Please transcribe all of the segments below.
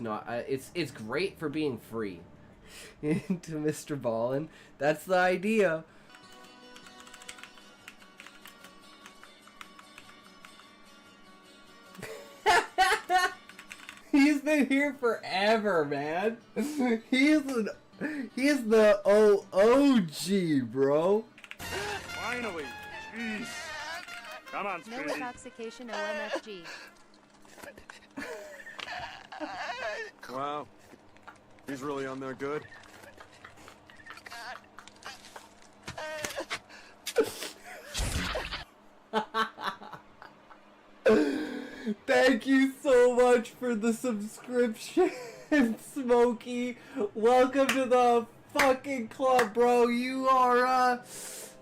not. It's great for being free. Into Mr. Ballin. That's the idea. He's been here forever, man. He's the OG, bro. Finally, jeez. Come on, No Speedy. intoxication OMFG. Wow, he's really on there good. Thank you so much for the subscription, Smokey. Welcome to the fucking club, bro. You are,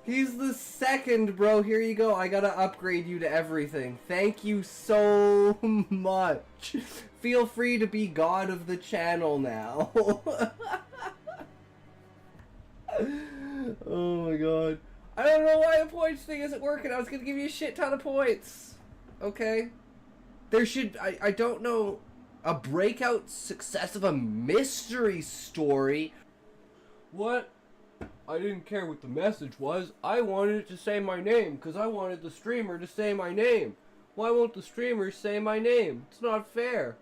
he's the second, bro. Here you go. I gotta upgrade you to everything. Thank you so much. Feel free to be god of the channel now. Oh my god. I don't know why the points thing isn't working. I was gonna give you a shit ton of points. Okay? There should, I don't know, a breakout success of a mystery story. What? I didn't care what the message was. I wanted it to say my name, because I wanted the streamer to say my name. Why won't the streamer say my name? It's not fair.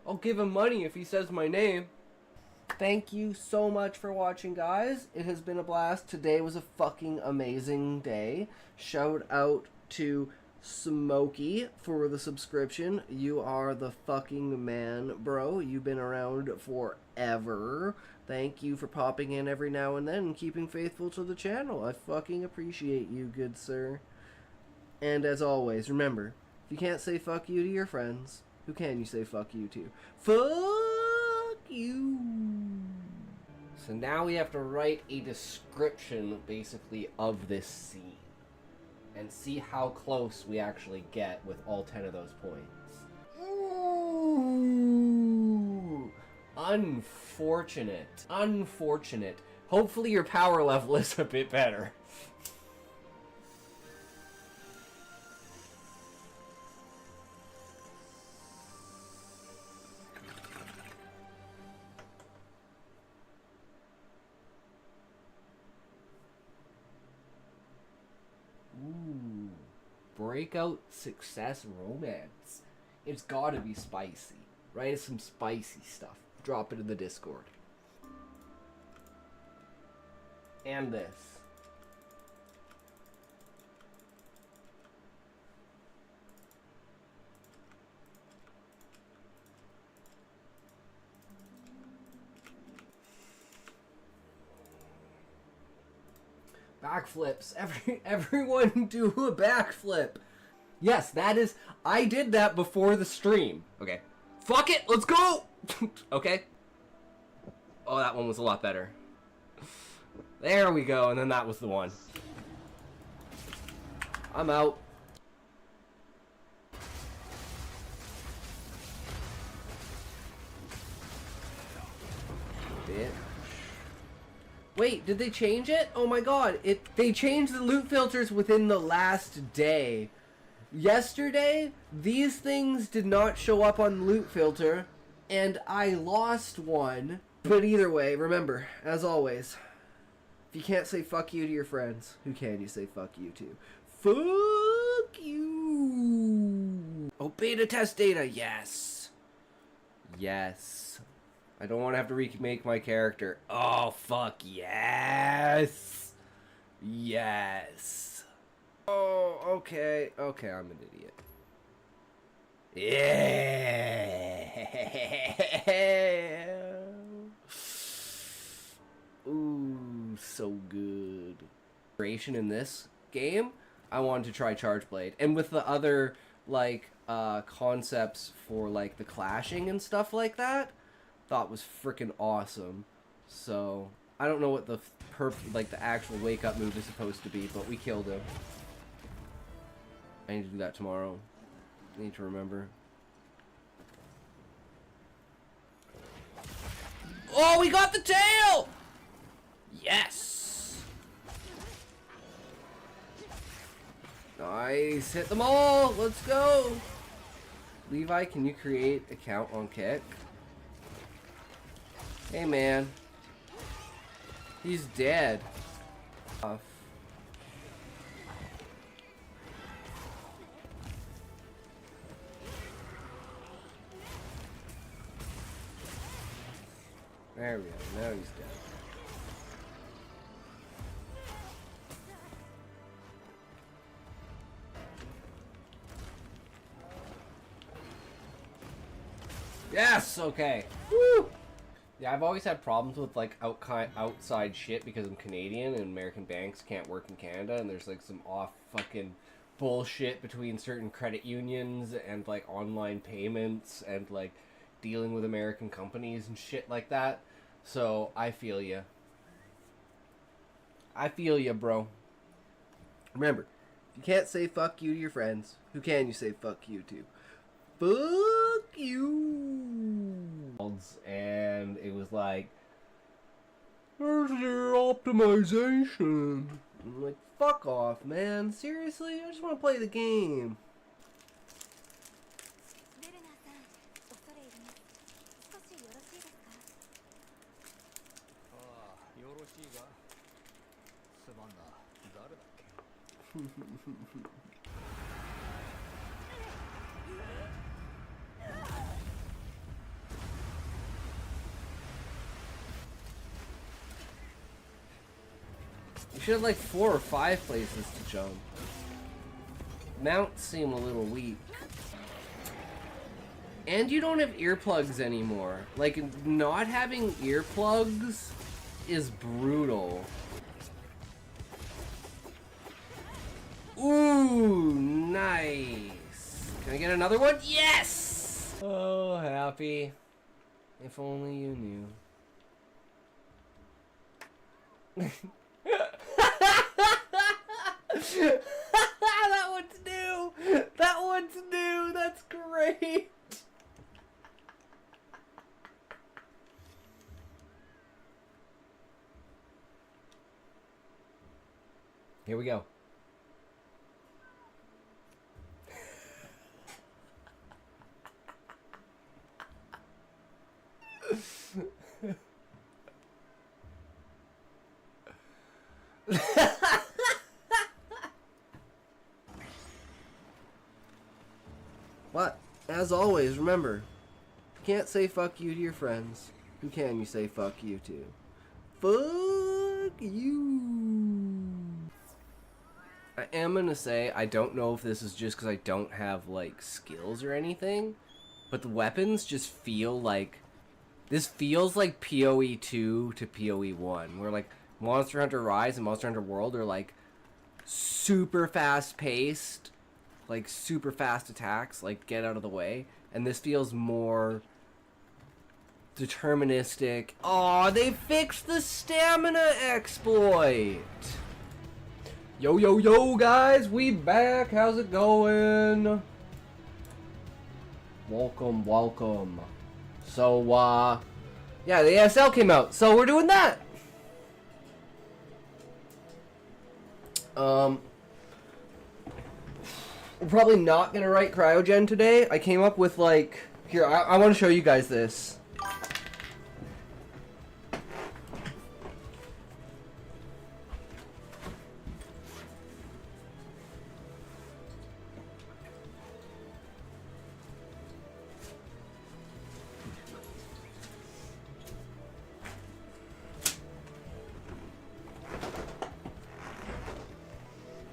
I'll give him money if he says my name. Thank you so much for watching, guys. It has been a blast. Today was a fucking amazing day. Shout out to Smokey for the subscription. You are the fucking man, bro. You've been around forever. Thank you for popping in every now and then and keeping faithful to the channel. I fucking appreciate you, good sir. And as always, remember, if you can't say fuck you to your friends, who can you say fuck you to? Fuck you. So now we have to write a description, basically, of this scene. And see how close we actually get with all 10 of those points. Ooh. Unfortunate. Unfortunate. Hopefully your power level is a bit better. Ooh, breakout success romance. It's gotta be spicy. Write us some spicy stuff. Drop it in the Discord. And this. Backflips. Everyone do a backflip. Yes, that is... I did that before the stream. Okay. Fuck it, let's go! Okay. Oh, that one was a lot better. There we go, and then that was the one. I'm out. Bitch. Wait, did they change it? Oh my god, they changed the loot filters within the last day. Yesterday, these things did not show up on the loot filter, and I lost one. But either way, remember, as always, if you can't say fuck you to your friends, who can you say fuck you to? Fuck you! Oh, beta test data, yes! Yes. I don't want to have to remake my character. Oh, fuck yes! Yes! Oh, okay. Okay, I'm an idiot. Yeah! Ooh, so good. Creation in this game, I wanted to try Charge Blade. And with the other, like, concepts for, like, the clashing and stuff like that, thought was freaking awesome. So I don't know what the the actual wake up move is supposed to be, but we killed him. I need to do that tomorrow. I need to remember. Oh, we got the tail! Yes! Nice, hit them all. Let's go. Levi, can you create account on Kick? Hey, man. He's dead. Off. There we go. Now he's dead. Yes! Okay. Woo! Yeah, I've always had problems with like outside shit because I'm Canadian and American banks can't work in Canada, and there's like some off fucking bullshit between certain credit unions and like online payments and like dealing with American companies and shit like that. So I feel ya. I feel ya, bro. Remember, if you can't say fuck you to your friends, who can you say fuck you to? Fuck you. And it was like, where's your optimization? I'm like, fuck off, man. Seriously? I just want to play the game. You should have like 4 or 5 places to jump. Mounts seem a little weak. And you don't have earplugs anymore. Like, not having earplugs is brutal. Ooh, nice. Can I get another one? Yes! Oh, happy. If only you knew. That one's new! That one's new! That's great! Here we go. But, as always, remember, you can't say fuck you to your friends. Who can you say fuck you to? Fuck you! I am gonna say, I don't know if this is just because I don't have, like, skills or anything, but the weapons just feel like... This feels like PoE 2 to PoE 1, where, like, Monster Hunter Rise and Monster Hunter World are, like, super fast-paced, like, super fast attacks, like, get out of the way, and this feels more deterministic. Aw, they fixed the stamina exploit! Yo, yo, yo, guys, we back. How's it going? Welcome, welcome. So, yeah, the ASL came out, so we're doing that. We're probably not gonna write Cryogen today. I came up with, like, here, I want to show you guys this.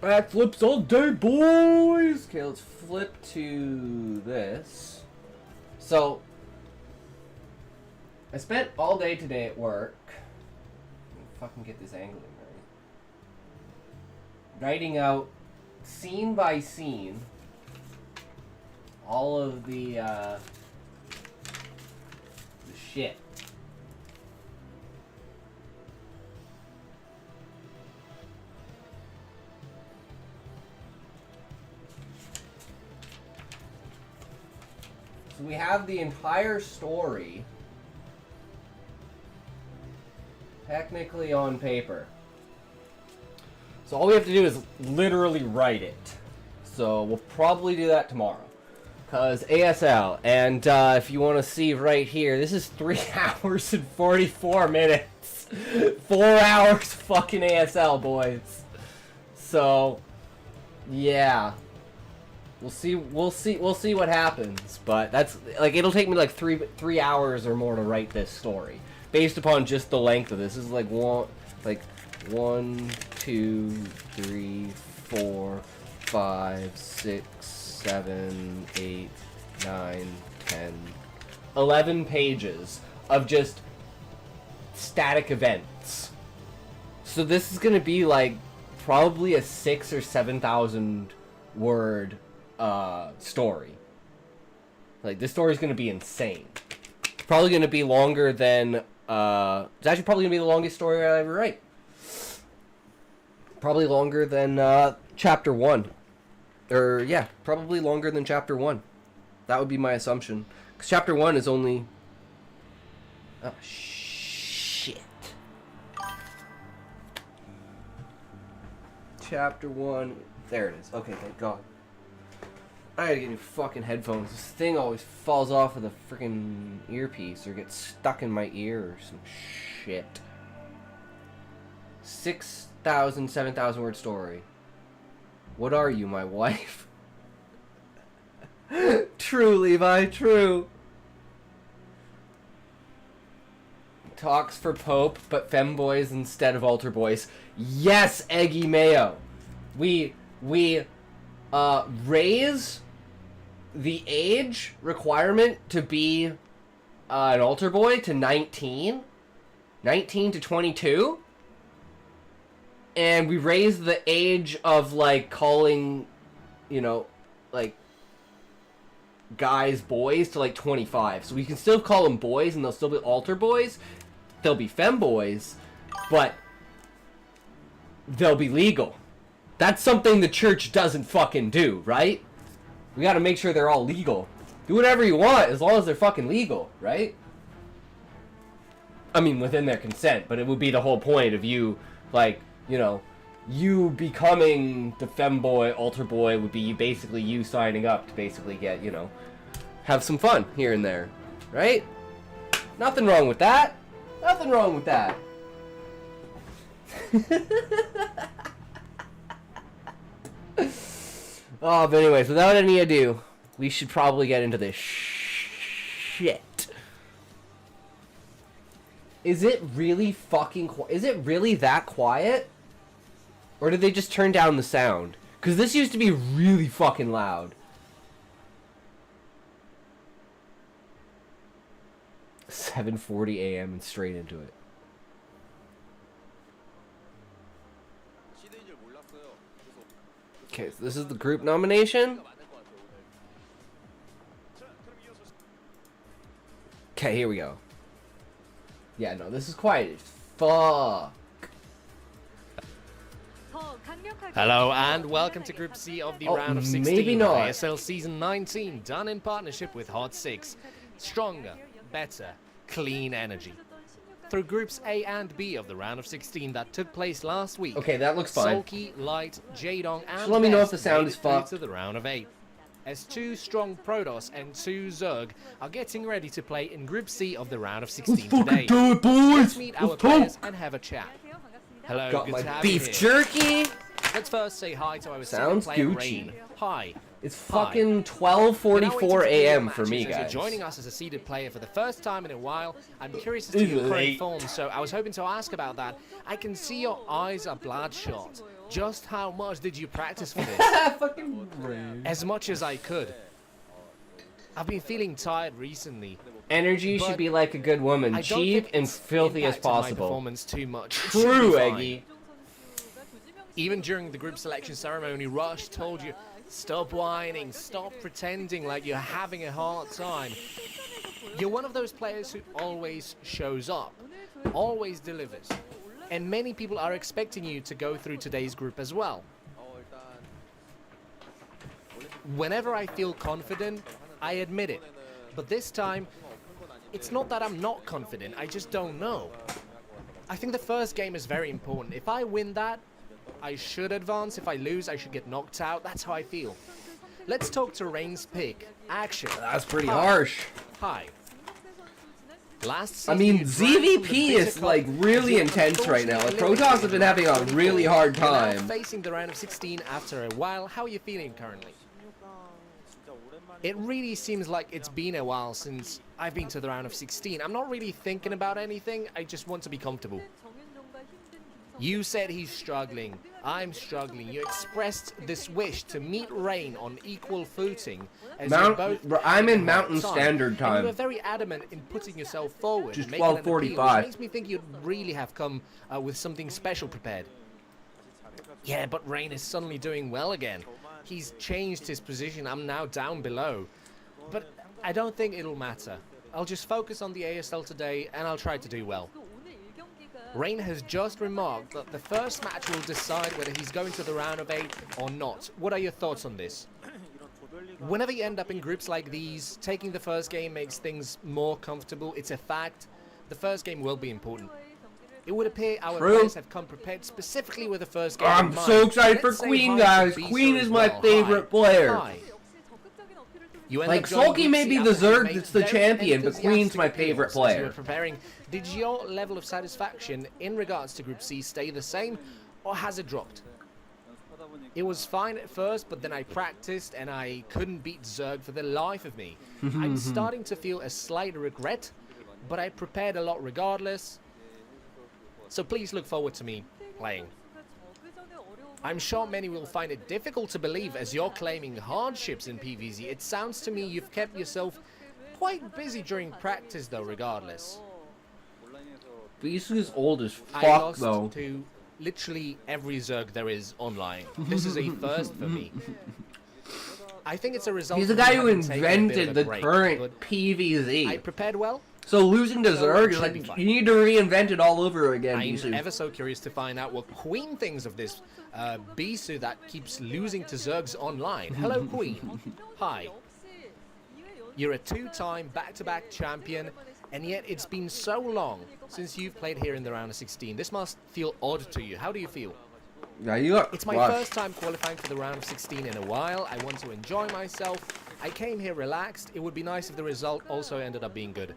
Backflips all day, boys! Okay, let's flip to this. So, I spent all day today at work. Let me fucking get this angling right. Writing out, scene by scene, all of the shit. So we have the entire story technically on paper. So all we have to do is literally write it. So we'll probably do that tomorrow. Because ASL, and if you want to see right here, this is 3 hours and 44 minutes. 4 hours fucking ASL, boys. So, yeah. We'll see what happens. But that's, like, it'll take me like 3 hours or more to write this story. Based upon just the length of this. This is like 1, 2, 3, 4, 5, 6, 7, 8, 9, 10, 11 pages of just static events. So this is gonna be like probably a 6,000 or 7,000 word story. Like, this story is gonna be insane. Probably gonna be longer than it's actually probably gonna be the longest story I ever write. Probably longer than chapter 1. Or, yeah, probably longer than chapter 1. That would be my assumption. Because chapter 1 is only... Oh, shit. Chapter 1... There it is. Okay, thank God. I gotta get new fucking headphones. This thing always falls off of the freaking earpiece or gets stuck in my ear or some shit. 6,000, 7,000 word story. What are you, my wife? True, Levi, true. Talks for Pope, but femboys instead of altar boys. Yes, Eggy Mayo. We raise the age requirement to be an altar boy to 19. 19 to 22. And we raised the age of, like, calling, you know, like, guys boys to, like, 25. So we can still call them boys, and they'll still be altar boys. They'll be femboys, but they'll be legal. That's something the church doesn't fucking do, right? We gotta make sure they're all legal. Do whatever you want, as long as they're fucking legal, right? I mean, within their consent, but it would be the whole point of you, like... You know, you becoming the femboy, altar boy would be basically you signing up to basically get, you know, have some fun here and there, right? Nothing wrong with that. Nothing wrong with that. Oh, but anyways, without any ado, we should probably get into this shit. Is it really fucking is it really that quiet? Or did they just turn down the sound? Because this used to be really fucking loud. 7:40 a.m. and straight into it. Okay, so this is the group nomination. Okay, here we go. Yeah, no, this is quiet as fuck. Hello and welcome to Group C of the round of 16 maybe not. ASL Season 19, done in partnership with Hot6. Stronger, better, clean energy. Through Groups A and B of the round of 16 that took place last week. Okay, that looks fine. Sulky, Light, Jadong, and Just let me know if the Best sound made is it through fucked. to the round of 8. As 2 strong Protoss and 2 Zerg are getting ready to play in Group C of the round of 16 today. Do it, boys! Let's meet our players and have a chat. Hello, Got good my to have you beef here. jerky. Let's first say hi to our Sounds second player, Gucci. Rain. Hi. It's Hi. fucking We're now waiting 12:44 to begin a.m. the for me, matches. As guys. you're joining us as a seeded player for the first time in a while. I'm curious as to your current form, so I was hoping to ask about that. I can see your eyes are bloodshot. Just how much did you practice for this? Fucking Rain. As much as I could. I've been feeling tired recently. Energy But should be like a good woman, I don't cheap think and it's filthy as impacted my possible. performance too much. It should be True, fine. Eggy. Even during the group selection ceremony, Rush told you, stop whining, stop pretending like you're having a hard time. You're one of those players who always shows up, always delivers. And many people are expecting you to go through today's group as well. Whenever I feel confident, I admit it. But this time, it's not that I'm not confident, I just don't know. I think the first game is very important. If I win that, I should advance. If I lose, I should get knocked out. That's how I feel. Let's talk to Rain's pick. Action. That's pretty Hi. harsh. Hi. Last I season, mean, you drank from the ZVP bitter is cup like as really you were intense right now. Like, unfortunately Protoss have been having a eliminated really from hard You're now time. facing the round of 16 after a while. How are you feeling currently? It really seems like it's been a while since I've been to the round of 16. I'm not really thinking about anything. I just want to be comfortable. You said he's struggling. I'm struggling. You expressed this wish to meet Rain on equal footing. As you're both I'm in having a hard Mountain time. Standard And you time. were very adamant in putting yourself forward. Just making an appeal, 12:45. which makes me think you'd really have come with something special prepared. Yeah, but Rain is suddenly doing well again. He's changed his position. I'm now down below. But I don't think it'll matter. I'll just focus on the ASL today and I'll try to do well. Rain has just remarked that the first match will decide whether he's going to the round of 8 or not. What are your thoughts on this? Whenever you end up in groups like these, taking the first game makes things more comfortable. It's a fact. The first game will be important. It would appear our players have come prepared specifically with the first game. I'm in mind. so excited for Let's say Queen, hi to guys. Bisa Queen as is my well. favorite Hi. player. Hi. You end Like, up joining Sulky Group may C be after the Zerg made that's the very champion, but Queen's my enthusiastic favorite appeals as you player. were preparing. Did your level of satisfaction in regards to Group C stay the same, or has it dropped? It was fine at first, but then I practiced and I couldn't beat Zerg for the life of me. I'm starting to feel a slight regret, but I prepared a lot regardless. So please look forward to me playing. I'm sure many will find it difficult to believe as you're claiming hardships in PvZ. It sounds to me you've kept yourself quite busy during practice though, regardless. Bisu's old as I fuck, lost though. to literally every Zerg there is online. This is a first for me. I think it's a result. He's the of guy me who having taken a bit of invented a the break, current but I PvZ. prepared well. So losing to So Zerg it is should like, be fine. you need to reinvent it all over again, I'm Bisu. ever so curious to find out what Queen thinks of this Bisu that keeps losing to Zergs online. Hello, Queen. Hi. You're a two-time back-to-back champion, and yet it's been so long since you've played here in the round of 16. This must feel odd to you. How do you feel? Yeah, you got It's my crushed. first time qualifying for the round of 16 in a while. I want to enjoy myself. I came here relaxed. It would be nice if the result also ended up being good.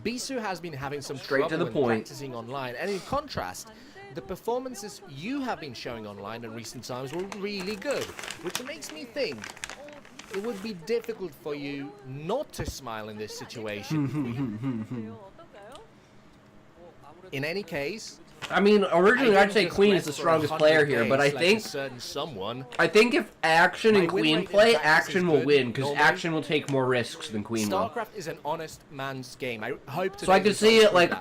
Bisu has been having some Straight to trouble the when point. practicing online, and in contrast, the performances you have been showing online in recent times were really good, which makes me think it would be difficult for you not to smile in this situation. In any case, I mean, originally I I'd say didn't just Queen went is the for strongest 100 player here, but I days like a think certain someone. if Action and My win Queen rate in play, practice is Action will good, win, because normally. Action will take more risks than Queen will. StarCraft is an honest man's game. I hope to. So I could see it like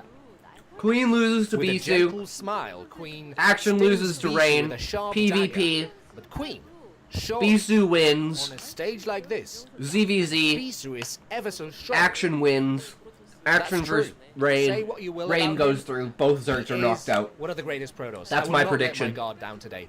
Queen loses to with a gentle Bisu, smile, Queen Action stings loses to Bisu Rain, with a sharp PvP, dagger. But Queen, sure, Bisu wins, on a stage like this, ZVZ, Bisu is ever so strong. Action wins, Action That's versus true. Say Rain, what you will Rain about goes him. through, both He Zergs are is knocked out. one of the greatest Protoss. That's I will my not prediction. Let my guard down today.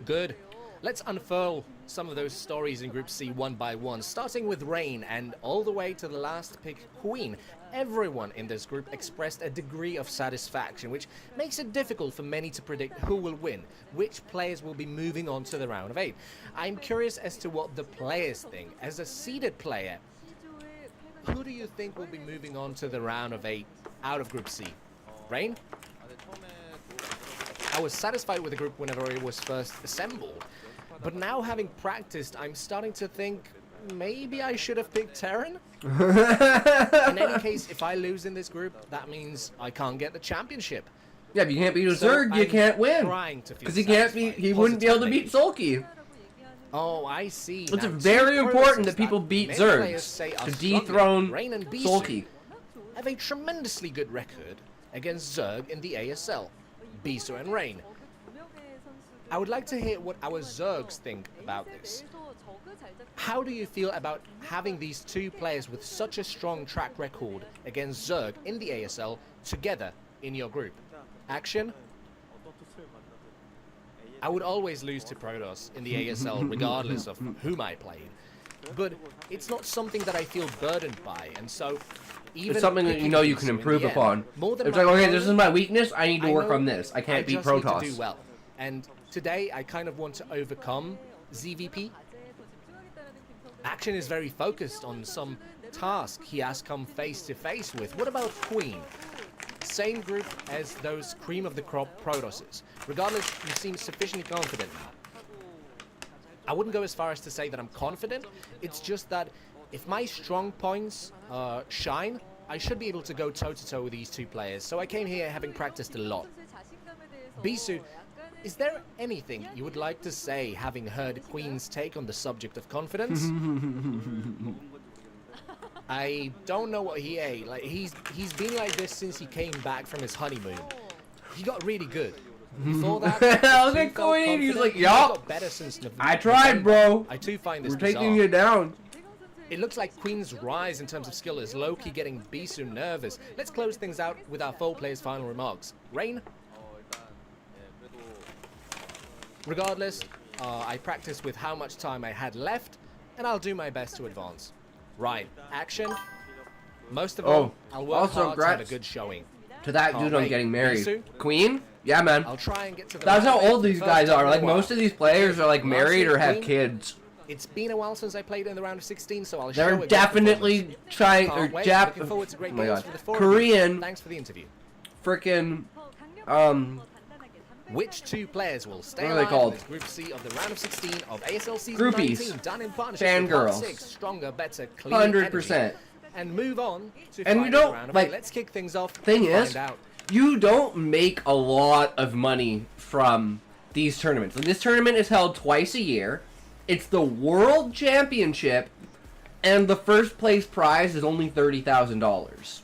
Good. Let's unfurl some of those stories in Group C one by one, starting with Rain and all the way to the last pick, Queen. Everyone in this group expressed a degree of satisfaction, which makes it difficult for many to predict who will win, which players will be moving on to the round of 8. I'm curious as to what the players think. As a seeded player, who do you think will be moving on to the round of 8 out of Group C? Rain? I was satisfied with the group whenever it was first assembled, but now having practiced, I'm starting to think maybe I should have picked Terran? In any case, if I lose in this group, that means I can't get the championship. Yeah, if you can't beat a So Zerg, you I'm can't win. trying to feel Because he can't be, satisfied, he wouldn't be able to positively. beat Sulky. Oh, I see. It's Now, very two important Protoss that people beat many Zergs players say are to struggling. dethrone Rain and Bisu Sulky. have a tremendously good record against Zerg in the ASL. Bisu and Rain. I would like to hear what our Zergs think about this. How do you feel about having these two players with such a strong track record against Zerg in the ASL together in your group? Action? I would always lose to Protoss in the ASL regardless of whom I played. But it's not something that I feel burdened by, and so even It's something that you picking know you Bisu can in the improve end, upon. more than It's my like, okay, this opponent, is my weakness, I need to I work know on this. I can't beat just need to Protoss. do well. And today I kind of want to overcome ZVP. Action is very focused on some task he has come face to face with. What about Queen? Same group as those cream of the crop Protosses. Regardless, you seem sufficiently confident now. I wouldn't go as far as to say that I'm confident. It's just that if my strong points shine, I should be able to go toe-to-toe with these two players. So I came here having practiced a lot. Bisu, is there anything you would like to say, having heard Queen's take on the subject of confidence? I don't know what he ate. Like he's been like this since he came back from his honeymoon. He got really good. Before that, Look at Queen. He's like, yup. I tried, bro. I too find this We're bizarre. taking you down. It looks like Queen's rise in terms of skill is low-key getting Bisu nervous. Let's close things out with our 4 players' final remarks. Rain? Regardless, I practiced with how much time I had left, and I'll do my best to advance. Right, action. Most of all, I'll work hard to have a good showing. To that dude I'm getting married. Bisu? Queen? Yeah, man. I'll try and get to the That's how right old these first guys time are. in a Like, while. most of these players are, like, married or have Queen? kids. It's been a while since I played in the round of 16, so I'll show They're a good definitely performance. trying, or Can't wait. Looking Jap... forward to great Oh my games god. for the 4 of you. Korean, Thanks for the interview. frickin', Which 2 players will stay What are they alive called? in this Group C of the round of 16 of ASL Season Groupies. 19, done in partnership Fangirls. with Hot 6, Stronger, Better, Clean 100%. Energy, and move on to And we final don't, round of like, 8. Let's kick things off thing and is, find out. you don't make a lot of money from these tournaments. Like, this tournament is held twice a year. It's the World Championship, and the first place prize is only $30,000.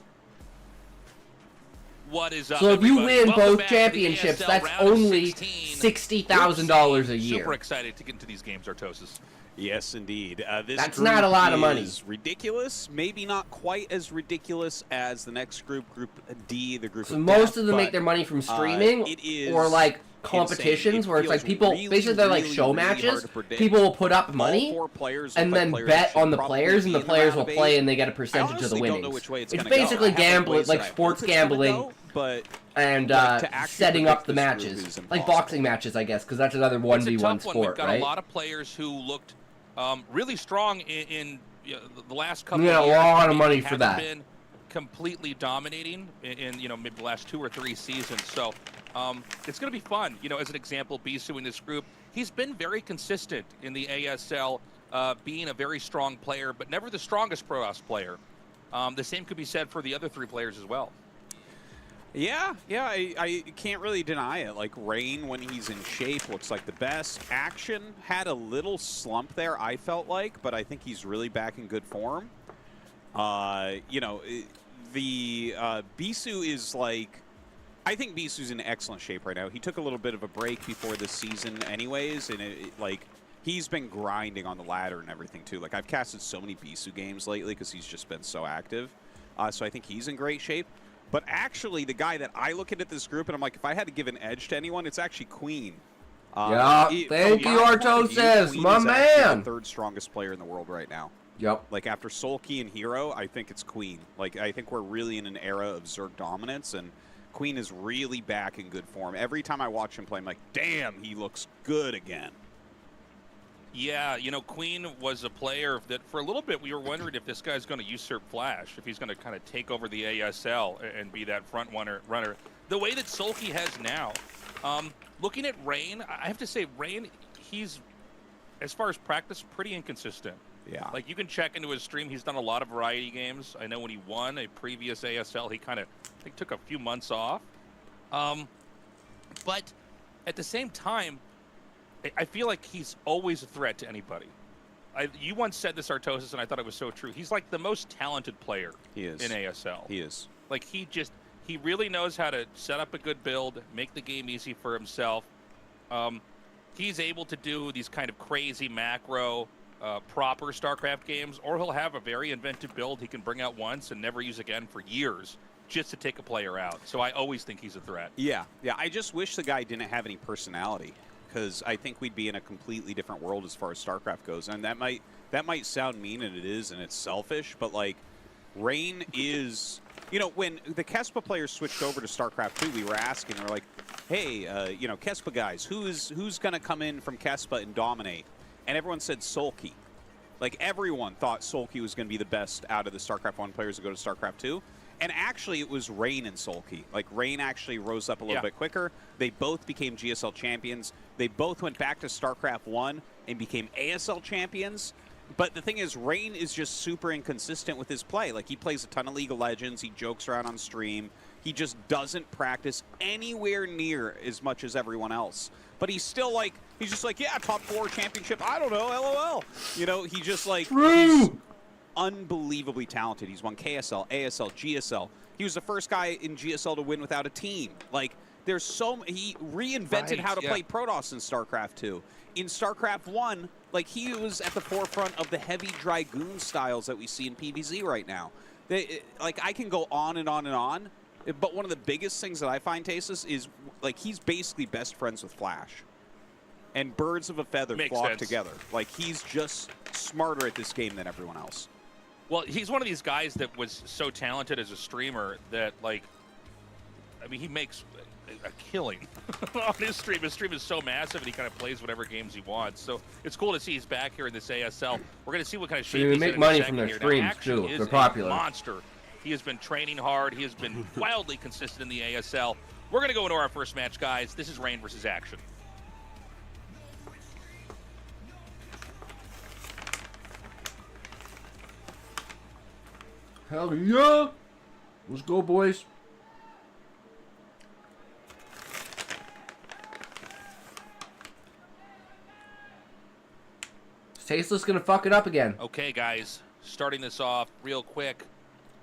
What is up, So if you everybody? win Welcome both back to the championships, ASL that's round of only 16. $60,000 a year. Super excited to get into these games, Artosis. Yes, indeed. This That's group not a lot of money. is ridiculous. Maybe not quite as ridiculous as the next group, Group D, the group So of most death, of them make but, their money from streaming it is or like insane. competitions It where it's like feels people really, basically they're like really, show really matches. hard to predict. People will put up All money 4 players and look like then players bet that on the should players, and the probably be in players will round of play 8. and they get a I percentage of the honestly don't know winnings. which way it's It's gonna go. basically I have, gambling, ways like that I sports hope it's gonna gambling, go, but and to actually setting up the predict this group matches, is like impossible. boxing matches, I guess, because that's another It's a 1v1 tough one. We've sport, got right? a lot of players who looked really strong in the last couple Yeah, of a years. lot of Maybe money for haven't that. Been completely dominating in maybe the last 2 or 3 seasons. So it's going to be fun. As an example, Bisu in this group, he's been very consistent in the ASL, being a very strong player, but never the strongest Pro-Ops player. The same could be said for the other 3 players as well. Yeah, I can't really deny it. Like, Rain, when he's in shape, looks like the best. Action had a little slump there, I felt like, but I think he's really back in good form. The Bisu is like, I think Bisu's in excellent shape right now. He took a little bit of a break before this season anyways, and he's been grinding on the ladder and everything too. Like, I've casted so many Bisu games lately because he's just been so active. So I think he's in great shape. But actually, the guy that I look at this group, and I'm like, if I had to give an edge to anyone, it's actually Queen. Yeah, thank you, Artosis, my man. The 3rd strongest player in the world right now. Yep. Like, after Sulky and Hero, I think it's Queen. Like, I think we're really in an era of Zerg dominance, and Queen is really back in good form. Every time I watch him play, I'm like, damn, he looks good again. Yeah, Queen was a player that for a little bit we were wondering if this guy's going to usurp Flash, if he's going to kind of take over the ASL and be that front runner. The way that Sulky has now. Looking at Rain, I have to say, Rain, he's, as far as practice, pretty inconsistent. Yeah. Like, you can check into his stream. He's done a lot of variety games. I know when he won a previous ASL, he kind of, I think, took a few months off. But at the same time, I feel like he's always a threat to anybody. You once said this, Artosis, and I thought it was so true. He's like the most talented player in ASL. He is. Like, he really knows how to set up a good build, make the game easy for himself. He's able to do these kind of crazy macro, proper StarCraft games, or he'll have a very inventive build he can bring out once and never use again for years just to take a player out. So I always think he's a threat. Yeah. I just wish the guy didn't have any personality, because I think we'd be in a completely different world as far as StarCraft goes. And that might sound mean, and it is, and it's selfish, but, like, Rain is... when the Kespa players switched over to StarCraft 2, we were asking, we're like, hey, Kespa guys, who's going to come in from Kespa and dominate? And everyone said Sulky. Like, everyone thought Sulky was going to be the best out of the StarCraft 1 players to go to StarCraft 2. And actually, it was Rain and Sulky. Like, Rain actually rose up a little bit quicker. They both became GSL champions. They both went back to StarCraft 1 and became ASL champions. But the thing is, Rain is just super inconsistent with his play. Like, he plays a ton of League of Legends. He jokes around on stream. He just doesn't practice anywhere near as much as everyone else. But he's still like, he's just like, yeah, top 4 championship. I don't know, LOL. You know, he just like, he's unbelievably talented. He's won KSL, ASL, GSL. He was the first guy in GSL to win without a team. Like, there's he reinvented how to play Protoss in StarCraft 2. In StarCraft 1, like, he was at the forefront of the heavy Dragoon styles that we see in PvZ right now. Like, I can go on and on and on, but one of the biggest things that I find, Tasis, is, like, he's basically best friends with Flash. And birds of a feather flock together. Like, he's just smarter at this game than everyone else. Well, he's one of these guys that was so talented as a streamer that, like, I mean, he makes a killing on his stream. His stream is so massive, and he kind of plays whatever games he wants. So it's cool to see he's back here in this ASL. We're going to see what kind of shape he's in. They make money from their streams, too. They're popular. Monster. He has been training hard. He has been wildly consistent in the ASL. We're going to go into our first match, guys. This is Rain versus Action. Hell yeah! Let's go, boys. Tasteless gonna fuck it up again. Okay, guys. Starting this off real quick.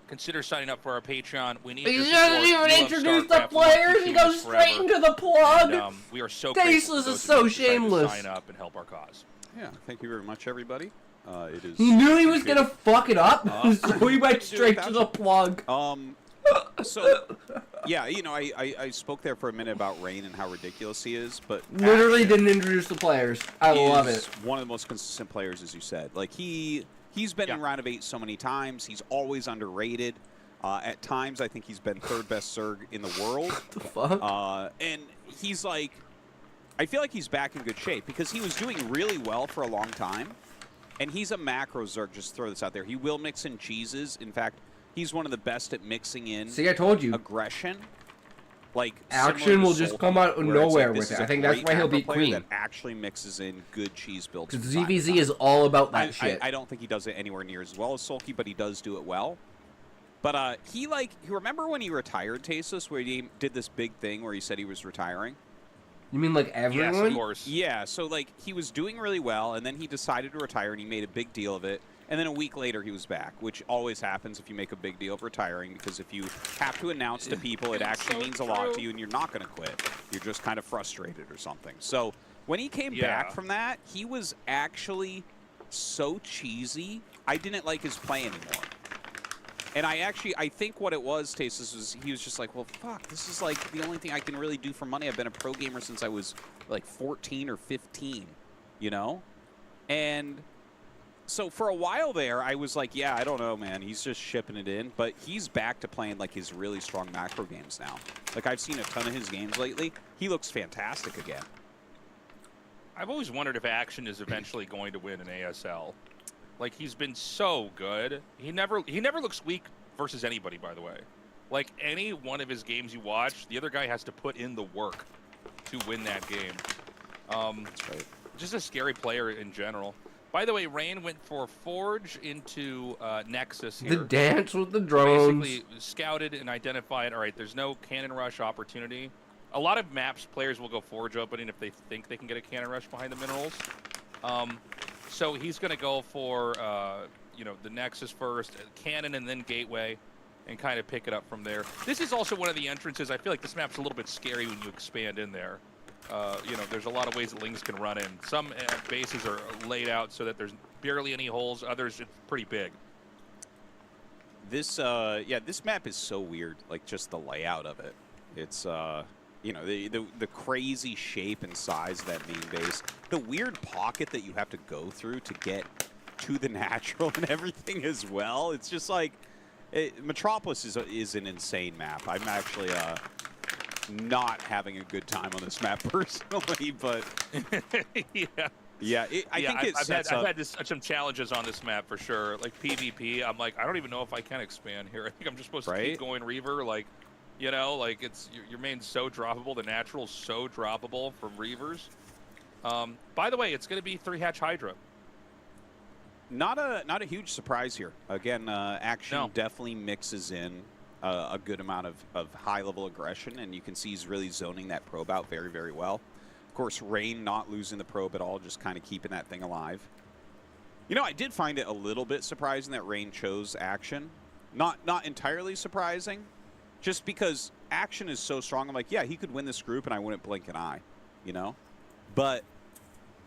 Consider signing up for our Patreon. We need He doesn't even introduce the players. He goes straight into the plug. And, we are so Tasteless is so shameless. Sign up and help our cause. Yeah, thank you very much, everybody. It is. He knew he was gonna fuck it up, so he went straight to the plug. So, yeah, you know, I spoke there for a minute about Rain and how ridiculous he is, but literally didn't introduce the players. I love it. One of the most consistent players, as you said. Like, he's been in round of 8 so many times. He's always underrated. At times, I think he's been 3rd best Zerg in the world. What the fuck? And he's like, I feel like he's back in good shape because he was doing really well for a long time. And he's a macro Zerg, just throw this out there. He will mix in cheeses. In fact, he's one of the best at mixing in See, I told you. aggression. Like, Action will just come out of nowhere with it. I think that's why he'll beat Queen. That actually mixes in good cheese builds. Because ZVZ is all about that shit. I don't think he does it anywhere near as well as Sulky, but he does do it well. But he remember when he retired, Tasus, where he did this big thing where he said he was retiring? You mean like everyone? Yes, of course. Yeah, so like he was doing really well, and then he decided to retire, and he made a big deal of it. And then a week later, he was back, which always happens if you make a big deal of retiring, because if you have to announce to people, it actually means a lot to you, and you're not going to quit. You're just kind of frustrated or something. So when he came back from that, he was actually so cheesy, I didn't like his play anymore. And I think what it was, Tasis, was he was just like, well, fuck, this is like the only thing I can really do for money. I've been a pro gamer since I was like 14 or 15, you know? And so for a while there, I was like, yeah, I don't know, man. He's just shipping it in. But he's back to playing like his really strong macro games now. Like, I've seen a ton of his games lately. He looks fantastic again. I've always wondered if Action is eventually going to win an ASL. Like, he's been so good. He never looks weak versus anybody, by the way. Like, any one of his games you watch, the other guy has to put in the work to win that game. That's right. Just a scary player in general. By the way, Rain went for Forge into Nexus here. The dance with the drones. Basically scouted and identified, all right, there's no cannon rush opportunity. A lot of maps, players will go Forge opening if they think they can get a cannon rush behind the minerals. So he's going to go for, you know, the Nexus first, Cannon, and then Gateway, and kind of pick it up from there. This is also one of the entrances. I feel like this map's a little bit scary when you expand in there. You know, there's a lot of ways that Lings can run in. Some bases are laid out so that there's barely any holes. Others, it's pretty big. This, yeah, this map is so weird. Like, just the layout of it. It's, you know, the crazy shape and size of that main base. The weird pocket that you have to go through to get to the natural and everything as well. It's just like, Metropolis is an insane map. I'm actually not having a good time on this map personally, but Yeah. Yeah, I think it sets up. I've had some challenges on this map for sure. Like PvP, I'm like, I don't even know if I can expand here. I think I'm just supposed to keep going Reaver. Like, you know, like it's your main's so droppable. The natural's so droppable from Reavers. By the way, it's going to be 3-hatch Hydra. Not a huge surprise here. Again, Action definitely mixes in a good amount of high-level aggression, and you can see he's really zoning that probe out very, very well. Of course, Rain not losing the probe at all, just kind of keeping that thing alive. You know, I did find it a little bit surprising that Rain chose Action. Not entirely surprising, just because Action is so strong. I'm like, yeah, he could win this group, and I wouldn't blink an eye, you know? But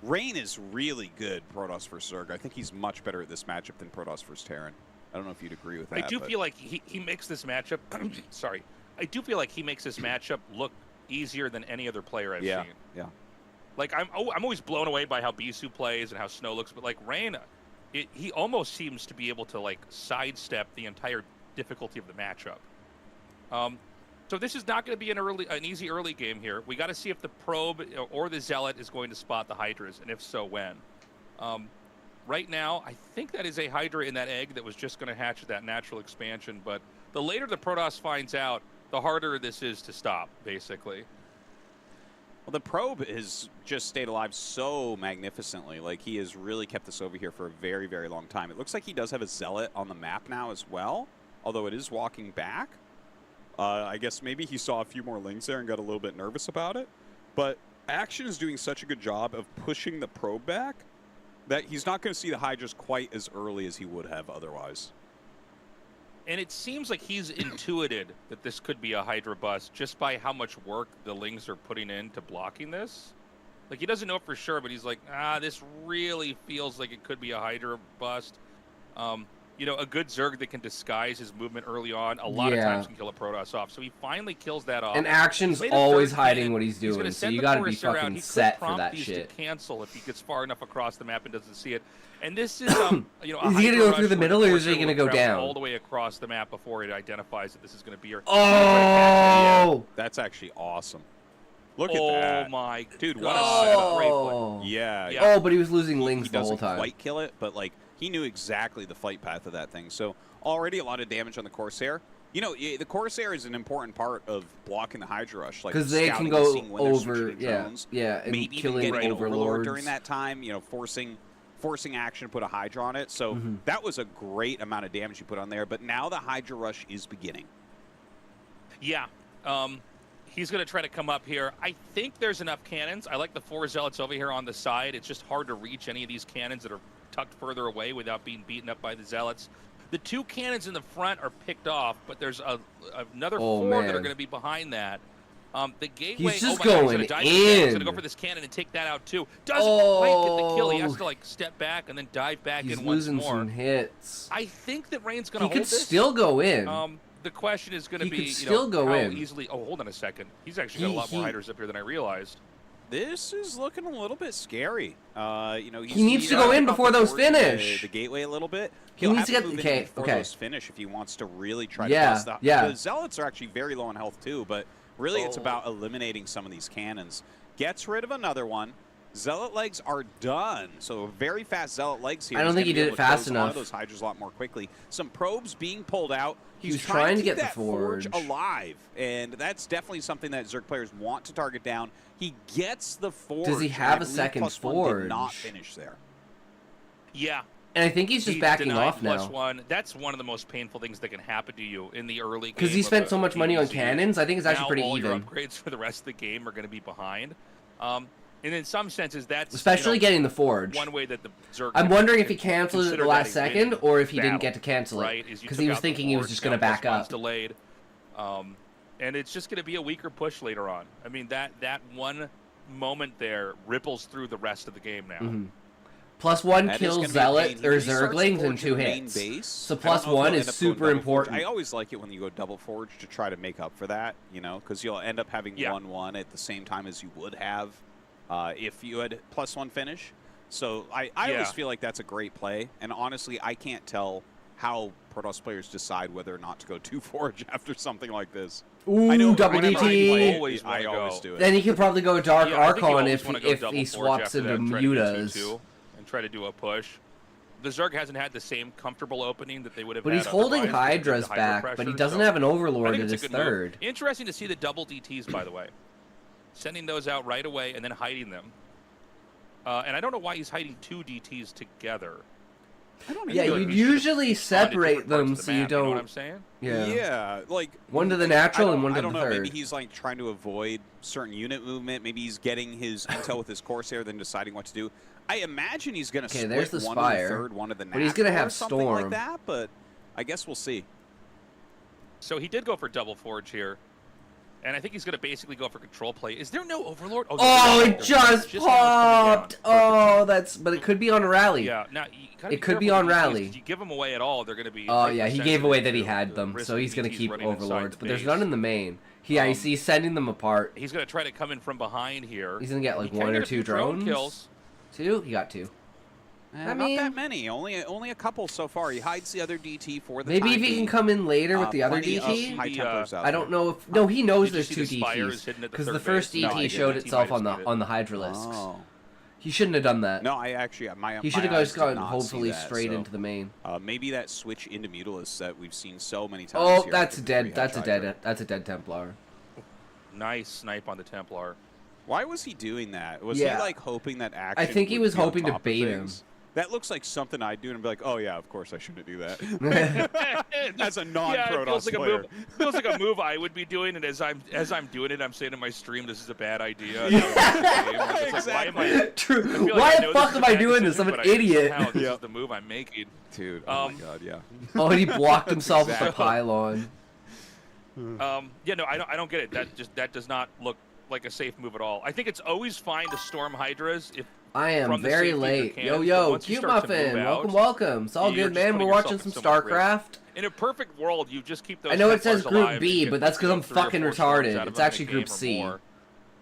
Rain is really good Protoss versus Zerg. I think he's much better at this matchup than Protoss versus Terran. I don't know if you'd agree with that. I do feel like he makes this matchup. Sorry, I do feel like he makes this matchup look easier than any other player I've seen. Yeah. Like I'm always blown away by how Bisu plays and how Snow looks, but like Rain, he almost seems to be able to like sidestep the entire difficulty of the matchup. So this is not going to be an easy early game here. We got to see if the probe or the zealot is going to spot the hydras, and if so, when. Right now, I think that is a hydra in that egg that was just going to hatch at that natural expansion. But the later the Protoss finds out, the harder this is to stop, basically. Well, the probe has just stayed alive so magnificently. Like, he has really kept this over here for a very, very long time. It looks like he does have a zealot on the map now as well, although it is walking back. I guess maybe he saw a few more lings there and got a little bit nervous about it. But Action is doing such a good job of pushing the probe back that he's not going to see the hydras quite as early as he would have otherwise. And it seems like he's intuited that this could be a Hydra bust just by how much work the Lings are putting into blocking this. Like, he doesn't know for sure, but he's like, this really feels like it could be a Hydra bust. You know, a good Zerg that can disguise his movement early on, a lot of times can kill a Protoss off. So he finally kills that off. And Action's always hiding what he's doing, so you got to be fucking set for that shit. To cancel if he gets far enough across the map and doesn't see it. And this is, you know, is he gonna go through the middle, or is he gonna go down all the way across the map before it identifies that this is gonna be your? Oh, yeah, that's actually awesome. Look at that. Oh my dude, what a setup. Yeah. Oh, but he was losing Lings the whole time. He doesn't quite kill it, but like he knew exactly the flight path of that thing. So already a lot of damage on the Corsair. You know, the Corsair is an important part of blocking the Hydra Rush, like because they can go over, and maybe killing even getting Overlord during that time. You know, forcing Action to put a Hydra on it. So that was a great amount of damage you put on there. But now the Hydra Rush is beginning. Yeah. He's going to try to come up here. I think there's enough cannons. I like the 4 zealots over here on the side. It's just hard to reach any of these cannons that are tucked further away without being beaten up by the zealots. The 2 cannons in the front are picked off, but there's another 4 that are going to be behind that. The gateway. He's just going in. He's going to go for this cannon and take that out too. Doesn't quite get the kill. He has to like step back and then dive back in once more. He's losing some hits. I think that Rain's going to hold this. He could still go in. The question is going to be, how easily. Oh, hold on a second. He's actually got a lot more hiders up here than I realized. This is looking a little bit scary. You know, he needs to go in before those finish. The gateway a little bit. He needs to get before those finish if he wants to really try to bust that. The zealots are actually very low on health too, but really it's about eliminating some of these cannons. Gets rid of another one. Zealot legs are done. So very fast Zealot legs here. I don't think he did it fast enough. One of those Hydras a lot more quickly. Some probes being pulled out. He was trying to get the forge alive, and that's definitely something that Zerg players want to target down. He gets the forge. Does he have a second forge? Did not finish there. Yeah. And I think he's just backing off now. +1. That's one of the most painful things that can happen to you in the early game. Because he spent so much money on cannons, I think it's actually pretty even. Your upgrades for the rest of the game are going to be behind. And in some senses, that's especially getting the forge. One way that the Zerg. I'm wondering if he canceled it at the last second, or if he didn't get to cancel it, because he was thinking he was just going to back up. Delayed, and it's just going to be a weaker push later on. I mean, that one moment there ripples through the rest of the game now. +1 kills Zealot or Zerglings in 2 hits. So +1 is super important. I always like it when you go double forge to try to make up for that, you know, because you'll end up having 1-1 at the same time as you would have if you had +1 finish. So I always feel like that's a great play. And honestly, I can't tell how Protoss players decide whether or not to go 2 Forge after something like this. Ooh, I know, double whenever I DT. play it, Always I wanna always go. do it. Then he could probably go Dark Yeah, I think you Archon always if wanna he, go if double he forge swaps after into that and try to do mutas. 2-2 and try to do a push. The Zerg hasn't had the same comfortable opening that they would have But had he's holding otherwise because of Hydras the back, hydro but he pressure, doesn't so have an I Overlord think at it's his a good move. third. Interesting to see the double DTs, by the way. Sending those out right away and then hiding them. And I don't know why he's hiding 2 DTs together. I don't Yeah, either. you Like, we should usually spawn at separate different parts them of the so you map, You know what I'm don't. saying? Yeah. Like One to the I natural don't- and one to I don't the know. third. Maybe he's like trying to avoid certain unit movement. Maybe he's getting his intel with his Corsair, then deciding what to do. I imagine he's going to Okay, split there's the one Spire. to the third, one to the natural, But he's gonna have or something Storm. like that. But I guess we'll see. So he did go for double forge here. And I think he's going to basically go for control play. Is there no Overlord? Oh, there's it no. just Just now it's coming down. popped! Oh, that's. But it could be on a rally. Yeah, now you gotta It could be careful on with DTs, rally. 'cause you give them away at all, they're going to be. Oh yeah, he gave away that he hypersensitive had to them, risk so of he's gonna DTs keep running inside Overlords. the But there's base. none in the main. He's sending them apart. He's going to try to come in from behind here. He's gonna get He like can 1 get or a 2 few drone drones. kills. 2? He got 2. Not that many. Only a couple so far. He hides the other DT for the Maybe time if he can being. come in later with the other Plenty of DT. High Templars out I don't know if no, he knows Did you there's see 2 the spires DTs hidden at the because the third first base? No, I DT didn't. showed DT itself might on the have seen it. on the Hydralisks. Oh. He shouldn't have done that. No, I actually He should have eyes just did gone not hopefully see that, straight so, into the main. maybe that switch into Mutalisk that we've seen so many times. Oh, here that's after dead. the That's a Hydra. dead. That's a dead Templar. Nice snipe on the Templar. Why was he doing that? Was Yeah. he like hoping that action? I think he would was be on hoping to top of bait him. things? That looks like something I'd do and be like, oh yeah, of course I shouldn't do that. As a Yeah, it non-Protoss feels like player. a move. Feels like a move I would be doing, and as I'm doing it, I'm saying in my stream, "This is a bad idea." Why am I? True. I feel like Why I the know this fuck is a am I bad doing this? decision, I'm an but I idiot. somehow This Yep. is the move I'm making. Dude, oh my god, yeah. Oh, and he blocked himself with Exactly. a pylon. Yeah, no, I don't get it. That does not look like a safe move at all. I think it's always fine to storm Hydras if. I am From the very safety of your late. cannons, Yo, but yo, once you Cute start to Muffin. move Welcome, out, welcome. It's all you're good, just man. putting We're yourself watching in some so much risk. StarCraft. In a perfect world, you just keep those. I know it says Templars Group alive B, and but that's 'cause I'm 3 or 4 fucking storms retarded. out of It's them in a actually game Group or C. more.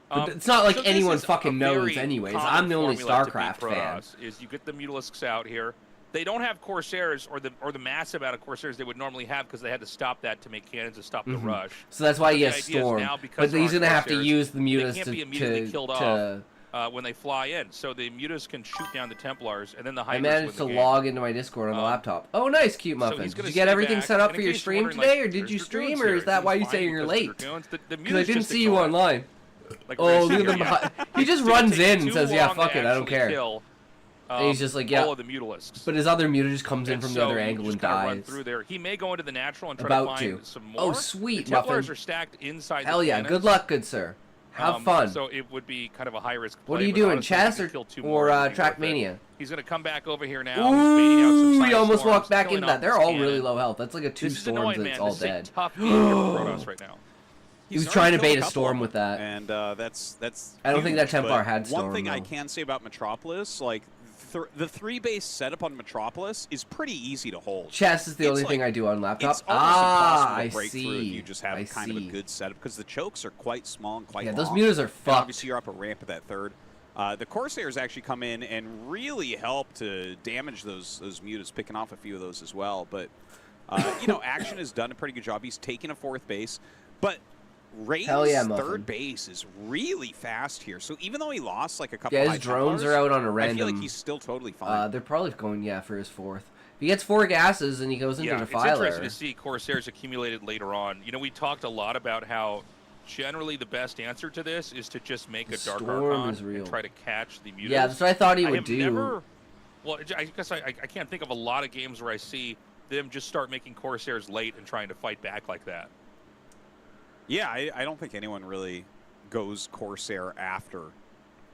But it's not like so this anyone is a fucking knows very anyways. common I'm the only formula to beat StarCraft fan. Protoss, Is you get the Mutalisks out here. They don't have Corsairs or the massive amount of Corsairs they would normally have because they had to stop that to make cannons to stop the rush. So that's why But he the has idea is Storm. now because But there he's aren't going to have to Corsairs, use the they mutas can't be immediately killed off to... when they fly in. So the mutas can shoot down the Templars, and then the I Hydras managed win to the game. log into my Discord on the laptop. Oh, nice, Cute So Muffin. he's Did gonna you get stay everything back, set up and for in your case you're stream wondering, today, like, or did there's you your stream, drones or here. is that He's why you're fine saying you're because of late? the drones. The Because I mutas didn't just see you ignore it. online. Like, Oh, we're look gonna at see them. here, yeah. He just It's gonna runs take in and too says, yeah, long fuck to it, I don't actually care. kill, And he's just like, yeah. all of the Mutalisks. But his other muta just comes in And from so the other you angle just and kinda run dies. through there. He may go into the natural and try About to find to. some Oh, more. sweet, the Templars Muffin. are stacked inside Hell the yeah, cannons. good luck, good sir. Have fun. So it would be kind of a high risk play. What are you but doing, honestly, if chess you or could kill 2 more, it'd be worth it. Trackmania? He's going to come back over here now. He's baiting out some Ooh, he side almost storms, walked back killing into off that. They're his all cannon. really low health. That's like a 2 This is storms annoying, and man. it's all This is a dead. tough game for Protoss right now. He was He's trying to already bait killed a couple storm of with them, that. and that's. I don't think that huge, Templar but had Storm, One thing I though. can say about Metropolis, like the 3-base setup on Metropolis is pretty easy to hold. Chess is the It's only like- thing I do on laptop. It's almost impossible I to break through if see. you just have I kind of a see. good setup because the chokes are quite small and quite Yeah, long. those mutas are And fucked. obviously, you're up a ramp at that third. The Corsairs actually come in and really help to damage those mutas, picking off a few of those as well. But Action has done a pretty good job. He's taken a 4th base, but Ray's Hell yeah, Muffin. 3rd base is really fast here. So even though he lost like a couple Yeah, high his drones Templars, are out on a I feel random. like he's still totally fine. They're probably going, for his 4th. If he gets 4 gases and he goes into Yeah, the it's filer. interesting to see Corsairs accumulated later on. We talked a lot about how generally the best answer to this is to just make The a Dark storm Archon is real. and try to catch the mutas. Yeah, that's what I thought he would have do. Never, well, I guess I can't think of a lot of games where I see them just start making Corsairs late and trying to fight back like that. Yeah, I don't think anyone really goes Corsair after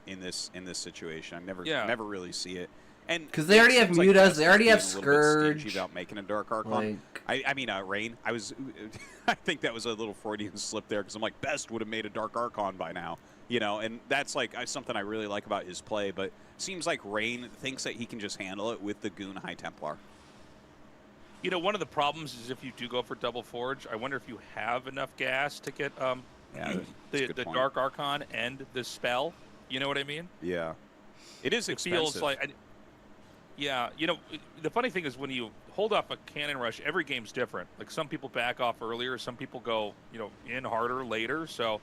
in this situation. I never really see it. And 'Cause they already it have seems like mutas, Best they is already being have a little bit stingy Scourge. about making a Dark Archon. I mean, Rain. I think that was a little Freudian slip there because I'm like, Best would have made a Dark Archon by now, and that's like something I really like about his play. But it seems like Rain thinks that he can just handle it with the Goon High Templar. One of the problems is if you do go for double forge, I wonder if you have enough gas to get the Dark Archon and the spell. You know what I mean? Yeah, it is It expensive. feels like Yeah, you know, the funny thing is when you hold off a cannon rush, every game's different. Like some people back off earlier, some people go, you know, in harder later. So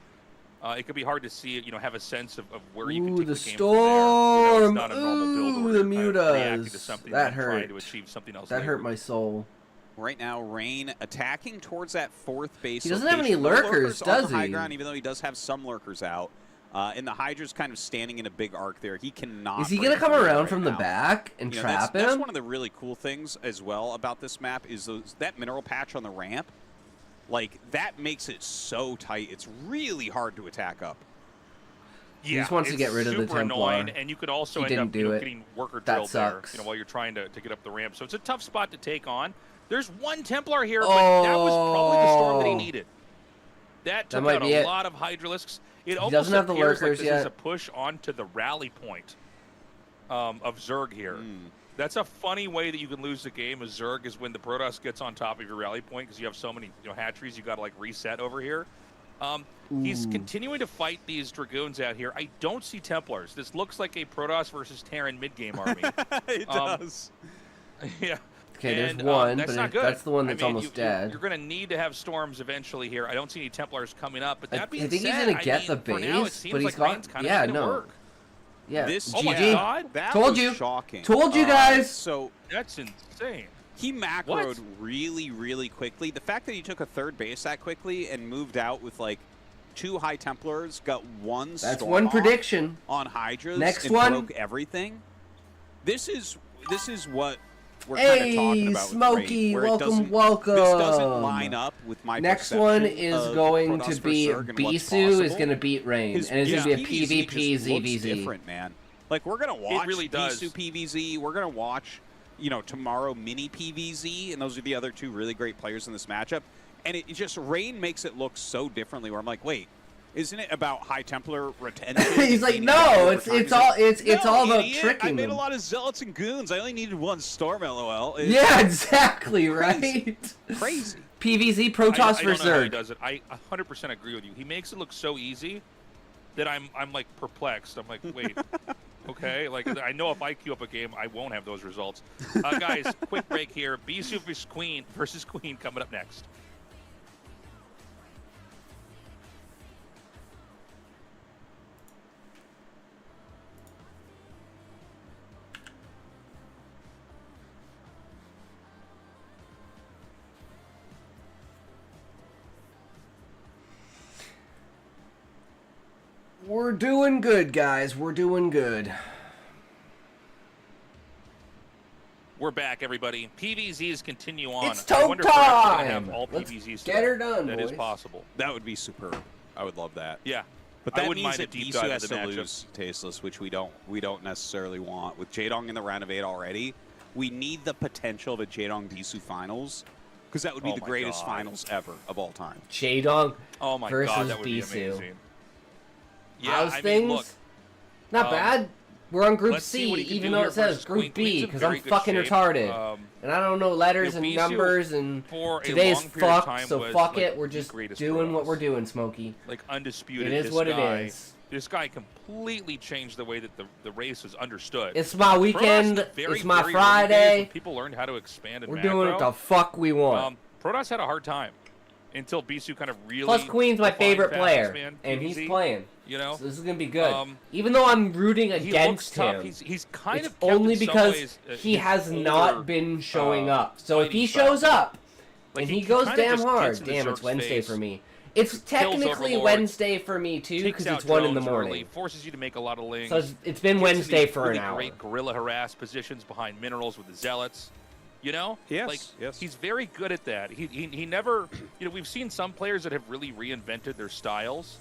it could be hard to see, you know, have a sense of where you can take the the game from there. You know, storm. it's not a normal build Ooh, where the you're kind of reacting to mutas. something That and trying hurt. to achieve something else That later. hurt my soul. Right now, Rain attacking towards that 4th base. He doesn't have any location. No lurkers, on does the high he? ground, even though he does have some lurkers out. And the Hydra's kind of standing in a big arc there. He cannot. Is he break gonna come through around right from the now. back and You know, trap that's him? one of the really cool things as well about this map is that mineral patch on the ramp. Like, that makes it so tight. It's really hard to attack up. Yeah, just wants to it's get rid of the super Templar. annoying, and you could also He end didn't up do it. getting worker That drilled there, sucks. you know, while you're trying to get up the ramp. So it's a tough spot to take on. There's one Templar here, but that was probably the storm that he needed. That took might out be a it. lot of Hydralisks. It almost doesn't have the appears like lurkers this is yet. a push onto the rally point of Zerg here. That's a funny way that you can lose the game as Zerg is when the Protoss gets on top of your rally point because you have so many hatcheries you got to like reset over here. He's continuing to fight these Dragoons out here. I don't see Templars. This looks like a Protoss versus Terran mid-game army. It does. Yeah. Okay, there's And, one, that's but not good. that's the one that's I mean, almost dead. You're going to need to have storms eventually here. I don't see any Templars coming up, but I that being think he's said, gonna get I the mean, for now, it base, seems but he's like got- Rain's kind of yeah, making it no. work. Yeah, This, Oh my GG. God. That Told was you. shocking. Told you guys. So That's insane. he macroed What? really, really quickly. The fact that he took a 3rd base that quickly and moved out with like 2 High Templars, got 1 That's Storm one off prediction. on Hydras, Next and one. broke everything. This is what we're kind of talking Hey, about. Smokey, with Rain, where it welcome, welcome. This doesn't welcome. line up with my Next perception one is of going Protoss to versus be Zerg and what's Bisu is possible. going to beat Rain, His- and it's his going to be a PvZ PvP just looks ZVZ. different, man. Like, we're gonna watch really does. Bisu PvZ. We're gonna watch, tomorrow mini PvZ, and those are the other 2 really great players in this matchup. And it just Rain makes it look so differently. Where I'm like, wait, isn't it about High Templar retention? He's like, Gaining no, value it's over time? it's He's all like, it's "No, all about idiot. tricking I made them. a lot of zealots and goons. I only needed 1 storm. LOL. It's Yeah, exactly, right? crazy. PvZ I Protoss don't know how he for Zerg. does it. I 100% agree with you. He makes it look so easy that I'm like perplexed. I'm like, wait, okay. Like I know if I queue up a game, I won't have those results. Guys, quick break here. Bisu versus Queen coming up next. We're doing good, guys. We're doing good. We're back, everybody. PVZs continue on. It's I toe wonder if we're actually gonna time! have all Let's PVZs get her today. done, That is boys. possible. That would be superb. I would love that. Yeah. But I that wouldn't means mind a that deep Bisu dive has into to the matchup. lose Tasteless, which we don't necessarily want. With Jaedong in the round of 8 already, we need the potential of a Jaedong Bisu finals, because that would be Oh the my greatest God. finals ever of all time. Jaedong Oh my versus God, that would be Bisu. amazing. Yeah, How's I things? mean, look. Not bad. We're on Group Let's see C, what he can even do though here it says versus Group Queen. B, Queen's in because very I'm good fucking shape. retarded. And I don't know letters and Bisu, numbers, and for a today's long period of fucked, time, so was, fuck like, it. We're the just greatest doing what Protoss. we're doing, Smokey. Like undisputed. It is this what guy, it is. This guy completely changed the way that the race is understood. It's my weekend. Protoss, very, It's my very early days Friday. when people learned how to expand and We're macro. doing what the fuck we want. Protoss had a hard time until Bisu kind of really. Plus, Queen's my defined favorite fast player, expand and he's PvZ, playing. You know, So this is gonna be good. Um, Even though I'm rooting he looks against tough. him, He's kind it's of kept only in some because ways, he his has older, not been showing up. So if fighting he style. shows up Like, and he he goes kinda damn just hard, gets in the damn, it's Zerg's Wednesday face, for me. It's kills technically Overlord, Wednesday for me too, takes because out it's 1 in the drones morning. early, forces you to make a lot of lings. So it's been gets in Wednesday these for really an hour. Great guerrilla harass positions behind minerals with the zealots. You know, Yes, like yes. he's very good at that. He never, we've seen some players that have really reinvented their styles,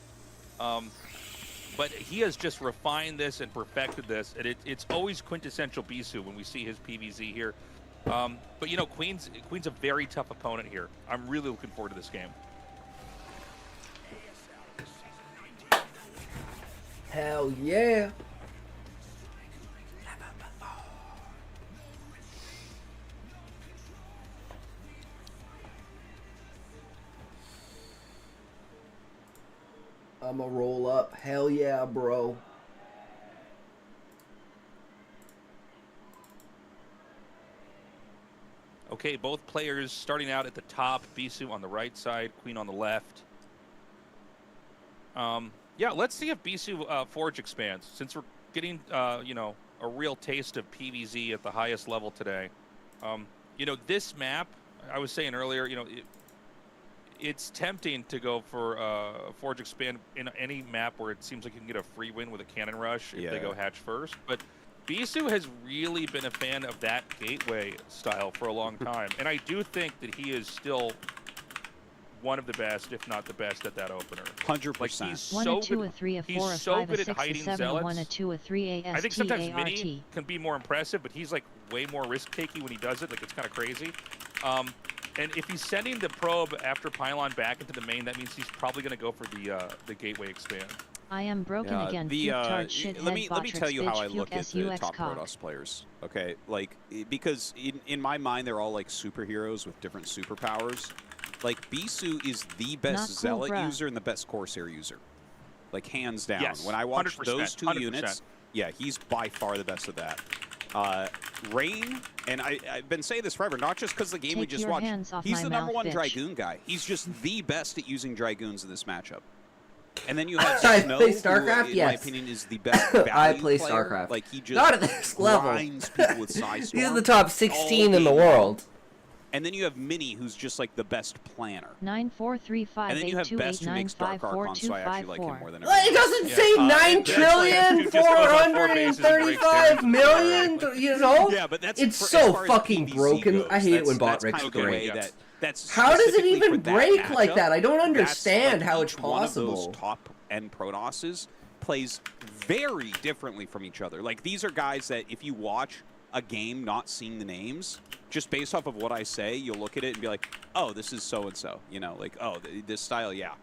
but he has just refined this and perfected this, and it's always quintessential Bisu when we see his PvZ here. But Queen's a very tough opponent here. I'm really looking forward to this game. Hell yeah. I'ma roll up. Hell yeah, bro. Okay, both players starting out at the top. Bisu on the right side, Queen on the left. Yeah, let's see if Bisu Forge expands. Since we're getting, you know, a real taste of PvZ at the highest level today. You know, this map, I was saying earlier, you know, it's tempting to go for Forge expand in any map where it seems like you can get a free win with a cannon rush if they go hatch first. But Bisu has really been a fan of that gateway style for a long time. And I do think that he is still one of the best, if not the best, at that opener. 100%. Like, he's 1, so a 2, good. a 3, a 4, He's a so 5, good a at 6, a hiding 7, a zealots. 1, a 2, a 3, I think sometimes AST, Mini can be more impressive, but he's like way more risk-taking when he does it. Like, it's kind of crazy. And if he's sending the probe after Pylon back into the main, that means he's probably going to go for the gateway expand. I am broken again. Let me tell you how I look at the top Protoss players. Okay, like because in my mind they're all like superheroes with different superpowers. Like Bisu is the best Zealot user and the best Corsair user, like hands down. Yes, when I watch 100%, those two 100%. units, yeah, he's by far the best of that. Rain, and I've been saying this forever, not just because the game we just watched. He's the #1 Dragoon guy. He's just the best at using Dragoons in this matchup. And then you have Snow, play StarCraft, who, in my opinion, is the best value I play player. StarCraft. Like, he just not at this level. grinds people with Size He's Storm the top 16 in the all game world. And then you have Mini, who's just like the best planner. 9, 4, 3, 5, And then you 8, have 2, Best, 8, who 9, makes Dark 5, 4, Archon, 2, so I 5, actually like him 4. more than Well, it everyone. doesn't say Yeah. 9 Just trillion, just goes on 4 bases and breaks 435 down. million, you know? Yeah, but that's it's as so far as fucking PvZ broken. goes. I hate it when bot that's Rick's kind of the way great. that's How does it specifically even for that break like matchup. that? I don't That's, understand like, how it's each one of possible. those top-end Protosses plays very differently from each other. Like, these are guys that if you watch a game not seeing the names, just based off of what I say, you'll look at it and be like, oh, this is so-and-so. You know, like, oh, this style, yeah.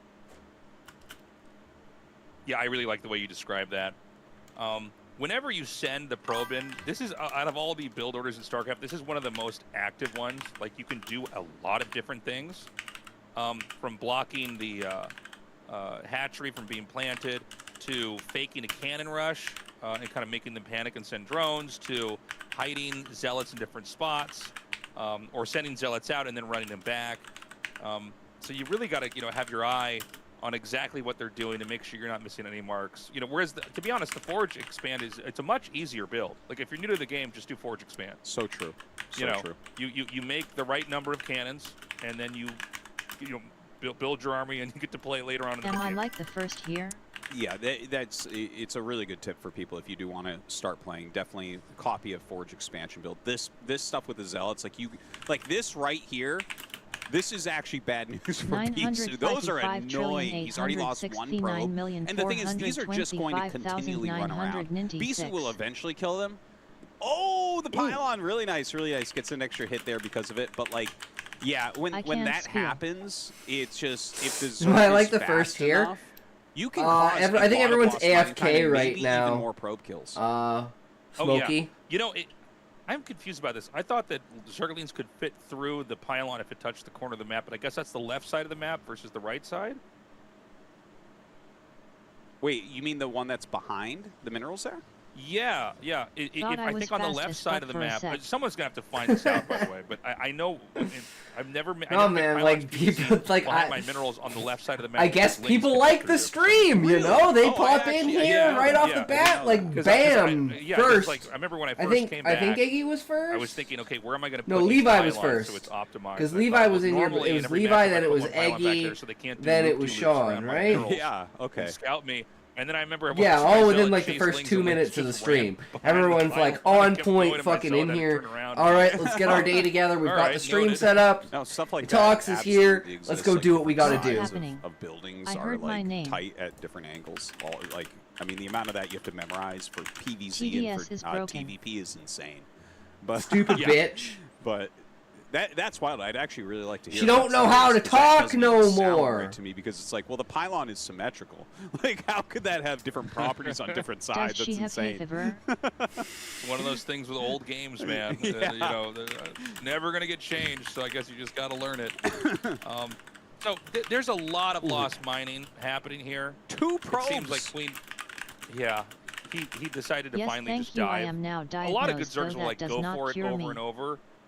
Yeah, I really like the way you describe that. Whenever you send the probe in, this is, out of all the build orders in StarCraft, this is one of the most active ones. Like, you can do a lot of different things. From blocking the hatchery from being planted, to faking a cannon rush, and kind of making them panic and send drones, to hiding zealots in different spots, or sending zealots out and then running them back. So you really got to, you know, have your eye on exactly what they're doing to make sure you're not missing any marks. You know, whereas to be honest, the Forge expand it's a much easier build. Like, if you're new to the game, just do Forge expand. So true. So you know, true. you make the right number of cannons, and then you build your army, and you get to play later on in the Am game. I like the first here? Yeah, it's a really good tip for people if you do want to start playing. Definitely copy a Forge expansion build. This stuff with the Zealots, like this right here, this is actually bad news for Bisu. Those are annoying. He's already lost 1 probe. And the thing is, these are just going to continually run around. Bisu will eventually kill them. Oh, the pylon, really nice, really nice. Gets an extra hit there because of it. But like, yeah, when that happens, it's just if the Zerg I like is the fast first here. enough, you can cause I think everyone's a lot of boss AFK and right maybe now. Even more probe kills. Smokey. Oh, yeah. You know, I'm confused about this. I thought that Zerglings could fit through the pylon if it touched the corner of the map, but I guess that's the left side of the map versus the right side? Wait, you mean the one that's behind the minerals there? Yeah. I think on the left side of the map, someone's gonna have to find this out, by the way. But I know I've never. Oh man, like people like my minerals on the left side of the map. I guess people like the stream, you know. They pop in here right off the bat, like bam, first. Like, I remember when I first came back. I think Iggy was first. I was thinking, okay, where am I gonna put No, Levi was pylons first. so it's optimized? Because Levi was in your. It was Levi, then it was Eggy, then it was Sean, right? Yeah. Okay. Scout me. And then I remember all within like the first 2 minutes of the stream. Everyone's like on point fucking in here. All right, let's get our day together. We've got the stream set up. No, stuff like Talks is here. Let's go do what we gotta do. Of buildings are like tight at different angles. Like, I mean, the amount of that you have to memorize for PvZ and for TVP is insane. But stupid bitch. But that's wild. I'd actually really like to hear. She don't know how to talk no more. Right to me, because it's like, well, the pylon is symmetrical. Like, how could that have different properties on different sides? Does she That's have insane. One of those things with old games, man. Yeah. You know, never gonna get changed. So I guess you just gotta learn it. So there's a lot of lost mining happening here. 2 probes. It seems like Queen. Yeah. He decided to finally just I dive. am now A lot of good Zergs will like go for it over and over.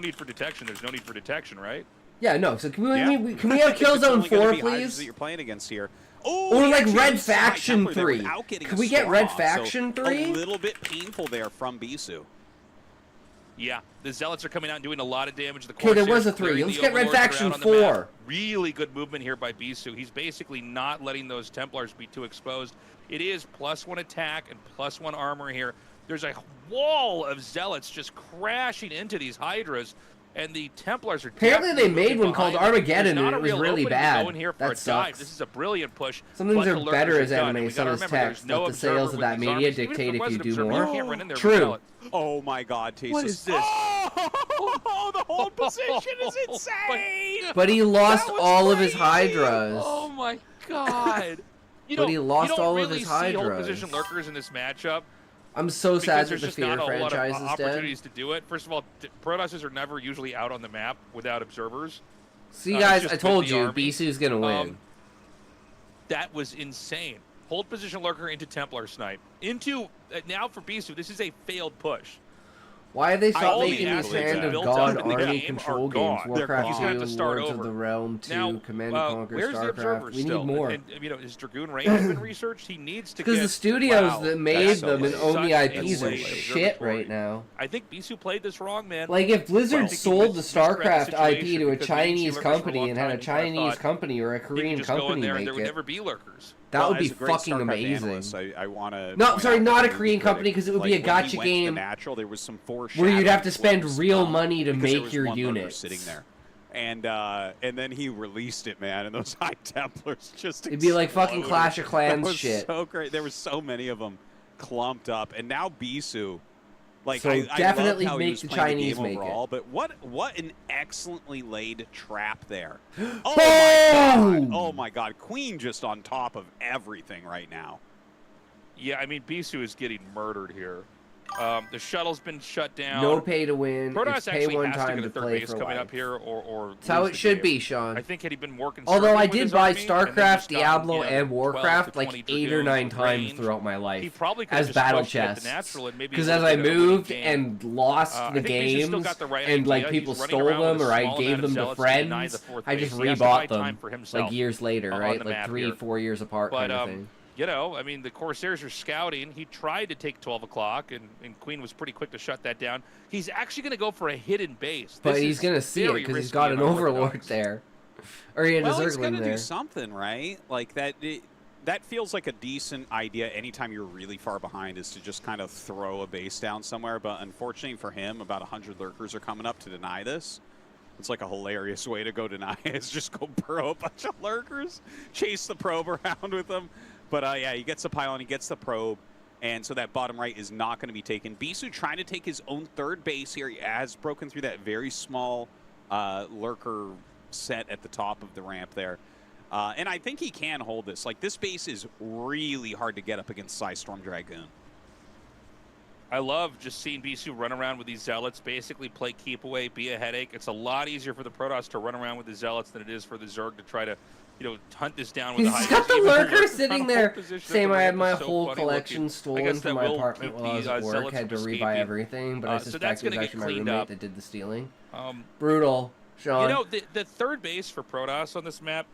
no need for detection, there's no need for detection, right? Yeah, no. So can we Yeah. can we have It's only Killzone gonna 4, be hydras please? that you're playing against here. Oh, Or he like actually Red used the high Faction Templar there 3. without getting Can a we get storm Red off, Faction so 3? A little bit painful there from Bisu. Yeah, the Zealots are coming out and doing a lot of damage. The Okay, there was Corsairs a 3. clearing Let's the get Red Overlords Faction around on the map. 4. Really good movement here by Bisu. He's basically not letting those Templars be too exposed. It is +1 attack and +1 armor here. There's a wall of Zealots just crashing into these Hydras, and the Templars are Apparently they definitely made one moving called behind them. Armageddon, There's not and a it was real really opening to bad. go in here for That a dive. sucks. This is a brilliant push. Some things but are the lurkers better as done, anime, and we some gotta as remember, text. there's no Let the sales observer of with that these media armies. Even dictate there if was you an do observer, more. you can't run in there with True. Zealots. Oh my God, Taste What is this? Oh, the whole position is Oh insane. But he lost That was all of his crazy. Hydras. Oh my God! You But he lost you don't all of really his see hold Hydras. position lurkers in this matchup I'm so because sad that there's the just Fear not a whole lot of franchise is dead. opportunities to do it. First of all, Protosses are never usually out on the map without observers. See, It's guys, just I told with the you, army. Bisu's gonna win. That was insane. Hold position lurker into Templar snipe. Into now for Bisu, this is a failed push. Why have they stopped only making these believe Hand that. of Built God up in the army game control are games? gone. They're Warcraft gone. 2, He's gonna have to start Lords over. of the Realm 2, Now, Command and Conquer, where's the StarCraft. observer We still? need more. And his Dragoon range has been researched. He needs to Because get the studios wow, that made that's so them and late. own the such IPs a are late shit observatory. right now. I think Bisu played this wrong, man. Like, if Blizzard I think he sold the misread the StarCraft IP situation to a because Chinese lurkers for a company long and had a time, he kinda Chinese thought company or a he could Korean just go in company there and make there would it, never be lurkers. that would be as a great fucking StarCraft amazing. analyst, I want to. No, sorry, not a Korean company, because it would be a gacha game Natural, there was some where you'd have to spend glimpse, real money to because there make was your one lurker units. sitting there. And then he released it, man, and those High Templars just It'd be like fucking exploded. Clash of Clans that was shit. so great. There were so many of them clumped up, and now Bisu. Like, So I definitely love how he make was the playing Chinese game make it. overall, but what an excellently laid trap there. Oh Boom! my God! Oh my God! Queen just on top of everything right now. Yeah, I mean, Bisu is getting murdered here. The shuttle's been shut down. No pay to win. Protoss It's pay actually one has to time get to a third play base for coming life. up here, or That's how lose it the should game. be, Sean. I think had he been more Although I conservative with did his buy army, and then StarCraft, just gotten, Diablo, you know, and 12 Warcraft to like 20 8 or dragoons 9 with times range, throughout my he life probably could have as just battle pushed it at the chests. natural and maybe Because would've as I been an opening moved game. and lost I the think Bisu still games got the right and like idea. people He's running stole around with them a or I small gave amount of them to zealots to deny the friends, fourth I base. just He has to buy rebought time them for himself like years later, on right? the Like map 3 here. 4 years apart But kind of thing. you know, I mean, the Corsairs are scouting. He tried to take 12 o'clock, and Queen was pretty quick to shut that down. He's actually going to go for a hidden base. But This he's is going to see it very because he's risky got and an Overlord unorthodox. there. Or he had Well, a he's Zergling gonna there. do something, right? Like that. That feels like a decent idea anytime you're really far behind, is to just kind of throw a base down somewhere. But unfortunately for him, about 100 lurkers are coming up to deny this. It's like a hilarious way to go deny it, is just go burrow a bunch of lurkers, chase the probe around with them. But yeah, he gets the pylon, he gets the probe, and so that bottom right is not going to be taken. Bisu trying to take his own third base here. He has broken through that very small lurker set at the top of the ramp there. And I think he can hold this. Like, this base is really hard to get up against Psystorm Dragoon. I love just seeing Bisu run around with these Zealots, basically play keep away, be a headache. It's a lot easier for the Protoss to run around with the Zealots than it is for the Zerg to try to, you know, hunt this down with the He's Hydras. got the Even lurker Lurkers sitting on there. hold position at Same, the I had ramp my is so whole funny collection looking. I stolen guess from that my will apartment keep while I was the, at work. Zealots Had to from rebuy escaping. everything, but I So that's suspect it was gonna get actually my cleaned roommate up. that did the stealing. Um, Brutal, Sean. You know, the third base for Protoss on this map,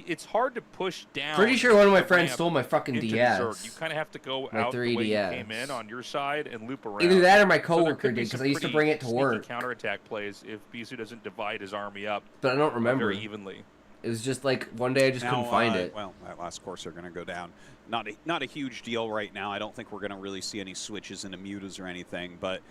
it's hard to push down. Pretty sure one of my the friends ramp stole my fucking into the DS. Zerg. You kind of have to go My out the way you 3DS. came in on your side and loop around. Either that or my So there coworker could be did, because some I used to pretty bring it to sneaky work. counterattack plays if Bisu doesn't divide his army up But I don't remember. very evenly. It was just like one day I just couldn't find it. Well, that last course are going to go down. Not a huge deal right now. I don't think we're going to really see any switches into mutas or anything. But,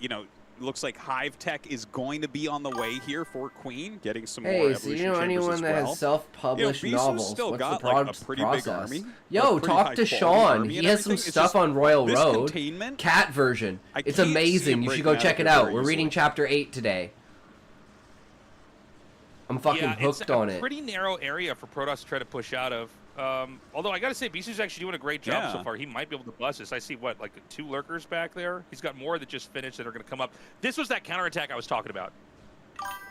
you know, looks like Hive Tech is going to be on the way here for Queen, getting some more Hey, so evolution you know chambers anyone as that well. has self-published You know, Bisu's novels? still What's got, the like, a pretty big process? army, Yo, a pretty talk to high-quality Sean. army He and has some everything. It's stuff just on Royal this Road. containment, Catversion. I It's can't see amazing. him You should breaking go out check of it here out. very We're reading easily. chapter 8 today. I'm fucking Yeah, hooked it's on a it. pretty narrow area for Protoss to try to push out of. Although I got to say, Bisu's actually doing a great job so Yeah. far. He might be able to bust this. I see, what, like 2 lurkers back there? He's got more that just finished that are going to come up. This was that counterattack I was talking about.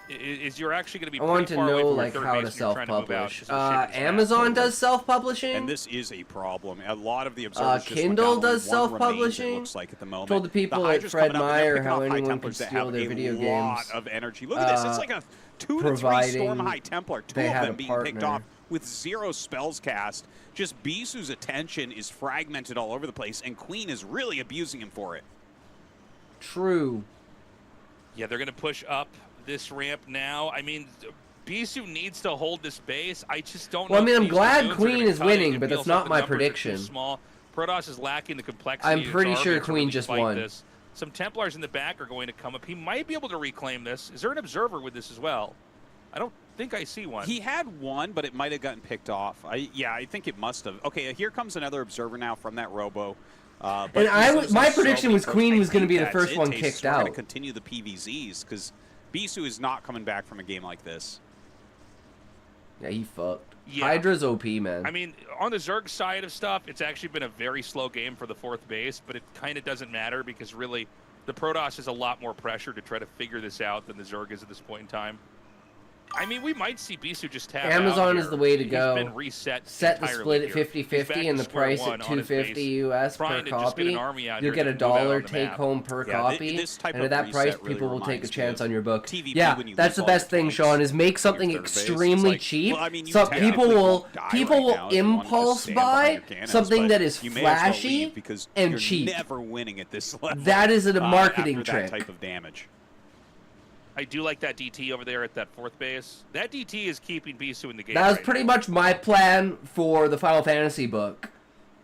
Is you're actually going to be I want pretty to far away know from your like third how base to and you're trying to move out self-publish. 'cause they're shaping this map. Amazon does self-publishing. And this is a problem. A lot of the observers just went Kindle down. does Only one remains, self-publishing. It looks like at the moment. Told the people at Hydras Fred coming up, and they're Meyer picking how off High anyone Templars can that steal have their a video lot games. of energy. Look at this. It's like a 2 to 3 providing Storm High Templar, 2 they of had them a being picked partner. off with 0 spells cast. Just Bisu's attention is fragmented all over the place, and Queen is really abusing him for it. True. Yeah, they're going to push up this ramp now. I mean, Bisu needs to hold this base. I just don't know. Well, I mean, if I'm these glad dragoons are Queen gonna is cut it. winning, It but that's feels not like my the numbers are too prediction. small. Protoss is lacking the complexity. I'm of his pretty army sure to Queen really just fight won. This. Some Templars in the back are going to come up. He might be able to reclaim this. Is there an observer with this as well? I don't think I see one. He had one, but it might have gotten picked off. I think it must have. Okay, here comes another observer now from that Robo. But And my prediction was Queen was going to be the first one Tastes. kicked We're going out. to continue the PVZs because Bisu is not coming back from a game like this. Yeah, he fucked. Yeah. Hydra's OP, man. I mean, on the Zerg side of stuff, it's actually been a very slow game for the 4th base, but it kind of doesn't matter because really the Protoss is a lot more pressure to try to figure this out than the Zerg is at this point in time. I mean, we might see Bisu just tap Amazon out is here. the way to He's go. been reset Set the entirely split at here. He's 50-50 back and to the square price one at on his base, $250 US per trying to just get an copy. army out You'll here get to a move out dollar on the take map. home per Yeah, copy, this type and of at that price, reset really people will take a reminds me chance of on your book. TVP Yeah, when you that's lose the all your best thing, points Sean, is make on something your third base. It's extremely like, cheap. well, I mean, you So technically people will won't die right people now will if you wanted to just impulse stand behind buy your cannons, something but that is you may as well flashy leave because and you're cheap. never winning at this level. That is a marketing after trick. that type of damage. I do like that DT over there at that 4th base. That DT is keeping Bisu in the game. That was right pretty now. much my plan for the Final Fantasy book.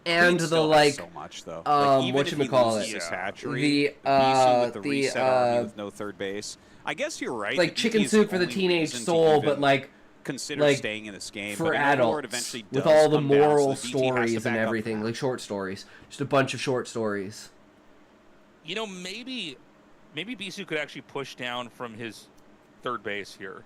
And Queen the still like has so much, though. Like, even if he whatchamacallit? loses his hatchery, The, Bisu with the the, reset army with no third base. I guess you're right. like the chicken DT is soup for the only teenage reason to soul, even but like consider like, staying in this game. for but I know Lord adults eventually with does all the come down, so moral the DT has to stories and back up everything, that. like short stories, just a bunch of short stories. You know, maybe Bisu could actually push down from his 3rd base here.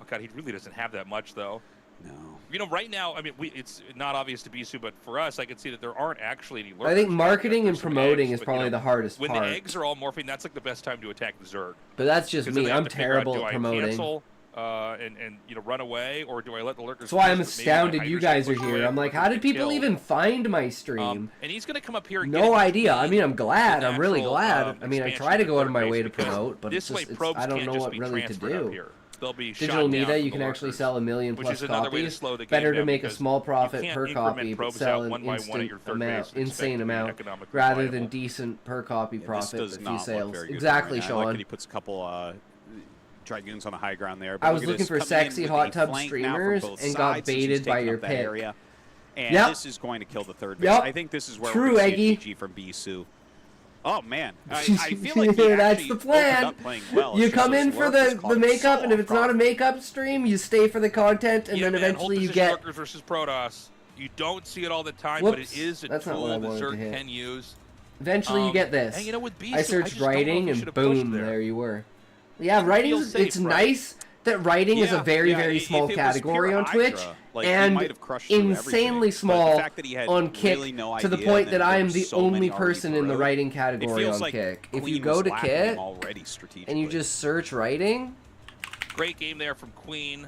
Oh god, he really doesn't have that much though. No. You know, right now, I mean, it's not obvious to Bisu, but for us, I can see that there aren't actually any lurkers. I think marketing and There's some promoting eggs, is but, you probably know, the hardest when part. the eggs are all morphing, that's like the best time to attack the Zerg. But that's just 'Cause then me. they have I'm to figure out, terrible do at I promoting. cancel, and you know, run away, or do I let the lurkers? That's why I'm push, but maybe my astounded you Hydra guys are push here. away I'm like, or how did get people killed. even find my stream? And he's going to come up here and No get idea. I mean, I'm glad. the I'm really natural, glad. I mean, I expansion try to to go out of third my base way to because promote, but this it's way just, probes I don't can't know just what be really to transferred up do. here. They'll be Digital shot down media, from you the can actually lurkers, sell 1 million which plus is another way to copies. slow the game Better to down make a because small you profit can't per increment copy, but probes sell out an one by one at instant your third amount, base and expect insane to be amount, economically rather viable. than decent per copy Yeah, profit, this does but not few look sales. very good Exactly, right now. I like Sean. that he puts a couple Dragoons on the high ground there. But I was look at looking this, for coming in sexy with hot a tub flank now from streamers both and got sides as he's baited by taking your up that pick. area. And Yep. this is going to kill the third base. Yep. I think this is where True, we're going to see Eggy. a GG from Bisu. Oh, man. I feel like he That's actually the plan. opened up playing well. You It's just come those in for lurkers the causing makeup, so and if it's not a problem. makeup stream, you stay for the content, and Yeah, then man, eventually hold you position get. lurkers versus Protoss. You don't see it all the time, but Whoops, it is a that's not what I tool the wanted to Zerg hit. can use. Eventually, you get this. And you know, with Bisu, I searched just don't know if writing, you and should have pushed boom, there. there you were. Yeah, writing. feels safe, It's right? nice that writing is a Yeah, very, yeah, very if small it was category pure on Twitch, Hydra, like, he and might have crushed through insanely everything. But the small fact that he had on Kick, really no to the idea, point and that then I there am was the so many only already person in the through. writing It category feels on like Kick. If Queen you go was to lacking Kit him already strategically. and you just search writing, Great game there from Queen.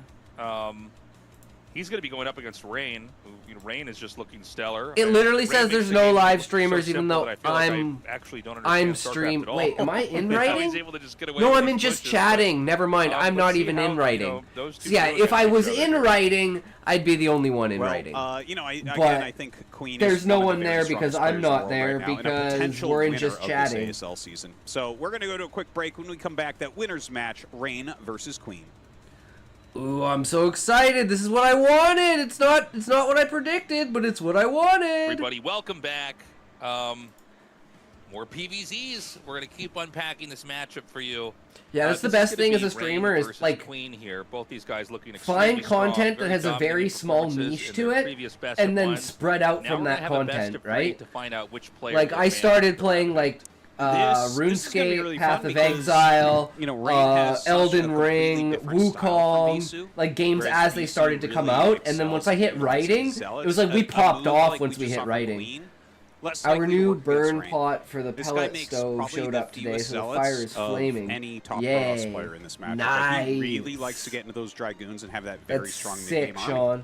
He's going to be going up against Rain. Who, you know, Rain is just looking stellar. it literally Rain says makes there's the no game live so streamers, even simple though that I feel like I'm I actually don't I'm understand StarCraft stream. at all. Wait, am I in How writing? he's able to just get away No, with I'm these in just pushes, chatting. Never mind. but, I'm but not see even how, in you writing. know, those two So yeah, go if I against was each other in here. writing, I'd be the only one in Well, writing. you know, again, But I think Queen there's is no one one of the very there because strongest I'm players in the not world there right now, and a because potential we're in winner just of chatting. this ASL season. So we're going to go to a quick break. When we come back, that winner's match, Rain versus Queen. Ooh, I'm so excited. This is what I wanted. It's not what I predicted, but it's what I wanted. Everybody, welcome back. More PVZs. We're going to keep unpacking this matchup for you. Yeah, that's the This is best gonna thing as be a Rain streamer is versus like Queen here. Both these guys looking find extremely strong, content that has a dominating very small performances niche in to their it, previous best and of then ones. spread out Now from we're gonna that have a best content, of 3 right? To find out which player Like will I advance started the playing round. like This is gonna be RuneScape, really Path fun of because, Exile, you know, Rain has such a Elden completely Ring, different style from Wukong, Bisu, like games whereas as they Bisu started to come really out, and then excels once I hit in writing, zealots. it was like we A popped move off like once we just hit saw from writing. Queen, less Our likely new work against burn Rain. pot for the This guy pellet makes stove probably showed the up today, fewest so the zealots fire is of flaming. any top Yay. Protoss player in this matchup. Like, he really Nice. likes to get into those Dragoons and have that very That's strong sick, mid-game army. Sean.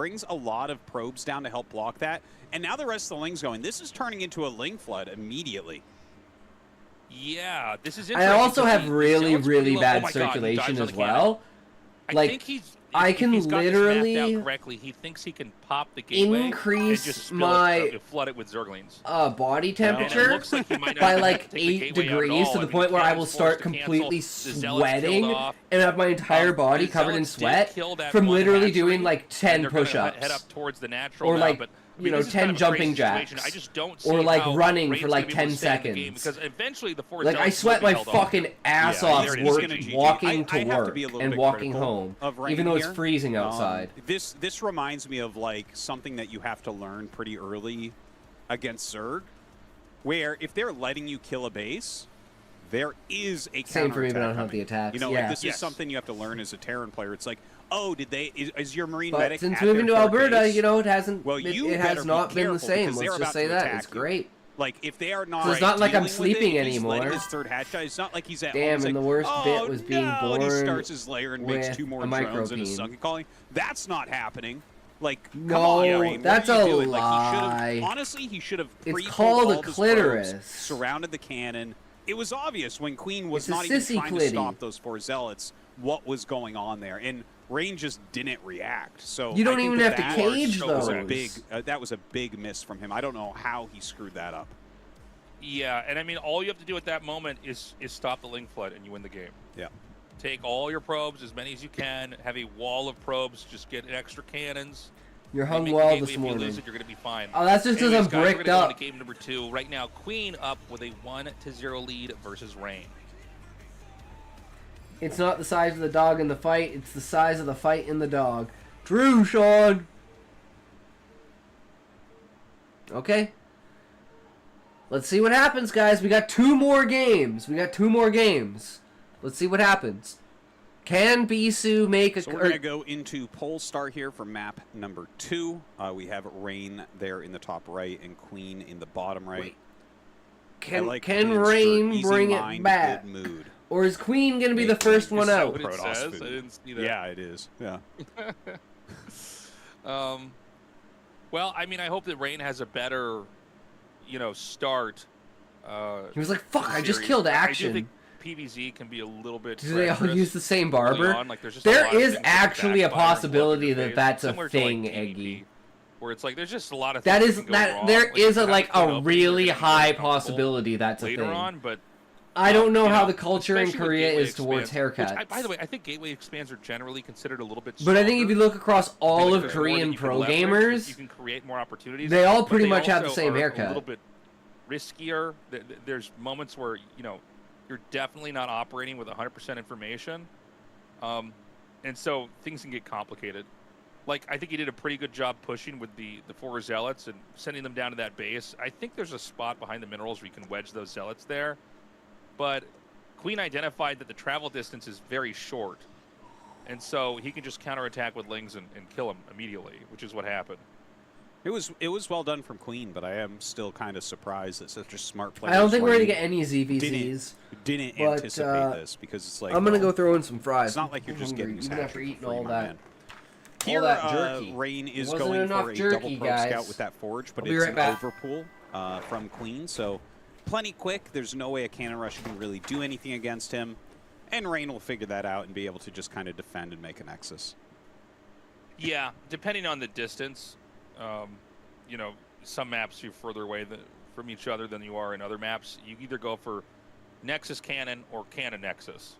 brings a lot of probes down to help block that. And now the rest of the Ling's going. This is turning into a Ling flood immediately. Yeah, this is I interesting. also have really, really Oh bad my God, he dives circulation on as the well. cannon. Like, I think he's. I If can he's got this literally mapped out correctly, he thinks he can pop the gateway increase and just spill my it, flood it with Zerglings. body And it temperature looks like he might not by even have like to take the 8 gateway out at degrees to all. the I mean, point where I will cannon's start forced to completely cancel. The Zealots killed sweating off. and have my entire body The covered in Zealots did sweat kill that from one literally hatchery, doing like 10 and they're gonna push-ups. head up towards the natural Or now, like, but, I you mean, know, this is 10 kind of a crazy jumping situation. jacks. I just don't see Or like how running Raid's for gonna like be able 10 to stay in the game, seconds. because eventually the four Like, I Zealots sweat will be my held off. fucking ass Yeah, off there it is. working, walking to I have to work be a little and bit walking critical home, of Rain even though it's here. freezing outside. This reminds me of like something that you have to learn pretty early against Zerg, where if they're letting you kill a base, there is a Same for me, counterattack but I don't have coming. the attacks. You know, Yeah. like this Yes. is something you have to learn as a Terran player. It's like, oh, is your Marine But medic since at moving to their Alberta, base? you know, it hasn't. Well, it you has better not be been the careful same. because they're Let's just about say to that attack it's you. great. Like if they are not, So it's not like I'm dealing with sleeping it, he's letting anymore. his third hatch die. It's not like he's at Damn, home. It's and like, the worst oh, bit was being no, and he born starts his lair and makes with 2 more a drones and a micropene. sunken calling. That's not happening. Like, No, come on, Rain, that's what are you a doing? Like, he should lie. have. Honestly, he should have. It's pre-pulled called all a of his clitoris. probes, surrounded the cannon. It was obvious when Queen was It's a not even sissy trying to clitty. stop those 4 zealots what was going on there, and Rain just didn't react. So You don't I think even that have to that cage was a those. big. That was a big miss from him. I don't know how he screwed that up. Yeah, and I mean, all you have to do at that moment is stop the Ling flood, and you win the game. Yeah. Take all your probes, as many as you can. Have a wall of probes. Just get extra cannons. You're They hung make the well gateway. this If you morning. lose it, you're going to be fine. Oh, that's just because Anyways, I'm guys, we're bricked gonna go up. into game number 2. Right now, Queen up with a 1-0 lead versus Rain. It's not the size of the dog in the fight, it's the size of the fight in the dog. True, Sean! Okay. Let's see what happens, guys. We got 2 more games. Let's see what happens. Can Bisu make a... So we're going to go into Polestar here for map number 2. We have Rain there in the top right and Queen in the bottom right. Wait. I like Can Queen's for Rain easy bring mind, it back? Good mood. Or is Queen going to be the Make first me one so out? What it Protoss says? food. I didn't see that. Yeah, it is. Yeah. Well, I mean, I hope that Rain has a better, start. He was like, fuck, I just series. killed I do action. think PVZ can be a little bit. Do they all treacherous use the same early barber? on. Like, there's just a There lot of is things that actually a backfire and blow up in possibility your that face, that's a similar to, like, thing, PvP, Eggy. Where it's like there's just a lot of That things is that can go that wrong. there Like, is you a have like to clean a up, really you're gonna be high uncomfortable possibility that's a later thing. on, but I don't know how the know, culture in especially with Korea gateway is towards expands, which haircuts. by the way, I think gateway expands are generally considered a little bit. But I think if stronger. you look across I think all of there's more that Korean you can pro leverage, gamers, you can create more opportunities. they all but pretty they much have the also same are haircut. A little bit riskier. There's moments where you're definitely not operating with 100% information, and so things can get complicated. Like, I think he did a pretty good job pushing with the 4 zealots and sending them down to that base. I think there's a spot behind the minerals where you can wedge those zealots there, but Queen identified that the travel distance is very short, and so he can just counterattack with Lings and kill him immediately, which is what happened. It was well done from Queen, but I am still kind of surprised that such a smart player. I don't think we're going gonna get any ZVZs. Didn't but, anticipate this because it's like I'm gonna well, go throw in some fries. It's not like you're just getting even after eating all my that. man. Here, that jerky. Rain is Wasn't going enough for a jerky, double probe guys. scout with that forge, but I'll be it's right an back. overpull from Queen, so plenty quick. There's no way a cannon rush can really do anything against him, and Rain will figure that out and be able to just kind of defend and make a nexus. Yeah, depending on the distance, some maps you're further away from each other than you are in other maps. You either go for Nexus Cannon or Cannon Nexus.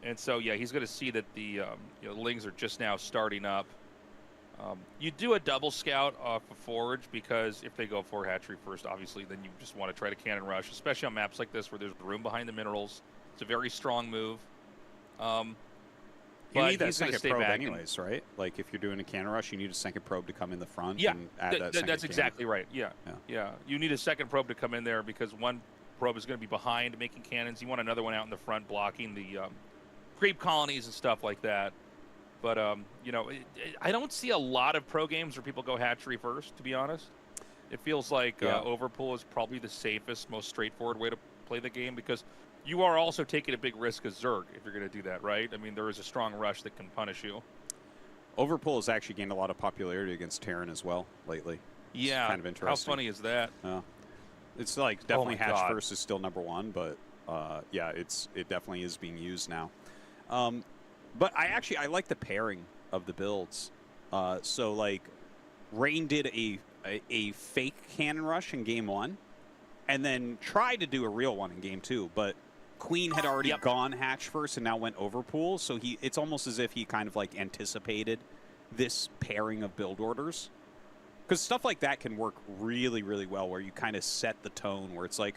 And so, yeah, he's going to see that the Lings are just now starting up. You do a double scout off a forge because if they go for hatchery first, obviously, then you just want to try to cannon rush, especially on maps like this where there's room behind the minerals. It's a very strong move. You But need that he's gonna second stay probe back and- anyways, right? Like if you're doing a cannon rush, you need a second probe to come in the front Yeah, and add that second that's cannon. exactly right. Yeah. You need a second probe to come in there because one probe is going to be behind making cannons. You want another one out in the front blocking the creep colonies and stuff like that. But I don't see a lot of pro games where people go hatchery first. To be honest, it feels like overpull is probably the safest, most straightforward way to play the game because you are also taking a big risk as Zerg if you're going to do that, right? I mean, there is a strong rush that can punish you. Overpull has actually gained a lot of popularity against Terran as well lately. Yeah. It's kind of interesting. How funny is that? It's like definitely my Hatch God. first is still #1, but yeah, it definitely is being used now. But I like the pairing of the builds. So like Rain did a fake cannon rush in game 1, and then tried to do a real one in game 2, but Queen had already gone Hatch first and now went Overpool, so it's almost as if he kind of like anticipated this pairing of build orders. Because stuff like that can work really, really well, where you kind of set the tone, where it's like,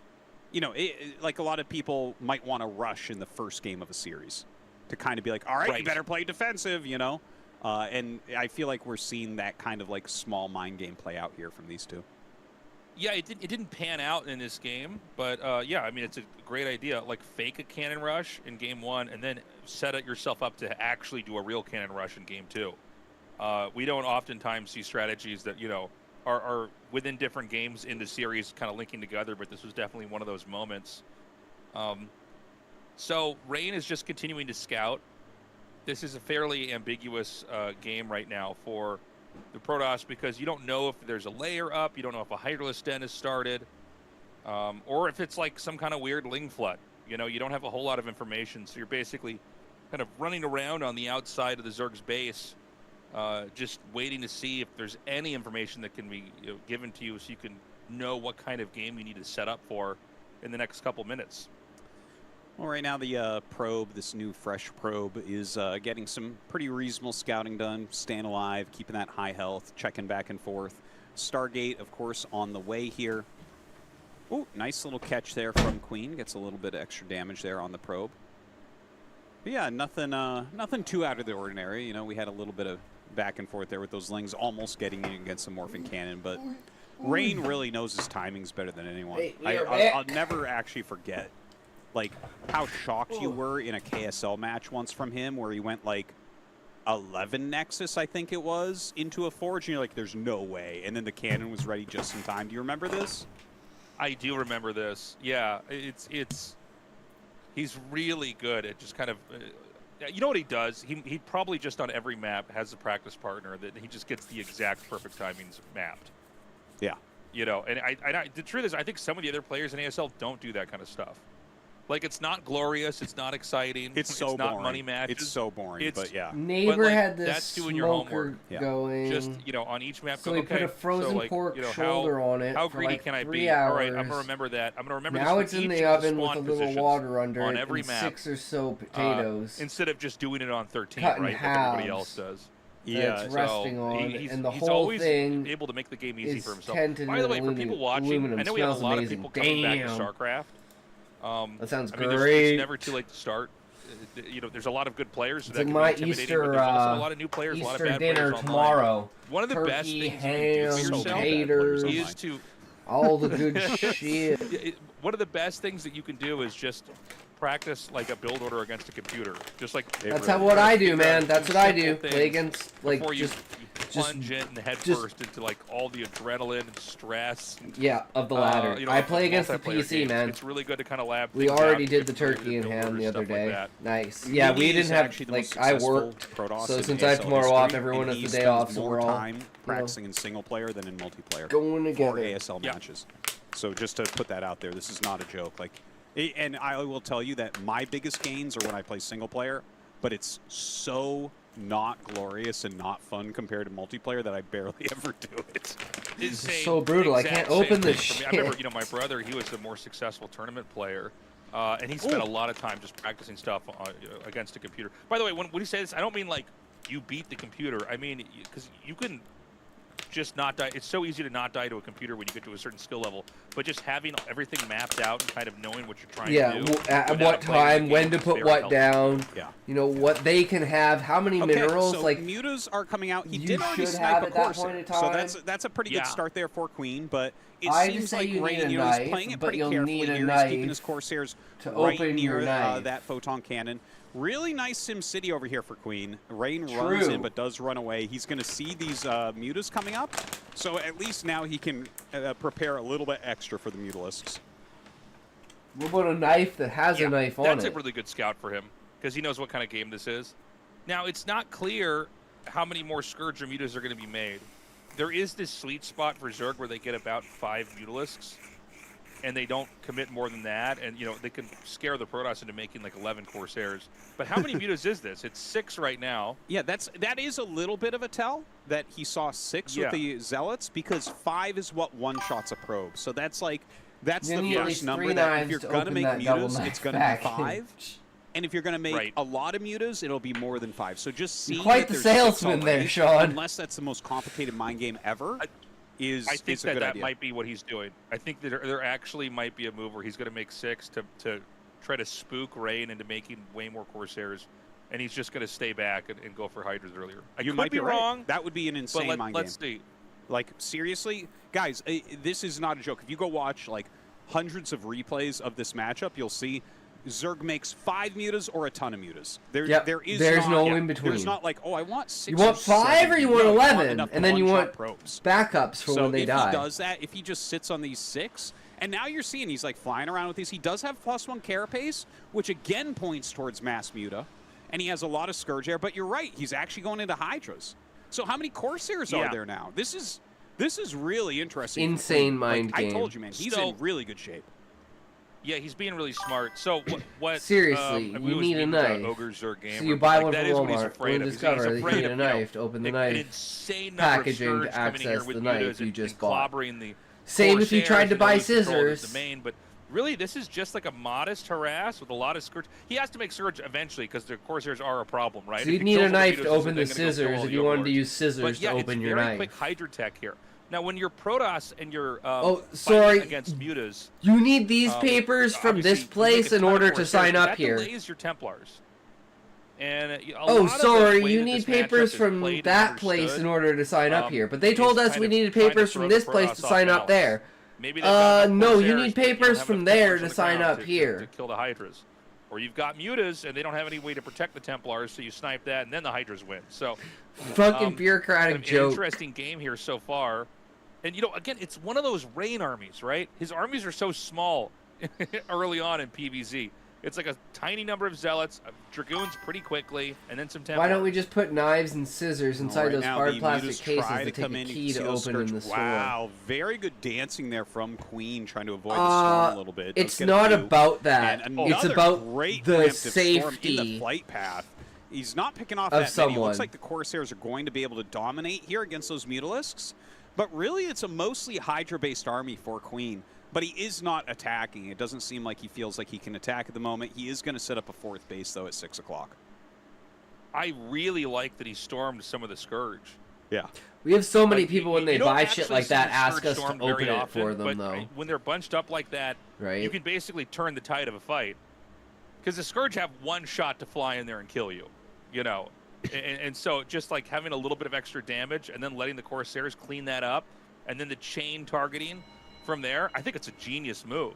you know, like a lot of people might want to rush in the first game of a series to kind of be like, all right, you better play defensive, you know? And I feel like we're seeing that kind of like small mind game play out here from these two. Yeah, it didn't pan out in this game, but yeah, I mean, it's a great idea. Like, fake a cannon rush in game 1 and then set it yourself up to actually do a real cannon rush in game 2. We don't oftentimes see strategies that, you know, are within different games in the series kind of linking together, but this was definitely one of those moments. So Rain is just continuing to scout. This is a fairly ambiguous game right now for the Protoss, because you don't know if there's a layer up, you don't know if a Hydralisk Den has started, or if it's like some kind of weird Ling Flood. You know, you don't have a whole lot of information, so you're basically kind of running around on the outside of the Zerg's base, just waiting to see if there's any information that can be given to you, so you can know what kind of game you need to set up for in the next couple minutes. Well, right now the probe, this new fresh probe, is getting some pretty reasonable scouting done, staying alive, keeping that high health, checking back and forth. Stargate, of course, on the way here. Ooh, nice little catch there from Queen. Gets a little bit of extra damage there on the probe. But yeah, nothing too out of the ordinary. You know, we had a little bit of back and forth there with those Lings almost getting in against the Morphing Cannon, but Rain really knows his timings better than anyone. Hey, I'll never actually forget like how shocked you were in a KSL match once from him, where he went like 11 Nexus, I think it was, into a Forge, and you're like, there's no way. And then the cannon was ready just in time. Do you remember this? I do remember this. Yeah, he's really good at just kind of, you know what he does? He probably just on every map has a practice partner that he just gets the exact perfect timings mapped. Yeah. You know, and the truth is, I think some of the other players in ASL don't do that kind of stuff. Like, it's not glorious, it's not exciting, It's so not boring. money matches. It's so boring, but yeah. Neighbor like, had this that's doing your smoker homework. going. Just, you know, on each map, so go, he okay, put a frozen so, like, pork you know, shoulder on it how for greedy like can I 3 be? hours. All right, I'm going to remember that. I'm going to remember now this it's in each the oven with spawn a little positions water under on it every and map, 6 or so potatoes. instead of just doing it on 13, Cut in right, like everybody halves. else does. Yeah, it's resting so on, he's, and the he's whole always thing able to make the game easy is for himself. tinted By the in way, for people watching, aluminum. I know we have a Smells lot amazing. of people coming back to Damn. StarCraft. That sounds I mean, great. it's never too late to start. You know, there's a lot of good players It's that like can my be intimidating, Easter, but there's also a lot of new players, a lot of Easter bad dinner players online. tomorrow. One of the Turkey, best things ham, you can do for yourself taters, is to all the good shit. one of the best things that you can do is just practice like a build order against a computer. Just like That's what I do, man. That's what I do. Play against, like, before you just plunge in head first into like all the adrenaline and stress. yeah, of the ladder. You know, I play against the multiplayer PC, games. man. It's really good to kind of lab. We things already out, did the get familiar turkey with and build ham orders, the other stuff like day. that. Nice. Yeah, we Mini didn't is have, actually the like, most I successful worked, Protoss so in since I have ASL tomorrow off, history, everyone and has the he day off, spends so more we're all, time practicing in single player than in multiplayer going for together. ASL matches. So just to put that out there, this is not a joke. Like, and I will tell you that my biggest gains are when I play single player, but it's so not glorious and not fun compared to multiplayer that I barely ever do it. It's This is so brutal. I can't open this shit. I remember, you know, my brother, he was a more successful tournament player, and he spent a lot of time just practicing stuff against a computer. By the way, when you say this, I don't mean like you beat the computer. I mean, because you can just not die. It's so easy to not die to a computer when you get to a certain skill level, but just having everything mapped out and kind of knowing what you're trying to do. At what time, when to put what down. Yeah. You know, what they can have, how many minerals. So like, mutas are coming out. He you did already should snipe have a at that Corsair, point in so time. that's a pretty good start there for Queen. But it I seems just say like you Rain, need a you know, knife, is playing it but pretty you'll carefully need a here. He's keeping knife his Corsairs to right open near your knife. that photon cannon. Really nice Sim City over here for Queen. Rain runs in but does run away. He's going to see these mutas coming up, so at least now he can prepare a little bit extra for the Mutalisks. What about a knife that has a knife on it? That's a really good scout for him, because he knows what kind of game this is. Now, it's not clear how many more Scourge or Mutas are going to be made. There is this sweet spot for Zerg where they get about 5 Mutalisks. and they don't commit more than that, and they can scare the Protoss into making like 11 Corsairs. But how many mutas is this? It's 6 right now. Yeah, that is a little bit of a tell that he saw 6 with the Zealots, because 5 is what one-shots a probe. So that's the first number that if you're going to make mutas, it's going to be 5. And if you're going to make a lot of mutas, it'll be more than 5. So just see quite the salesman there, Sean. Unless that's the most complicated mind game ever. I think that might be what he's doing. I think that there actually might be a move where he's going to make 6 to try to spook Rain into making way more Corsairs, and he's just going to stay back and go for Hydras earlier. You might be wrong. That would be an insane mind game. Let's see. Like, seriously? Guys, this is not a joke. If you go watch, like, hundreds of replays of this matchup, you'll see Zerg makes 5 mutas or a ton of mutas. There's no in between. There's not like, oh, I want 6. You want 5 or you want 11, and then you want probes. Backups for when they die. So if he does that, if he just sits on these 6, and now you're seeing he's like flying around with these. He does have +1 carapace, which again points towards mass muta, and he has a lot of Scourge Air. But you're right, he's actually going into Hydras. So how many Corsairs are there now? This is really interesting. Insane mind game. I told you, man, he's in really good shape. Yeah, he's being really smart. So what? Seriously, you need a knife. So you buy one from Walmart, go and discover that you need a knife to open the knife packaging to access the knife you just bought. Same if you tried to buy scissors. But really, this is just like a modest harass with a lot of Scourge. He has to make Scourge eventually because the Corsairs are a problem, right? So you need a knife to open the scissors if you wanted to use scissors to open your knife. Quick Hydra tech here. Now, when you're Protoss and you're against mutas, you need these papers from this place in order to sign up here. That delays your Templars. And you need papers from that place in order to sign up here. But they told us we needed papers from this place to sign up there. No, you need papers from there to sign up here. To kill the Hydras. Or you've got mutas and they don't have any way to protect the Templars, so you snipe that and then the Hydras win. So, fucking bureaucratic joke. Interesting game here so far. And, again, it's one of those Rain armies, right? His armies are so small early on in PvZ. It's like a tiny number of Zealots, Dragoons pretty quickly, and then some Templars. Why don't we just put knives and scissors inside those hard plastic cases that take a key to open in the store? Wow, very good dancing there from Queen, trying to avoid the storm a little bit. It's not about that. It's about the safety in the flight path. He's not picking off that many. It looks like the Corsairs are going to be able to dominate here against those Mutalisks. But really, it's a mostly Hydra-based army for Queen. But he is not attacking. It doesn't seem like he feels like he can attack at the moment. He is going to set up a 4th base, though, at 6 o'clock. I really like that he stormed some of the Scourge. Yeah. We have so many people when they buy shit like that ask us to open it for them, though. When they're bunched up like that, you can basically turn the tide of a fight. Because the Scourge have one shot to fly in there and kill you, and so just like having a little bit of extra damage and then letting the Corsairs clean that up and then the chain targeting from there, I think it's a genius move.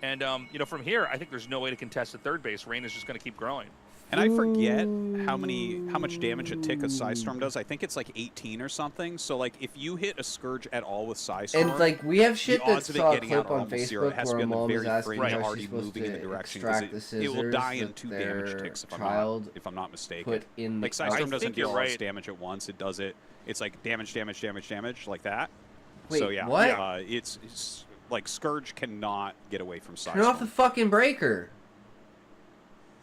And, from here, I think there's no way to contest the 3rd base. Rain is just going to keep growing. And I forget how much damage a tick of Psystorm does. I think it's like 18 or something. So, like, if you hit a Scourge at all with Psystorm, and like we have shit that saw a clip clip on Facebook where a mom is asking how she's supposed to extract the scissors it will die in 2 their damage ticks child if I'm not mistaken. Put in like Psystorm doesn't deal all this damage at once. It does it. It's like damage like that. Wait, so yeah, what? It's like Scourge cannot get away from Psystorm. Turn off the fucking breaker.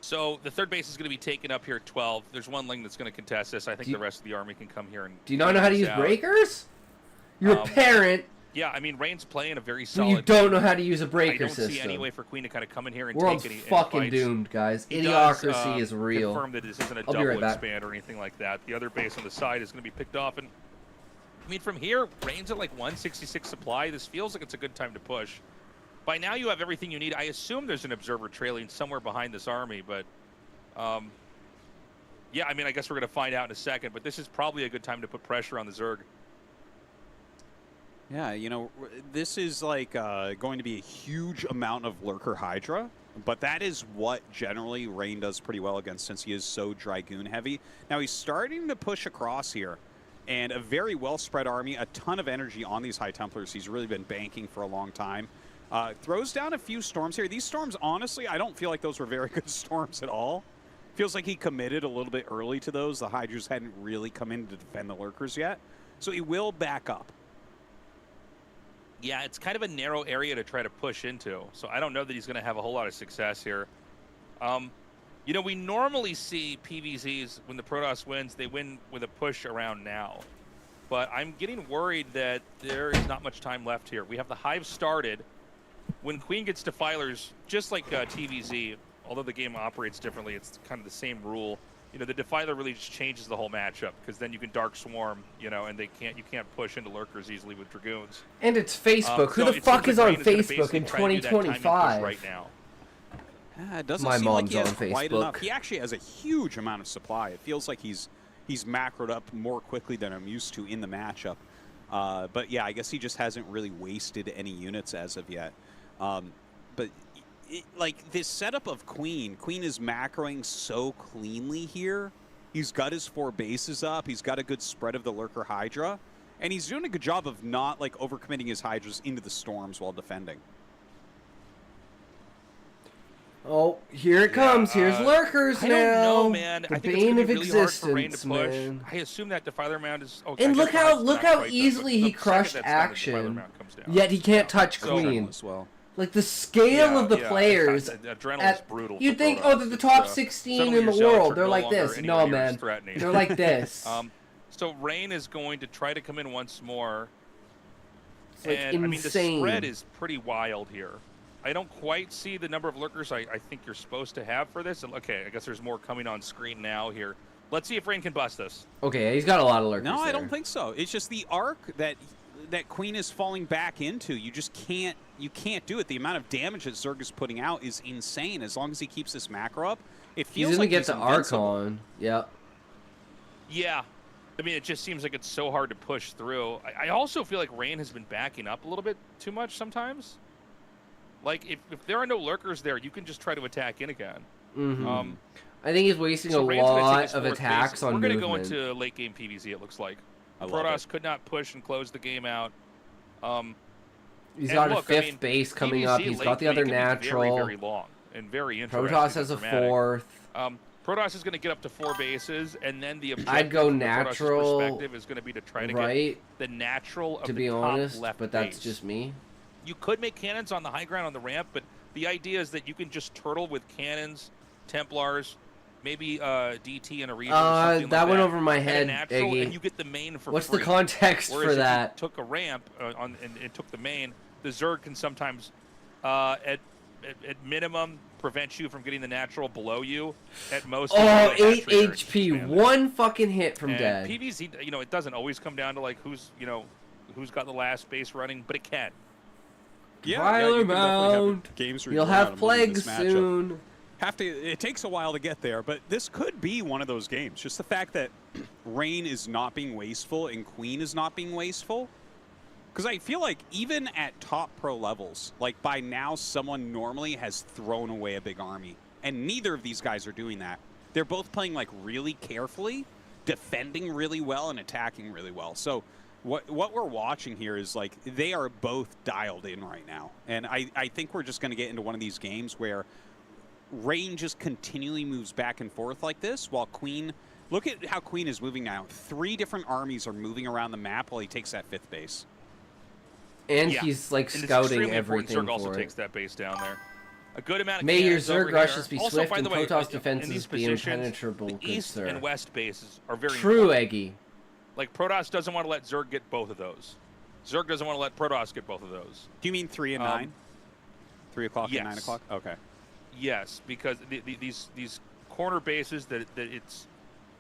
So the 3rd base is going to be taken up here at 12. There's one Ling that's going to contest this. I think the rest of the army can come here and. Do you not know how to use breakers? You're a parent. Yeah, I mean Rain's playing a very solid. You don't know how to use a breaker system. I don't see any way for Queen to kind of come in here and take any. We're fucking doomed, guys. Idiocracy is real. Confirm that this isn't a double expand or anything like that. The other base on the side is going to be picked off, and I mean from here, Rain's at like 166 supply. This feels like it's a good time to push. By now you have everything you need. I assume there's an observer trailing somewhere behind this army, but yeah, I mean, I guess we're going to find out in a second, but this is probably a good time to put pressure on the Zerg. Yeah, this is like going to be a huge amount of Lurker Hydra, but that is what generally Rain does pretty well against since he is so Dragoon heavy. Now he's starting to push across here, and a very well spread army, a ton of energy on these High Templars. He's really been banking for a long time. Throws down a few storms here. These storms, honestly, I don't feel like those were very good storms at all. Feels like he committed a little bit early to those. The Hydras hadn't really come in to defend the Lurkers yet. So he will back up. Yeah, it's kind of a narrow area to try to push into, so I don't know that he's going to have a whole lot of success here. You know, we normally see PVZs, when the Protoss wins, they win with a push around now. But I'm getting worried that there is not much time left here. We have the Hive started. When Queen gets Defilers, just like TVZ, although the game operates differently, it's kind of the same rule. You know, the Defiler really just changes the whole matchup, because then you can Dark Swarm, you know, and you can't push into Lurkers easily with Dragoons. And it's Facebook. Who So the it fuck seems is like on Rain is gonna Facebook in basically try to do that timing push 2025? right now. It doesn't My seem like mom's he has on quite Facebook. enough. He actually has a huge amount of supply. It feels like he's macroed up more quickly than I'm used to in the matchup. But yeah, I guess he just hasn't really wasted any units as of yet. But like this setup of Queen is macroing so cleanly here. He's got his 4 bases up. He's got a good spread of the Lurker Hydra. And he's doing a good job of not like overcommitting his Hydras into the storms while defending. Oh, here it comes. Here's Lurkers I now. don't know, man. The I think it's bane gonna of be really hard for Rain to existence, push. man. I assume that Defiler Mound is. Oh, And I look guess how it's look not how quite done, easily but he the crushed second that's done, the Defiler action. Mound comes down. Yet he can't touch So- Queen. As well. Like the scale of the players. Adrenaline's brutal. You'd for think, Protoss. oh, they're the top It's, 16 suddenly in the your zealots world. are They're no like longer this. anywhere No, near as man. threatening. They're like this. So Rain is going to try to come in once more. It's like And I mean, the insane. spread is pretty wild here. I don't quite see the number of Lurkers I think you're supposed to have for this. And okay, I guess there's more coming on screen now here. Let's see if Rain can bust us. Okay, he's got a lot of Lurkers No, I there. don't think so. It's just the arc that Queen is falling back into. You just can't do it. The amount of damage that Zerg is putting out is insane. As long as he keeps this macro up, it feels He's gonna like get he's the invincible. Archon. Yep. Yeah. I mean, it just seems like it's so hard to push through. I also feel like Rain has been backing up a little bit too much sometimes. Like, if there are no Lurkers there, you can just try to attack in again. Mm-hmm. I think he's wasting So a Rain's gonna take lot his of fourth attacks base. on We're going to movement. go into late game PvZ, it looks like. I love Protoss it. could not push and close the game out. He's And got a look, 5th I mean, base coming PvZ up. He's late got the game other can be natural. Very, very long and very interesting. Protoss has and a dramatic. 4th. Protoss is going to get up to 4 bases, and then the objective I'd go from the Protoss's natural, perspective is going to be to try to right? get the natural of To the be top honest, left but that's base. just me. You could make cannons on the high ground on the ramp, but the idea is that you can just turtle with cannons, Templars, maybe DT and a Reaver or something That like went that, over my and a head, natural, Iggy. and you get the main for What's free. the context Whereas for if that? you took a ramp and took the main, the Zerg can sometimes, at minimum, prevent you from getting the natural below you. At most, Oh, you 8 get a HP. hatchery there. One fucking hit from And dead. PvZ, it doesn't always come down to like who's got the last base running, but it can. Yeah, Tyler you can definitely have Mound. games where You'll you run out have of money in plagues this matchup. soon. It takes a while to get there, but this could be one of those games. Just the fact that Rain is not being wasteful and Queen is not being wasteful. Because I feel like even at top pro levels, like by now someone normally has thrown away a big army. And neither of these guys are doing that. They're both playing like really carefully, defending really well and attacking really well. So what we're watching here is like they are both dialed in right now. And I think we're just going to get into one of these games where Rain just continually moves back and forth like this while Queen, look at how Queen is moving now. 3 different armies are moving around the map while he takes that 5th base. And Yeah. he's like And it's scouting extremely everything important. Zerg also for takes it. that base down there. A good amount of May your cannons over Zerg rushes here. be Also, swift by and the way, Protoss in defenses these be positions, impenetrable, the good east sir. and west bases are very True, important. Eggy. Like Protoss doesn't want to let Zerg get both of those. Zerg doesn't want to let Protoss get both of those. Do you mean 3 and 9? 3 o'clock yes. and 9 o'clock? Okay. Yes, because these corner bases that it's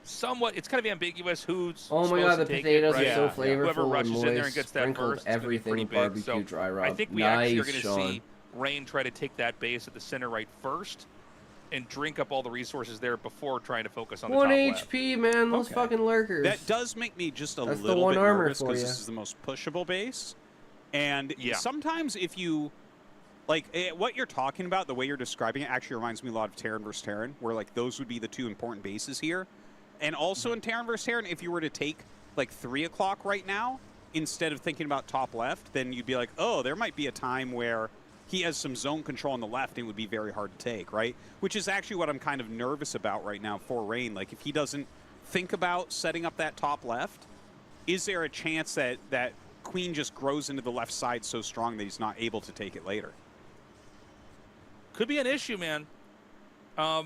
somewhat, it's kind of ambiguous who's Oh my supposed god, to the take potatoes it, are right? so Yeah. flavorful Whoever and rushes moist. in there and gets that Sprinkled first, it's gonna be everything pretty with big. barbecue So dry rub. I think we nice, actually are going to Sean. see Rain try to take that base at the center right first and drink up all the resources there before trying to focus on the 1 top left. HP, man. Those Okay. fucking lurkers. That does make me just a That's the little one bit armor nervous for because ya. this is the most pushable base. And Yeah. sometimes if you, like, what you're talking about, the way you're describing it actually reminds me a lot of Terran versus Terran, where, like, those would be the 2 important bases here. And also in Terran versus Terran, if you were to take, like, 3 o'clock right now, instead of thinking about top left, then you'd be like, oh, there might be a time where he has some zone control on the left and it would be very hard to take, right? Which is actually what I'm kind of nervous about right now for Rain. Like, if he doesn't think about setting up that top left, is there a chance that Queen just grows into the left side so strong that he's not able to take it later. Could be an issue, man. I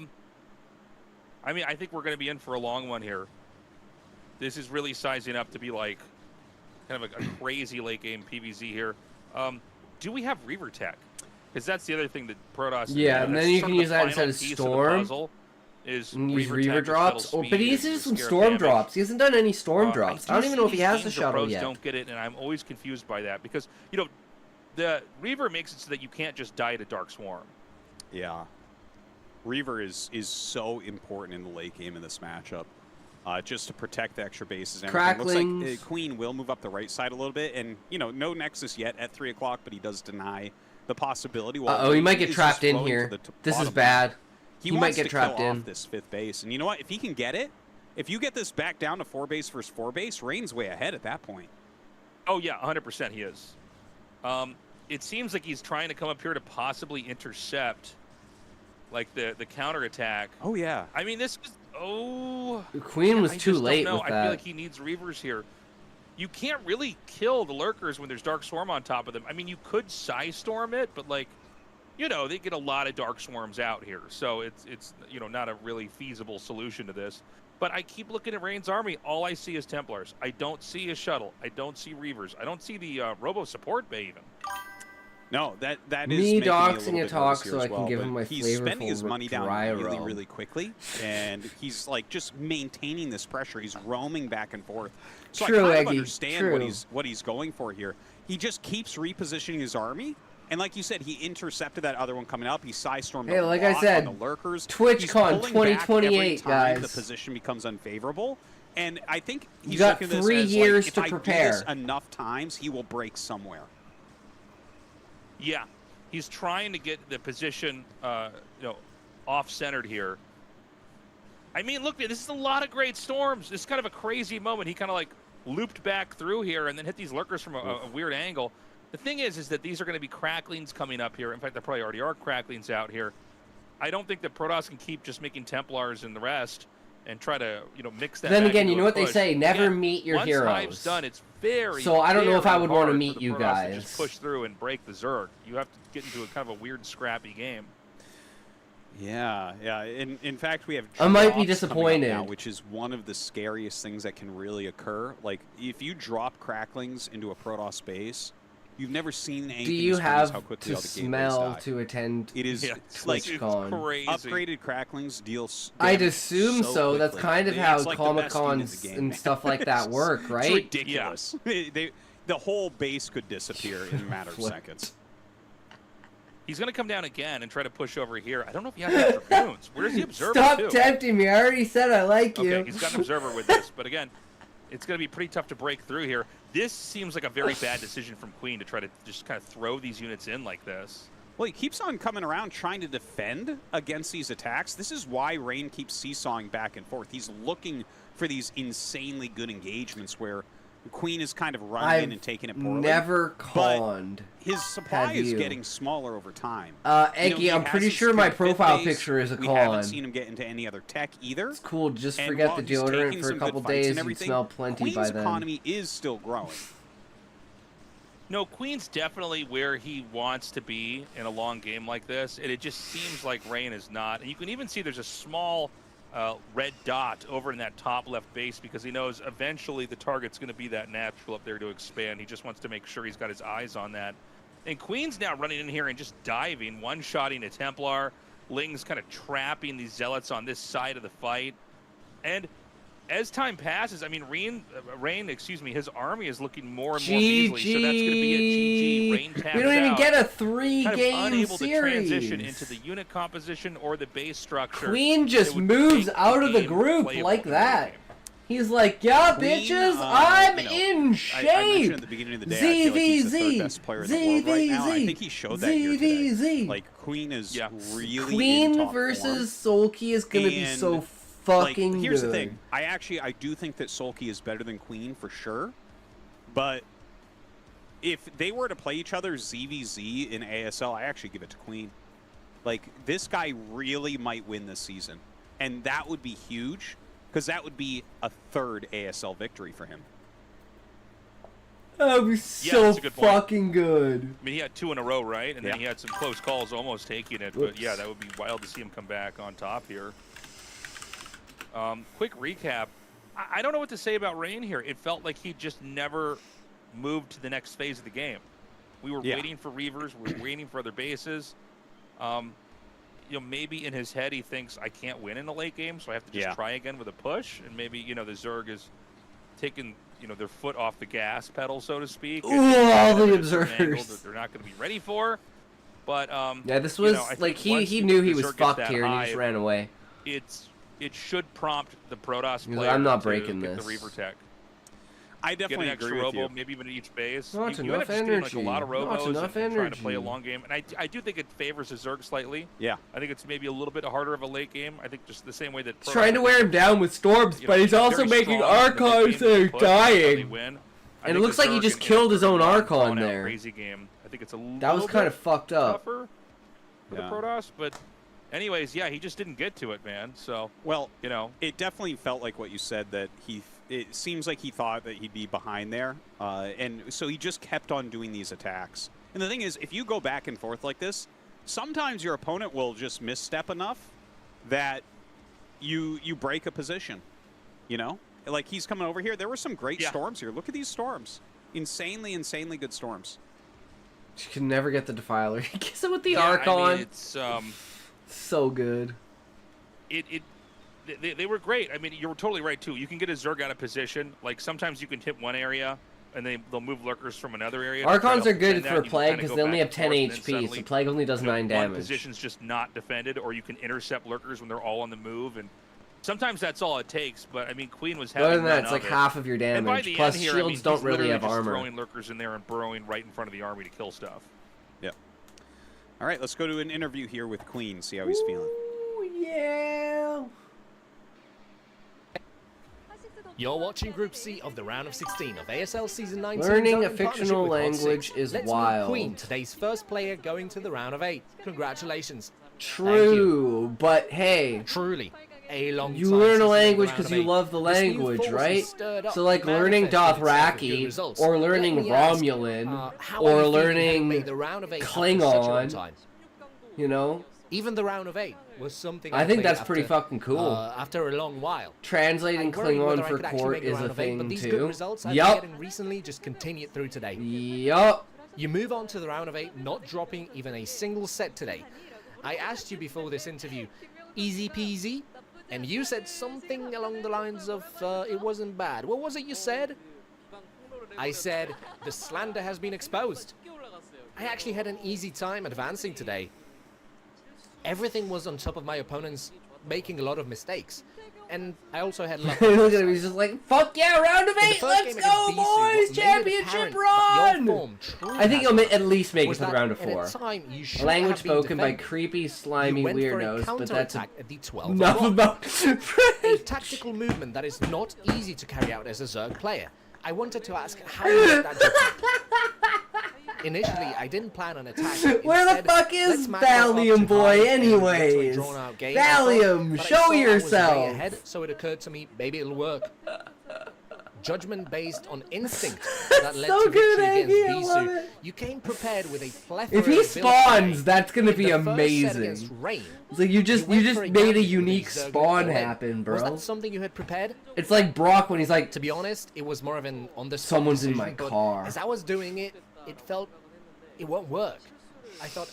mean, I think we're going to be in for a long one here. This is really sizing up to be like kind of a crazy late game PvZ here. Do we have Reaver tech? Because that's the other thing that Protoss. Yeah, and then you can use that instead of Storm. Is And use Reaver tech drops. instead of Oh, but he speed uses to some scare Storm damage. drops. He hasn't done any Storm drops. I don't even know if he has the the shuttle pros yet. Don't get it, and I'm always confused by that because the Reaver makes it so that you can't just die to Dark Swarm. Yeah. Reaver is so important in the late game in this matchup. Just to protect the extra bases and everything. Cracklings. Looks like Queen will move up the right side a little bit, and no Nexus yet at 3 o'clock, but he does deny the possibility. Uh-oh, he might get trapped in here. This is bad. He might get trapped in. Off this 5th base, and you know what? If he can get it, if you get this back down to 4 base versus 4 base, Rain's way ahead at that point. Oh yeah, 100% he is. It seems like he's trying to come up here to possibly intercept, like the counterattack. Oh yeah. I mean, this is Queen was too late with with I feel that. like he needs Reavers here. You can't really kill the Lurkers when there's Dark Swarm on top of them. I mean, you could Psy Storm it, but like, they get a lot of Dark Swarms out here, so it's not a really feasible solution to this. But I keep looking at Rain's army. All I see is Templars. I don't see a shuttle. I don't see Reavers. I don't see the Robo support bay even. No, that is Me making me a doxing little a bit talk nervous here so as I can well, give but him my he's spending his flavorful money down dry really, roam. really quickly, and he's like just maintaining this pressure. He's roaming back and forth. So True, I kind of Eggy, understand true. what he's going for here. He just keeps repositioning his army, and like you said, he intercepted that other one coming up. He Psy-stormed Hey, a like I lot said, on the Lurkers. TwitchCon He's pulling back every 2028, time the guys. position becomes unfavorable. And I think he's You got looking at this 3 as, years like, to if I prepare. do this enough times, he will break somewhere. Yeah, he's trying to get the position, off-centered here. I mean, look, this is a lot of great storms. This is kind of a crazy moment. He kind of like looped back through here and then hit these Lurkers from a weird angle. The thing is that these are going to be cracklings coming up here. In fact, there probably already are cracklings out here. I don't think that Protoss can keep just making Templars and the rest and try to, mix that. Then back again, into you know a what they push. say, never Again, meet your once heroes. Hive's done, it's very, So I don't know if I would want wanna to meet you guys. Just push through and break the Zerg. You have to get into a kind of a weird, scrappy game. Yeah. In fact, we have I might be drops coming up disappointed. now, which is one of the scariest things that can really occur. Like, if you drop cracklings into a Protoss base, you've never seen anything Do you as crazy as how have quickly to all the gameplays smell die. to attend It is Yeah, like it's TwitchCon? crazy. upgraded cracklings deals. I'd damage assume so. That's quickly. kind of It's how like the best unit in the Comic-Cons game, and man. stuff like that work, It's right? ridiculous. The whole base could disappear in a matter of What? seconds. He's going to come down again and try to push over here. I don't know if he has any Dragoons. Where's the Observer, Stop too? tempting me. I already said I like you. Okay, he's got an Observer with this. But again, it's going to be pretty tough to break through here. This seems like a very bad decision from Queen to try to just kind of throw these units in like this. Well, he keeps on coming around trying to defend against these attacks. This is why Rain keeps seesawing back and forth. He's looking for these insanely good engagements where the Queen is kind of running in and taking it poorly. Never conned. His supply Have is you? getting smaller over time. Eggy, he I'm has pretty his sure my fifth profile base. picture is a We con. haven't seen him get into any other tech either. It's cool. Just And forget while the he's deodorant taking for a some good couple fights days. and You'd everything, smell plenty Queen's by then. economy is still growing. No, Queen's definitely where he wants to be in a long game like this, and it just seems like Rain is not. And you can even see there's a small red dot over in that top left base because he knows eventually the target's going to be that natural up there to expand. He just wants to make sure he's got his eyes on that. And Queen's now running in here and just diving, one-shotting a Templar. Ling's kind of trapping these Zealots on this side of the fight. And as time passes, I mean, Rain, his army is looking more and more measly, so that's going to be a GG. Rain taps We don't even out. get a Kind of 3-game unable series. to transition into the unit composition or the base structure. Queen just that would moves make out of the game group playable like in the that. late game. He's like, yeah, Queen, bitches, I'm you know, in I mentioned shape. at the beginning of the day, I feel like he's the third best player in the world right now. I think he showed that here today. ZVZ. Like, Queen is really in Queen top versus Sulky is going to be And, so form. fucking Like, here's good. the thing. I do think that Sulky is better than Queen for sure. But if they were to play each other ZVZ in ASL, I actually give it to Queen. Like, this guy really might win this season. And that would be huge, because that would be a third ASL victory for him. That would be so that's a good point. fucking good. I mean, he had 2 in a row, right? And then Yeah. he had some close calls almost taking it. Whoops. But yeah, that would be wild to see him come back on top here. Quick recap. I don't know what to say about Rain here. It felt like he just never moved to the next phase of the game. We were waiting for Reavers. We were waiting for other bases. Maybe in his head he thinks I can't win in the late game, so I have to just try again with a push. And maybe, the Zerg is taking, their foot off the gas pedal, so to speak. Ooh, all the observers. That they're not going to be ready for. But, yeah, this was, I like, think once he knew he the was Zerg gets fucked that here and he high, just ran away. It should prompt the Protoss He's like, player I'm not to breaking get this. the Reaver tech. I Get definitely an extra agree with robo, you. maybe even at each base. Not You end up enough just getting like a energy. lot of Not robos enough and trying to play a energy. long game. And I do think it favors the Zerg slightly. Yeah. I think it's maybe a little bit harder of a late game. I think just the same way that He's trying to wear him down with storms, but he's very also making strong in the mid Archons game that are push, that's how they dying. win. I And it think looks the like he Zerg just in killed his own a Archon drawn-out there. Crazy game. I think it's a That was little kind of bit fucked up. tougher for the Protoss, but anyways, yeah, he just didn't get to it, man. So, Well, you know, it definitely felt like what you said, that it seems like he thought that he'd be behind there. And so he just kept on doing these attacks. And the thing is, if you go back and forth like this, sometimes your opponent will just misstep enough that you break a position, Like, he's coming over here. There were some great storms here. Look at these storms. Insanely good storms. She can never get the Defiler. He gets it with the yeah, Archon. I mean, it's So good. They were great. I mean, you were totally right too. You can get a Zerg out of position. Like sometimes you can hit one area, and they'll move lurkers from another area. Archons are good defend that, for and you can Plague kinda because go they only back have and 10 forth, and then HP, suddenly, so Plague only does 9 one damage. position's just not defended, or you can intercept lurkers when they're all on the move, and sometimes that's all it takes. But I mean, Queen was having Other than that, none it's of like it. half of your And by damage. the Plus, end here, shields I mean, don't he's really literally have just armor. throwing lurkers in there and burrowing right in front of the army to kill stuff. Yep. All right, let's go to an interview here with Queen, see how he's feeling. Ooh, yeah. You're watching Group C of the round of 16 of ASL Season 19. Learning done a in partnership fictional with Pod 6. language is Let's wild. Meet Queen, today's first player going to the round of 8. Congratulations. True, but hey, Truly. A long you time learn since a the language round because of you 8. love the This new language, force right? is stirred up, So like learning manifesting itself with good Dothraki, results. or Let learning me ask, Romulan, how or are you feeling learning having made the round of 8 after such a long Klingon, time? you know? Even the round of 8 was something I think played that's after, pretty fucking cool. After a long while. Translating I worried whether Klingon I for could actually court make the is round a of 8, but thing these good too. results I've been Yup. getting recently just continued through today. Yup. You move on to the round of 8, not dropping even a single set today. I asked you before this interview, easy peasy? And you said something along the lines of, it wasn't bad. What was it you said? I said, the slander has been exposed. I actually had an easy time advancing today. Everything was on top of my opponents making a lot of mistakes. And I also had luck. Look at him, he's just like, fuck yeah, round of In the 8, first let's game go, against BC, what boys, made it championship apparent that your run! form truly I think has he'll it at least make it was to the that round of at a 4. time you should Language have been spoken by defending. creepy, slimy You went for a weirdos, but that's counterattack at the 12 enough about a tactical movement that is not easy to carry out as a Zerg player. I wanted to ask how you made that judgment. Initially, I didn't plan on attacking. Where the Instead, fuck is let's macro up Valium to boy high and get to a anyways? drawn-out game. Valium, But I show saw I was way yourself! ahead, so it occurred to me, maybe it'll work. Judgment based on instinct that led So to good, victory Aggie, I against love Bisu. it. You came prepared with a plethora If he of spawns, ability. that's gonna In be the first set amazing. against Rain, It's like you just went for made a gambit with unique Zerg spawn all in. happen, Was bro. that something you had prepared? It's like Brock when he's like, To be honest, it was more of an on-the-spot Someone's in decision, my but car. As I was doing it, it felt it won't work. I thought,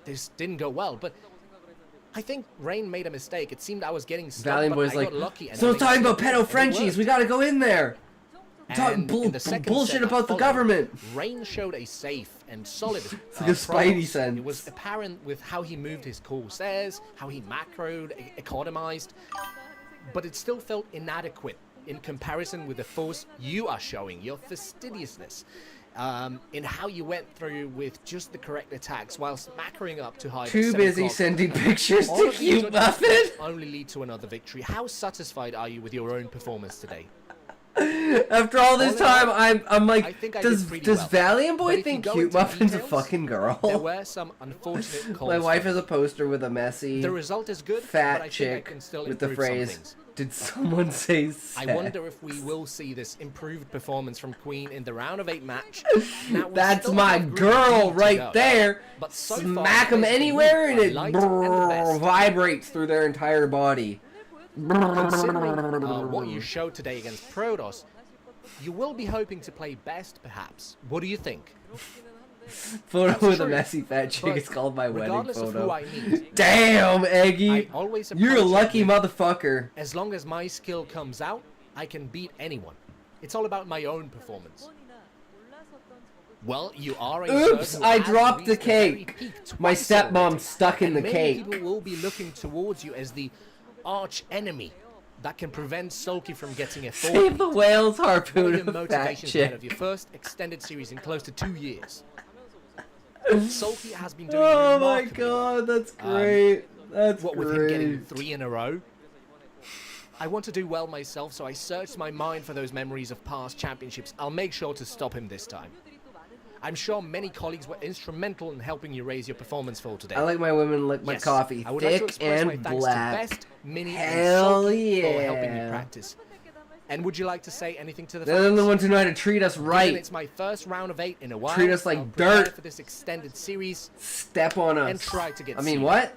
this didn't go well, but I think Rain made a mistake. It seemed I was getting stuck, Valiant but boy's I like, got lucky. And so I it's talking made a about mistake, pedo and it Frenchies, worked. we gotta go in there. Talk And in the second bullshit set that about the followed, government. Rain showed a safe and solid like a Spidey Protoss. sense. It was apparent with how he moved his Corsairs, how he macroed, economized, but it still felt inadequate in comparison with the force you are showing, your fastidiousness, in how you went through with just the correct attacks whilst macroing up to high. Too busy sending pictures All to of these Cute judgments Muffin. only lead to another victory. How satisfied are you with your own performance today? After all this time, I'm I like, think I does did pretty well. Valiant But Boy if you think go Cute into Muffin's a details, fucking There girl? were some unfortunate calls. My wife for has me. a poster with a messy, The result is good, fat but I think I chick can still with the improve some phrase, things. Did someone say I sad? wonder if we will see this improved performance from Queen in the round of 8 match. Now, we That's still my have Group girl D to right go, there. But so far, Smack them plays for anywhere you and are it light and the best. vibrates through their entire body. Considering what you showed today against Protoss, you will be hoping to play best, perhaps. What do you think? Photo That's with a true. messy fat chick. But It's called my wedding regardless of who photo. I meet, Damn, I Eggy. always You're a approach it lucky with, motherfucker. as long as my skill comes out, I can beat anyone. It's all about my own performance. Well, you are a Oops, zerg who I has dropped the reached very cake. peak My twice already, stepmom's stuck in and the many cake. people will be looking towards you as the arch enemy that can prevent Sulky from getting a Save forward. the whales What are harpoon your a fat motivations ahead chick. of your first extended series in close to 2 years? Sulky has been doing Oh my remarkably well. god, that's great. That's What with him getting great. 3 in a row? I want to do well myself, so I searched my mind for those memories of past championships. I'll make sure to stop him this time. I'm sure many colleagues were instrumental in helping you raise your performance for today. I like my women lick my Yes, coffee I would like to thick express my and thanks black. to Best, Mini, Hell and Sulky for helping me yeah. practice. And would you like to say anything to the They're fans? the ones who know how to treat us Given right. it's my first round of 8 in a while. Treat us like I'll prepare dirt. for this extended series. Step on us. And try to get I mean, seeded. what?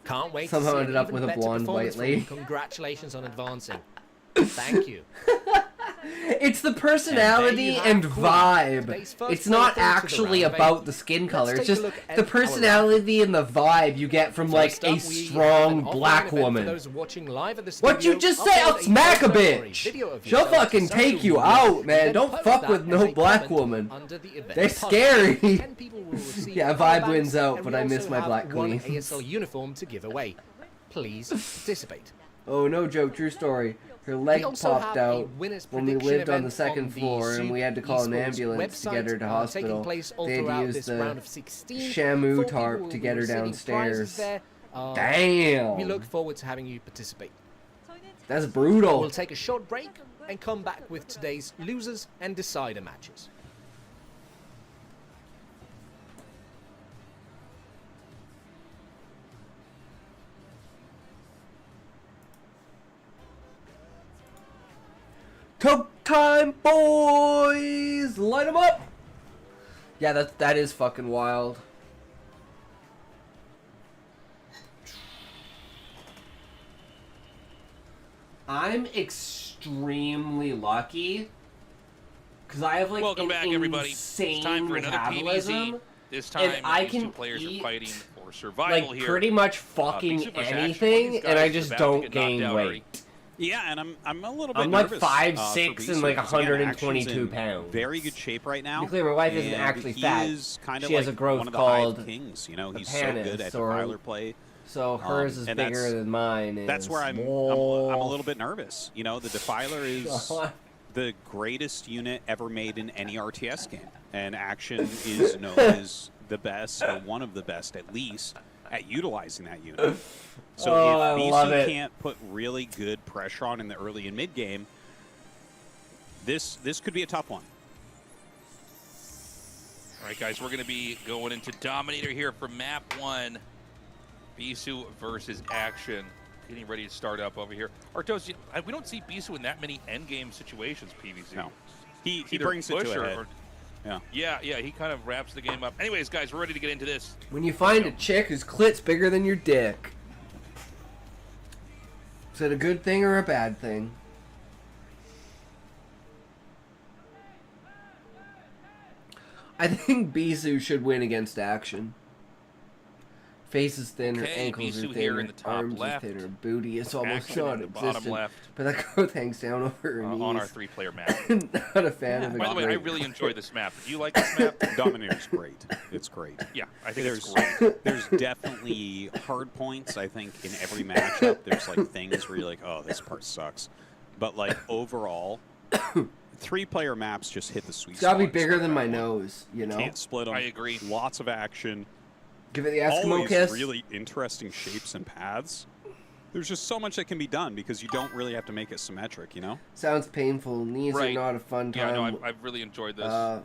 Can't wait Somehow to see ended an up even with a better blonde performance white from you. lady. Congratulations on advancing. Thank you. It's the personality have and Queen, vibe. today's first It's not player through to the actually round of about 8. the skin Let's color. It's take a just look at the our personality and the vibe you get from like First a up, we have strong an offline black event for woman. those watching live at the What you studio. just say? I'll Upload smack a photo or bitch. video of She'll yourself to fucking social take you media, out, man. then Don't post fuck that with as no a black comment woman. under the event They're post. scary. 10 people will receive Yeah, color vibe wins bands, out, and but we I miss also my have black one queen. ASL uniform to give away. Please participate. Oh, no joke, true story. Her We leg also popped have a out winners when we prediction lived on the event second on the floor and we had to call an Esports ambulance to get her to website, hospital. taking place all They had to throughout use this the round of 16. Shamu 4 tarp people to will get be her receiving downstairs. prizes there. Damn. We look forward to having you participate. That's brutal. We'll take a short break and come back with today's losers and decider matches. Coke time, boys! Light them up! Yeah, that is fucking wild. I'm extremely lucky because I have like Welcome an back, everybody. insane It's time for another metabolism. PvZ. This time, and I these two can players are eat, fighting for survival like here. pretty much fucking Big Super Action, anything, these and I guys just about to don't get gain knocked out weight. already. Yeah, and I'm a little bit I'm like nervous, 5'6" for and Beast like because, again, 122 Action's in pounds. Very good shape right now. To be clear, my wife isn't and actually he fat. is kind of She like has a growth one of the called Hive Kings. You know, the he's so Panis, good at or- defiler play. So hers is and bigger that's- than mine. Is That's where I'm a little bit nervous. You know, the defiler is the greatest unit ever made in any RTS game, and Action is known as the best, or one of the best at least, at utilizing that unit. So Oh, I if love BC it. can't put really good pressure on in the early and mid game, this could be a tough one. All right, guys, we're going to be going into Dominator here for map 1. Bisu versus Action. Getting ready to start up over here. Artos, we don't see Bisu in that many endgame situations, PvZ. No. He Either brings it push to a or- head. or- Yeah. Yeah, he kind of wraps the game up. Anyways, guys, we're ready to get into this. When you find a chick whose clit's bigger than your dick. Is it a good thing or a bad thing? I think Bisu should win against Action. Face is thin, her Okay, ankles Bisu are thin, here her in the top arms left. are thin, her booty is almost Action in the bottom non-existent. left. But that growth hangs down over her On knees. our 3-player map. Not a fan of it. By the way, I really enjoy this map. Do you like this map? Dominator's great. It's great. Yeah, I think There's it's great. there's definitely hard points, I think, in every matchup. There's like things where you're like, oh, this part sucks. But like overall, 3-player maps just hit the sweet It's gotta spot. be bigger than my nose, you know? Can't split them. I agree. Lots of action. Give it the Eskimo Always kiss. really interesting shapes and paths. There's just so much that can be done because you don't really have to make it symmetric, you know? Sounds painful. Knees Right. are not a fun Yeah, time. no, I've really enjoyed this. uh,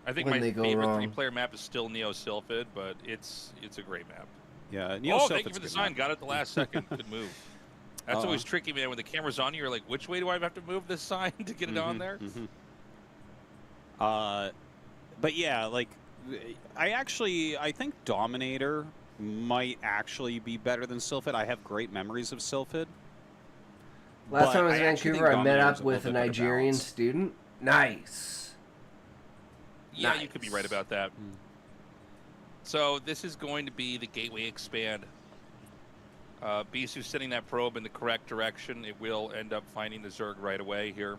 I think when my they go favorite wrong. 3-player map is still Neo Sylphid, but it's a great map. Yeah. Oh, thank you for the sign. Got it at the last second. Good move. That's always tricky, man. When the camera's on you, you're like, which way do I have to move this sign to get it on there? But yeah, like, I think Dominator might actually be better than Sylphid. I have great memories of Sylphid. Last time I was in actually think Vancouver, I met Dominator's up a with a little bit better Nigerian balanced. student. Nice. Yeah, Nice. you could be right about that. So this is going to be the Gateway Expand. Bisu sending that probe in the correct direction. It will end up finding the Zerg right away here.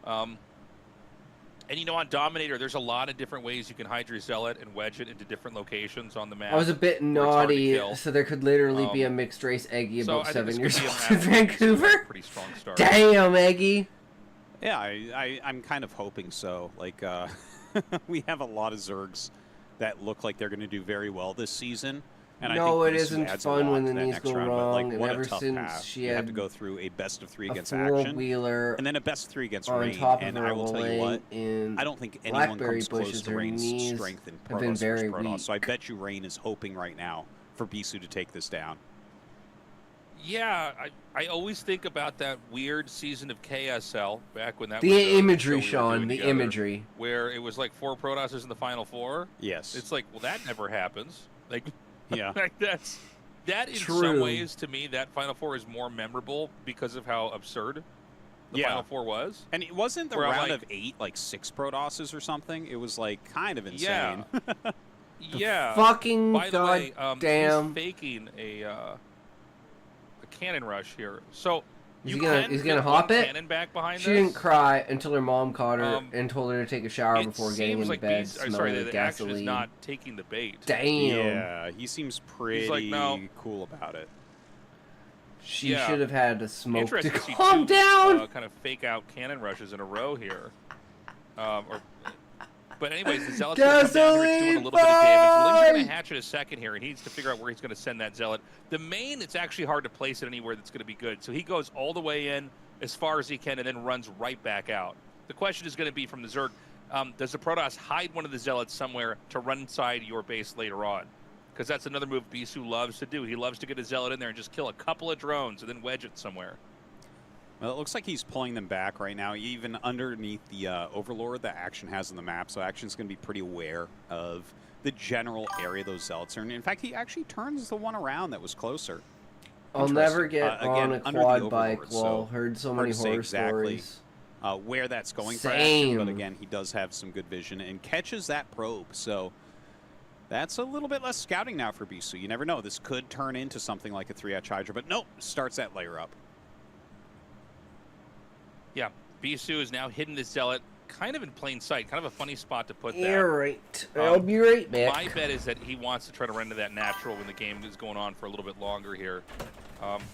And you know, on Dominator, there's a lot of different ways you can hide your Zealot and wedge it into different locations on the map. I was a bit where it's hard to naughty, kill. so there could literally be a mixed race Eggy So about I think 7 this years could be a old map in that makes it a Vancouver. pretty strong start. Damn, Eggy. Yeah, I'm kind of hoping so. Like, we have a lot of Zergs that look like they're going to do very well this season. And No, I it think Bisu isn't adds a fun lot when to the that knees next go round, but, wrong, like, and what ever a tough since path. she You have had to go through a best of 3 a against Action, four-wheeler and then a best of 3 against on Rain. top of And her I will tell you what, in I don't think anyone blackberry comes close bushes. to Her Rain's knees strength in have been Protoss very versus Protoss. weak. So I bet you Rain is hoping right now for Bisu to take this down. Yeah, I always think about that weird season of KSL back when that The was a imagery, show we were Sean, doing the together, imagery. where it was like 4 Protosses in the final 4. Yes. It's like, well, that never happens. Like, Yeah. like that in some True. ways, to me, that final 4 is more memorable because of how absurd the Yeah. final 4 was. And it wasn't the Where I'm round like- of 8, like 6 Protosses or something. It was like kind of insane. Yeah. Yeah. Fucking By the way, goddamn. he's faking a cannon rush here. So Is you he gonna- can he's gonna get hop one it? cannon back behind She this. didn't cry until her mom caught her Um, and told her to take a shower It before getting seems into like bed, sorry, smelling the like action is gasoline. not taking the bait. Damn. Yeah, he seems pretty like, no. cool about it. She Yeah. should have had a smoke to Interesting to see calm two, down. kind of fake out cannon rushes in a row here. But anyways, the Zealot's going to come down here. It's doing a little bit of damage. Ling's going to hatch it a second here. He needs to figure out where he's going to send that Zealot. The main, it's actually hard to place it anywhere that's going to be good. So he goes all the way in as far as he can and then runs right back out. The question is going to be from the Zerg, does the Protoss hide one of the Zealots somewhere to run inside your base later on? Because that's another move Bisu loves to do. He loves to get a Zealot in there and just kill a couple of drones and then wedge it somewhere. Well, it looks like he's pulling them back right now, even underneath the Overlord that Action has on the map. So Action's going to be pretty aware of the general area those Zealots are in. In fact, he actually turns the one around that was closer. I'll never Interesting. get Again, on a under the quad bike. Overlord, Well, so heard so hard many to say horror exactly stories. Where that's going for Action, but Same. again, he does have some good vision and catches that probe. So that's a little bit less scouting now for Bisu. You never know. This could turn into something like a 3-hatch Hydra, but nope, starts that layer up. Yeah, Bisu is now hidden the Zealot kind of in plain sight. Kind of a funny spot to put that. You're right. I'll be right back. My bet is that he wants to try to run to that natural when the game is going on for a little bit longer here.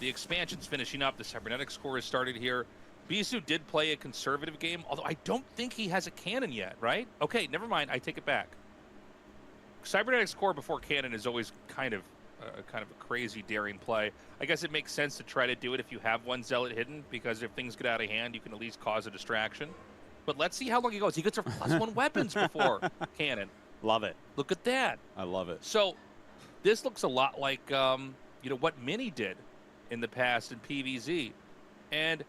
The expansion's finishing up. The cybernetics core has started here. Bisu did play a conservative game, although I don't think he has a cannon yet, right? Okay, never mind. I take it back. Cybernetics core before cannon is always kind of a crazy, daring play. I guess it makes sense to try to do it if you have one Zealot hidden, because if things get out of hand, you can at least cause a distraction. But let's see how long he goes. He gets her +1 weapons before cannon. Love it. Look at that. I love it. So this looks a lot like what Mini did in the past in PvZ. And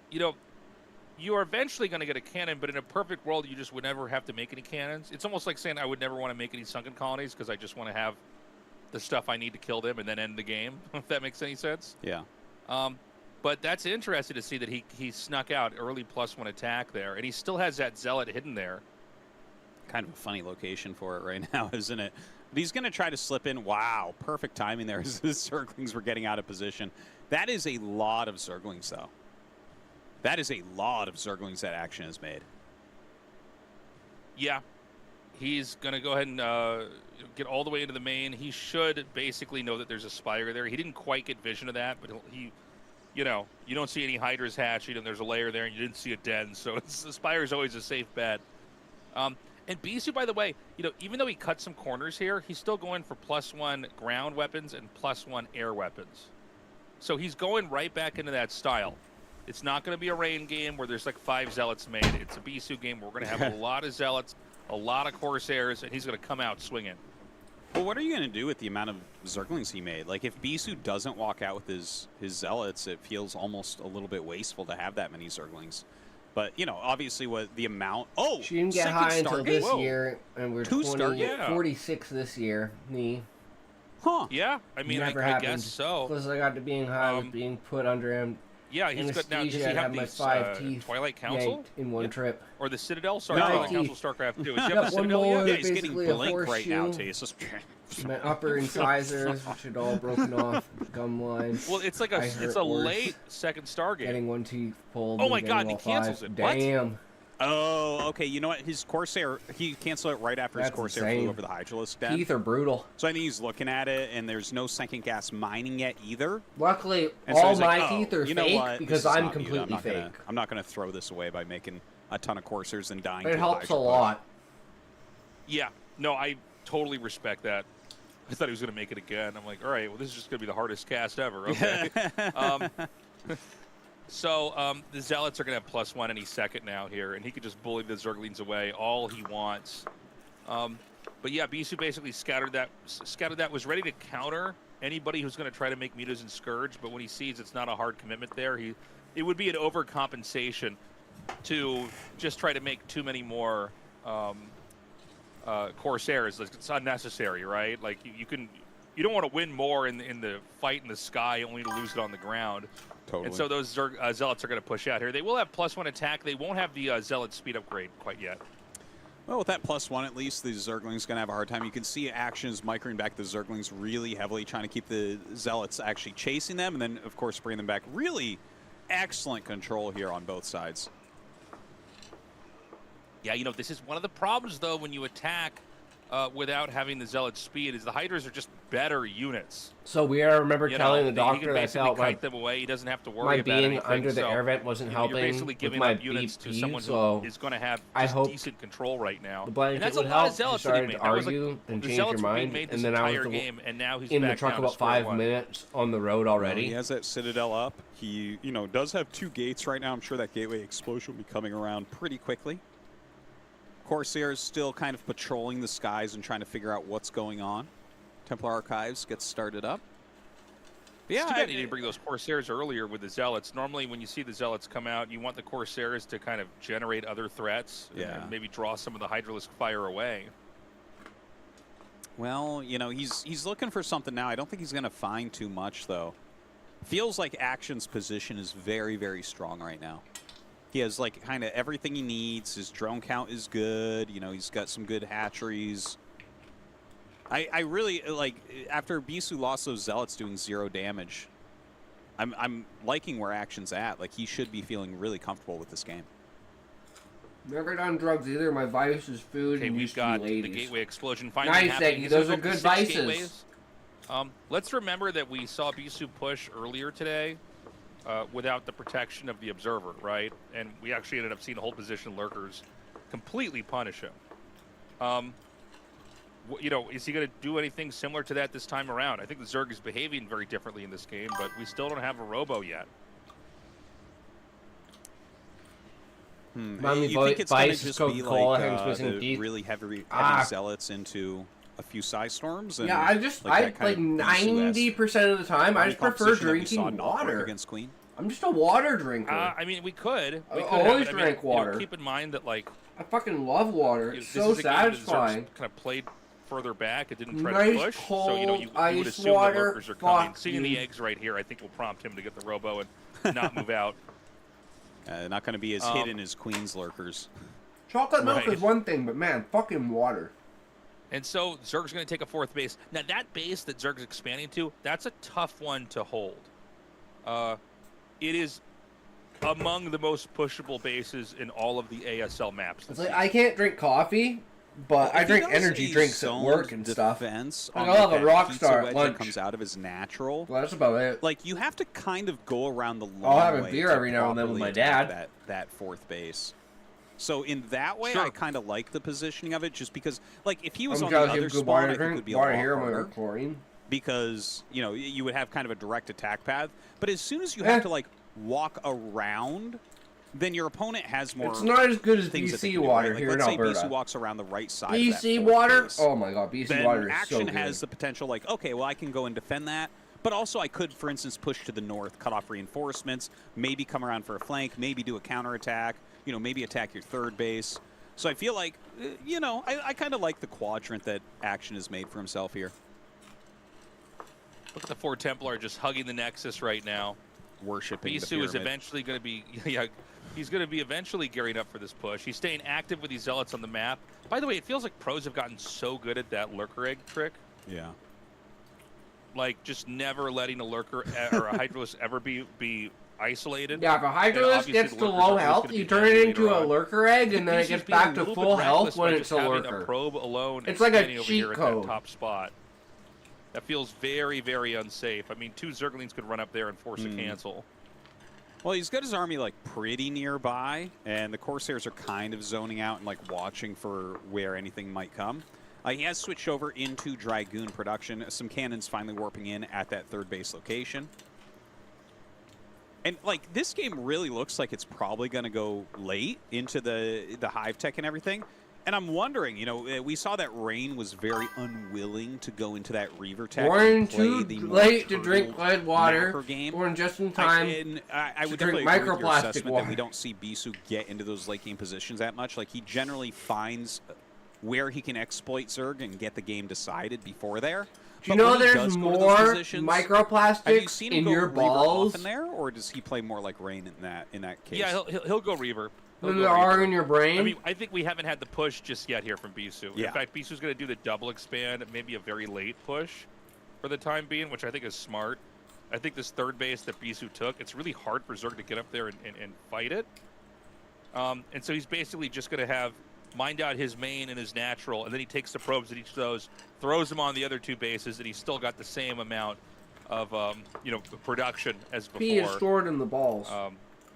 you are eventually going to get a cannon, but in a perfect world, you just would never have to make any cannons. It's almost like saying I would never want to make any sunken colonies because I just want to have the stuff I need to kill them and then end the game, if that makes any sense. Yeah. But that's interesting to see that he snuck out early +1 attack there, and he still has that Zealot hidden there. Kind of a funny location for it right now, isn't it? But he's going to try to slip in. Wow, perfect timing there as the Zerglings were getting out of position. That is a lot of Zerglings, though. That is a lot of Zerglings that Action has made. Yeah. He's going to go ahead and get all the way into the main. He should basically know that there's a Spire there. He didn't quite get vision of that, but he you don't see any Hydras hatching, and there's a layer there, and you didn't see a den, so the Spire is always a safe bet. And Bisu, by the way, even though he cut some corners here, he's still going for +1 ground weapons and +1 air weapons. So he's going right back into that style. It's not going to be a Rain game where there's like 5 Zealots made. It's a Bisu game where we're going to have a lot of Zealots, a lot of Corsairs, and he's going to come out swinging. Well, what are you going to do with the amount of Zerglings he made? Like, if Bisu doesn't walk out with his Zealots, it feels almost a little bit wasteful to have that many Zerglings. But, you know, obviously what the amount... Oh, She didn't get second high until Stargate? this Whoa. year, and we're 46 this year. Me. Huh. Yeah, I mean, Never I happened. guess so. Plus, I got to being high with being put under him. Yeah, he's got now. Does he Anesthesia, I'd have my these 5 teeth Twilight Council yanked in one trip. or the Citadel? Sorry, No. Twilight Council, StarCraft 2. Is he Got have the one Citadel more. yet? Yeah, he's getting Basically a blink right now, horseshoe. Taste. My upper incisors, which had all broken off, gum line. Well, it's like I hurt a worse. late second Stargate. Getting one teeth pulled. Oh and my getting God, all he cancels 5. it. What? Damn. Oh, okay. You know what? His Corsair, he canceled it right after his That's Corsair insane. flew over the Hydralisk den. Teeth are brutal. So I think he's looking at it, and there's no second gas mining yet either. Luckily, And so all he's like, my "Oh, teeth are you know fake what? because This is I'm not needed. completely fake. I'm not gonna throw this away by making a ton of Corsairs and dying. But to it helps a Hydra push. lot. Yeah, no, I totally respect that. I thought he was going to make it again. I'm like, all right, well, this is just going to be the hardest cast ever. Okay. So the Zealots are going to have +1 any second now here, and he could just bully the Zerglings away all he wants. But yeah, Bisu basically scattered that, was ready to counter anybody who's going to try to make Mutas and Scourge, but when he sees it's not a hard commitment there, it would be an overcompensation to just try to make too many more Corsairs. It's unnecessary, right? Like you don't want to win more in the fight in the sky only to lose it on the ground. Totally. And so those Zealots are going to push out here. They will have +1 attack. They won't have the Zealot speed upgrade quite yet. Well, with that +1, at least the Zerglings going to have a hard time. You can see actions microing back the Zerglings really heavily, trying to keep the Zealots actually chasing them, and then, of course, bringing them back. Really excellent control here on both sides. Yeah, you know, this is one of the problems, though, when you attack without having the Zealot speed, is the Hydras are just better units. So weird. I remember You telling know, the doctor he can that I basically felt kite like them away. He doesn't have to worry my about being anything. under the So, air vent wasn't you know, helping You're basically with giving my up units to BP, someone so who is going to have I just hope decent control right now. the blanket and that's would a lot help. of Zealots He that he started made. to That was like, argue and the change Zealots your were being mind, made this and then I was entire the, game, and now he's in the back truck down to about square 5 one. minutes on the road already. He has that Citadel up. He, you know, does have 2 gates right now. I'm sure that gateway explosion will be coming around pretty quickly. Corsair is still kind of patrolling the skies and trying to figure out what's going on. Templar Archives gets started up. Yeah, it's too bad he didn't bring those Corsairs earlier with the Zealots. Normally, when you see the Zealots come out, you want the Corsairs to kind of generate other threats and maybe draw some of the Hydralisk fire away. Well, you know, he's looking for something now. I don't think he's going to find too much, though. Feels like Action's position is very, very strong right now. He has, like, kind of everything he needs. His drone count is good. You know, he's got some good hatcheries. I really, like, after Bisu lost those Zealots doing 0 damage, I'm liking where Action's at. Like, he should be feeling really comfortable with this game. Never done drugs either. My vice is food Okay, and we've used to got be the ladies. Gateway Explosion finally Nice, happening. Eggy. This Those is are over good 6 vices. gateways. Let's remember that we saw Bisu push earlier today without the protection of the Observer, right? And we actually ended up seeing hold position lurkers completely punish him. You know, is he going to do anything similar to that this time around? I think the Zerg is behaving very differently in this game, but we still don't have a Robo yet. Mommy You think it's going to Vice just be Coca-Cola like hangs missing the teeth. really heavy Zealots into a few Psy Storms? And Yeah, I just like like 90% of the time I just prefer drinking water. Against Queen. I'm just a water drinker. I mean, we could. I have always it. drank water. You know, keep in mind that, like, I fucking love water. It's so this is a game that the Zergs satisfying. kind of played further back. It didn't try Nice, to push. cold, So, you know, you would ice assume water. the lurkers are coming. Fuck Seeing the you. eggs right here, I think will prompt him to get the Robo and not move out. Not going to be as hidden as Queen's lurkers. Chocolate milk Right. is one thing, but man, fucking water. And so Zerg's going to take a 4th base. Now, that base that Zerg's expanding to, that's a tough one to hold. It is among the most pushable bases in all of the ASL maps. It's like I can't drink coffee, but I drink energy drinks at work and stuff. Like, I'll have a Rockstar at lunch. That comes out of his natural. Well, that's about it. Like, you have to kind of go around the long I'll have a way beer to every now and then with properly my dad. attack that 4th base. So in that way, Sure. I kind of like the positioning of it, just because, like, if he was I'm on the jealous you other have good spawn, water I think it drink. would be a Water lot here, I'm harder. gonna chlorine. Because, you know, you would have kind of a direct attack path. But as soon as you have to, like, walk around then your opponent has more. It's not as good as things that they BC can do, water right? here Like, in let's say Alberta. BC walks around the right side. BC of that water? base, Oh my god, BC then water is Action so good. has the potential, like, okay, well, I can go and defend that, but also I could, for instance, push to the north, cut off reinforcements, maybe come around for a flank, maybe do a counterattack, you know, maybe attack your third base. So I feel like, you know, I kind of like the quadrant that Action has made for himself here. Look at the 4 Templar just hugging the Nexus right now. Worshipping the Bisu pyramid. is eventually going to be, yeah, he's going to be eventually gearing up for this push. He's staying active with these Zealots on the map. By the way, it feels like pros have gotten so good at that lurker egg trick. Yeah. Like, just never letting a lurker or a Hydralisk ever be isolated. Yeah, if a And Hydralisk obviously gets the to lurkers low are always health, gonna be you turn it dead into later a on. lurker egg, and then it Bisu's gets being back a to little bit full health reckless when by it's just a having lurker. A probe alone. It's and like a standing over cheat here code. At that top spot. That feels very, very unsafe. I mean, 2 Zerglings could run up there and force a cancel. Well, he's got his army, like, pretty nearby, and the Corsairs are kind of zoning out and, like, watching for where anything might come. He has switched over into Dragoon production. Some cannons finally warping in at that third base location. And, like, this game really looks like it's probably going to go late into the Hive Tech and everything. And I'm wondering, you know, we saw that Rain was very unwilling to go into that Reaver Tech. Born and play too the more late to drink turtled lead water. macro game. Born just in time. I would to drink definitely agree with your microplastic assessment water. that we don't see Bisu get into those late game positions that much. Like, he generally finds where he can exploit Zerg and get the game decided before there. Do you But know when he there's does go to those more positions, have you microplastics seen him in go your Reaver balls often there, or does he play more like Rain in that case? Yeah, he'll go Reaver. He'll than go there are Reaver. in your brain? I mean, I think we haven't had the push just yet here from Bisu. Yeah. In fact, Bisu's going to do the double expand, maybe a very late push for the time being, which I think is smart. I think this third base that Bisu took, it's really hard for Zerg to get up there and fight it. And so he's basically just going to have mined out his main and his natural, and then he takes the probes at each of those, throws them on the other 2 bases, and he's still got the same amount of you know, production as before. P is stored in the balls.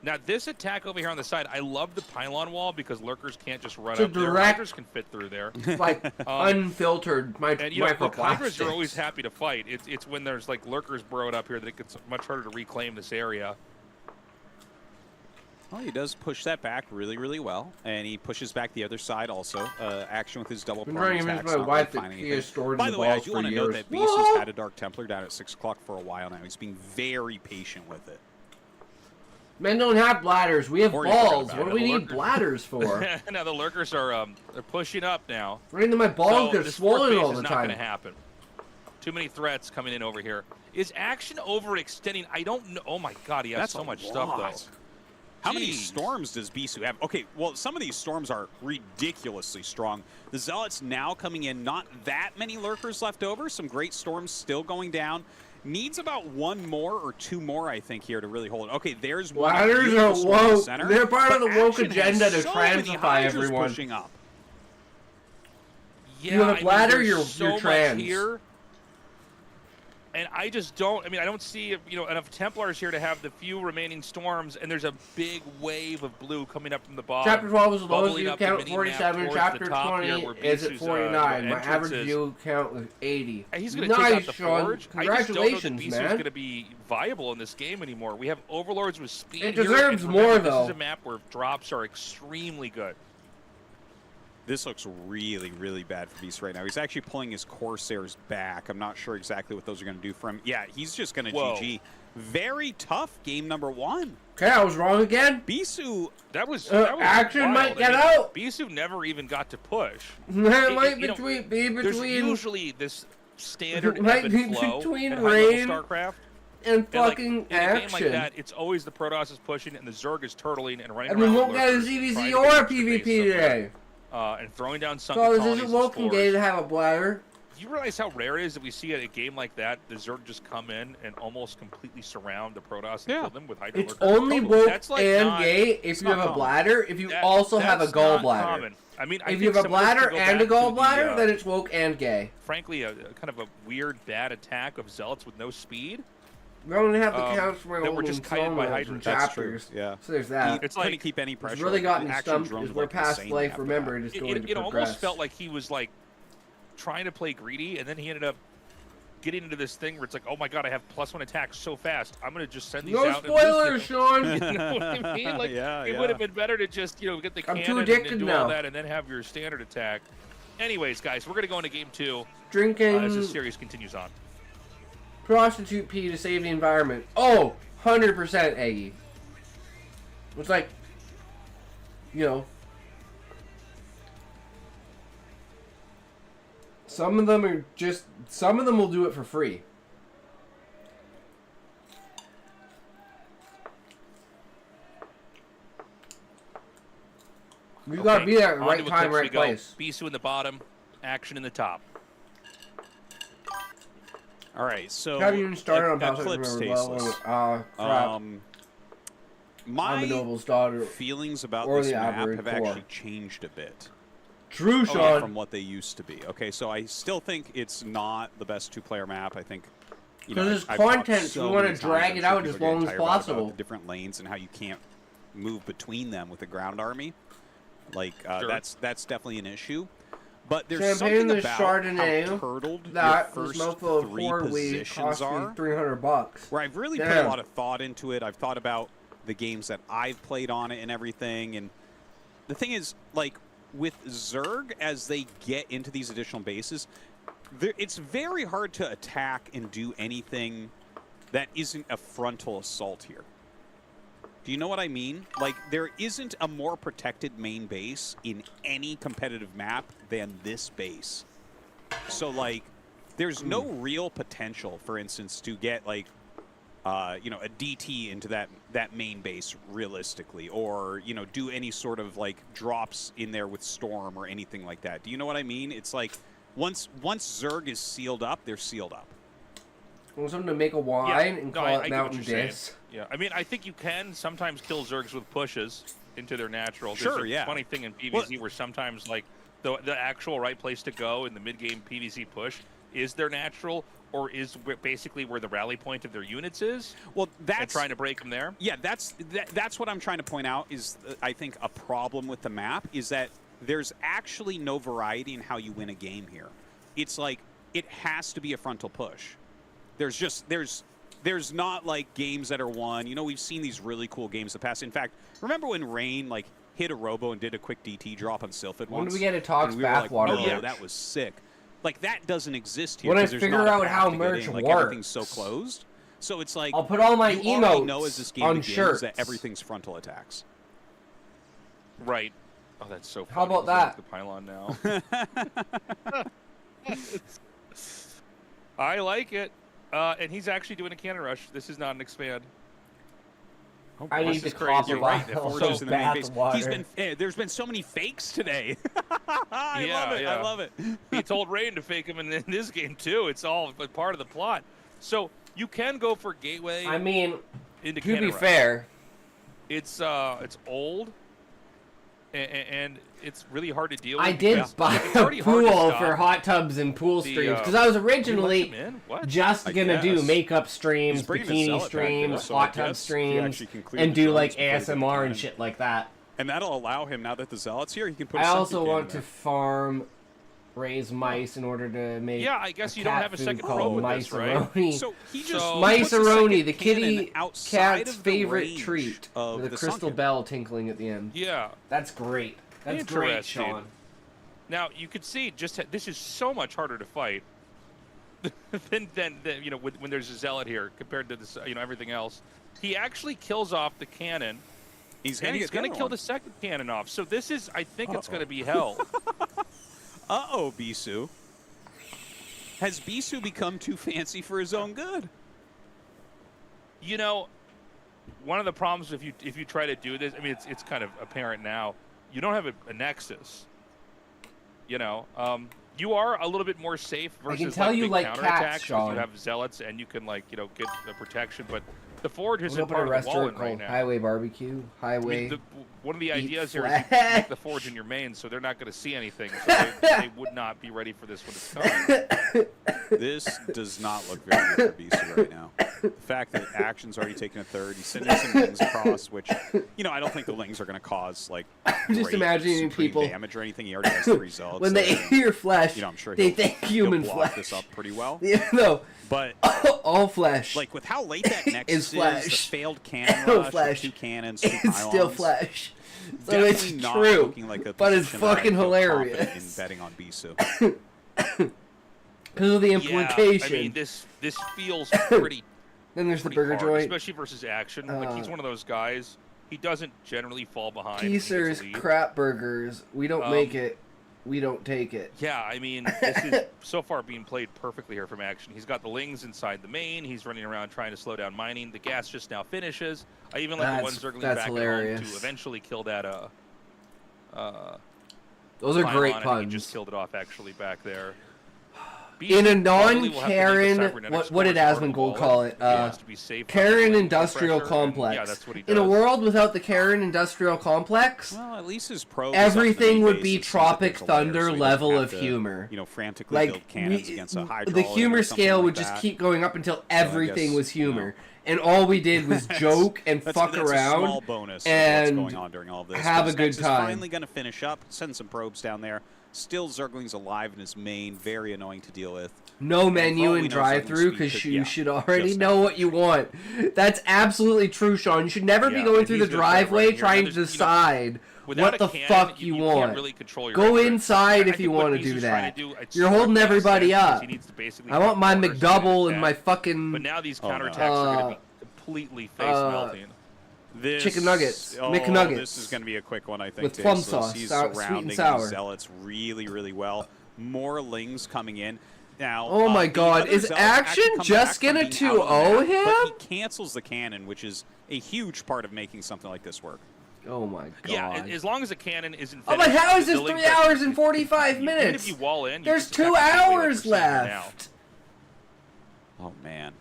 Now, this attack over here on the side, I love the pylon wall because lurkers can't just run It's a up there. direct- Lurkers can fit through there. like unfiltered And, you know, the microplastics. Conquerors are always happy to fight. It's when there's, like, lurkers burrowed up here that it gets much harder to reclaim this area. Well, he does push that back really, really well, and he pushes back the other side also. Action with his double Been prong trying to attacks. convince my not wife really that finding he anything. is stored By in the the way, I balls do for want to note years. that Bisu's had a Dark Templar down at 6 o'clock for a while now. He's being very patient with it. Men don't have bladders. We have Or you forgot balls. about What do it. we The need lurker- bladders for? Now, the lurkers are they're pushing up now. Right into my balls So get this fourth swollen base all is the not time. going to happen. Too many threats coming in over here. Is Action overextending? I don't know. Oh, my God, he has That's so a much lot. stuff, though. How many Jeez. storms does Bisu have? Okay, well, some of these storms are ridiculously strong. The Zealots now coming in, not that many lurkers left over. Some great storms still going down. Needs about 1 more or 2 more, I think, here to really hold it. Okay, there's one. Bladders beautiful are storm in the woke. center, They're part of but the woke Action has agenda to so many transify Hydras everyone. pushing up. Yeah, You have a I mean, bladder, there's you're so trans. much here. And I just don't, I mean, I don't see, you know, enough Templars here to have the few remaining storms, and there's a big wave of blue coming up from the bottom. Chapter 12 is the lowest bubbling view up the count, mini-map 47. towards Chapter the top here 20 where is at Bisu's, 49. My entrance average is. view count was 80. And he's going to take Nice, out the Sean. Forge. I just don't know Congratulations, that Bisu's man. going to be viable in this game anymore. We have Overlords with speed It here, deserves and more, remember, though. This is a map where drops are extremely good. This looks really, really bad for Beast right now. He's actually pulling his Corsairs back. I'm not sure exactly what those are going to do for him. Yeah, he's just going to Whoa. GG. Very tough game number 1. Okay, I was wrong again. Bisu, That was Action wild. might get I mean, out. Bisu never even got to push. That might you know, be There's between usually this standard It might ebb be and flow between in high-level rain StarCraft. and And, like, fucking in a game like action. that, it's always the Protoss is pushing and the Zerg is turtling and running And we around. won't with get a lurkers, ZVZ trying to or get a extra PvP base somewhere. today. And throwing down sunken So this colonies isn't and Woken Day spores. to have a bladder. Do you realize how rare it is that we see at a game like that, the Zerg just come in and almost completely surround the Protoss and Yeah. kill them with Hydra It's Lurkers? only Totally. woke That's like and not- gay if you not have a common. bladder. If you that- also have a that's not gallbladder. common. I mean, I If you think have a some of this bladder could go and a back to the, gallbladder, then it's woke and gay. frankly, a kind of a weird, bad attack of Zealots with no speed. We only have the counts for my that old were just kited by Hydra. and That's true, chapters. yeah. So there's he that. It's couldn't like- keep any pressure. What's really gotten me Action stumped drone is was, where like, past insane life after remembered that. is going to It progress. almost felt like he was like trying to play greedy, and then he ended up getting into this thing where it's like, oh my god, I have +1 attack so fast. I'm gonna just send these No out. spoilers, Sean. You know what I mean? Like, it would have been better to just, get the I'm cannon too and addicted do now. all that and then have your standard attack. Anyways, guys, we're gonna go into game 2 Drinking as this series continues on. prostitute pee to save the environment. Oh, 100% Aggie. It's like, some of them will do it for free. You gotta be there at the on right to time, Eclipse we right go. place. Bisu in the bottom, action in the top. All right, so Haven't even started on Eclipse Pastor tasteless. crap. My I'm a noble's daughter. feelings about or this the map average have core. actually changed a bit. True, Sean. From what they used to be. Okay, so I still think it's not the best two-player map. I think Because it's I've talked content, so we want many to drag times, it I'm out sure as people are long as getting tired about possible. the different lanes and how you can't move between them with the ground army. Like Sure. that's definitely an issue. But there's Champagne something this about Chardonnay, how turtled that your this first mouthful of 3 poor weed positions cost me are. $300. Where I've really put Damn. a lot of thought into it. I've thought about the games that I've played on it and everything. And the thing is, like, with Zerg, as they get into these additional bases, it's very hard to attack and do anything that isn't a frontal assault here. Do you know what I mean? Like, there isn't a more protected main base in any competitive map than this base. So, like, there's no real potential, for instance, to get, like, a DT into that main base realistically, or, do any sort of, like, drops in there with Storm or anything like that. Do you know what I mean? It's like, once Zerg is sealed up, they're sealed up. I want someone to make a wine and call I it get what Mountain you're saying. Diss. Yeah, I mean, I think you can sometimes kill Zergs with pushes into their natural. Sure, There's a yeah. funny thing in PvZ where sometimes, like, the actual right place to go in the mid-game PvZ push is their natural, or is basically where the rally point of their units is. Well, that's and trying to break them there. Yeah, that's what I'm trying to point out is, I think, a problem with the map is that there's actually no variety in how you win a game here. It's like, it has to be a frontal push. There's not, like, games that are won. We've seen these really cool games in the past. In fact, remember when Rain, like, hit a robo and did a quick DT drop on Sylphid once? When do we get a Tox And we were like, bathwater oh, yeah, merch? that was sick. Like, that doesn't exist here. When I 'cause there's figure not a out path how to get merch in. Like, works. everything's so closed. So it's like, I'll put all my you already know emotes as this game on begins shirts. that everything's frontal attacks. Right. Oh, that's so funny. How about that? The pylon now. I like it. And he's actually doing a cannon rush. This is not an expand. I This need to is crazy. cop You're a right. That bottle Forger's of in the main base. bathwater. There's been so many fakes today. I Yeah, love it. yeah. I love it. He told Rain to fake him in this game too. It's all part of the plot. So you can go for gateway I mean, into to cannon be rush. fair, It's old and it's really hard to deal with. I did because buy it's a already hard to pool stop. for hot tubs and pool The, streams because I was You let originally him in? What? just I gonna do guess. makeup He's streams, bringing a bikini zealot back there, streams, so I hot tub guess he streams, actually can clear and the do like zealots before they ASMR get and in. shit like that. And that'll allow him, now that the Zealot's here, he can put a I sentry also cannon want in to there. farm, raise mice in order to make Yeah, I guess a you don't cat have a food second called probe with this, right? Mice-a-roni. So he just So- he puts a Mice-a-roni, the second cannon kitty outside cat's of the favorite range treat, of with a the crystal sunken. bell tinkling at the end. Yeah. That's great. That's great, Interesting. Sean. Now you could see this is so much harder to fight than when there's a zealot here compared to this everything else. He actually kills off the cannon. He's And gonna he's get going to the kill other the second cannon off. So this is, I think it's going to be hell. one. Uh-oh, Bisu. Has Bisu become too fancy for his own good? One of the problems if you try to do this, I mean, it's kind of apparent now. You don't have a nexus. You are a little bit more safe versus can tell you big like counterattacks cats, 'cause Sean. you have zealots and you can get the protection. But The Forge We'll isn't open a part of the restaurant Wallen right called now. Highway Barbecue. I Highway. mean, one of the Eat ideas here is you flesh. make the Forge in your main, so they're not going to see anything. So they would not be ready for this when it's coming. This does not look very good for Bisu right now. The fact that Action's already taken a third, he's sending some Lings across, which, you know, I don't think the Lings are going to cause, like, Just great imagining supreme people damage or anything. He already has 3 Zealots. when they there, eat your flesh, you know, I'm sure they he'll, think human he'll block flesh. this up pretty well. Yeah, no. But All flesh. like with how late that Nexus Is flesh. the failed cannon No rush, with flesh. 2 cannons, 2 It's still pylons, flesh. So definitely it's not true. looking like a But it's position that I fucking feel confident hilarious. in betting on Bisu. Because of the Yeah, implication. I mean, this feels pretty Then there's the pretty burger hard, joint. especially versus Action. Like, he's one of those guys. He doesn't generally fall behind. when he gets a Geeser's lead. crap burgers. We don't make it. We don't take it. Yeah, I mean, this is so far being played perfectly here from Action. He's got the Lings inside the main. He's running around trying to slow down mining. The gas just now finishes. I even like the one Zergling back hilarious. at home to eventually kill that. Those are pylon. great I think puns. He just killed it off actually back there. In a Beast probably will have to make the non-Karen, cybernetics what did force part of the Asmongold wallet call it? if he wants to be safe on Karen the Industrial pressure, and, Complex. yeah, that's what he In a does. world without the Karen Industrial Complex, Well, at least his probe. everything would be be Tropic Thunder level of humor. You know, frantically Like build cannons against a hydraulic. the humor scale would just keep going up until everything guess, was humor, and all we did was joke and fuck that's around a small bonus and of what's going on during all of this. have a Because good Nex is time. finally going to finish up, send some probes down there. Still, Zergling's alive in his main, very annoying to deal with. No And menu for all and we know, drive-through Zergling's because speed could- you yeah, should already just know now. what you want. That's absolutely true, Sean. You should never be Yeah, going and through he's the gonna try to driveway run here. trying And to there's, you know, decide Without what a the cannon, fuck you can't want. really control your Go exit. inside I if you think what want to Beast do is trying that. to do, it's You're smart holding in that everybody sense, because up. he needs to basically I want my force an McDouble and attack. my fucking But now these Oh, no. counterattacks are going to be completely face melting. This, Chicken nuggets, oh, McNuggets. This is going to be a quick one, I think. With too. plum So sauce, he's sweet and surrounding sour. these Zealots really, really well. More Lings coming in. Now, Oh my the God, other is Zealots Action actually come just back from gonna being out on 2-0 the map, But him? he cancels the cannon, which is a huge part of making something like this work. Oh my god. Yeah, as long as the cannon isn't Oh, but finished, how is the this Link 3 doesn't- hours and 45 even minutes? if you wall in, you There's just 2 have to stay like hours you're sitting now. left. Oh, man.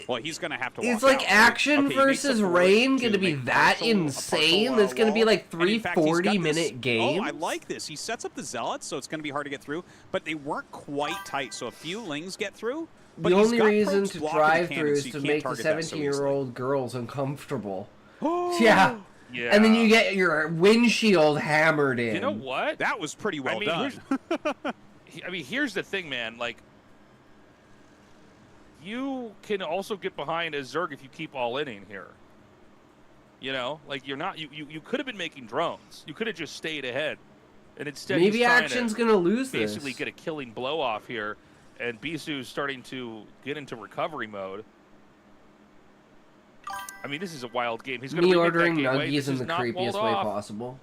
Well, he's going to have to Is walk like out, right? Action Okay, he makes versus a forward Rain to going to be make that a insane? That's going to be wall. like And 3 in fact, he's got 40-minute this- games? Oh, I like this. He sets up the Zealots, so it's going to be hard to get through, but they weren't quite tight, so a few Lings get through. But The he's only got reason probes to blocking the drive cannon, through so is you to can't make the target that so easily. 17-year-old girls uncomfortable. Yeah. Yeah. And then you get your windshield hammered in. You know what? That was pretty well I mean, done. Here's the thing, man. Like, you can also get behind a Zerg if you keep all in here. You know, like you're not. You could have been making drones. You could have just stayed ahead, and instead Maybe he's trying Action's to going to lose basically this. get a killing blow off here, and Bisu's starting to get into recovery mode. I mean, this is a wild game. He's going to Me remake that ordering gateway. nuggies This in is the not creepiest walled way off. possible.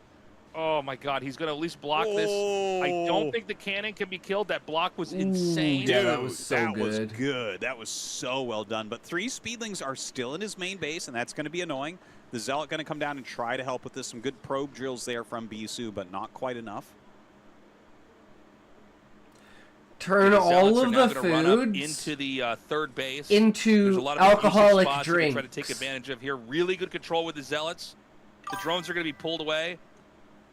Oh my God, he's going to at least block this. I don't think the cannon can be killed. That block was insane. Yeah, that was so that was good. good. That was so well done. But 3 Speedlings are still in his main base, and that's going to be annoying. The Zealot going to come down and try to help with this. Some good probe drills there from Bisu, but not quite enough. Turn The all Zealots are of now the gonna run up foods into the third base. There's into a lot of abusive alcoholic spots that they drinks. try to take advantage of here. Really good control with the Zealots. The drones are going to be pulled away.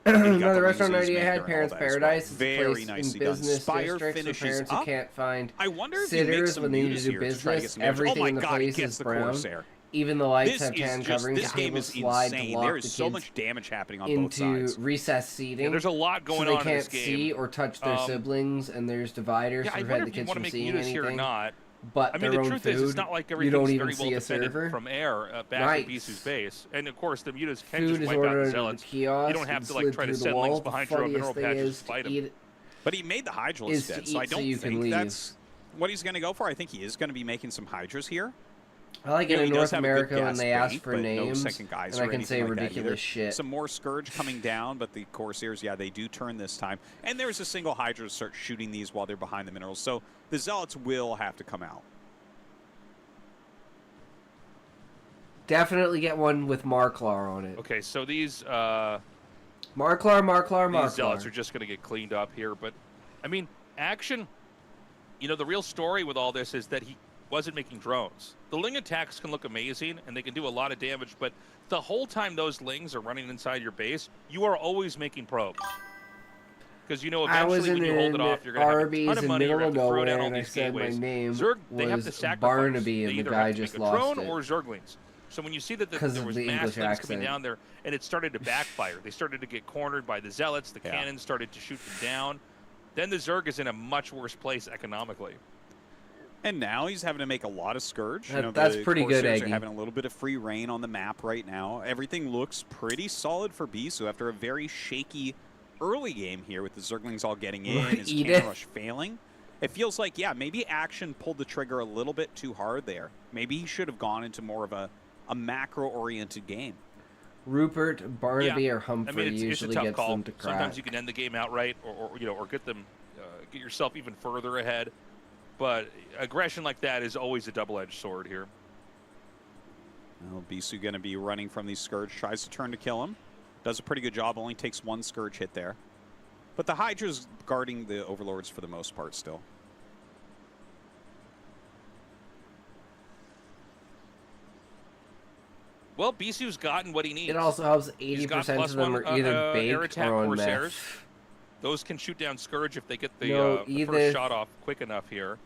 Another restaurant idea I had, Parents Parents Paradise. It's a Very place nicely in done. business Spire districts for finishes parents who up. can't find I wonder if you make sitters some when they need to mutas do here to try to get business. some damage. Everything oh my in the God, he place gets is the brown. Corsair. Even the lights This have is tan just, coverings. this The game tables is slide insane. to lock There the is kids so much damage happening on both into sides. recessed seating. Yeah, there's a lot going so they on in can't this game. see or touch their siblings, and there's dividers Yeah, to I prevent wonder the if you kids want to from make seeing mutas here or anything. not. But I mean, their the own truth food, is, it's not like you everything's don't even very well see a defended server. from air back Right. at Bisu's base. And of course, the mutas can Food just is wipe out ordered the at the Zealots. kiosk. You don't have and to like slid try to through the send wall. links The behind your own mineral funniest thing patches is to fight to them. eat But he made the Hydra is to instead, so I eat so don't you can think leave. that's what he's going to go for. I think he is going to be making some Hydras here. I like You it know, in he does North have a good America when gas they ask bait, for but no names, second guys and I or can anything say like that either. ridiculous shit. Some more Scourge coming down, but the Corsairs, yeah, they do turn this time. And there's a single Hydra to start shooting these while they're behind the minerals. So the Zealots will have to come out. Definitely get one with Marklar on it. Okay, so these Marklar. these Zealots are just going to get cleaned up here. But, I mean, Action, you know, the real story with all this is that wasn't making drones. The Ling attacks can look amazing, and they can do a lot of damage, but the whole time those Lings are running inside your base, you are always making probes. Because you know eventually when you hold it off, you're going to have a ton of money, you're going to throw down all these gateways. Zerg, they have to sacrifice. Barnaby, they and the either guy have to just make a lost drone it. or Zerglings. So when you see that there was the mass English things coming accent. down there, and it started to backfire. They started to get cornered by the Zealots. The cannons started to shoot them down. Then the Zerg is in a much worse place economically. And now he's having to make a lot of Scourge. That's pretty good, Corsairs are Eggy. having a little bit of free reign on the map right now. Everything looks pretty solid for Bisu after a very shaky early game here with the Zerglings all getting in, his cannon rush failing. It feels like, yeah, maybe Action pulled the trigger a little bit too hard there. Maybe he should have gone into more of a macro-oriented game. Rupert, Barnaby, or Humphrey it's usually a tough gets call. them to crack. Sometimes you can end the game outright, or get them, get yourself even further ahead. But aggression like that is always a double-edged sword here. Well, Bisu going to be running from these Scourge, tries to turn to kill him. Does a pretty good job, only takes one Scourge hit there. But the Hydra's guarding the Overlords for the most part still. Well, Bisu's gotten what he needs. It also helps He's got 80% of them +1, are either air baked attack or on Corsairs. meth. Those can shoot down Scourge if they get the, No, the first shot off quick enough here.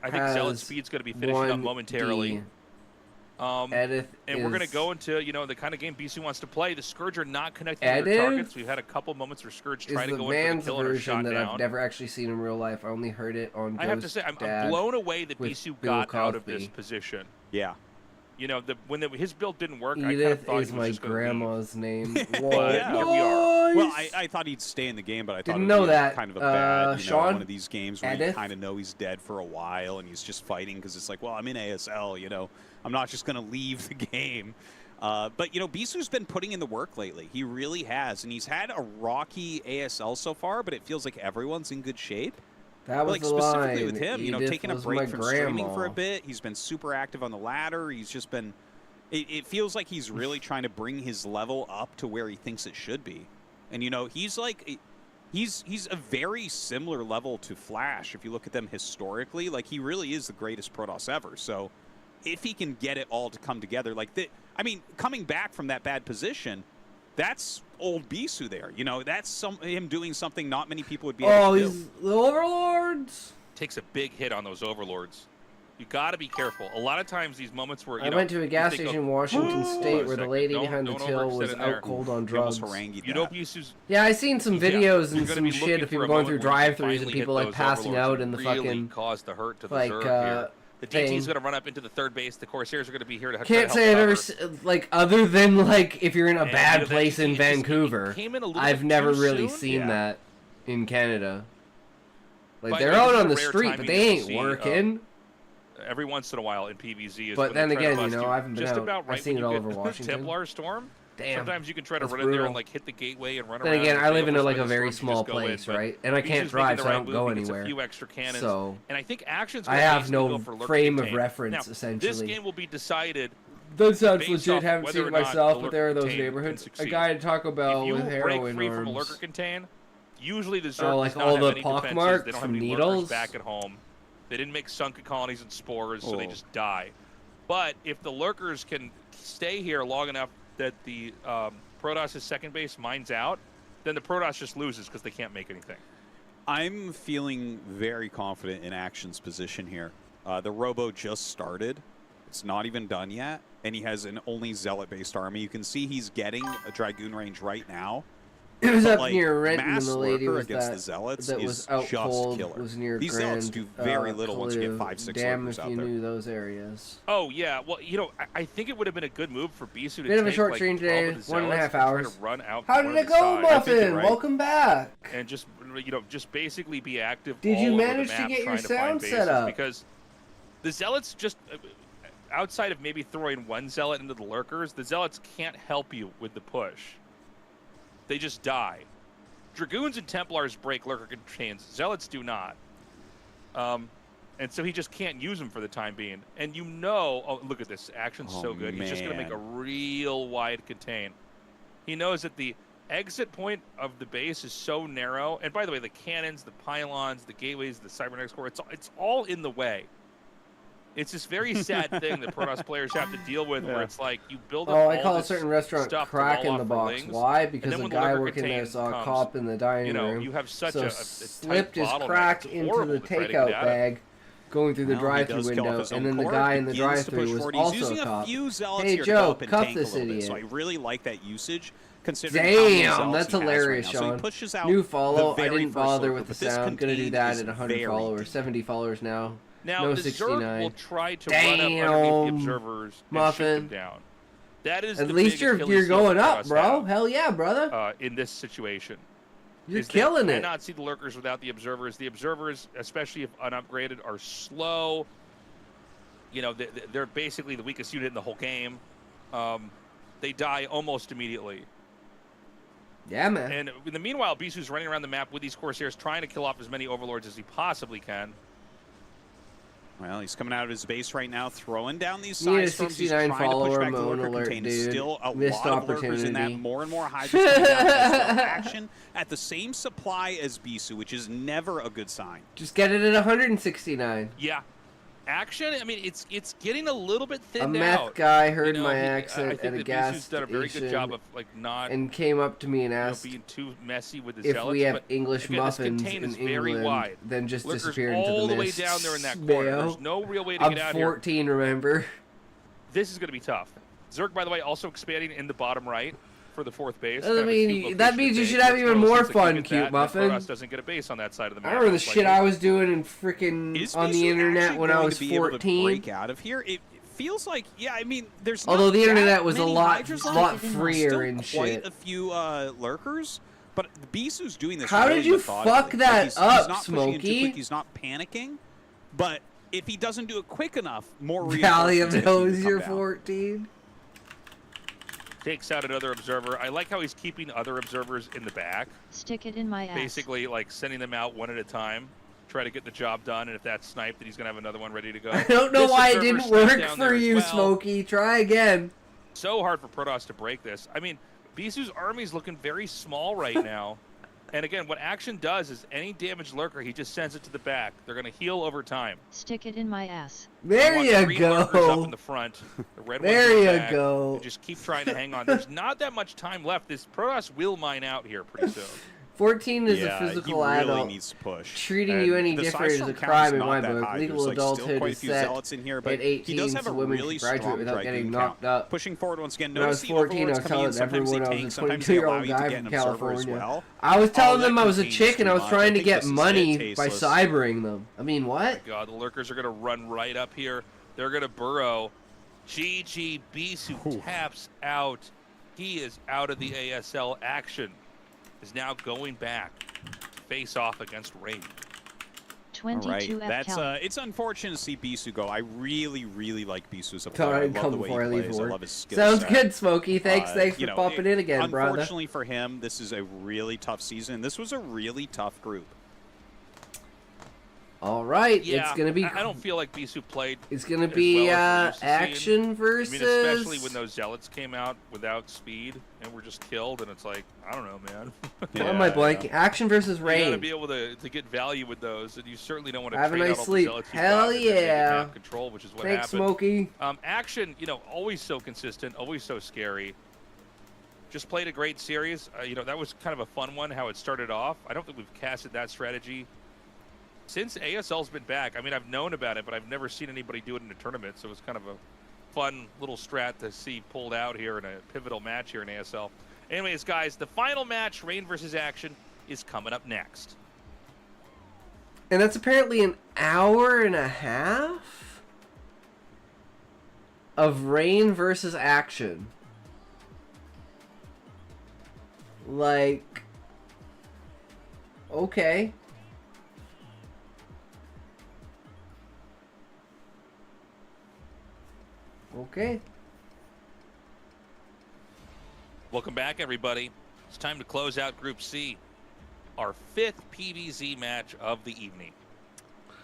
I think Zealot Speed's going to be finishing up momentarily. Edith and we're going to go into, the kind of game Bisu wants to play. The Scourge are not connecting to their targets. We've had a couple moments where Scourge try to go in for the kill and are version shot that down. I've never actually seen in real life. I only heard it on I have to say, I'm blown away that with Bisu Bill got out of Cosby. this position. Yeah. When his build didn't work, I kind of Edith thought is he was my just gonna grandma's name. But here we are. Well, I thought he'd stay in the game, but I thought Didn't it know would be that. kind of a bad, Sean? one of these games where you kind of know he's dead for a while and he's just fighting because it's like, well, I'm in ASL, I'm not just going to leave the game. But, Bisu's been putting in the work lately. He really has. And he's had a rocky ASL so far, but it feels like everyone's in good shape. That was like the specifically line. with him, Edith taking a was break my from grandma. streaming for a bit. He's been super active on the ladder. He's just been... It feels like he's really trying to bring his level up to where he thinks it should be. And, he's like... He's a very similar level to Flash. If you look at them historically, like, he really is the greatest Protoss ever. So if he can get it all to come together, coming back from that bad position, that's old Bisu there. That's him doing something not many people would be able to do. He's the Overlords. Takes a big hit on those Overlords. You got to be careful. A lot of times these moments where, I went to a gas station in Washington State where the lady behind the till was out cold on drugs. Yeah, I seen some videos and some shit of people going through drive-thrus and people like passing out in the fucking caused the hurt to the like Zerg here. The DT is thing. going to run up into the third base. The Corsairs are going to be here to Can't try say to I've help ever cover. like other than like if you're in a And, bad that place in DT, it just- it Vancouver. came in a little I've bit never too really soon. seen Yeah. that in Canada. Like But they're this out is on a the rare street, timing but that they we'll ain't see, working. Every once in a while in PvZ is But when then they try to again, bust I haven't been just out. about I've right seen when it all you over get Washington. Templar Storm. Damn. Sometimes you can try to That's run in there brutal. and like hit the gateway and run Then around. again, and I if live they in a, almost like win a the very storm, you small just go in. place, But right? And I he's can't just making drive, the so I right don't move. go He gets anywhere. a few extra cannons, So and I think Action's I gonna have basically no go for lurker frame of contain. reference, Now, essentially. This game will be decided. That sounds based legit. off Haven't whether seen or it not myself, the but there are lurker those contain neighborhoods. can A succeed. guy at Taco Bell If you with break heroin free from a arms. lurker contain, usually the Zerg Oh, does like not all have the any pock defenses. marks They don't have from any needles? lurkers back at home. They didn't make sunken colonies and spores, so they Oh. just die. But if the lurkers can stay here long enough that the Protoss' second base mines out, then the Protoss just loses because they can't make anything. I'm feeling very confident in Action's position here. The Robo just started. It's not even done yet, and he has an only Zealot-based army. You can see he's getting a Dragoon range right now. It was But, up like, near Renton, mass the lady lurker was against that, the Zealots that is was out just cold, killer. was near These Grand, Zealots do very little once you get Cliff. 5-6 Damn lurkers if out you there. knew those areas. Oh, yeah. Well, I think it would have been a good move for Bisu to Bit of a take, short like, stream 12 today, of the 1.5 Zealots and try to hours. run out How one did of it the go, sides. Muffin? you're right. Welcome back. And just just basically be active. Did you all over the manage to map get your trying to find sound bases, set up? Because the Zealots just outside of maybe throwing one Zealot into the lurkers, the Zealots can't help you with the push. They just die. Dragoons and Templars break lurker contains. Zealots do not. And so he just can't use them for the time being. And oh, look at this. Action's Oh, so good. He's just going to make a real wide contain. He knows that the exit point of the base is so narrow. And by the way, the cannons, the pylons, the gateways, the cybernetics core, it's all in the way. It's this very sad thing that Protoss players have to deal with, where it's like you build up Oh, I all call a this certain restaurant stuff to Crack wall in the off box. for lings, Why? and Because then a when the guy lurker working there contain saw a comes, cop in the dining you know, room. you have such so a slipped his bottleneck. crack It's into horrible the to try to get takeout out of. bag, going through the Well, he drive-through does kill off window, his own and then the core, guy in the begins to drive-through push was forward. also He's using a cop. few zealots Hey here to Joe, go up and cuff tank a this little bit, idiot. so I really like that usage. Considering how many Damn, zealots that's he has hilarious, right now. So Sean. he pushes out New the follow. I very didn't first bother lurker, with the but this sound. Gonna do contained that is at 100 very followers, deep. 70 followers now. Now, No the Zerg 69. will try to run up underneath the observers and shoot Muffin. them down. That is At the least big you're Achilles heel going that up, Protoss bro. have, Hell yeah, brother. in this situation. You're is killing they it. cannot see the lurkers without the observers. The observers, especially if unupgraded, are slow. You know, they're basically the weakest unit in the whole game. They die almost immediately. Yeah, man. And in the meanwhile, Bisu's running around the map with these Corsairs, trying to kill off as many Overlords as he possibly can. Well, he's coming out of his base right now, throwing down these You need a side storms. He's 69 trying to push follower, back the Moan lurker alert, contain. dude. Still a Missed lot of lurkers in that. opportunity. More and more Hydras coming down. As well. Action at the same supply as Bisu, which is never a good sign. Just get it at 169. Yeah. Action, I mean, it's getting a little bit A thinned meth out. guy heard You know, my I accent think at a that gas Bisu's done a very good job station of like not and came up to me and asked being too messy with the if zealots. we have but English again, this muffins contain in is very England, wide. then just Lurkers disappear into all the the way mist. down there in that corner. Mayo. There's no real way to I'm get out here. 14, remember? This is going to be tough. Zerg, by the way, also expanding in the bottom right for the fourth base. Doesn't Kind of a mean- cute that location means to you take. should have That's even one of those more things that you fun, get cute that, and muffin. Protoss doesn't get a base on that side of the map. I remember the It's like, shit I was doing in freaking Is on the Bisu internet actually when I going was to be able to 14. break out of here? It feels like, yeah, I mean, there's Although not the that internet was a many lot Hydras lot left. freer Still and quite shit. a few lurkers, but Bisu's doing this How really did you methodically. fuck Like, that he's up, not pushing in too Smokey? quick, he's not panicking, but if he doesn't do it quick enough, more Valley of reinforcements those, continue to come you're down. 14. Takes out another observer. I like how he's keeping other observers in the back. Stick it in my ass. Basically, like sending them out one at a time. Try to get the job done, and if that's sniped, then he's going to have another one ready to go. I don't know This why it observer didn't stepped work down for there as you, well. Smokey. Try again. So hard for Protoss to break this. I mean, Bisu's army's looking very small right now. And again, what Action does is any damaged lurker, he just sends it to the back. They're going to heal over time. Stick it in my ass. There want you green lurkers up in go. the front, the red There ones in the you back, go. and just keep trying to hang on. There's not that much time left. This Protoss will mine out here pretty soon. 14 is Yeah, a physical he really adult. needs to push. Treating And you any the different is Sidestorm a count crime in not my that book. high. Legal There's, like, still adulthood quite a is few set zealots in here, but at 18, he does have so a women really can graduate strong without Dragoon getting count. knocked up. Pushing forward once again. When I was Notice the 14, I Overlords was coming telling in. Sometimes everyone they I was tank, a sometimes they allow 22-year-old you to guy get an from observer as California. well. I was telling that them I was a contains chick and I too was much. trying to think get this is money it, by tasteless. cybering them. I mean, what? God, the lurkers are going to run right up here. They're going to burrow. GG Bisu taps out. He is out of the ASL. Action is now going back to face off against Rain. 22 All right, F that's it's unfortunate to see Bisu go. I really, really like Bisu as a Tell player. her I to love come the way before I he leave plays. I work. love his skill Sounds set. good, Smokey. Thanks You for know, popping in again, brother. Unfortunately for him, this is a really tough season. This was a really tough group. All right, Yeah, it's gonna be. I don't feel like Bisu played. It's gonna as be well as we're used to seeing. action versus. I mean, especially when those zealots came out without speed and were just killed, and it's like, I don't know, man. Why am I blanking? Action versus You gotta rain. be able to get value with those, and you certainly don't want to Have a trade nice out all sleep. the zealots you've Hell got and then make it yeah. map control, which is what Thanks, happened. Smokey. Action, you know, always so consistent, always so scary. Just played a great series. You know, that was kind of a fun one, how it started off. I don't think we've casted that strategy since ASL's been back. I mean, I've known about it, but I've never seen anybody do it in a tournament, so it was kind of a fun little strat to see pulled out here in a pivotal match here in ASL. Anyways, guys, the final match, Rain versus Action, is coming up next. And that's apparently an hour and a half of rain versus action. Like, okay. Okay. Welcome back, everybody. It's time to close out Group C, our 5th PvZ match of the evening.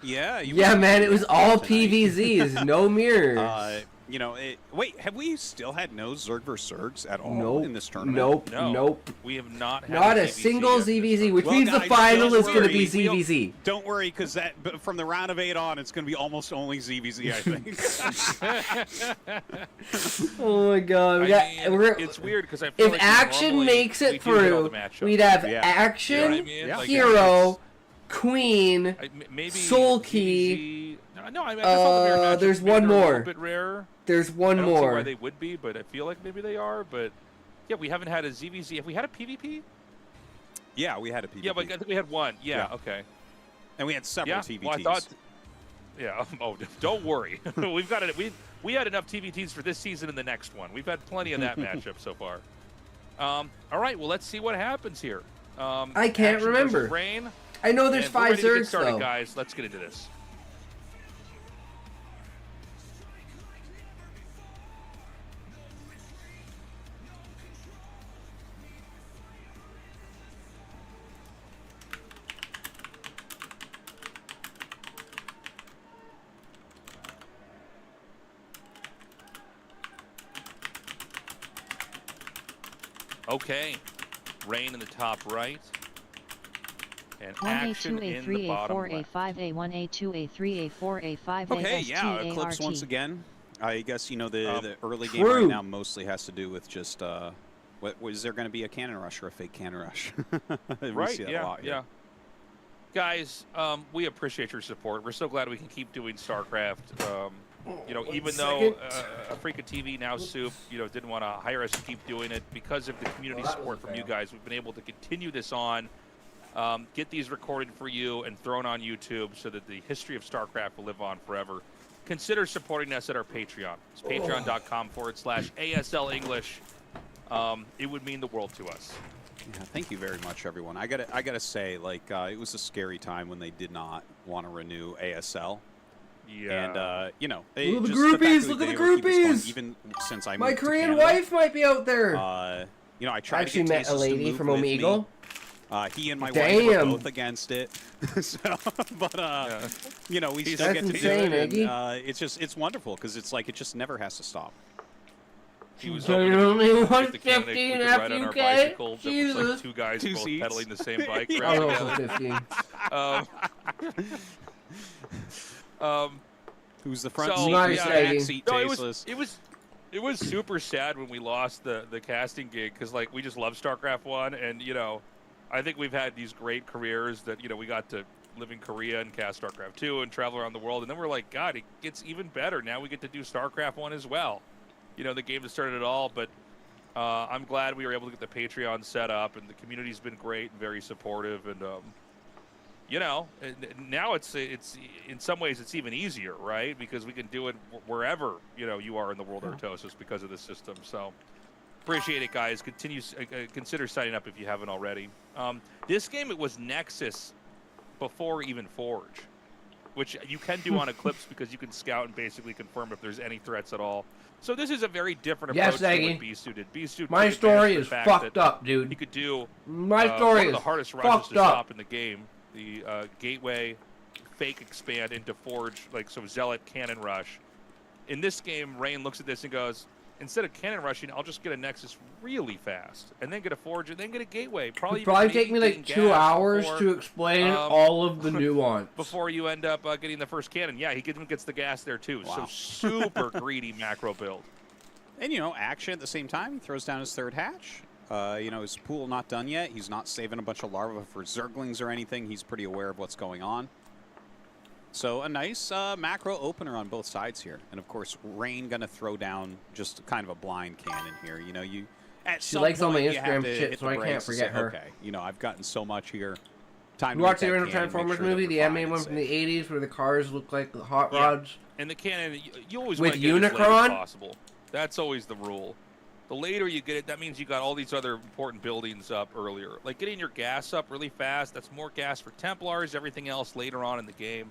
Yeah, Yeah, man, it was all PVZs, no mirrors. you know, wait, have we still had no Zerg vs. Zergs at all Nope. in this tournament? Nope. No, Nope. we have not had Not a ZVZ single yet this ZVZ, time. which Well, means the guys, final don't is going to be worry. ZVZ. Don't worry, because from the round of 8 on, it's going to be almost only ZVZ, I think. Oh my god. It's weird because I feel If like Action normally makes we it do hit all through, the matchups. we'd have Yeah. Action, You know what I mean? Yeah. Like, Hero, Queen, maybe Soul Key. No, I mean, I guess all the rare matchups there's maybe one are a more. little bit rare. there's I one don't see why more. they would be, but I feel like maybe they are. But yeah, we haven't had a ZVZ. Have we had a PvP? Yeah, we had a PvP. Yeah, but I think we had one. Yeah. Okay. And we had several Yeah. TVTs. Well, I thought. Yeah. Oh, don't worry. We've got it. We had enough TVTs for this season and the next one. We've had plenty of that matchup so far. All right. Well, let's see what happens here. I can't Action remember. versus Rain. I know there's And we're 5 ready to get Zergs started, though. guys. Let's get into this. Okay, Rain in the top right, and Action in the bottom left. A2, A3, A4, A5, A1, A2, A3, A4, A5, Okay, AST, yeah, Eclipse ART. once again. I guess, you know, the early game True. right now mostly has to do with just, was there going to be a cannon rush or a fake cannon rush? We Right, see that a yeah, lot here. yeah. Guys, we appreciate your support. We're so glad we can keep doing StarCraft. You know, even though a freaking TV now Soup, you know, didn't want to hire us to keep doing it, because of the community support from you guys, we've been able to continue this on, get these recorded for you and thrown on YouTube so that the history of StarCraft will live on forever. Consider supporting us at our Patreon. It's patreon.com/ASL English. It would mean the world to us. Yeah, thank you very much, everyone. I gotta say, like, it was a scary time when they did not want to renew ASL. Yeah. And, you know, Look at the just groupies, fact that look we've at the been able to keep this going, groupies! even since I My moved to Korean Canada. wife might be out there. You know, I tried Actually to get met a Tasis to lady move from with me. Omegle. He and my wife were Damn. both against it. So, but, Yeah. you know, we That's still get to insane, do it. Iggy. And, it's wonderful because it's like it just never has to stop. He was So hoping you're to only get the 150 candidate we could ride on our FUK? bicycle. That was Jesus. like two guys Two both seats. pedaling the same bike. I around was together. also 15. Who's the front So, seat? Nice, Who's the Iggy. back seat? No, Tasteless. it was super sad when we lost the casting gig, because like we just love StarCraft 1, and you know, I think we've had these great careers that, you know, we got to live in Korea and cast StarCraft 2 and travel around the world, and then we're like, God, it gets even better. Now we get to do StarCraft 1 as well. You know, the game that started it all, but I'm glad we were able to get the Patreon set up, and the community's been great and very supportive, and you know, now it's in some ways it's even easier, right? Because we can do it wherever, you know, you are in the world of Artosis because of the system. So appreciate it, guys. Consider signing up if you haven't already. This game, it was Nexus before even Forge, which you can do on Eclipse because you can scout and basically confirm if there's any threats at all. So this is a very different Yes, approach than what Aggie. Bisu did. Bisu My took story advantage of is the fact fucked that up, He dude. could do My one story of is the hardest rushes fucked to up. stop in the game. The Gateway fake expand into Forge, like so Zealot cannon rush. In this game, Rain looks at this and goes, instead of cannon rushing, I'll just get a Nexus really fast, and then get a Forge, and then get a Gateway. It'd probably take me like 2 hours to explain all of the nuance. before you end up getting the first cannon. Yeah, he gets the gas there too. Wow. So super greedy macro build. And, you know, Action at the same time, he throws down his third hatch. You know, his pool not done yet. He's not saving a bunch of larvae for Zerglings or anything. He's pretty aware of what's going on. So a nice macro opener on both sides here. And, of course, Rain going to throw down just kind of a blind cannon here. You know, you at She some likes all my point, you have Instagram to shit, hit so the I can't brakes and forget say, her. Okay, you know, I've gotten so much here. Time You to watch hit the that original cannon, make Transformers sure that movie, we're the fine animated and one from safe. the 80s, where the cars look like hot Yeah. rods? And the cannon, you always With want to get it as late Unicron? as possible. That's always the rule. The later you get it, that means you got all these other important buildings up earlier. Like getting your gas up really fast, that's more gas for Templars, everything else later on in the game.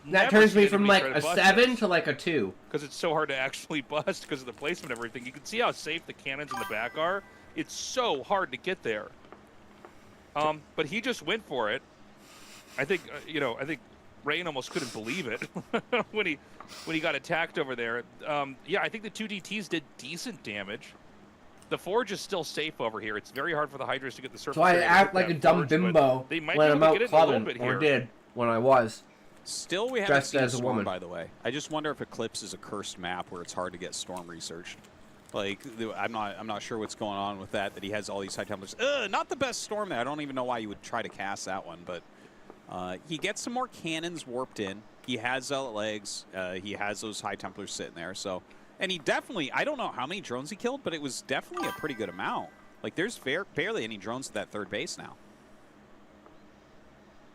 That turns me from like a 7 to like a 2. Because it's so hard to actually bust because of the placement of everything. You can see how safe the cannons in the back are. It's so hard to get there. But he just went for it. I think, I think Rain almost couldn't believe it when he got attacked over there. Yeah, I think the 2 DTs did decent damage. The Forge is still safe over here. It's very hard for the Hydras to get the surface. So I area to act hit like that a dumb Forge, bimbo they might when be I'm able to out get it in a little clubbing, bit or here. did when I was. Still, we haven't Dressed seen a as a storm, woman. by the way. I just wonder if Eclipse is a cursed map where it's hard to get storm researched. Like, I'm not sure what's going on with that. That he has all these high templars. Not the best storm there. I don't even know why you would try to cast that one, but he gets some more cannons warped in. He has zealot legs. He has those high templars sitting there. So, and he definitely, I don't know how many drones he killed, but it was definitely a pretty good amount. Like, there's barely any drones at that third base now.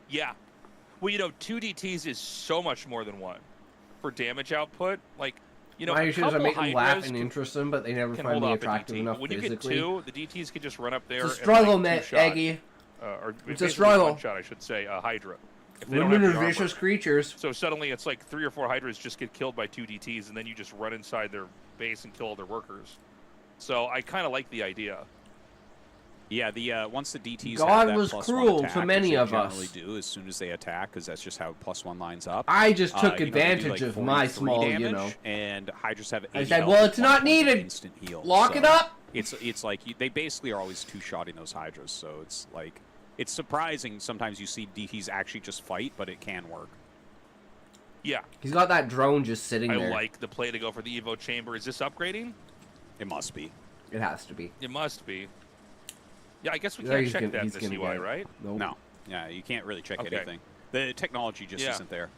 Yeah. Well, you know, 2 DTs is so much more than 1 for damage output. Like, you know, My a issues are couple making laugh Hydras and interesting, but they never can find hold me off a attractive DT. enough When you physically. get 2, the DTs can just run up there. It's a and, struggle, like, man, two-shot, Eggy. or It's a basically struggle. one shot, I should say, a Hydra. If they don't Women have are the armor. vicious creatures. So suddenly it's like 3 or 4 Hydras just get killed by 2 DTs, and then you just run inside their base and kill all their workers. So I kind of like the idea. Yeah, the once the DTs God have that was +1 cruel attack, to which many they of generally us. do as soon as they attack, because that's just how +1 lines up. I just took You know, they do, advantage like, of my 43 small, damage, you know. And Hydras have 80 I said, health well, with it's not 1 needed. Instant heal. Lock so it up. It's like they basically are always two-shotting those Hydras, so it's like it's surprising sometimes you see DTs actually just fight, but it can work. Yeah. He's got that drone just sitting I there. like the play to go for the Evo Chamber. Is this upgrading? It must be. It has to be. It must be. Yeah, I guess we Yeah, can't he's check gonna- that in he's this gonna UI, get it. right? Nope. No. Yeah, you can't really check Okay. anything. The technology just Yeah. isn't there.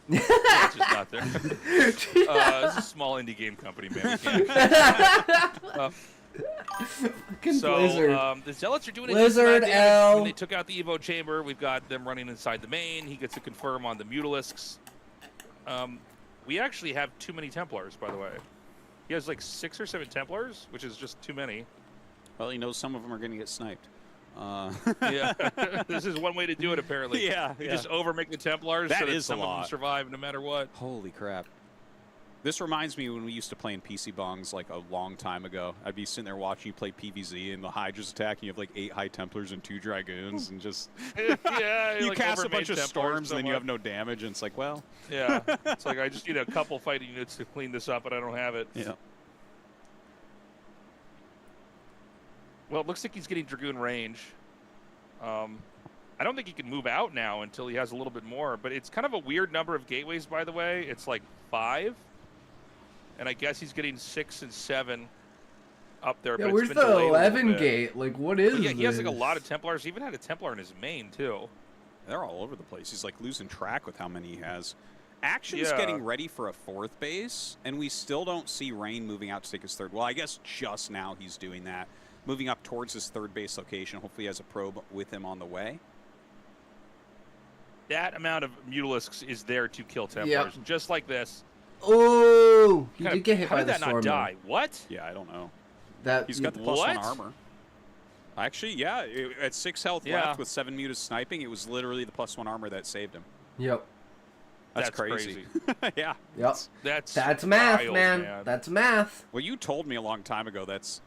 It's just not there. This is a small indie game company, man. We can't. Fucking So Blizzard. the Zealots are doing a Blizzard decent amount of damage. L. When they took out the Evo Chamber, we've got them running inside the main. He gets a confirm on the Mutalisks. We actually have too many Templars, by the way. He has like 6 or 7 Templars, which is just too many. Well, he knows some of them are going to get sniped. Yeah, this is one way to do it, apparently. Yeah, You yeah. just overmake the Templars That so that is a some of them lot. survive no matter what. Holy crap. This reminds me when we used to play in PC Bongs like a long time ago. I'd be sitting there watching you play PvZ and the Hydras attack and you have like 8 High Templars and 2 Dragoons and just Yeah, you like cast a overmade bunch of Templars storms and then you somewhat. have no damage and it's like, well, Yeah, it's like I just need a couple fighting units to clean this up, but I don't have it. yeah. Well, it looks like he's getting Dragoon range. I don't think he can move out now until he has a little bit more, but it's kind of a weird number of gateways, by the way. It's like 5, and I guess he's getting 6 and 7 up there. Yeah, but where's it's been the delayed a little 11 bit. gate? Like, what is But yeah, he has like a this? lot of Templars. He even had a Templar in his main, too. They're all over the place. He's like losing track with how many he has. Action's Yeah. getting ready for a 4th base, and we still don't see Rain moving out to take his 3rd. Well, I guess just now he's doing that. Moving up towards his 3rd base location. Hopefully he has a probe with him on the way. That amount of Mutalisks is there to kill Templars, Yep. just like this. Oh, he Kinda- did get hit how by did the that storm. not though. die? What? Yeah, I don't know. That He's got the +1 What? armor. Actually, yeah, at 6 health Yeah. left with 7 mutas sniping, it was literally the +1 armor that saved him. Yep. That's crazy. Yeah. Yep. That's math, wild, man. That's math. Well, you told me a long time ago that's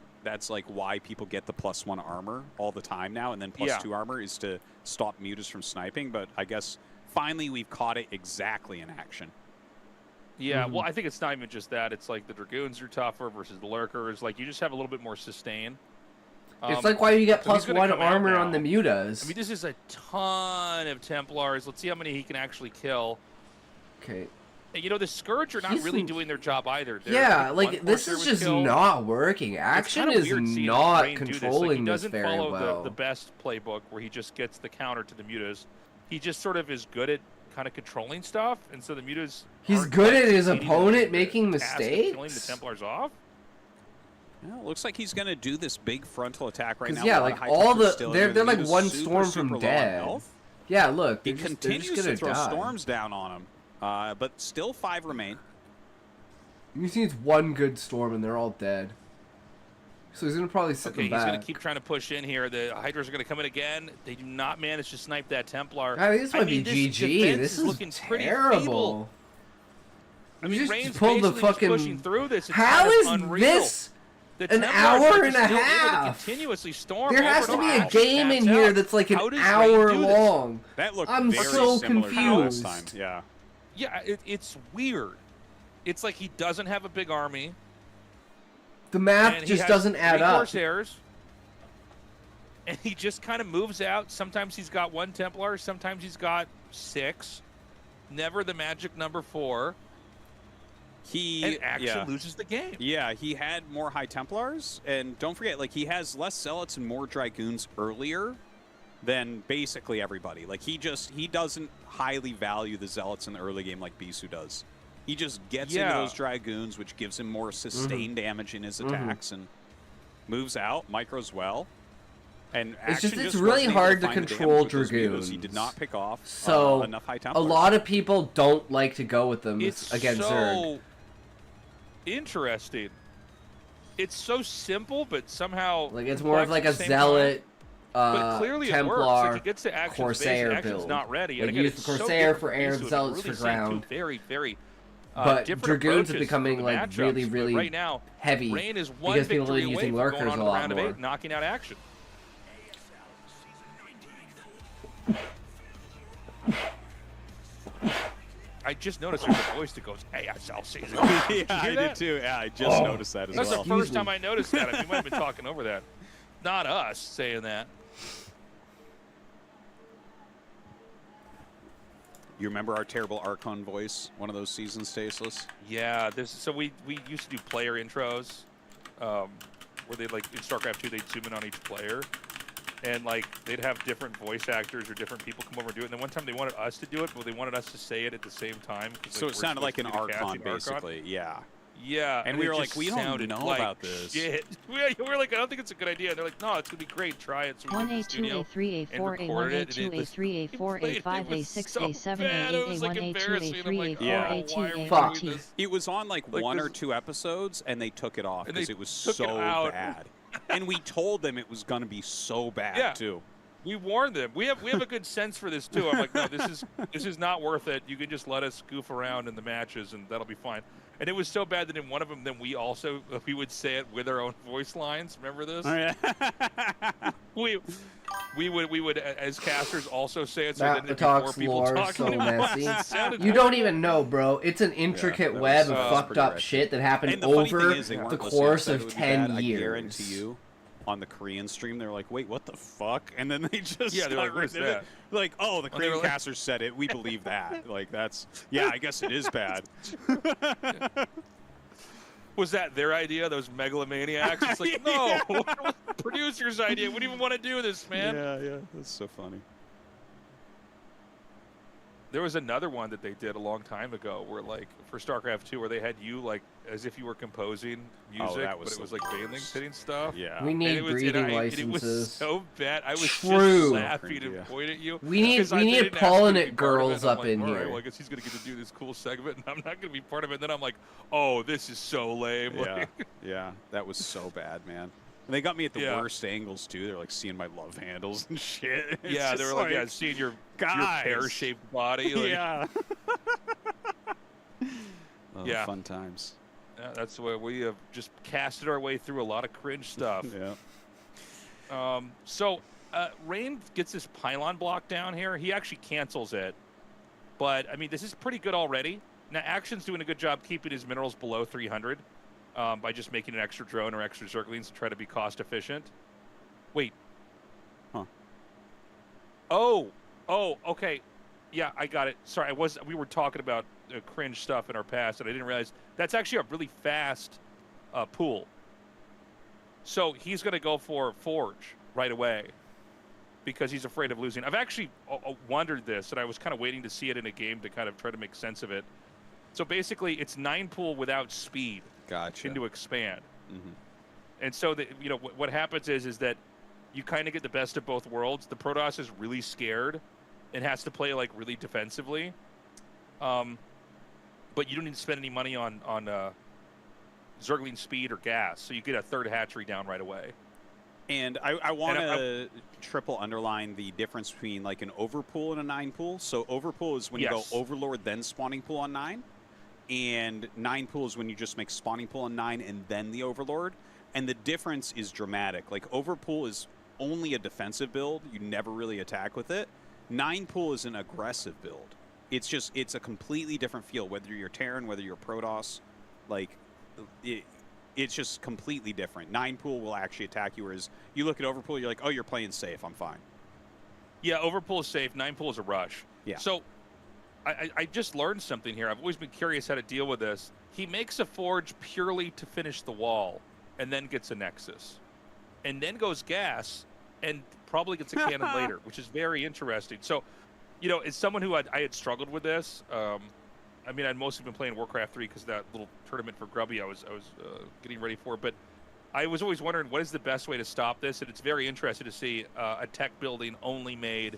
like why people get the +1 armor all the time now, and then +2 armor is to stop mutas from sniping. But I guess finally we've caught it exactly in action. Yeah, Mm-hmm. well, I think it's not even just that. It's like the Dragoons are tougher versus the Lurkers. Like, you just have a little bit more sustain. It's like why you get so he's gonna +1 come out armor on now. the mutas. I mean, this is a ton of Templars. Let's see how many he can actually kill. Okay. And, you know, the Scourge are not He's really in- doing their job either. They're- Yeah, one like this Corsair is was just killed. not working. It's Action kinda is weird seeing not Rain do this. Like, controlling he this doesn't very follow well. the best playbook where he just gets the counter to the mutas. He just sort of is good at kind of controlling stuff, and so the mutas. He's aren't, good like, at his succeeding opponent in the making task of killing the mistakes? Templars off. Yeah, it looks like he's going to do this big frontal attack right 'Cause now. yeah, A lot like of High all Templars the still they're in there. like Muta's one super, storm super from low on dead. health. Yeah, look, He they're just continues gonna to throw die. storms down on him, but still 5 remain. He just needs one good storm and they're all dead. So he's gonna probably sit Okay, them he's back. going to keep trying to push in here. The Hydras are going to come in again. They do not manage to snipe that Templar. I mean, this might mean, be this GG. defense This is is looking pretty terrible. feeble. I mean, just Rain's pulled the basically just fucking. pushing through this. It's How kind of is unreal. this The An Templars hour are and just a still able to half. continuously storm. There has over to and be over a and game in taps here out. that's like an How does hour Rain do this? long. That looked I'm very so similar to the last confused. time. Yeah. Yeah, it's weird. It's like he doesn't have a big army. The math And he just has doesn't add 3 up. Corsairs, and he just kind of moves out. Sometimes he's got 1 Templar, sometimes he's got 6. Never the magic number 4. And actually loses the game. Yeah, he had more High Templars, and don't forget, like, he has less Zealots and more Dragoons earlier than basically everybody. Like, he doesn't highly value the Zealots in the early game like Bisu does. He just gets into those Dragoons, which gives him more sustained damage in his attacks, and moves out, micros well. And It's Action it's just really wasn't able hard to find the control damage with those Mutos. Dragoons. He did not pick off So enough High a Templars. lot of people don't like to go with them It's against so Zerg. interesting. It's so simple, but somehow Like it's more of like a complex at the same zealot, time. But clearly it works. Like Templar, he gets to Action's Corsair base, Action's build. not ready. Like And again, use it's the so Corsair different for from air, Bisu, and Zealots really for seeing two ground. very, very But different Dragoons are approaches becoming for the like matchups. really, But really right now, heavy Rain is one because people are victory away using from lurkers going on a to the lot round of more. 8, knocking out Action. I just noticed there's a voice that goes ASL season. Yeah, I did too. Yeah, I just noticed that as That's well. the first time I noticed that. We might have been talking over that. Not us saying that. You remember our terrible Archon voice, one of those seasons, Tasteless? Yeah, so we used to do player intros, where they like in StarCraft 2 they'd zoom in on each player, and like they'd have different voice actors or different people come over and do it. And then one time they wanted us to do it, but they wanted us to say it at the same time. So it sounded like an Archon, basically. Yeah. Yeah, and we were like, we don't know like about this. Shit. We're like, I don't think it's a good idea. And they're like, no, it's gonna be great. Try it. So we One did A the two studio A three A four A and one A recorded it, two and A it three A four A five A six A seven A bad. It eight A was, one like, A two A embarrassing. I'm three A like, four oh, A two why are we A Fuck. doing two. this? It was on like Like 1 or this- 2 episodes, and they took it off And because they it was took it so out. bad. And we told them it was going to be so bad, Yeah. too. We warned them. We have a good sense for this too. I'm like, no, this is not worth it. You can just let us goof around in the matches, and that'll be fine. And it was so bad that in one of them, then we would say it with our own voice lines. Remember this? Oh, yeah. we would as casters also say it. So That then there'd be more talks people lore talking so about it. messy. It sounded You don't even know, bro. It's an intricate that web was of fucked pretty up wretched. shit that happened And the funny over thing is, they weren't the listening. course They said of it would be 10 bad. years. I guarantee you, on the Korean stream, they're like, wait, what the fuck? And then they just Yeah, they're like, where's got rid of that? it. Like, oh, the they Korean were like- casters said it. We believe that. Like, that's, yeah, I guess it is bad. Was that their idea? Those megalomaniacs? It's like, no, it was the producer's idea. We didn't even want to do this, man. Yeah, that's so funny. There was another one that they did a long time ago where, like, for StarCraft 2, where they had you, like, as if you were composing music, that was but it was, the like, banding, worst. hitting stuff. Yeah. We need And breeding it licenses. was so bad. I was True. just laughing Yeah. and pointing at you. We need- 'cause we they need didn't ask me to Pollen be It part of girls I'm up like, in all right, here. well, I guess he's going to get to do this cool segment, and I'm not going to be part of it. And then I'm like, oh, this is so lame. Yeah, Like, yeah, that was so bad, man. And they got me at the Yeah. worst angles, too. They're, like, seeing my love handles and shit. It's yeah, they just were like, yeah, seeing your guys. pear-shaped body. Like, Yeah. Oh, Yeah. Fun times. yeah, that's where we have just casted our way through a lot of cringe stuff. Yeah. So Rain gets this pylon block down here. He actually cancels it. But, I mean, this is pretty good already. Now, Action's doing a good job keeping his minerals below 300 by just making an extra drone or extra Zerglings to try to be cost efficient. Wait. Huh. Oh, okay. Yeah, I got it. Sorry, we were talking about cringe stuff in our past, and I didn't realize that's actually a really fast pool. So he's going to go for Forge right away because he's afraid of losing. I've actually wondered this, and I was kind of waiting to see it in a game to kind of try to make sense of it. So basically, it's 9 pool without speed Gotcha. into expand. Mhm. And so, what happens is that you kind of get the best of both worlds. The Protoss is really scared and has to play, like, really defensively. But you don't need to spend any money on Zergling speed or gas, so you get a third hatchery down right away. And I want to triple underline the difference between like an overpool and a 9 pool. So overpool is when you go Yes. overlord then spawning pool on 9, and 9 pool is when you just make spawning pool on 9 and then the overlord. and the difference is dramatic. Like, Overpool is only a defensive build. You never really attack with it. 9-Pool is an aggressive build. It's a completely different feel, whether you're Terran, whether you're Protoss. Like, it's just completely different. 9-Pool will actually attack you, whereas you look at Overpool, you're like, oh, you're playing safe, I'm fine. Yeah, Overpool is safe. 9-Pool is a rush. Yeah. So I just learned something here. I've always been curious how to deal with this. He makes a Forge purely to finish the wall, and then gets a Nexus. And then goes gas, and probably gets a cannon later, which is very interesting. So, you know, as someone who I had struggled with this, I mean, I'd mostly been playing Warcraft 3 because that little tournament for Grubby I was getting ready for. But I was always wondering, what is the best way to stop this? And it's very interesting to see a tech building only made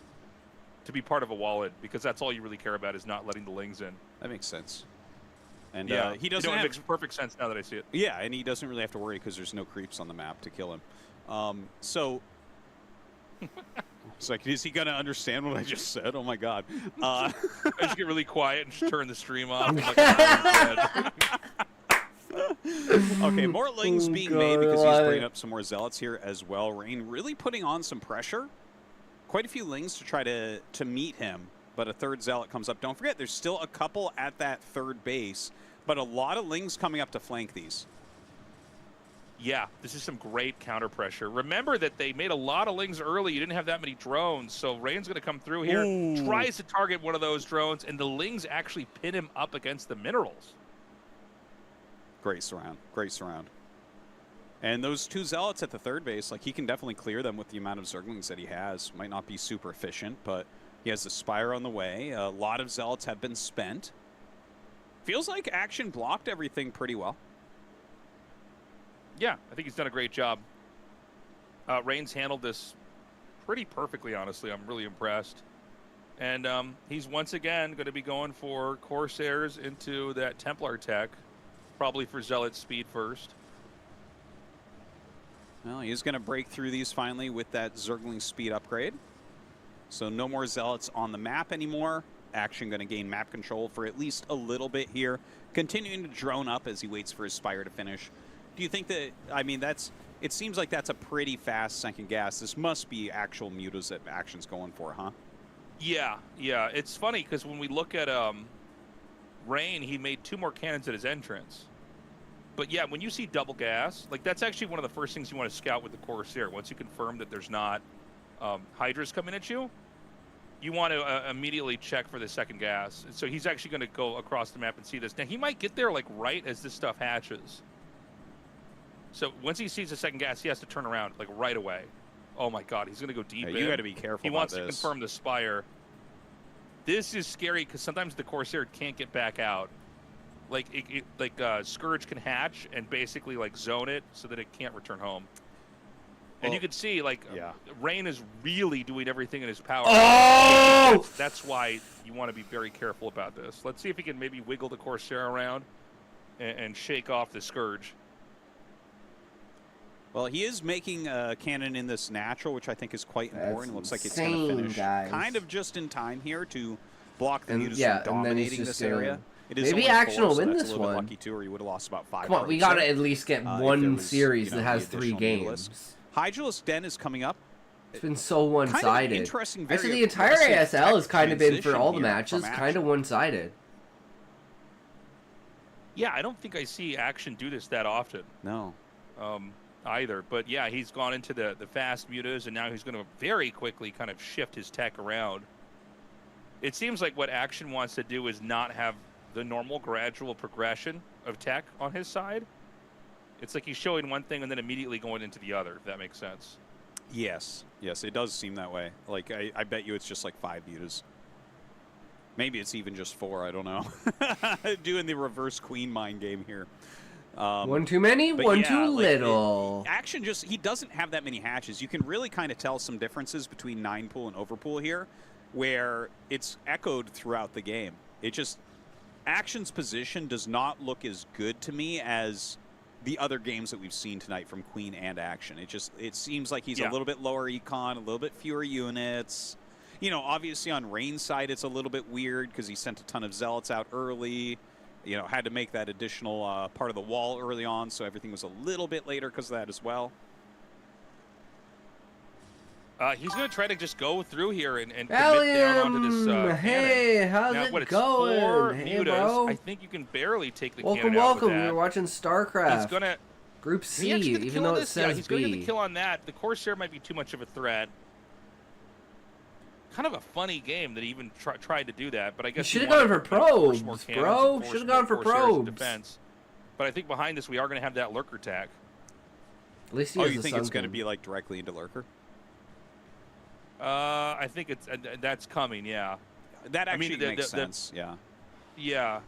to be part of a wallet, because that's all you really care about, is not letting the lings in. That makes sense. And yeah, he doesn't. It makes perfect sense now that I see it. Yeah, and he doesn't really have to worry because there's no creeps on the map to kill him. So it's like, is he gonna understand what I just said? Oh my god! I just get really quiet and just turn the stream off. I'm like, oh, okay, more lings being made because he's bringing up some more zealots here as well. Rain really putting on some pressure. Quite a few lings to try to meet him, but a third zealot comes up. Don't forget, there's still a couple at that third base, but a lot of lings coming up to flank these. yeah, this is some great counter pressure. Remember that they made a lot of lings early. You didn't have that many drones, so Rain's going to come through here, tries to target one of those drones, and the lings actually pin him up against the minerals. Great surround. Great surround. And those two zealots at the third base, like, he can definitely clear them with the amount of zerglings that he has. Might not be super efficient, but he has the Spire on the way. A lot of zealots have been spent. Feels like Action blocked everything pretty well. Yeah, I think he's done a great job. Rain's handled this pretty perfectly, honestly. I'm really impressed. And he's once again going to be going for Corsairs into that Templar tech, probably for Zealot speed first. Well, he's going to break through these finally with that Zergling speed upgrade. So no more Zealots on the map anymore. Action going to gain map control for at least a little bit here. Continuing to drone up as he waits for his Spire to finish. Do you think that, I mean, it seems like that's a pretty fast second gas. This must be actual mutas that Action's going for, huh? Yeah. It's funny because when we look at Rain, he made 2 more cannons at his entrance. But yeah, when you see double gas, like, that's actually one of the first things you want to scout with the Corsair. Once you confirm that there's not Hydras coming at you, you want to immediately check for the second gas. So he's actually going to go across the map and see this. Now, he might get there, like, right as this stuff hatches. So once he sees the second gas, he has to turn around, like, right away. Oh my god, he's going to go deep in. You got to be careful. He wants to confirm the Spire. This is scary because sometimes the Corsair can't get back out. Like, Scourge can hatch and basically, like, zone it so that it can't return home. And you can see, like, Rain is really doing everything in his power. Oh! That's why you want to be very careful about this. Let's see if he can maybe wiggle the Corsair around and shake off the Scourge. Well, he is making a cannon in this natural, which I think is quite important. It looks like it's going to finish kind of just in time here to block the mutas from dominating this area. Maybe Action will win this one. Lucky too, or you would have lost about 5. Come on, we got to at least get one series that has 3 games. Hydralisk Den is coming up. It's been so one-sided. Interesting. Actually, the entire ASL has kind of been, for all the matches, kind of one-sided. Yeah, I don't think I see Action do this that often. No. Either. But yeah, he's gone into the fast mutas, and now he's going to very quickly kind of shift his tech around. It seems like what Action wants to do is not have the normal gradual progression of tech on his side. It's like he's showing one thing and then immediately going into the other, if that makes sense. Yes, it does seem that way. Like, I bet you it's just like 5 mutas. Maybe it's even just 4, I don't know. Doing the reverse Queen mind game here. One too many, one too little. Action he doesn't have that many hatches. You can really kind of tell some differences between 9-Pool and Overpool here, where it's echoed throughout the game. It just, Action's position does not look as good to me as the other games that we've seen tonight from Queen and Action. It seems like he's a little bit lower econ, a little bit fewer units. You know, obviously on Rain's side, it's a little bit weird because he sent a ton of Zealots out early. you know, had to make that additional part of the wall early on, so everything was a little bit later because of that as well. He's going to try to just go through here and commit down onto this cannon. Hey, how's Now, it what, it's going? 4 Hey, mutas. bro. I think you can barely take the Welcome, cannon out with welcome. that. We're watching StarCraft. He's going to... Group C, even though it says he's going to B. get the kill on that. The Corsair might be too much of a threat. Kind of a funny game that he even tried to do that, but I guess should have gone for probes, bro. Should have gone for probes. Defense. But I think behind us we are going to have that lurker attack. At least he Oh, has you the think it's going to sunken. be like directly into lurker? I think it's that's coming. Yeah. That actually the- makes the- sense. Yeah. Yeah.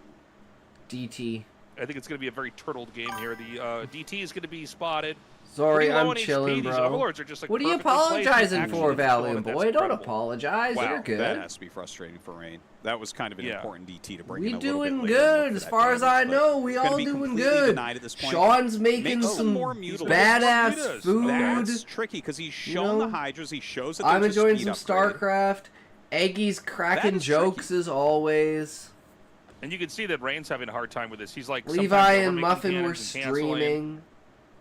DT. I think it's going to be a very turtled game here. The DT is going to to be spotted. Sorry, Pretty low I'm on HP. chilling, These bro. Overlords are just like What are you perfectly placed. apologizing Actually, for, it's killing Valiant it. That's Boy? Don't incredible. apologize. Wow, You're good. that has to be frustrating for Rain. That was kind of an important DT to bring We in a little bit doing later good, and as look for far that as I damage, but know. We gonna all be doing completely good. denied at this point. Sean's making Make some some more mutas. badass Mutas. food. That's tricky because he's shown know, the Hydras. He shows that I'm there's a enjoying speed some upgrade. StarCraft. Eggy's cracking is jokes tricky. as always. And you can see that Rain's having a hard time with this. He's like Levi sometimes and overmaking Muffin were cannons and canceling. streaming.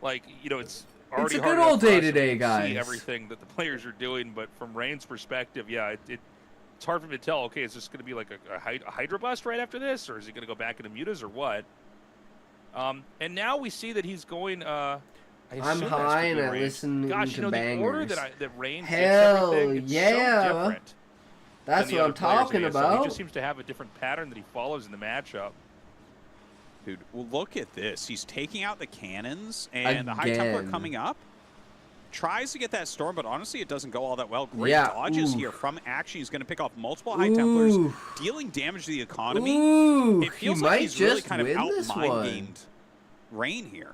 Like, you know, it's already a hard good enough old for us day to today, see guys. everything that the players are doing, but from Rain's perspective, yeah, it's hard for him to tell. Okay, is this going to be like a Hydra bust right after this, or is he going to go back into mutas, or what? And now we see that he's going. I I'm assume that's high and to be I Rain. listen Gosh, to you know, the order bangers. that Rain takes Hell everything, it's yeah. so different. That's than the what I'm other players in talking ASL. about. He just seems to have a different pattern that he follows in the matchup. Dude, well, look at this. He's taking out the cannons, and the High Templar Again. coming up. Tries to get that storm, but honestly, it doesn't go all that well. Great Yeah, dodges ooh. here from Action. He's going to pick off multiple High Templars, Ooh. dealing damage to the economy. Ooh, It feels he like might he's really just kind of win out this mind one. gamed Rain here.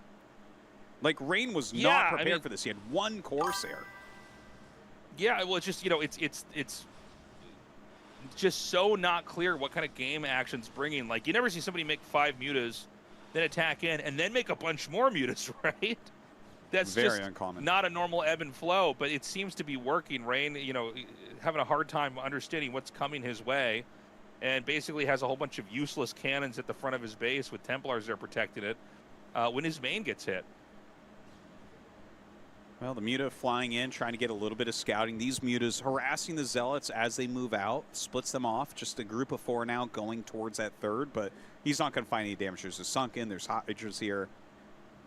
Like, Rain was Yeah, not I prepared mean- for this. He had one Corsair. Yeah, well, it's just, you know, it's just so not clear what kind of game Action's bringing. Like, you never see somebody make 5 mutas, then attack in, and then make a bunch more mutas, right? That's Very just uncommon. not a normal ebb and flow, but it seems to be working. Rain, you know, having a hard time understanding what's coming his way, and basically has a whole bunch of useless cannons at the front of his base with Templars there protecting it when his main gets hit. Well, the Muta flying in, trying to get a little bit of scouting. These Mutas harassing the Zealots as they move out, splits them off. Just a group of 4 now going towards that third, but he's not going to find any damage. There's a Sunken, there's Hydras here.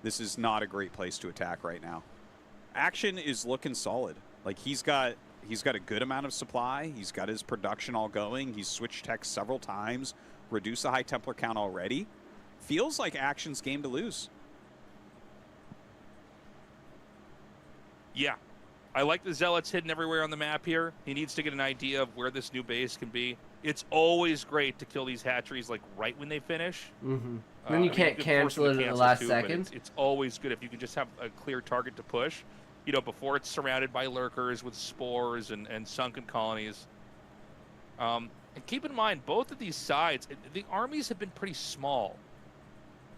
This is not a great place to attack right now. Action is looking solid. Like, he's got a good amount of supply. He's got his production all going. He's switched tech several times, reduced the High Templar count already. Feels like Action's game to lose. Yeah. I like the Zealots hidden everywhere on the map here. He needs to get an idea of where this new base can be. It's always great to kill these hatcheries like right when they finish. Mm-hmm. I Then you mean, can't can force cancel them it to at the cancel last too, but second. It's always good if you can just have a clear target to push. You know, before it's surrounded by lurkers with spores and sunken colonies. And keep in mind, both of these sides, the armies have been pretty small.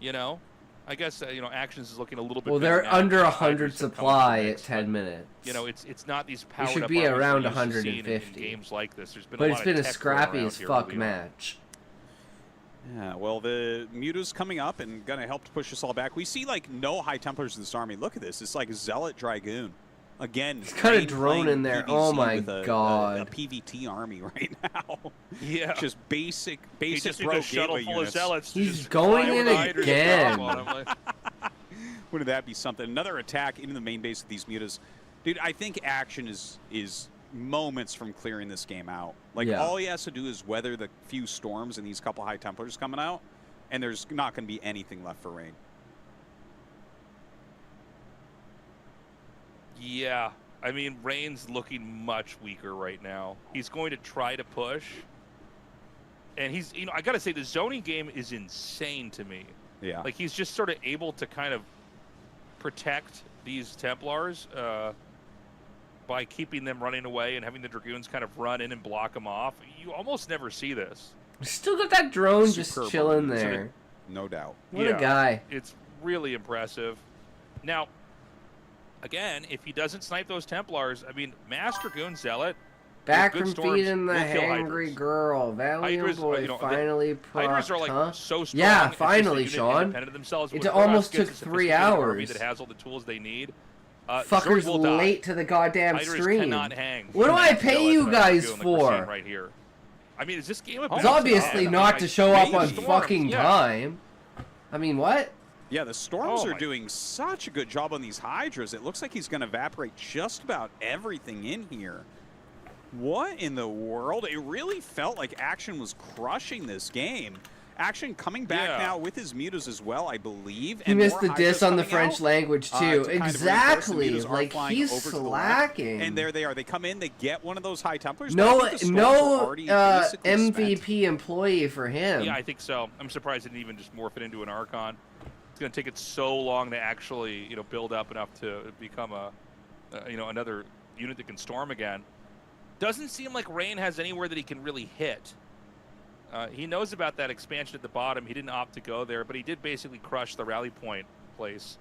You know? I guess, you know, Actions is looking a little bit Well, better they're now under because 100 Hydras have come supply into the at mix, 10 but, minutes. you know, it's not these powered should up be armies around we're used to seeing 150. in games like this. There's been But a it's lot been of a tech thrown scrappy around as here fuck early on. match. Yeah, well, the Muta's coming up and going to help to push us all back. We see, like, no High Templars in this army. Look at this. It's like Zealot Dragoon. Again, He's got a Rain drone playing in there. PvZ Oh my with a God. PVT army right now. Yeah. Just basic He just needs rogue a shuttle gateway full units. of zealots. to He's just going fly in over the Hydras and drop again. on 'em, like- Wouldn't that be something? Another attack into the main base of these Mutas. Dude, I think Action is moments from clearing this game out. Like, Yeah. all he has to do is weather the few storms and these couple High Templars coming out, and there's not going to be anything left for Rain. Yeah. I mean, Rain's looking much weaker right now. He's going to try to push. And he's, you know, I got to say, the zoning game is insane to me. Yeah. Like, he's just sort of able to kind of protect these Templars by keeping them running away and having the Dragoons kind of run in and block them off. You almost never see this. Still got that drone just Superb chilling army. there. No doubt. What Yeah. a guy. It's really impressive. Now, again, if he doesn't snipe those Templars, I mean, Mass Dragoon Zealot, Back good from storms feeding the will kill hangry Hydras. girl. Valiant Hydras, boy you know, finally Hydras are propped, like huh? so strong. Yeah, it's just a finally, unit Sean. independent of themselves. It When almost Ro16 gets took a 3 sophisticated army hours. that has all the tools they need. Fuckers Zerg will die. late to the goddamn Hydras stream. cannot hang. What do I pay Zealots you are guys doing like we're seeing for? right here. I mean, is this game It's about obviously not to show up on Storms, fucking yeah. time. I mean, what? Yeah, the Storms Oh are my- doing such a good job on these Hydras. It looks like he's going to evaporate just about everything in here. What in the world? It really felt like Action was crushing this game. Action coming back now with his mutas as well, I believe. He and missed more the Hydras diss on the coming French out, language too. to kind of reinforce the Exactly. mutas are Like flying he's over to the left. slacking. And there they are. They come in, they get one of those High Templars. No, but I think the Storms are already basically spent. MVP employee for him. Yeah, I think so. I'm surprised it didn't even just morph it into an Archon. It's going to take it so long to actually, build up enough to become another unit that can storm again. Doesn't seem like Rain has anywhere that he can really hit. He knows about that expansion at the bottom. He didn't opt to go there, but he did basically crush the rally point place.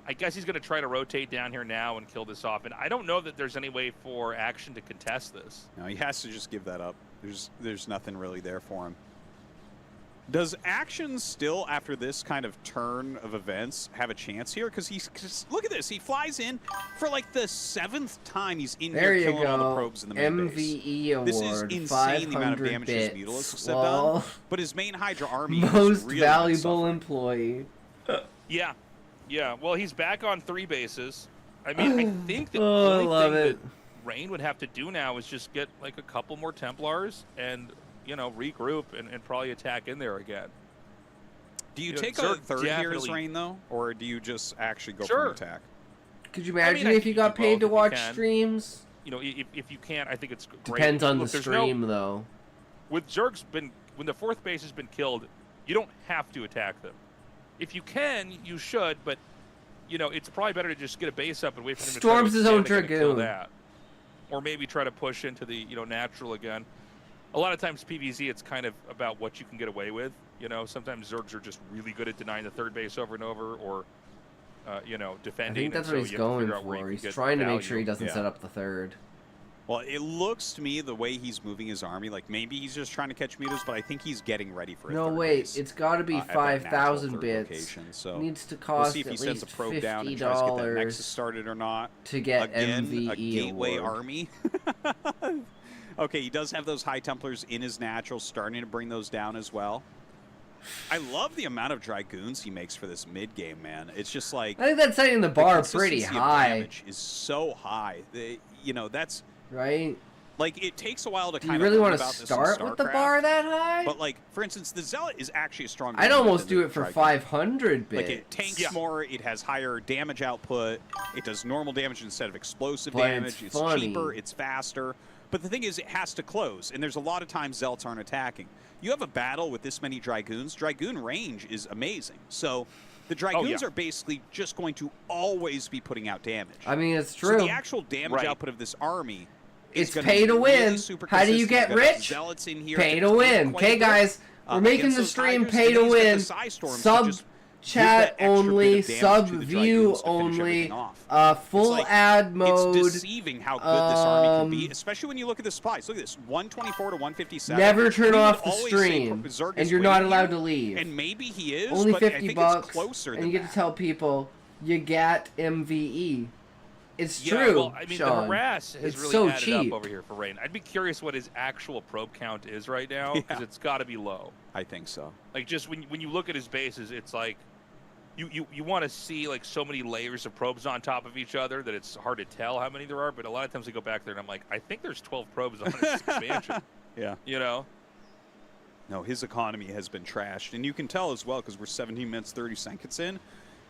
I guess he's going to try to rotate down here now and kill this off. And I don't know that there's any way for Action to contest this. No, he has to just give that up. There's nothing really there for him. Does Action still, after this kind of turn of events, have a chance here? Because look at this. He flies in for like the 7th time he's in There here you killing all the go. probes in the main base. MVE award. This is insane, the amount of 500 damage his bits. Mutalisks have Well, done. But his main Hydra army has most really been valuable suffering. employee. Yeah. Yeah. Well, he's back on 3 bases. I mean, I think the Oh, I only love thing it. that Rain would have to do now is just get like a couple more Templars and, regroup and probably attack in there again. Do you You know, take a Zerg third here as definitely- Rain, though? Or do you just actually go for Sure. an attack? Could you imagine I if think you you got do paid both to if you watch can. streams? If you can't, I think it's great. Depends on the Look, there's stream, though. With Zerg's when the 4th base has been killed, you don't have to attack them. If you can, you should, but it's probably better to just get a base up and wait for them Storms to his try to own expand again and kill Dragoon. that. Or maybe try to push into the natural again. A lot of times PvZ, it's kind of about what you can get away with. Sometimes Zergs are just really good at denying the 3rd base over and over, or I defending. think that's and what so he's you have to going figure out where you for. can He's get trying to make value. sure he doesn't Yeah. set up the 3rd. Well, it looks to me the way he's moving his army, like maybe he's just trying to catch mutas, but I think he's getting ready for a No, third wait. base, It's got to be at that 5,000 natural third bits. location. So Needs to we'll cost see if he at sends a least probe down and tries to get that Nexus $50 started or not. to get Again, MVE a gateway award. army. Okay, he does have those High Templars in his natural, starting to bring those down as well. I love the amount of Dragoons he makes for this mid game, man. It's just like I think that's setting the bar the pretty consistency of high, damage is so high. That's right? like it takes a while to Do you kind really of want learn to about this in start with the StarCraft. bar that high? But like, for instance, the Zealot is actually a stronger. I'd unit almost than do the it for Dragoon. 500 bits. Like it tanks Yeah. more, it has higher damage output, it does normal damage instead of explosive But damage, it's it's funny. cheaper, it's faster. But the thing is, it has to close, and there's a lot of times Zealots aren't attacking. You have a battle with this many Dragoons, Dragoon range is amazing. So the Dragoons are basically just going to always be putting out damage. I mean, it's So true. the actual damage Right. output of this army is It's gonna pay be to really win. super How do you consistent. get You've got rich? Zealots in here Pay to to tank win. quite a Okay, bit, guys, we're making against the those stream Hydras, pay and to then he's got win. the Psy Storms to Sub just chat give that extra only, bit of damage sub to the view Dragoons to finish only, everything off. full It's like, ad mode. It's deceiving how good this army can be, especially when you look at the supplies. Look at this, 124 to 157. Never turn We would off the always say stream, Zerg and is you're not winning allowed here, to leave. And maybe he is, Only but I 50 think bucks, it's closer and than you get to tell people you get MVE. It's Yeah, true, well, I mean, Sean. the harass has It's really so added cheap. up over here for Rain. I'd be curious what his actual probe count is right now, because Yeah. it's got to be low. I think so. Like, just when you look at his bases, it's like you want to see like so many layers of probes on top of each other that it's hard to tell how many there are. But a lot of times I go back there and I'm like, I think there's 12 probes on this expansion. Yeah. No, his economy has been trashed, and you can tell as well because we're 17 minutes 30 seconds in.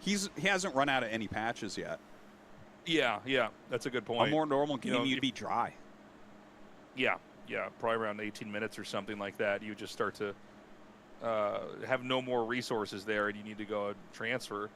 He hasn't run out of any patches yet. Yeah, that's a good point. A more normal game, You you'd be dry. Yeah, probably around 18 minutes or something like that. You just start to have no more resources there, and you need to go transfer.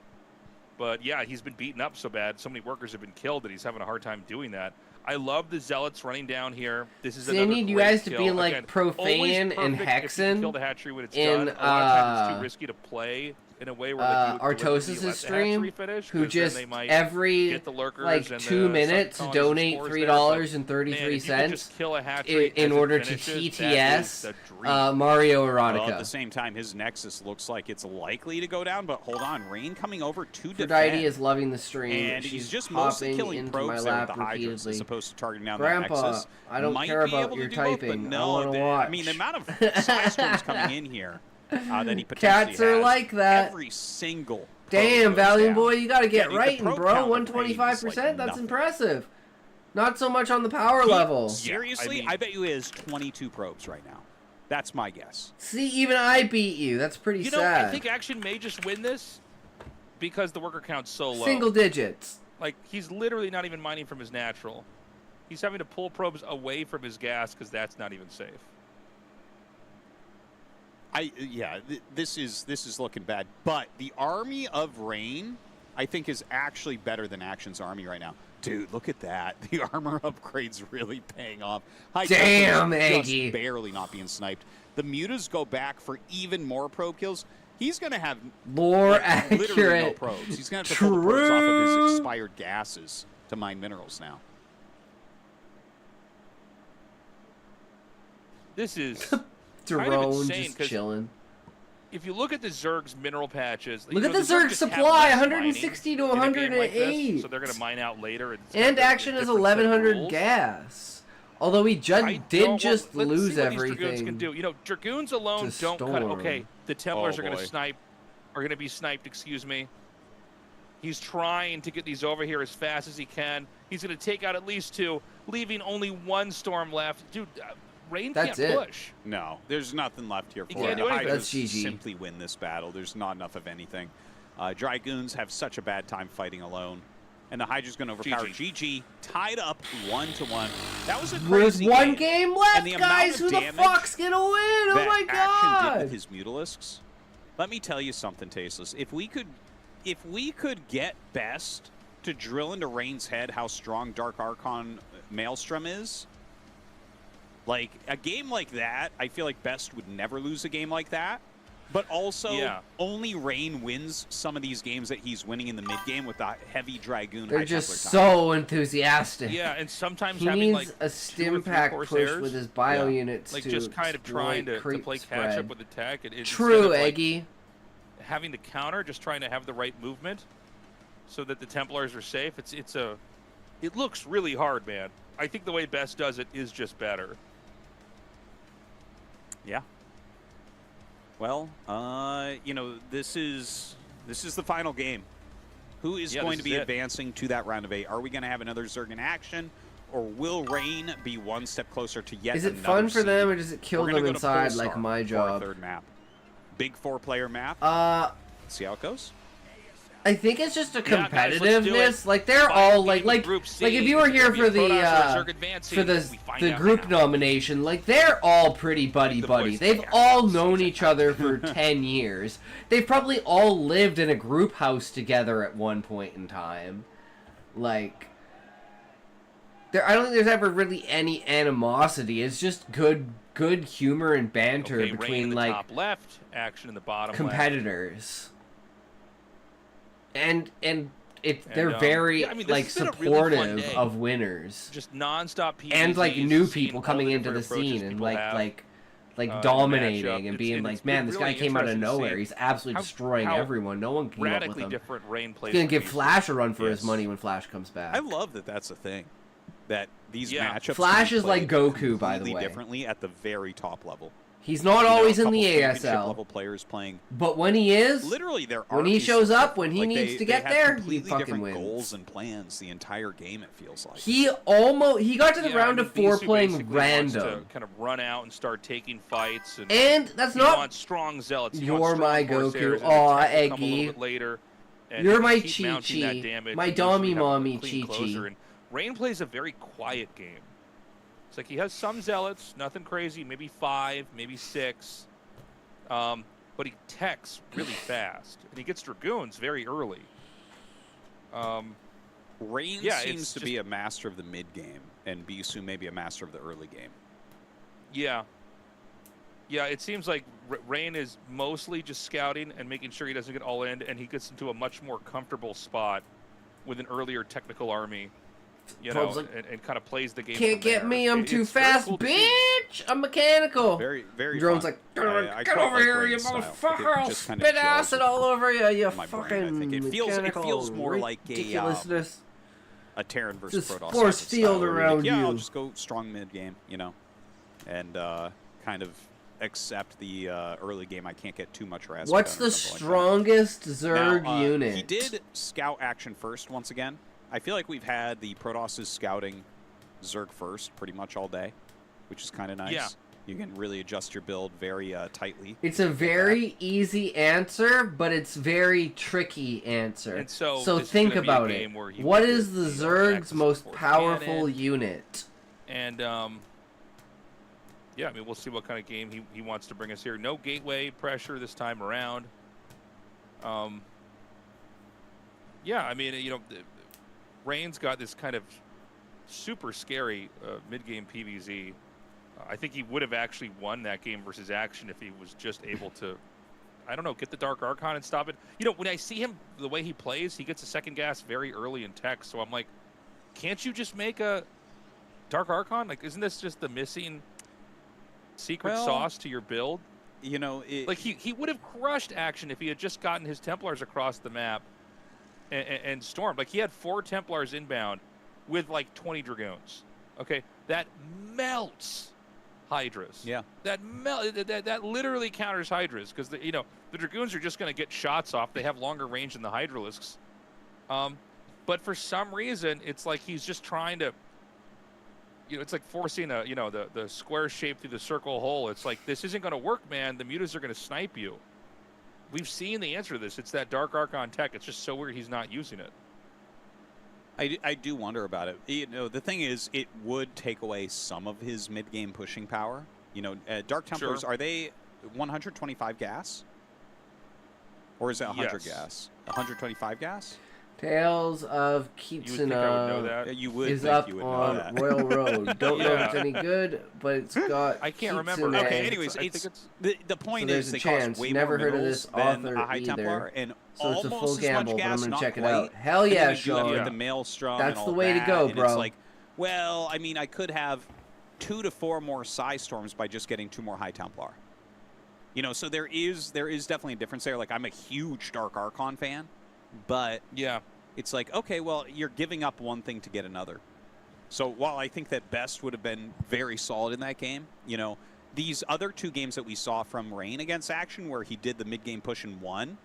But yeah, he's been beaten up so bad. So many workers have been killed that he's having a hard time doing that. I love the Zealots running down here. This is See, I another need you great guys to kill. be like Again, Profane always and perfect if you can Hexen kill the hatchery when it's in, done. A lot of times it's too risky to play in a way where like, you would deliberately Artosis' let the stream, hatchery finish, who 'cause then just they might every get the lurkers like and 2 the minutes subcolonies and donate spores $3.33 there, but, man, if you could just kill a hatchery in as it order to finishes, that is TTS the dream. Mario Well, at the Erotica. same time, his Nexus looks like it's likely to go down, but hold on. Rain coming over to defend. Aphrodite is loving the stream. And She's he's just mostly hopping killing into my probes there with lap the Hydras repeatedly. as opposed to targeting down Grandpa, that Nexus. I don't Might care be about able your to do both, typing. but I no, wanna I mean, the watch. amount of Psystorms coming in here that he potentially Cats are has, like that. Every single Damn, probe goes Valiant down. boy, you gotta get Yeah, the right, probe bro. count of 125%, Rain is like that's nothing. impressive. Not so much on the power level. Seriously, mean- I bet you he has 22 probes right now. That's my guess. See, even I beat you. That's pretty You know, sad. I think Action may just win this because the worker count's so low. Single digits. Like, he's literally not even mining from his natural. He's having to pull probes away from his gas because that's not even safe. This is looking bad. But the army of Rain, I think, is actually better than Action's army right now. Dude, look at that. The armor upgrade's really paying off. Damn, Just Aggie. barely not being sniped. The Mutas go back for even more probe kills. He's going to have More literally no accurate. probes. He's going to have to pull the probes off of True. his expired gases to mine minerals now. This is Drone insane, just 'cause chilling. if you look at the Zerg's mineral patches. Look you at know, the Zerg Zerg just have supply, less 160 to mining in a game like this, 108. so they're going to mine out later. It's And kind of a Action is different set of 1100 rules. gas. Although he I did don't- just let's lose see what these Dragoons everything. can do. You know, Dragoons alone to don't cut. Storm. Okay, the Templars Oh, are going boy. to snipe. Are going to be sniped. Excuse me. He's trying to get these over here as fast as he can. He's going to take out at least 2, leaving only 1 storm left. Dude, Rain That's can't it. push. No, there's nothing left here You for can't him. do The anything. Hydras That's GG. simply win this battle. There's not enough of anything. Dragoons have such a bad time fighting alone. And the Hydra's going to overpower GG. Tied up 1-1. That was a There's crazy one game left, And the amount guys. of Who the damage fuck's gonna win? Oh that my Action did god! with his Mutalisks. Let me tell you something, Tasteless. If we could get Best to drill into Rain's head how strong Dark Archon Maelstrom is, like a game like that, I feel like Best would never lose a game like that. But also, Yeah. only Rain wins some of these games that he's winning in the mid game with the heavy Dragoon. They're high just Templar time. so enthusiastic. Yeah, and sometimes He having needs like a 2 or stim 3 pack push Corsairs, with his bio Yeah. units like to just kind of trying to creep play catch spread. up with the tech. Instead True, of, like, Eggy. having the counter, just trying to have the right movement so that the Templars are safe. It looks really hard, man. I think the way Best does it is just better. Yeah. Well, you know, this is the final game. Who is Yeah, going this to be is it. advancing to that round of 8? Are we going to have another Zerg in action, or will Rain be one step closer to yet Is it another fun for seed? them, or does it kill We're gonna them go to inside Polestar like my for our job? third map. Big 4-player map. See how it goes. I think it's just a Yeah, guys, let's do competitiveness. it. Like they're Five all teams, like Group C. if you were Is it here gonna for be a the Protoss or a Zerg advancing? We find out group now. nomination, like they're all pretty buddy The buddy. boys They've together. all known each other for 10 years. They've probably all lived in a group house together at one point in time. Like I don't think there's ever really any animosity. It's just good humor and banter Okay, Rain in between the like top left, Action in the bottom competitors. And they're And, very yeah, I mean, this like has been a really fun supportive day. of winners. left. Just nonstop PvPs, And like new seeing people all coming the into the different approaches scene and people have. like in the dominating matchup. and being It's like, man, this really guy came out of interesting to see nowhere. He's absolutely how- destroying how everyone. No one can keep up with radically him. different Rain plays. He's gonna for give these. Flash a run for his Yes. money when Flash comes back. I love that that's a thing. That these Yeah. matchups Flash can be is like played Goku, by the completely way. differently at the very top level. He's not You know, always a in the couple championship ASL, level players playing. but when he is, Literally, there are when he shows up, when he needs to get there, he completely fucking different wins. goals and plans the entire game. It feels like. he got to the Yeah, round I of mean, 4 Bisu playing basically wants to random. kind of run out and start taking fights, And that's he not wants strong zealots. He You're wants strong my Corsairs, Goku. and Aw, the tech will come a Eggy. little bit later, and You're if you my keep mounting that Chi-Chi. damage, My you usually Dommy have a Mommy clean Chi-Chi. closer, and Rain plays a very quiet game. It's like he has some zealots, nothing crazy, maybe 5, maybe 6. But he techs really fast, and he gets Dragoons very early. Rain Yeah, seems it's to be a master of the mid game, and Bisu may be a master of the early game. Yeah. Yeah, it seems like Rain is mostly just scouting and making sure he doesn't get all in, and he gets into a much more comfortable spot with an earlier technical army, you know, Like, and kind of plays the game. Can't from get there. me, I'm It's too very fast, cool to see. bitch! I'm mechanical! Very, very Drone's fun. like, I get quite over like here, you Rain's style. motherfucker! I'll Just kind of spit gels acid with all over you, you my brain, fucking I think. It feels more like ridiculousness. a Terran versus Just Protoss force type of field style where you're around like, yeah, you. I'll just go strong mid game, you know, and kind of accept the early game. I can't get too much harassment. What's the strongest Zerg now, unit? He did scout action first once again. I feel like we've had the Protosses scouting Zerg first pretty much all day, which is kind of nice. Yeah. You can really adjust your build very tightly. It's a very easy answer, but it's very tricky answer. And so this is think gonna be a about game it. where he What would is get, the you know, Zerg's access most for powerful cannon. unit? And yeah, I mean, we'll see what kind of game he wants to bring us here. No gateway pressure this time around. Yeah, I mean, you know, Rain's got this kind of super scary mid-game PvZ. I think he would have actually won that game versus Action if he was just able to, I don't know, get the Dark Archon and stop it. You know, when I see him, the way he plays, he gets a second gas very early in tech. So I'm like, can't you just make a Dark Archon? Like, isn't this just the missing secret sauce to your build? You know, like he would have crushed Action if he had just gotten his Templars across the map and stormed. Like, he had 4 Templars inbound with like 20 Dragoons. Okay, that melts Hydras. Yeah. That literally counters Hydras, because the Dragoons are just going to get shots off. They have longer range than the Hydralisks. But for some reason, it's like he's just trying to, you know, it's like forcing a, you know, the square shape through the circle hole. It's like, this isn't going to work, man. The mutas are going to snipe you. We've seen the answer to this. It's that Dark Archon tech. It's just so weird he's not using it. I do wonder about it. You know, the thing is, it would take away some of his mid-game pushing power. You know, Dark Templars, Sure. Are they 125 gas? Or is it 100 Yes. gas? 125 gas? Tales of You would think I would know Kitsuna that. You would is think up you would know on that. Royal Road. Don't know if it's Yeah. any good, but it's got I can't remember. Kitsune. Okay, I anyways, think it's the point there's is a they chance. cost way Never more heard of minerals this than author a High either. Templar, and So it's a almost full as gamble, much but I'm gas, gonna not check it quite. out. Hell And then yeah, you do that with Sean. the Maelstrom That's and all the way to that, go, and bro. It's like, well, I mean, I could have 2 to 4 more Psy Storms by just getting 2 more High Templar. You know, so there is definitely a difference there. Like, I'm a huge Dark Archon fan, but Yeah. it's like, okay, well, you're giving up one thing to get another. So while I think that Best would have been very solid in that game, you know, these other 2 games that we saw from Rain against Action where he did the mid-game push and won,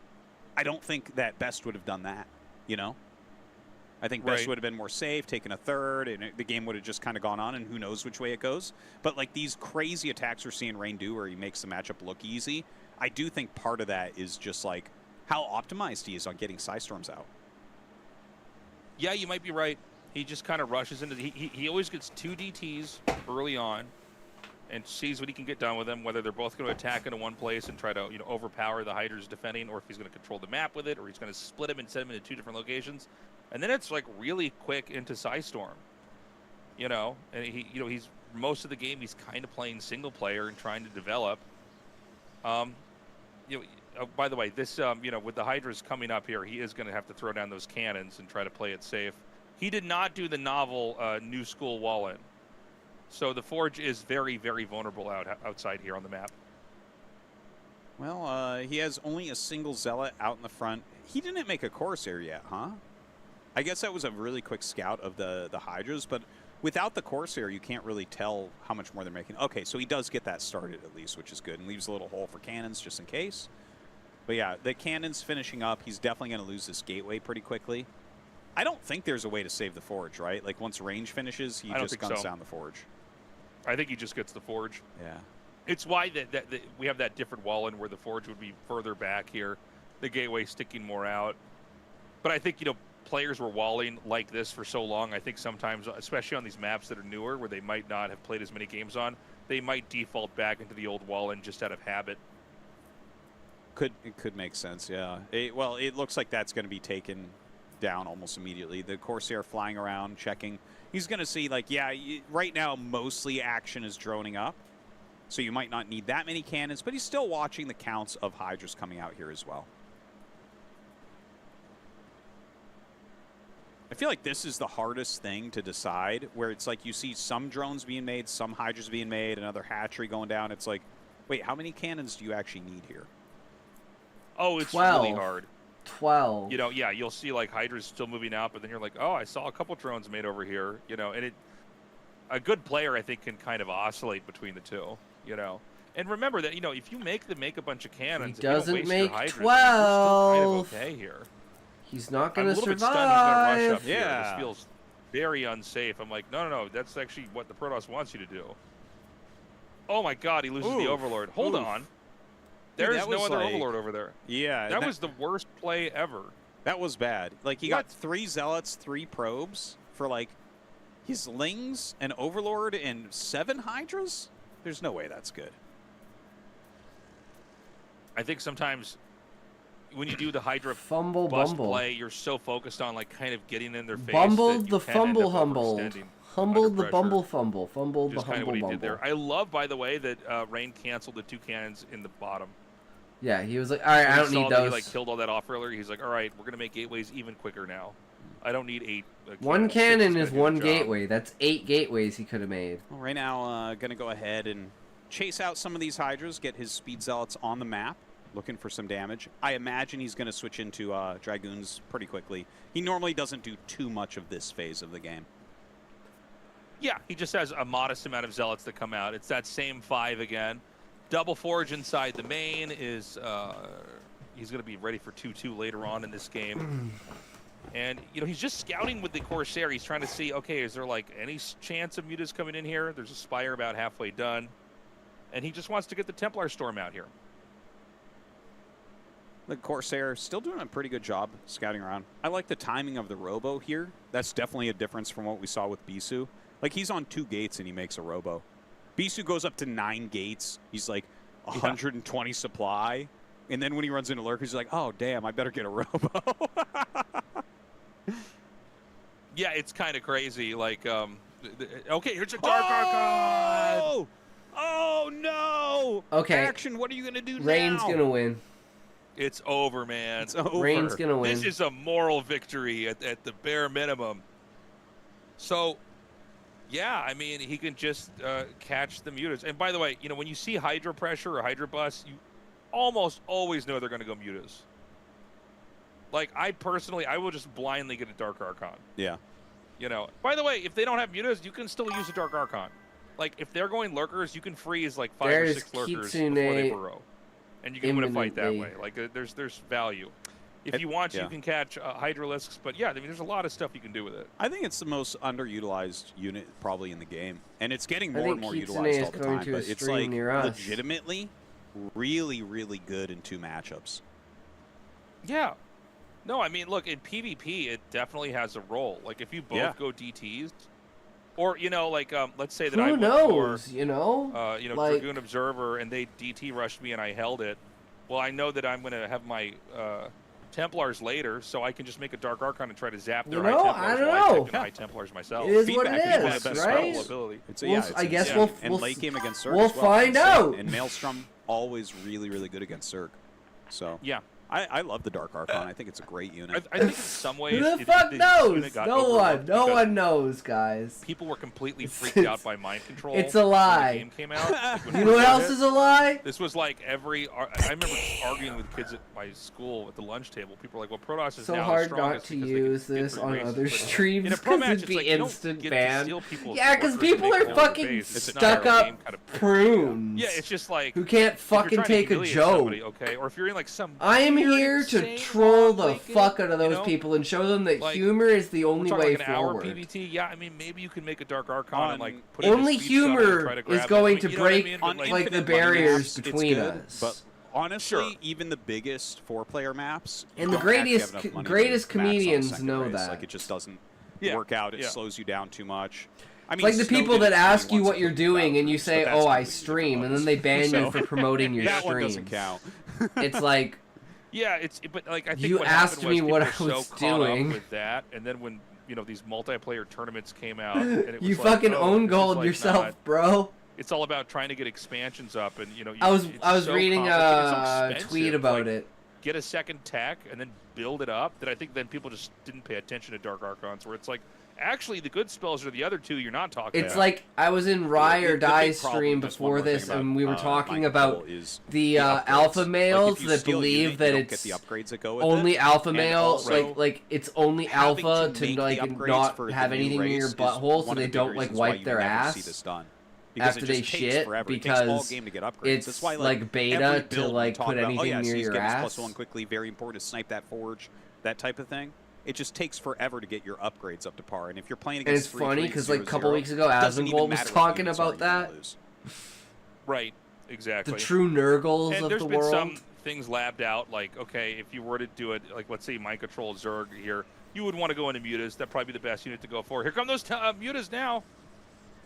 I don't think that Best would have done that, you know? I think Best Right. would have been more safe, taken a third, and the game would have just kind of gone on, and who knows which way it goes. But, like, these crazy attacks we're seeing Rain do where he makes the matchup look easy, I do think part of that is just, like, how optimized he is on getting Psy Storms out. Yeah, you might be right. He just kind of rushes into he always gets 2 DTs early on and sees what he can get done with them, whether they're both going to attack into one place and try to, you know, overpower the Hydras defending, or if he's going to control the map with it, or he's going to split him and set him into 2 different locations. And then it's like really quick into Psystorm. You know, and he's most of the game he's kind of playing single player and trying to develop. You know, by the way, this you know, with the Hydras coming up here, he is going to have to throw down those cannons and try to play it safe. He did not do the novel new school wall in, so the Forge is very, very vulnerable outside here on the map. Well, he has only a single Zealot out in the front. He didn't make a Corsair yet, huh? I guess that was a really quick scout of the Hydras, but without the Corsair, you can't really tell how much more they're making. Okay, so he does get that started at least, which is good, and leaves a little hole for cannons just in case. But yeah, the cannons finishing up. He's definitely going to lose this gateway pretty quickly. I don't think there's a way to save the Forge, right? Like, once range finishes, he just guns down the Forge. I think he just gets the Forge. Yeah. It's why that we have that different wall in where the Forge would be further back here, the gateway sticking more out. But I think, you know, players were walling like this for so long. I think sometimes, especially on these maps that are newer, where they might not have played as many games on, they might default back into the old wall in just out of habit. It could make sense, yeah. Well, it looks like that's going to be taken down almost immediately. The Corsair flying around, checking. He's going to see, like, yeah, right now mostly Action is droning up. So you might not need that many cannons, but he's still watching the counts of Hydras coming out here as well. I feel like this is the hardest thing to decide, where it's like you see some drones being made, some Hydras being made, another hatchery going down. It's like, wait, how many cannons do you actually need here? Oh, it's 12. really hard. 12. You know, yeah, you'll see like Hydra's still moving out, but then you're like, oh, I saw a couple drones made over here. You know, and a good player, I think, can kind of oscillate between the two. You know, and remember that, you know, if you make a bunch of cannons, He doesn't if you don't waste make your Hydras, 12. you're still kind of okay here. He's not I'm going a to little bit stunned he's gonna rush up survive. here. Yeah. This feels very unsafe. I'm like, no, that's actually what the Protoss wants you to do. Oh my God, he loses the Oof. Overlord. Hold Oof. on. Dude, There's that no was other like- Overlord over there. Yeah. That was the worst play ever. That was bad. Like, he got 3 Zealots, 3 Probes for, like, his Lings, an Overlord, and 7 Hydras? There's no way that's good. I think sometimes when you do the Hydra Fumble bust bumble. play, you're so focused on, like, kind of getting in their face Bumbled that you the can end fumble up humbled. overextending Humbled under the pressure. bumble fumble. Fumbled the Just kind of humble what he bumble. did there. I love, by the way, that Rain canceled the 2 cannons in the bottom. Yeah, he was like, all right, I don't He saw need that those. He like killed all that off earlier. He's like, all right, we're gonna make gateways even quicker now. I don't need 8. One cannons. 6 cannon gonna is do the one job. gateway. That's 8 gateways he could have made. Well, right now, going to go ahead and chase out some of these Hydras, get his Speed Zealots on the map, looking for some damage. I imagine he's going to switch into Dragoons pretty quickly. He normally doesn't do too much of this phase of the game. Yeah, he just has a modest amount of zealots that come out. It's that same 5 again. Double Forge inside the main is he's going to be ready for 2-2 later on in this game. And, you know, he's just scouting with the Corsair. He's trying to see, okay, is there, like, any chance of mutas coming in here? There's a Spire about halfway done. And he just wants to get the Templar Storm out here. The Corsair still doing a pretty good job scouting around. I like the timing of the Robo here. That's definitely a difference from what we saw with Bisu. Like, he's on 2 gates and he makes a Robo. Bisu goes up to 9 gates. He's like 120 supply. And then when he runs into Lurkers, he's like, oh, damn, I better get a Robo. Yeah, it's kind of crazy. Like, okay, here's a Dark Archon. Oh, no! Okay. Action, what are you going to do Rain's now? going to win. It's over, man. It's over. Rain's going to win. This is a moral victory at the bare minimum. So, yeah, I mean, he can just catch the mutas. And by the way, you know, when you see Hydra pressure or Hydra bust, you almost always know they're going to go mutas. Like, I will just blindly get a Dark Archon. Yeah. You know, by the way, if they don't have mutas, you can still use a Dark Archon. Like, if they're going lurkers, you can freeze like 5 or There's 6 lurkers Kitsune before they burrow. And you can win a fight that imminently. way. Like, there's value. If you want to, you can catch Hydralisks, but yeah, I mean, there's a lot of stuff you can do with it. I think it's the most underutilized unit probably in the game. And it's getting I more and think more Kitsune utilized is all the going time. to a But it's stream like near us. legitimately really, really good in 2 matchups. Yeah. No, I mean, look, in PvP, it definitely has a role. Like, if you both go DTs, or, you know, like, let's say that I Who went knows, for, you know? you know, Like- Dragoon Observer, and they DT rushed me and I held it. Well, I know that I'm going to have my Templars later, so I can just make a Dark Archon and try to zap their You know, High Templars I don't while I know. take the High Templars myself. It is Feedback what it is one of is, the best right? spells. Ability. It's, We'll- yeah, I it's guess insane. we'll- and we'll late f- game against Zerg we'll as well. find Insane. out. And Maelstrom always really, really good against Zerg. So Yeah. I love the Dark Archon. I think it's a great unit. I think in some ways... Who the it- fuck this knows? unit got No overlooked one. No because one knows, guys. People were completely It's- freaked out by mind control. it's a when lie. the game came out. Like, when You know what first else hit. is a lie? This was like I remember arguing with kids at my school at the lunch table. People were like, well, Protoss is So now the hard not strongest to because they can use get this through on races. other But streams in a pro because match, it'd it's be like, you don't instant get ban. to steal people's Yeah, because workers and people make are all their fucking base. It's not stuck how the up game kind of- prunes. Yeah, it's just like who can't if you're fucking trying to take a humiliate joke. somebody, okay? Or if you're in like some I am weird, here to insane troll the like fuck out of you those know? people and show them that Like, humor is the We're only talking way like an hour forward. PvT. Yeah, I mean maybe you can make a Dark Archon and like put Only it in his speed shuttle and humor try to is grab it. going I mean, to you know what I break, mean? But, On like, infinite the money barriers maps, it's between good, us. But honestly, Sure. even the biggest 4-player maps, And you the don't actually greatest- have enough money to greatest max on the comedians second know race. that. Like, it just doesn't Yeah, work out. It yeah. slows you down too much. I It's mean, like the Snow people did that it to me ask you once what at you're the doing and you Valkyries, say, but that's "Oh, I completely stream," and then different. they ban you So, for promoting your that one streams. doesn't count. It's like, Yeah, but like I think You what asked happened was me what people were I was so caught doing. up with that, and then when these multiplayer tournaments came out, and it was you like, fucking oh, own this is, gold like, yourself, not- bro. it's all about trying to get expansions up, and I was so reading complicated, so a expensive. tweet about Like, it. Get a second tech and then build it up. That I think then people just didn't pay attention to Dark Archons, where it's like, actually the good spells are the other two you're not talking It's about. like I was in Rye or The Die big problem, stream just one before more thing this, about, and we were talking Mind about Control is the upgrades. alpha Like, males if you that steal a believe unit, that you don't it's get the upgrades that go with only it. alpha And male, also, like it's only having alpha to to make like the upgrades not for the have new anything in your race is butthole, so one of they the big don't like reasons why wipe you their never see ass this done. Because after it they just takes shit, forever. It takes all because game to get upgrades. it's That's why, like beta every to build we like talk put about, anything oh, yeah, near he's your getting ass. his +1 quickly, very important to snipe that forge, that type of thing. It just takes forever to get your upgrades up to par. And if you're playing And against it's funny because like a couple 3-3-0-0, weeks ago, doesn't even Asmongold was matter what talking units are about you gonna that. lose. Right, exactly. The true Nurgles And of there's the been world. some things labbed out, like, okay, if you were to do it, like, let's say Mind Control Zerg here, you would want to go into Mutas. That'd probably be the best unit to go for. Here come those Mutas now.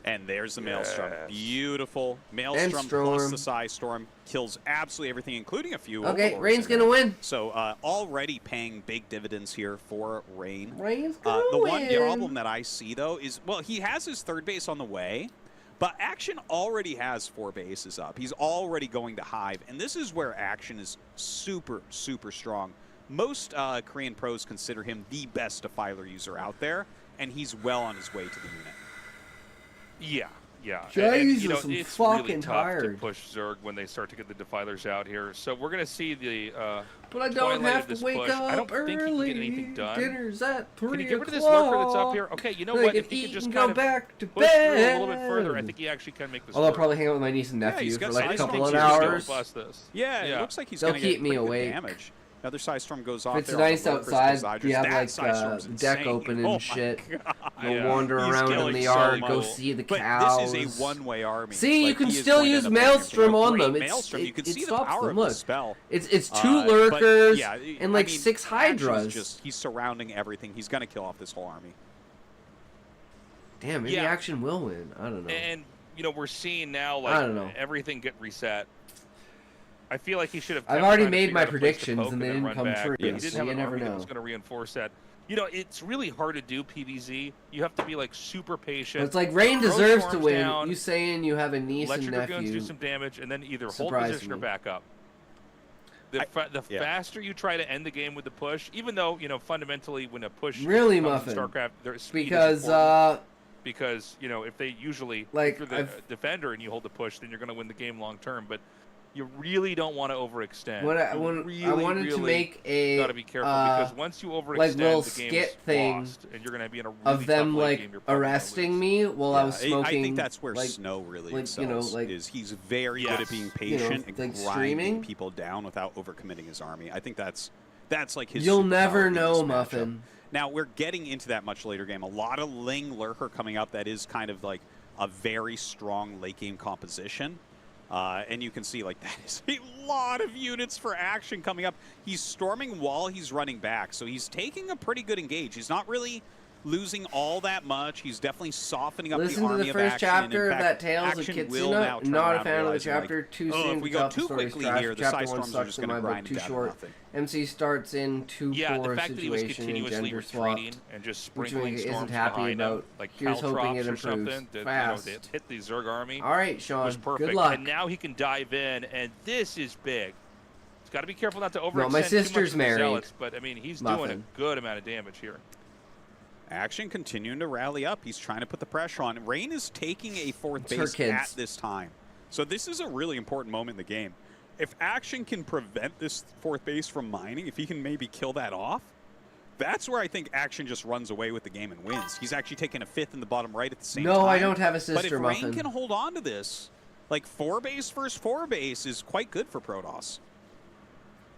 And there's the Maelstrom. Yes. Beautiful. Maelstrom plus Storm. the Psy Storm kills absolutely everything, including a few Okay, Overlords Rain's in gonna there. win. So already paying big dividends here for Rain. Rain's gonna The win. one problem that I see, though, is, well, he has his third base on the way, but Action already has 4 bases up. He's already going to Hive, and this is where Action is super, super strong. Most Korean pros consider him the best Defiler user out there, and he's well on his way to the unit. Yeah, yeah. Jesus, I'm it's really fucking tough to tired. push Zerg when they start to get the Defilers out here. So we're going to see the But I don't twilight have of this to wake push. I up don't think he can early. get anything done. Dinner's at 3 Can you get rid of this o'clock. lurker that's up here? Okay, you know I what? can If he eat could just and kind go of back to push through bed. a little bit further, I think he actually can make this Although I'll work. probably hang out with my niece and Yeah, nephew he's for got like a Psy couple Storm of too, so hours. Bust this. Yeah, Yeah. it looks like he's They'll going to get keep me pretty good awake. damage. Another Psy Storm goes off If it's there on the nice lurkers, outside, the you have Zydras. like That Psy Storm's the deck insane. open Oh my and shit. God. You'll Yeah. wander He's around in killing the so yard, go much. see the But cows. this is a one-way army. See, you Like, can he is still going to use end up getting Maelstrom a on great them. Maelstrom. You can see the stops power them. of Look, the spell. it's 2 But, lurkers yeah, and like I mean, 6 Action's Hydras. Just, he's surrounding everything. He's going to kill off this whole army. Damn, maybe Yeah. Action will win. I don't know. And, you know, we're seeing now, I don't like, know. everything get reset. I feel like he should have. I've kept already trying to made figure my out a place to predictions poke and they then didn't run come back. true, He so didn't have you an never army that know. was going to reinforce that. You know, it's really hard to do PvZ. You have to be like super patient. But it's like Rain Throw deserves to storms win. down, You saying you have a niece let and your dragoons nephew. do some damage, and then either hold surprised position or me. back up. The yeah. faster you try to end the game with the push, even though, you know, fundamentally when a push Really, comes in Muffin. StarCraft, their speed Because is important. Because, you know, if they usually, like, if you're the I've- defender and you hold the push, then you're going to win the game long term. But you really don't want to overextend. when I, You when really, I wanted to really make a got to be careful because once you overextend, like little the game's skit thing lost, and you're going to be in a really of them tough late like game you're probably gonna arresting lose. me while I was Yeah, smoking. I think that's where like, Snow really like, you know, excels, like- is he's very good at being you know, patient like and streaming. grinding people down without overcommitting his army. I think that's like his You'll superpower never in this know, matchup. Muffin. Now, we're getting into that much later game. A lot of Ling Lurker coming up that is kind of like a very strong late game composition. And you can see, like, that is a lot of units for Action coming up. He's storming while he's running back, so he's taking a pretty good engage. He's not really losing all that much. He's definitely softening up Listen the to army the of first Action. chapter In of fact, that Tales of Action will now Kitsuna. turn Not a around fan of the realizing, like, chapter. Too oh, soon. if we the go top too story's quickly trash. here, the Chapter Psy 1 Storms are sucks just in going to my book. grind Too it down to short. nothing. MC starts in too Yeah, poor the fact that he was situation and continuously gender retreating swapped. and just Which sprinkling isn't storms happy behind about. him, like Here's hoping caltrops it or improves something, that, fast. you know, hit the Zerg army. All right, Sean. Was perfect. Good luck. And now he can dive in, and this is big. He's got to be careful not to overextend No, my too much sister's with the married. zealots, but I mean, he's doing Muffin. a good amount of damage here. Action continuing to rally up. He's trying to put the pressure on. Rain is taking a fourth It's her base kids. at this time. So this is a really important moment in the game. If Action can prevent this fourth base from mining, if he can maybe kill that off, that's where I think Action just runs away with the game and wins. He's actually taking a fifth in the bottom right at the same time. No, I don't have a But sister, if Muffin. Rain can hold on to this, like 4 base versus 4 base is quite good for Protoss.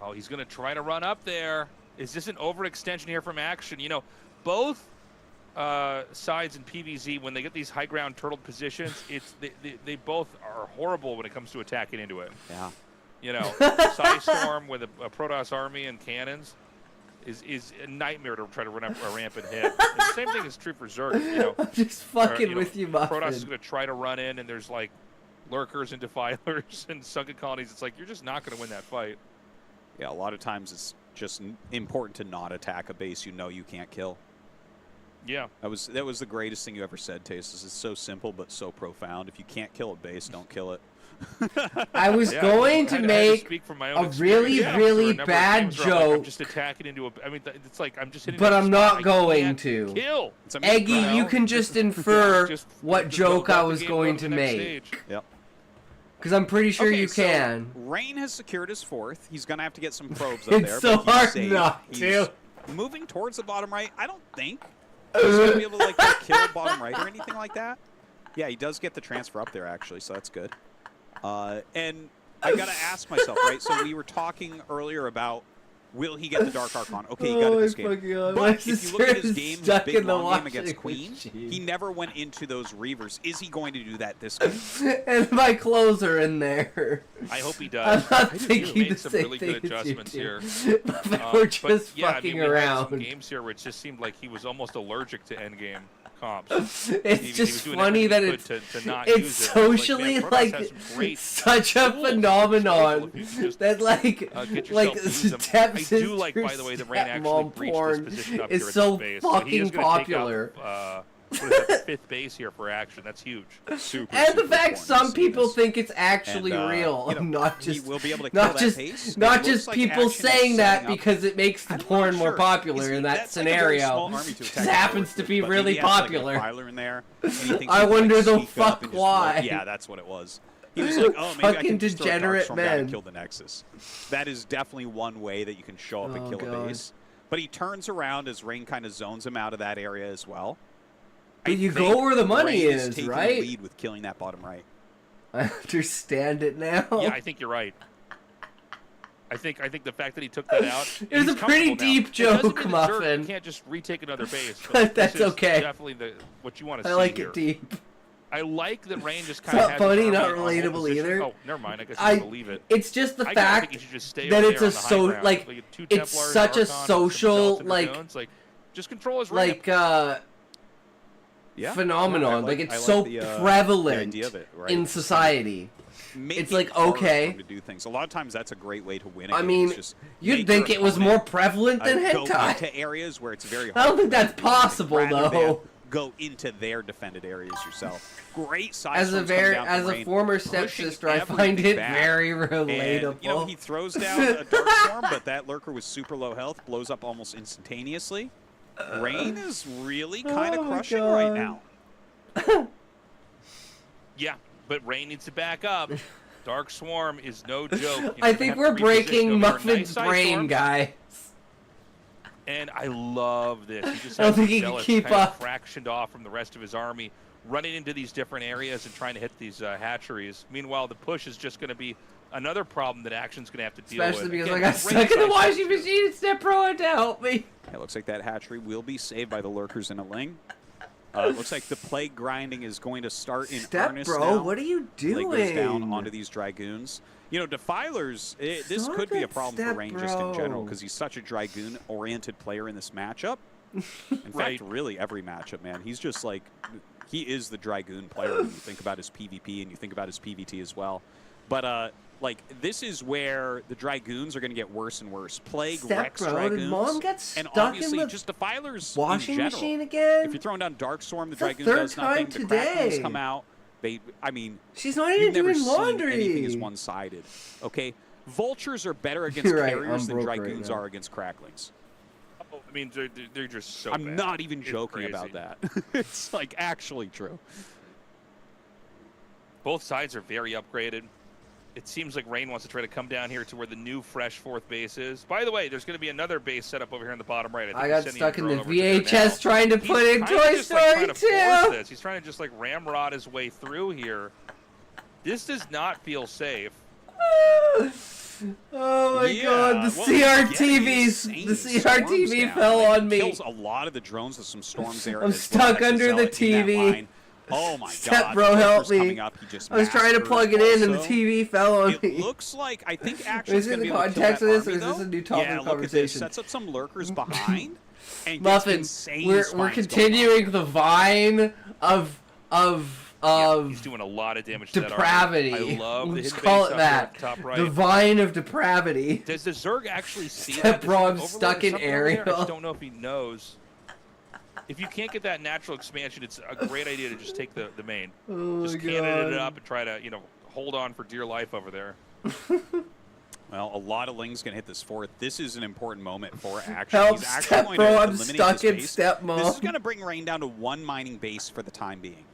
Oh, he's going to try to run up there. Is this an overextension here from Action? You know, both sides in PvZ, when they get these high ground turtled positions, they both are horrible when it comes to attacking into it. Yeah. You know, Psy Storm with a Protoss army and cannons is a nightmare to try to run up a ramp and hit. And the same thing is true for Zerg. You know, I'm just fucking you know, with you, Muffin. Protoss is going to try to run in, and there's like lurkers and defilers and sunken colonies. It's like you're just not going to win that fight. Yeah, a lot of times it's just important to not attack a base you know you can't kill. Yeah. That was the greatest thing you ever said, Taste. It's so simple but so profound. If you can't kill a base, don't kill it. I was going to make speak from my a own really, experience. really There are a number of bad games where I'm like, I'm joke. just attacking into a. I mean, it's like I'm just hitting. But a I'm spot not I going can't to. kill. It's a Eggy, mid-ground. you can just infer Just what just joke let I the was game going go to the next make. stage. Yep. Because I'm pretty sure Okay, you so can. Rain has secured his 4th. He's going to have to get some probes up there. It's so but he's hard safe. not He's to. moving towards the bottom right. I don't think he's going to be able to like go kill bottom right or anything like that. Yeah, he does get the transfer up there, actually, so that's good. And I got to ask myself, right? So we were talking earlier about will he get the Dark Archon? Okay, he got it this game. But if you look at his game, his stuck big in the long game against washing Queen, machine. he never went into those Reavers. Is he going to do that this game? And my clothes are in there. I hope he I'm does. not He thinking made the some same really thing good as you adjustments do. here. But we're just yeah, fucking I mean, we had some around. games here where it just seemed like he was almost allergic to endgame comps. It's He was just doing funny that everything he it's could to not it's use it. socially Protoss like has some great such a tools. It's phenomenon social if you just, that like get yourself like to use them. step I do like, by the way, that Rain actually stepmom breached porn this position up is here at so this base. So he is fucking gonna take up, popular. what is that, the 5th base here for action. That's huge. Super, And the super fact some important people this. think it's actually And, real, you know, not he just will be able to kill not that just pace. not It just looks like people Action is saying that setting up- because it makes the I'm not porn more sure. popular Is in he- that that's like a very scenario. small army to Just attack happens forward to with, be but really maybe he has, like, a popular. defiler in there, and he thinks he I can, like, wonder the sneak up fuck and just why. Yeah, that's what it was. He was like, oh, maybe I Fucking can just throw a degenerate Darkstorm down and men. kill the Nexus. That is definitely one way that you can show up and Oh, kill a God. base. But he turns around as Rain kind of zones him out of that area as well. But I you think go where the money Rain is, taking the right? lead with killing that bottom right. I understand it now. Yeah, I think you're right. I think the fact that he took that out. It was he's a pretty comfortable now. deep It doesn't joke, mean that Zerg Muffin. can't just retake another base. But this that's is okay. Definitely what you want to I see like here. it deep. I like that Rain just It's kind of not funny, not relatable either. Oh, never mind. I guess I you believe it. It's just the I kinda think fact you should just stay that over it's there a on the high so ground. like Two it's Templars, such a Archon, some social Skeleton like Dragoons, just control his ramp. Yeah. phenomenon. I Like it's I so the prevalent idea of it, right? in society. Making It's like, it harder for okay. him to do things. A lot of times that's a great way to win. A I game, mean, is just you'd make think your it was more opponent, prevalent than go hentai. into areas where it's very hard. I don't think for them that's to do anything, possible, rather than though. Go into their defended areas yourself. Great side As a Rain, former pushing stepsister, I find everything it back. very And, relatable. you know, he throws down a Darkstorm, but that Lurker was super low health, blows up almost instantaneously. Rain is really kind of oh my crushing right God. now. Yeah, but Rain needs to back up. Dark Swarm is no joke. You're I gonna think have we're to reposition breaking over Muffin's nice brain, storms. guy. And I love this. He just I don't has think the he can zealots keep kind up. of fractioned off from the rest of his army, running into these different areas and trying to hit these hatcheries. Meanwhile, the push is just going to be another problem that Action's going to have to deal Especially with. because Again, I got Rain's stuck in the nice washing here. machine and Step Pro had to help me. It looks like that hatchery will be saved by the Lurkers in a Ling. It looks like the plague grinding is going to start in Step earnest Bro, now. what are you Plague goes down doing? onto these Dragoons. You know, Defilers, this Stop could be a it, problem for Step Rain just in general Bro. because he's such a Dragoon-oriented player in this matchup. In Right. fact, really every matchup, man. He's just like, he is the Dragoon player when you think about his PvP and you think about his PvT as well. But, like, this is where the Dragoons are going to get worse and worse. Plague, Step Rex Bro, Dragoons. did Mom get and stuck obviously in the just Defilers washing in general. machine again? If you're throwing down Darkstorm, the It's the Dragoon third does nothing. time The Cracklings today. come out. I mean, She's not you've even never doing seen laundry. anything as one-sided. Okay, Vultures are better against You're right, carriers I'm than broke right Dragoons now. are against Cracklings. Oh, I mean, they're just so I'm bad. not even It's joking crazy. about that. It's like actually true. Both sides are very upgraded. It seems like Rain wants to try to come down here to where the new fresh 4th base is. By the way, there's going to be another base set up over here in the bottom right. think I he's got sending stuck a in the drone over to there VHS now. trying to He's put in kinda Toy just, like, trying to Story force 2. this. He's trying to just like ramrod his way through here. This does not feel safe. Oh my Yeah, God, the well, again, CRTVs, insane the storms CRTV down. fell Like, on it me. Kills a lot of the drones with some storms there. I'm as stuck well. under the SSL in that TV. line. Oh my Step God! Bro, the help Lurkers me. coming up, he just I was trying to massacres plug it in and the also. TV fell on It me. looks like I think Is Action's it going to the be able to kill context that of this, or army, is this though. a new topic Yeah, of look at this. conversation? Sets up some lurkers behind, and gets Muffin, insane we're spines going on. continuing the vine of Yeah, he's doing a lot of damage to that depravity. army. I love the Let's hidden call base it up here that. at the top right. The vine of depravity. Does the Zerg actually see Step that? Does he Bro, I'm overload stuck or in something over there? I aerial. just don't know if he knows. if you can't get that natural expansion, it's a great idea to just take the main. Oh Just my cannon it God. up and try to, hold on for dear life over there. Well, a lot of Ling's going to hit this fourth. This is an important moment for Action. Help, He's actually Step going Bro, to I'm eliminate stuck this in base. Step This is Mom. going to bring Rain down to 1 mining base for the time being.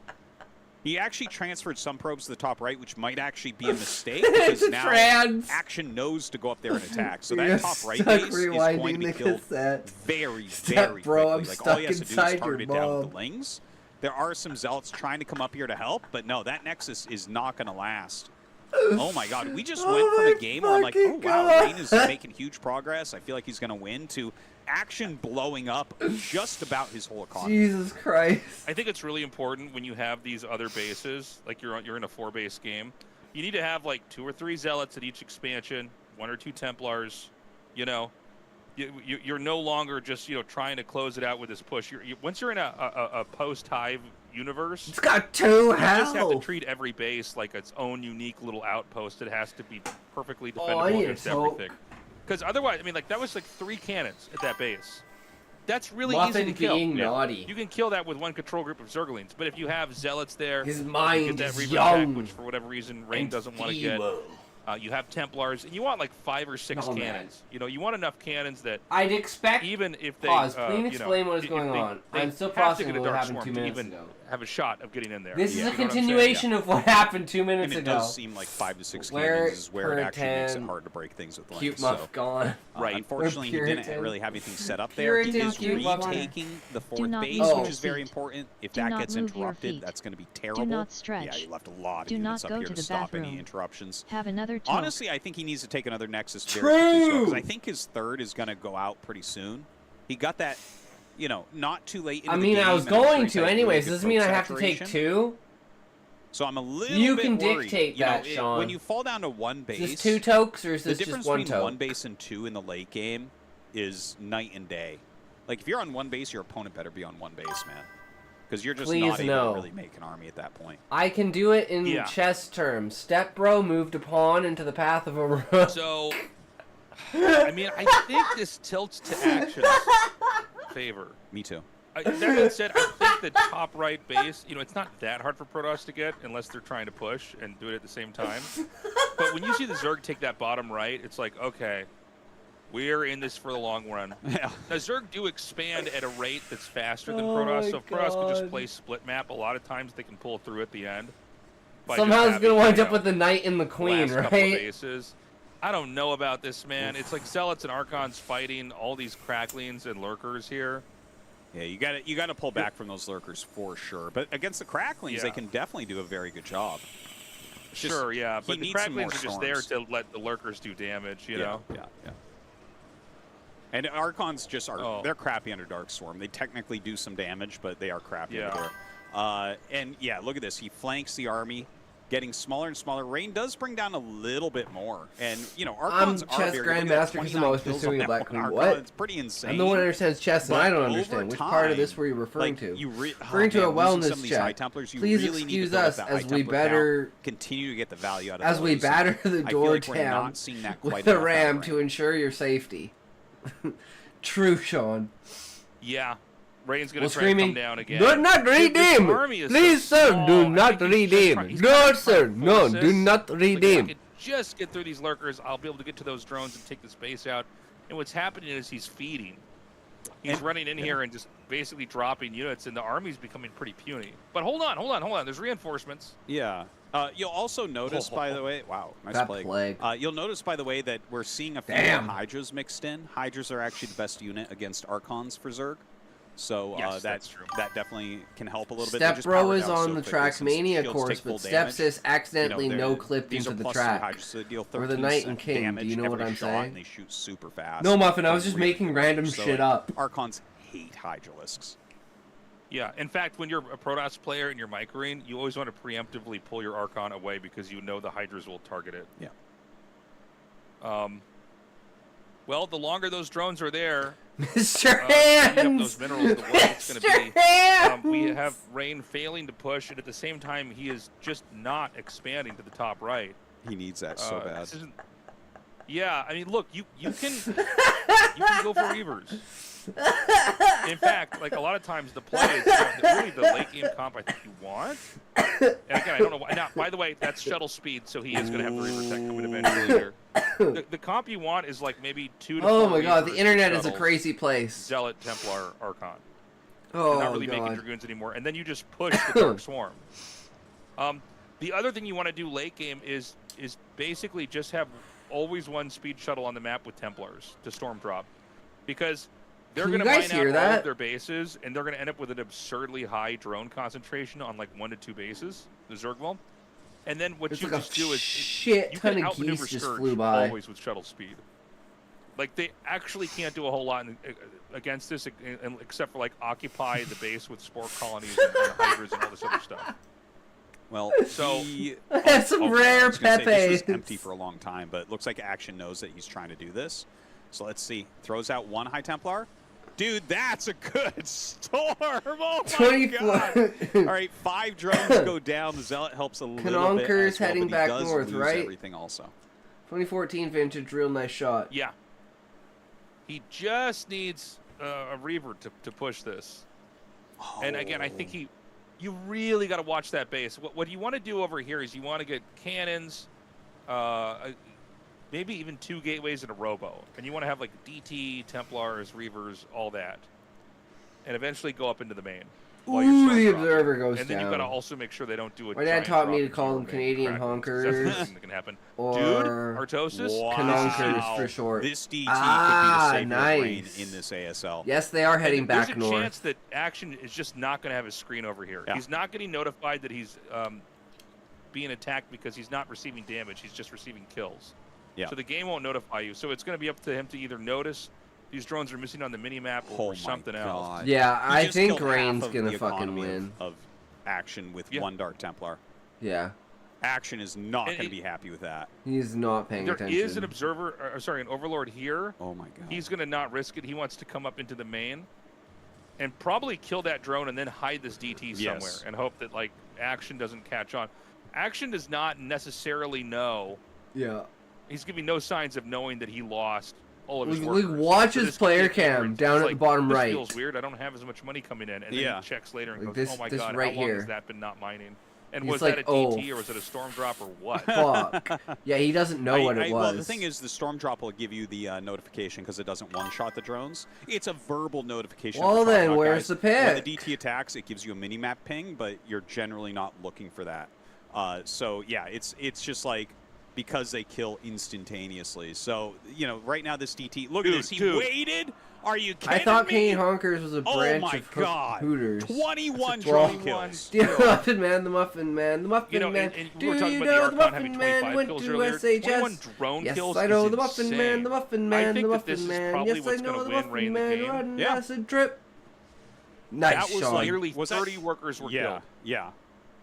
He actually transferred some probes to the top right, which might actually be a mistake because It's now trans. Action knows to go up there and attack. So You're that top right stuck base is going to rewinding be the killed cassette. very, Step very Bro, quickly. I'm Like all stuck he has to do is inside your target it down with mom. the Lings. There are some Zealots trying to come up here to help, but no, that Nexus is not going to last. Oh my God, we just went from my a game where I'm like, oh fucking wow, God. Rain is making huge progress. I feel like he's going to win, to Action blowing up just about his whole economy. Jesus Christ. I think it's really important when you have these other bases, like you're in a 4-base game. You need to have like 2 or 3 Zealots at each expansion, 1 or 2 Templars. You're no longer just trying to close it out with this push. Once you're in a post-Hive universe, It's got 2 you just have to health. treat every base like its own unique little outpost. It has to be perfectly Oh, I defendable need a against toke. everything. Because otherwise, that was like 3 cannons at that base. That's really Muffin easy to kill. being naughty. You can kill that with 1 control group of Zerglings, but if you have Zealots there, His you mind get that is Reaver young tech, which for whatever reason Rain and doesn't want to get. evil. You have Templars, and you want like 5 or 6 Oh, man. cannons. You want enough cannons that I'd expect. even if they Pause. Please explain what is if going they- on. they I'm still have to processing get a what Dark happened Swarm 2 to minutes even ago. have a shot of getting in there. This is You a know what I'm saying? continuation of what happened 2 minutes And it ago. does seem like 5 to 6 Where cannons is where it actually makes it Puritan, hard to break things with Cute Lings. Muff So, gone. Right. unfortunately, he Puritan. didn't really have anything set up there. He Puritan, is Cute Muff. retaking the 4th not base, move your which is very feet. important. If Do that not gets move your interrupted, feet. that's going to be terrible. not stretch. Yeah, you left a lot of Do units not up go here to to the stop any bathroom. interruptions. Have another talk. Honestly, I think he needs to take another Nexus very quickly, because I True. think his 3rd is going to go out pretty soon. He got that, not too late into I the mean, game, I was and I'm sure going he's to had really anyways. good Does this mean I probe have to take saturation. 2? So I'm a little You bit can worried. dictate that, Sean. When you fall down to 1 base, Is this 2 tokes or is the this difference just 1 between toke? 1 base and 2 in the late game is night and day. Like, if you're on 1 base, your opponent better be on 1 base, man. Because you're just Please not able no. to really make an army at that point. I can do it in Yeah. chess terms. Step Bro moved a pawn into the path of a rook. So, I think this tilts to Action's favor. Me too. That being said, I think the top right base, it's not that hard for Protoss to get unless they're trying to push and do it at the same time. But when you see the Zerg take that bottom right, it's like, okay, we're in this for the long run. Yeah. Now, Zerg do expand at a rate that's faster than Oh Protoss, my so if Protoss can just God. play split map, a lot of times they can pull through at the end. by Somehow just it's having, gonna wind you up know, with the knight and the queen, last couple of right? bases. I don't know about this, man. It's like Zealots and Archons fighting all these cracklings and lurkers here. Yeah, you got to pull back from those lurkers for sure. But against the cracklings, they Yeah. can definitely do a very good job. It's just- Sure, yeah, he but the needs some more cracklings are just there storms. to let the lurkers do damage, you know? Yeah. And Archons just are, Oh. they're crappy under Dark Storm. They technically do some damage, but they are crappy Yeah. under there. And yeah, look at this. He flanks the army, getting smaller and smaller. Rain does bring down a little bit more. And, Archons are chess very grandmaster good. Look at that, 'cause I'm 29 always kills on pursuing a that black one queen. Archon. What? It's pretty insane. I'm the one that understands chess, and But I don't over understand which part of this time, were you referring like, to. referring to a some of wellness these High check. Templars, you Please really need to excuse build up us that as High we Templar better count, continue to get the value out of as we those. batter the I feel door like we're down not seeing that with quite the enough out of ram Rain. to ensure your safety. True, Sean. Yeah. Rain's going Well, to try to come screaming, down again. do not Dude, this redeem! army is Please, so sir, small. do I not think he's just redeem! trying- he's No, trying to sir, fight no, do forces. not Like, if I redeem. could just get through these lurkers, I'll be able to get to those drones and take this base out. And what's happening is he's feeding. He's running in here and just basically dropping units, and the army's becoming pretty puny. But hold on. There's reinforcements. Yeah. You'll also notice, by the way, wow, nice That plague. plague. You'll notice, by the way, that we're seeing a few Damn. Hydras mixed in. Hydras are actually the best unit against Archons for Zerg. So Yes, that's true. that definitely can help a little bit. They Step just Bro power is down on so the quickly since Trackmania shields course, take full but damage. Stepsis accidentally they're- no-clipped these into are the +2 track. Hydras, so they deal Or the 13% Knight and King, do damage you know what every I'm shot, saying? And they shoot super fast. No, Muffin, I was They're just really making good. random So, shit like, up. Archons hate Hydralisks. Yeah, in fact, when you're a Protoss player and you're microing, you always want to preemptively pull your Archon away because you know the Hydras will target it. Yeah. Well, the longer those drones are there, Mr. cleaning up those Hands! minerals, the worse it's going to Mr. be. Hands! We have Rain failing to push, and at the same time, he is just not expanding to the top right. He needs that so bad. this isn't- Yeah, I mean, look, you can you can go for Reavers. In fact, like a lot of times the play is really the late game comp I think you want. And again, I don't know why. Now, by the way, that's shuttle speed, so he is going to have the Reaver tech coming eventually here. The comp you want is like maybe 2 to 4 Oh my god, the Reavers, internet is a shuttles, crazy place. Zealot, Templar, Archon. Oh You're not really making god. Dragoons anymore, and then you just push the Dark Swarm. The other thing you want to do late game is basically just have always one speed shuttle on the map with Templars to storm drop, because they're Can going to you mine guys out hear all that? of their bases, and they're going to end up with an absurdly high drone concentration on like 1 to 2 bases, the Zergwall. And then what It's you like a just do is shit you ton can of outmaneuver geese just Scourge flew by. always with shuttle speed. Like they actually can't do a whole lot against this, except for like occupy the base with spore colonies and hydras and all this other stuff. Well, So- That's some rare I was gonna say, this Pepe. was empty for a long time, but it looks like Action knows that he's trying to do this. So let's see. Throws out 1 High Templar. Dude, that's a good storm! Oh my 24. god! All right, 5 drones go down. The Zealot helps a little bit. Conqueror's as well, heading but he back does north, lose right? Everything also. 2014 vintage, real nice shot. Yeah. He just needs a Reaver to push this. And again, I think you really got to watch that base. What you want to do over here is you want to get cannons, maybe even 2 gateways and a robo. And you want to have like DT, Templars, Reavers, all that. And eventually go up into the main. while you're Ooh, storm the dropping. observer goes And then you've got down. to also make sure they don't do a My dad giant taught drop me to into call your them main Canadian crackers. That's honkers. the thing that can happen. Or Dude, Artosis? Canonkers for short. This DT Ah, could be the savior of rain nice. in this ASL. Yes, they are heading back There's a north. chance that Action is just not going to have his screen over here. Yeah. He's not getting notified that he's being attacked because he's not receiving damage. He's just receiving kills. Yeah. So the game won't notify you. So it's going to be up to him to either notice these drones are missing on the mini-map or something else. Yeah, He I just think killed half Rain's of gonna the fucking economy win. Of Action with Yeah. 1 Dark Templar. Yeah, Action is not And going to be happy with that. he's not paying There attention. is an observer, an overlord here. Oh my god. He's going to not risk it. He wants to come up into the main and probably kill that drone and then hide this DT somewhere Yes. and hope that like Action doesn't catch on. Action does not necessarily know. Yeah. He's giving no signs of knowing that he lost all of his Look, workers. watch So his this player kid here, cam it's down at like, the bottom this right. feels weird. I don't have as much money coming in. And then Yeah. he checks later and Like goes, this- oh my this god, right how long here. has that been not mining? And He's was like, that a oh. DT or was it a storm drop or what? Fuck. Yeah, he doesn't know what it was. Well, the thing is, the Storm Drop will give you the notification because it doesn't one-shot the drones. It's a verbal notification. Well, of the then, Tripod where's guys. the pick? When the DT attacks, it gives you a mini-map ping, but you're generally not looking for that. So, yeah, it's just like because they kill instantaneously. So, you know, right now this DT, look at this. He waited. Are you kidding I thought me? Canadian Honkers was a Oh branch my of god. Hooters. 21 Well, drone kills. The Muffin Man, the Muffin Man, the Muffin You know, Man. and we Do were talking you about know the the Archon having Muffin Man 25 went kills to earlier. 21 SHS? drone Yes, kills I know is the Muffin Man, insane. the Muffin I Man, think the that this Muffin is Man. probably Yes, I what's know gonna the win Muffin Rain the Man. game. Riding Yeah. acid trip. Nice That was shot. like- Nearly Was that- 30 workers were Yeah, killed. yeah.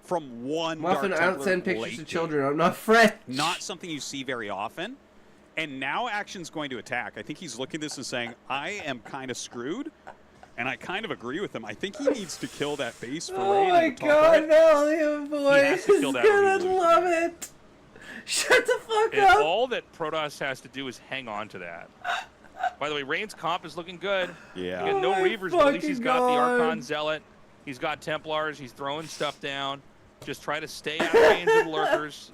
From one Muffin, Dark I don't Templar send pictures late to game. children. I'm not French. Not something you see very often. And now Action's going to attack. I think he's looking at this and saying, I am kind of screwed. And I kind of agree with him. I think he needs to kill that base for Oh Rain my in the top god, right. Valium He boy has is to kill that or gonna he loses love the game. it. Shut the fuck And up. all that Protoss has to do is hang on to that. By the way, Rain's comp is looking good. Yeah. He got no Oh my Reavers, but at least he's got the fucking Archon God. Zealot. He's got Templars. He's throwing stuff down. Just try to stay out of range of the lurkers.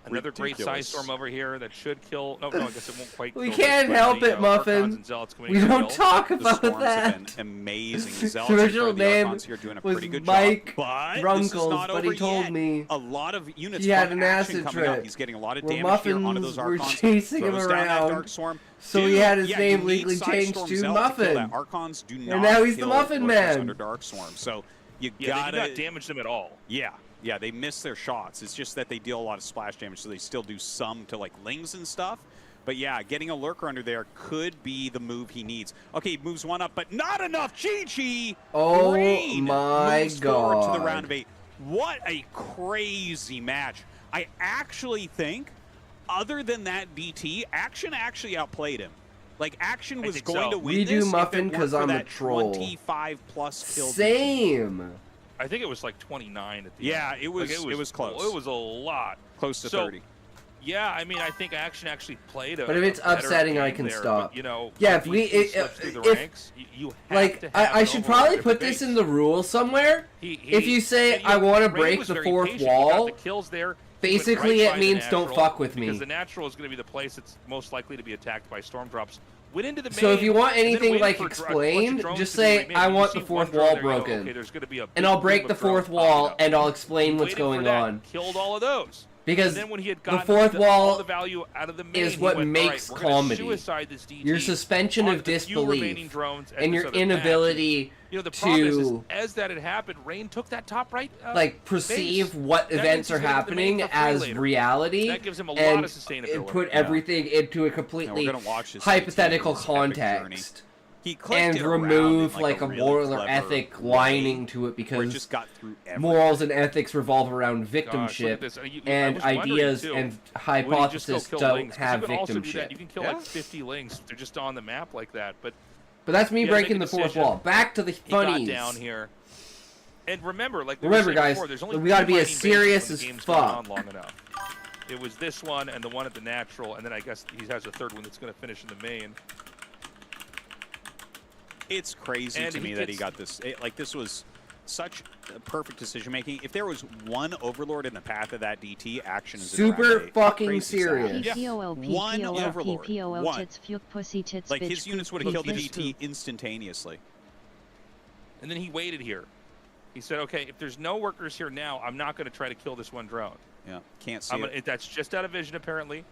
Another great Ridiculous. Psy Storm over here that should kill. No, I guess it won't quite We kill. can't but help the, it, Muffin. Archons and Zealots coming We in to don't kill. talk The about storms that. have been amazing. The The Zealots original and the name Archons here are doing a was pretty good Mike job. But this is Runkles, not but he over told yet. me A lot of units he had from an Action acid coming up. trip He's getting a lot of where damage here onto Muffins those were Archons. chasing him Throws down that around. Dark Swarm. So he Dude, had his yeah, name you need legally Side changed Storm to Zealot to kill Muffin. that. Archons do not now he's the kill Muffin lurkers Man. under Dark Swarm. So you Yeah, they do gotta not damage them at all. Yeah, they miss their shots. It's just that they deal a lot of splash damage, so they still do some to like lings and stuff. But yeah, getting a lurker under there could be the move he needs. Okay, he moves one up, but not enough. Chi-Chi! Oh Rain my moves forward to the God. round of 8. What a crazy match. I actually think, other than that DT, Action actually outplayed him. Like, Action I was think going so. to win We do this if it Muffin weren't 'cause for I'm a that troll. 25-plus kill DT. Same. I think it was like 29 at the Yeah, end. it was Like, close. It was a lot. Close to So, 30. Yeah, I mean, I think Action actually played a. But if it's a better upsetting, I game can there, stop. But, you know, Yeah, if he slips through the ranks, you have like, to have I an should overlord probably at put the this base. in the rules somewhere. If you say, and, I want to Rain break was the very fourth patient. He got wall, the kills there. basically He went it right by the means don't natural, fuck with me. Because the natural is going to be the place that's most likely to be attacked by storm drops. Went into the main, So if you want and then anything waited like for a bunch of explained, drones just to be say, remade. I You want see the one fourth drone wall there, you go, broken. okay, there's going to be a And I'll big break group the of drones fourth popping wall up. and I'll explain He what's waited for going that, on. Killed all of those. Because And then when he had the gotten fourth all wall the value out of the main, is he what went, makes all right, we're gonna comedy. suicide this DT Your suspension on of the few remaining disbelief drones at and this your other patch. inability You know, the problem is to as that had happened, Rain took that top right like perceive base. what That events means are he's gonna get the main happening for free as later. reality That gives him a lot and of sustainability. put Yeah. everything into a Yeah, completely we're gonna watch this hypothetical DT, this epic journey. context He clicked and it around remove in, like a really moral or clever ethic way, lining to it where it because just got through everything. morals and ethics revolve around Gosh, look at victimship this. I and was wondering, ideas too, and would he just go hypotheses kill don't lings? 'Cause have you can also do that. victimship. You can kill Yeah. like 50 lings. They're just on the map like that. But But that's me he had to make breaking a the fourth decision. wall. Back to the he funnies. got down here. And remember, like we Remember, were saying guys, before, there's only we gotta two be as mining bases serious when as the game's gone on fuck. long enough. It was this one and the one at the natural, and then I guess he has a third one that's going to finish in the main. It's crazy And to he me that he gets- got this. This was such perfect decision making. If there was one overlord in the path of that DT, Action is in round Super 8. fucking Crazy serious. sad. One overlord. One. Like his units would have killed the DT instantaneously. And then he waited here. He said, okay, if there's no workers here now, I'm not going to try to kill this one drone. Yeah, can't see it. That's just out of vision, apparently.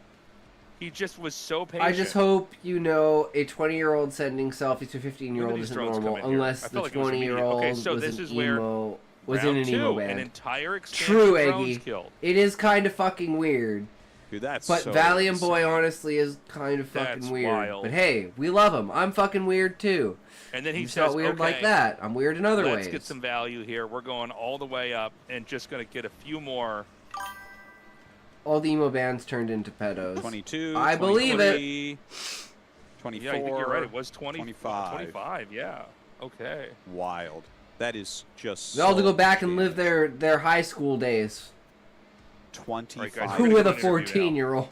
He just was so patient. I just hope you know a 20-year-old sending selfies to a 15-year-old these isn't drones normal come in here. unless I the felt like it was immediate. 20-year-old Okay, so was this an is where emo, was in Round an emo two, an band. entire expansion True, of drones Eggy. killed. It is kind of fucking weird. Dude, that's But so Valiant Boy, insane. honestly, is kind of fucking That's weird. wild. But hey, we love him. I'm fucking weird too. And then he He's says, not weird okay, like that. I'm weird in other let's ways. get some value here. We're going all the way up and just going to get a few more. All the emo bands turned into pedos. 22. I believe it. 23, 24. Yeah, I think you're right. It was 20, 25. 25, yeah. Okay. Wild. That is just. They all to so go back and live genius. their high school days. 25. guys, Who gonna with do a an interview now. 14-year-old?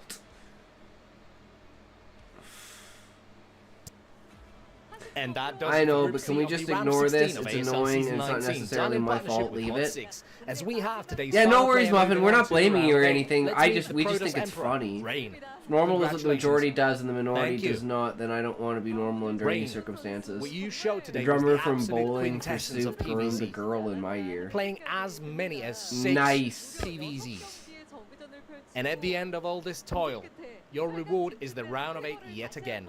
And that does I know, Group but can C we of just the round ignore 16 this? of It's ASL annoying Season and it's not 19, necessarily done in my partnership fault. with Leave Hot it. 6. As we have today's Yeah, no final worries, player Muffin. moving We're on not to blaming you or round eight. anything. Let's I meet just the we just Protoss think it's Emperor, funny. Rain. If normal is what the Congratulations. majority does and the minority Thank you. does not, then I don't want to be normal under any Rain, circumstances. What you showed The today was drummer the from absolute Bowling quintessence of Pursuit groomed a PVZ. girl in my year. Playing as many as 6 Nice. PVZs. And at the end of all this toil, your reward is the round of 8 yet again.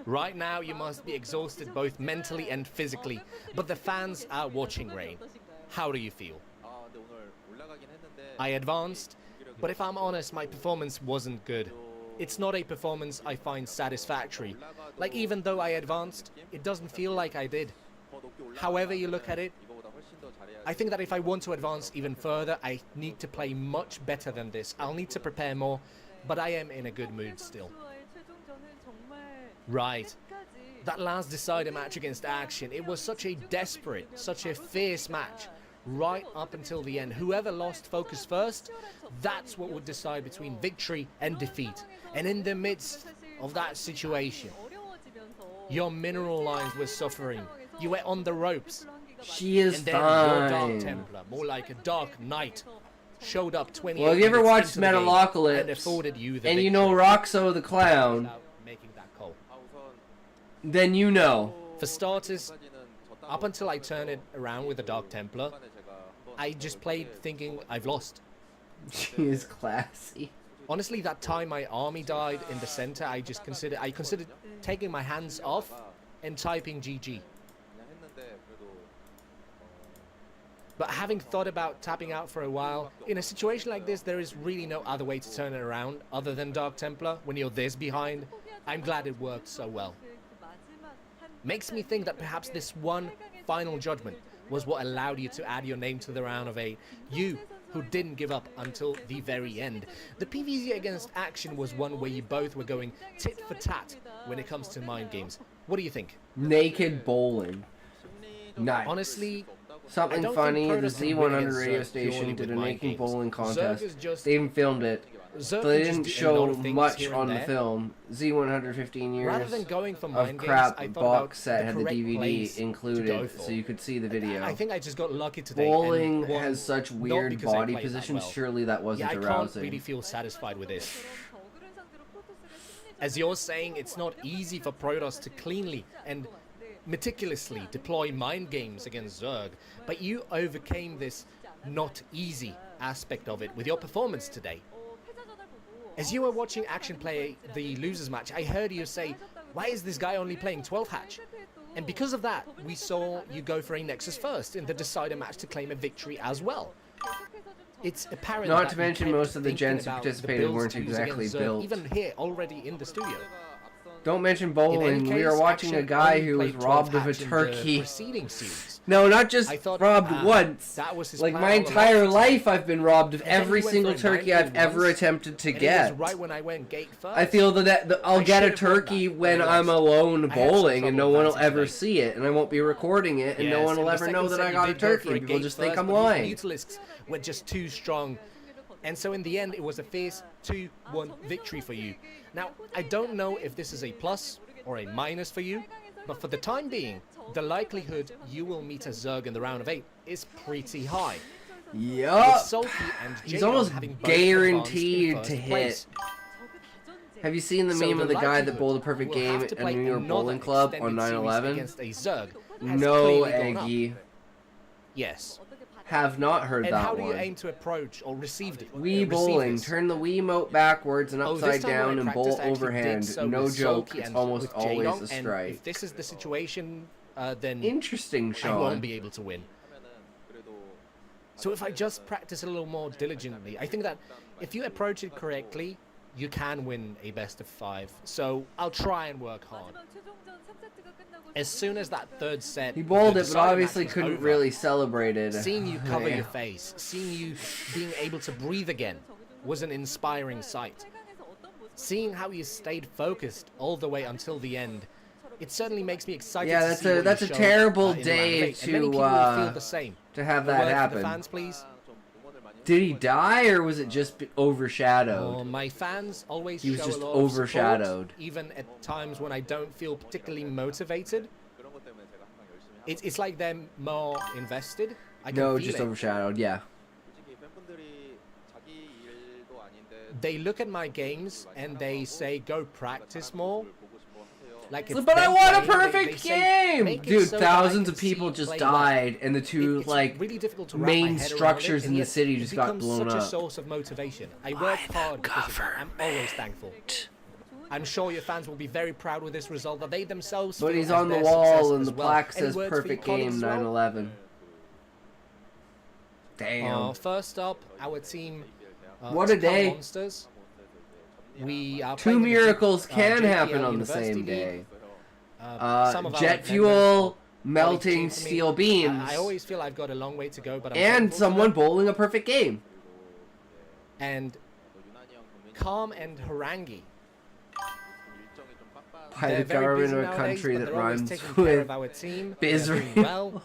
Right now, you must be exhausted both mentally and physically, but the fans are watching, Rain. How do you feel? I advanced, but if I'm honest, my performance wasn't good. It's not a performance I find satisfactory. Like, even though I advanced, it doesn't feel like I did. However you look at it, I think that if I want to advance even further, I need to play much better than this. I'll need to prepare more, but I am in a good mood still. Right. That last decider match against Action, it was such a desperate, such a fierce match. Right up until the end. Whoever lost focus first, that's what would decide between victory and defeat. And in the midst of that situation, your mineral lines were suffering. You were on the ropes. She is And then your Dark fine. Templar, more like a Dark Knight, showed up 28 Well, if you ever minutes watched into the game Metalocalypse, and afforded you the and you know victory Roxo the Clown, without making that call. then you know. For starters, up until I turned it around with the Dark Templar, I just played thinking I've lost. She is classy. Honestly, that time my army died in the center, I considered taking my hands off and typing GG. But having thought about tapping out for a while, in a situation like this, there is really no other way to turn it around other than Dark Templar. When you're this behind, I'm glad it worked so well. Makes me think that perhaps this one final judgment was what allowed you to add your name to the round of 8. You, who didn't give up until the very end. The PVZ against Action was one where you both were going tit for tat when it comes to mind games. What do you think? Naked bowling. Nice. Honestly, Something don't funny, think the Protoss can win Z100 against radio Zerg station purely did a with mind making games. bowling Zerg contest. is just- They even filmed it. Zerg But they can didn't just do a lot show of things much here on and the there. film. Z100 15 Rather years than going for of mind crap games, I thought box about set had the correct DVD place to go included, for. so you could see the video. I think I just got lucky today. Bowling and won, has such not weird because I body played that positions. well. Surely that wasn't Yeah, I arousing. can't really feel satisfied with this. As you're saying, it's not easy for Protoss to cleanly and meticulously deploy mind games against Zerg, but you overcame this not easy aspect of it with your performance today. As you were watching Action play the losers match, I heard you say, why is this guy only playing 12 hatch? And because of that, we saw you go for a Nexus first in the decider match to claim a victory as well. It's apparent Not that to you mention kept most of the thinking gents who about participated the builds weren't to use exactly against Zerg, built. even here, already in the studio. Don't mention In any bowling. We case, are watching a Action guy only who was played robbed 12 of a hatch in the turkey. preceding series. No, not just I thought, robbed once. that was his Like plan my all entire along. life, I've been robbed of And then every he went single for a turkey 9-2 I've ever once, attempted to and it get. was right when I went gate first. I feel that I'll I get a should've won turkey that, when but I I'm lost. alone I had some bowling and no trouble one will advancing ever today. see it, and I won't be recording it, and no Yes, one will in the ever know second that set I you got a did go for turkey. People gate just think first, I'm but his lying. Mutalisks were just too strong. And so in the end, it was a fierce 2-1 victory for you. Now, I don't know if this is a plus or a minus for you, but for the time being, the likelihood you will meet a Zerg in the round of 8 is pretty high. With Yup. Sulky and He's Jadon almost having both guaranteed advanced to in first hit. place. Have you seen the So meme of the guy that likelihood bowled a perfect we'll game have to at play New York another Bowling Club on extended series 9/11? against a Zerg has No, clearly gone up. Eggy. Yes. Have not heard And that how do you one. aim to approach or receive it? Wii receive bowling. this? Turn the Wii mote backwards and Oh, this upside time when I down and bowl practiced, I actually overhand. did so No with joke. Sulky It's and almost with always Jadon, a and strike. if this is the situation, then Interesting, I won't Sean. be able to win. So if I just practice a little more diligently, I think that if you approach it correctly, you can win a best of 5. So I'll try and work hard. As soon as that third set, He bowled the it, but decider obviously match was couldn't over, really celebrate it. seeing you cover Yeah. your face, seeing you being able to breathe again was an inspiring sight. Seeing how you stayed focused all the way until the end, it certainly makes me excited Yeah, to that's see a- what that's you a show, terrible in the round of day 8. And many to, people will feel the same. To have A that word for the happen. fans, please. Did he die, or was it just overshadowed? Oh, my fans always He was show just a lot of overshadowed. support, even at times when I don't feel particularly motivated. It's like they're more invested. I can No, feel just it. overshadowed, yeah. They look at my games and they say, go practice more. Like it's But I them want a playing, they perfect say, game! "Make it Dude, so that I thousands can of people see you just play well." died, and the two, It's like, really difficult to wrap my main head around structures it, in and the yet city it just got becomes blown such up. a source of motivation. I work hard because of it. I'm always thankful. I'm sure your fans will be very proud with this result that they themselves But feel he's as on the their wall, success and as the well. plaque Any says words for your perfect colleagues game as well? 9/11. Damn. First up, our team. What a day. Monsters. We are Two playing in the miracles G- can JPL happen on the University same League. day. Some of our Jet members fuel, are melting quality for me. steel beams, I always feel I've got a long way to go, but I'm and thankful to someone them. bowling a perfect game. And Calm and Harangi. By They're the very government busy of a nowadays, country but that they're always rhymes taking care of with our team. They're doing Israel. well.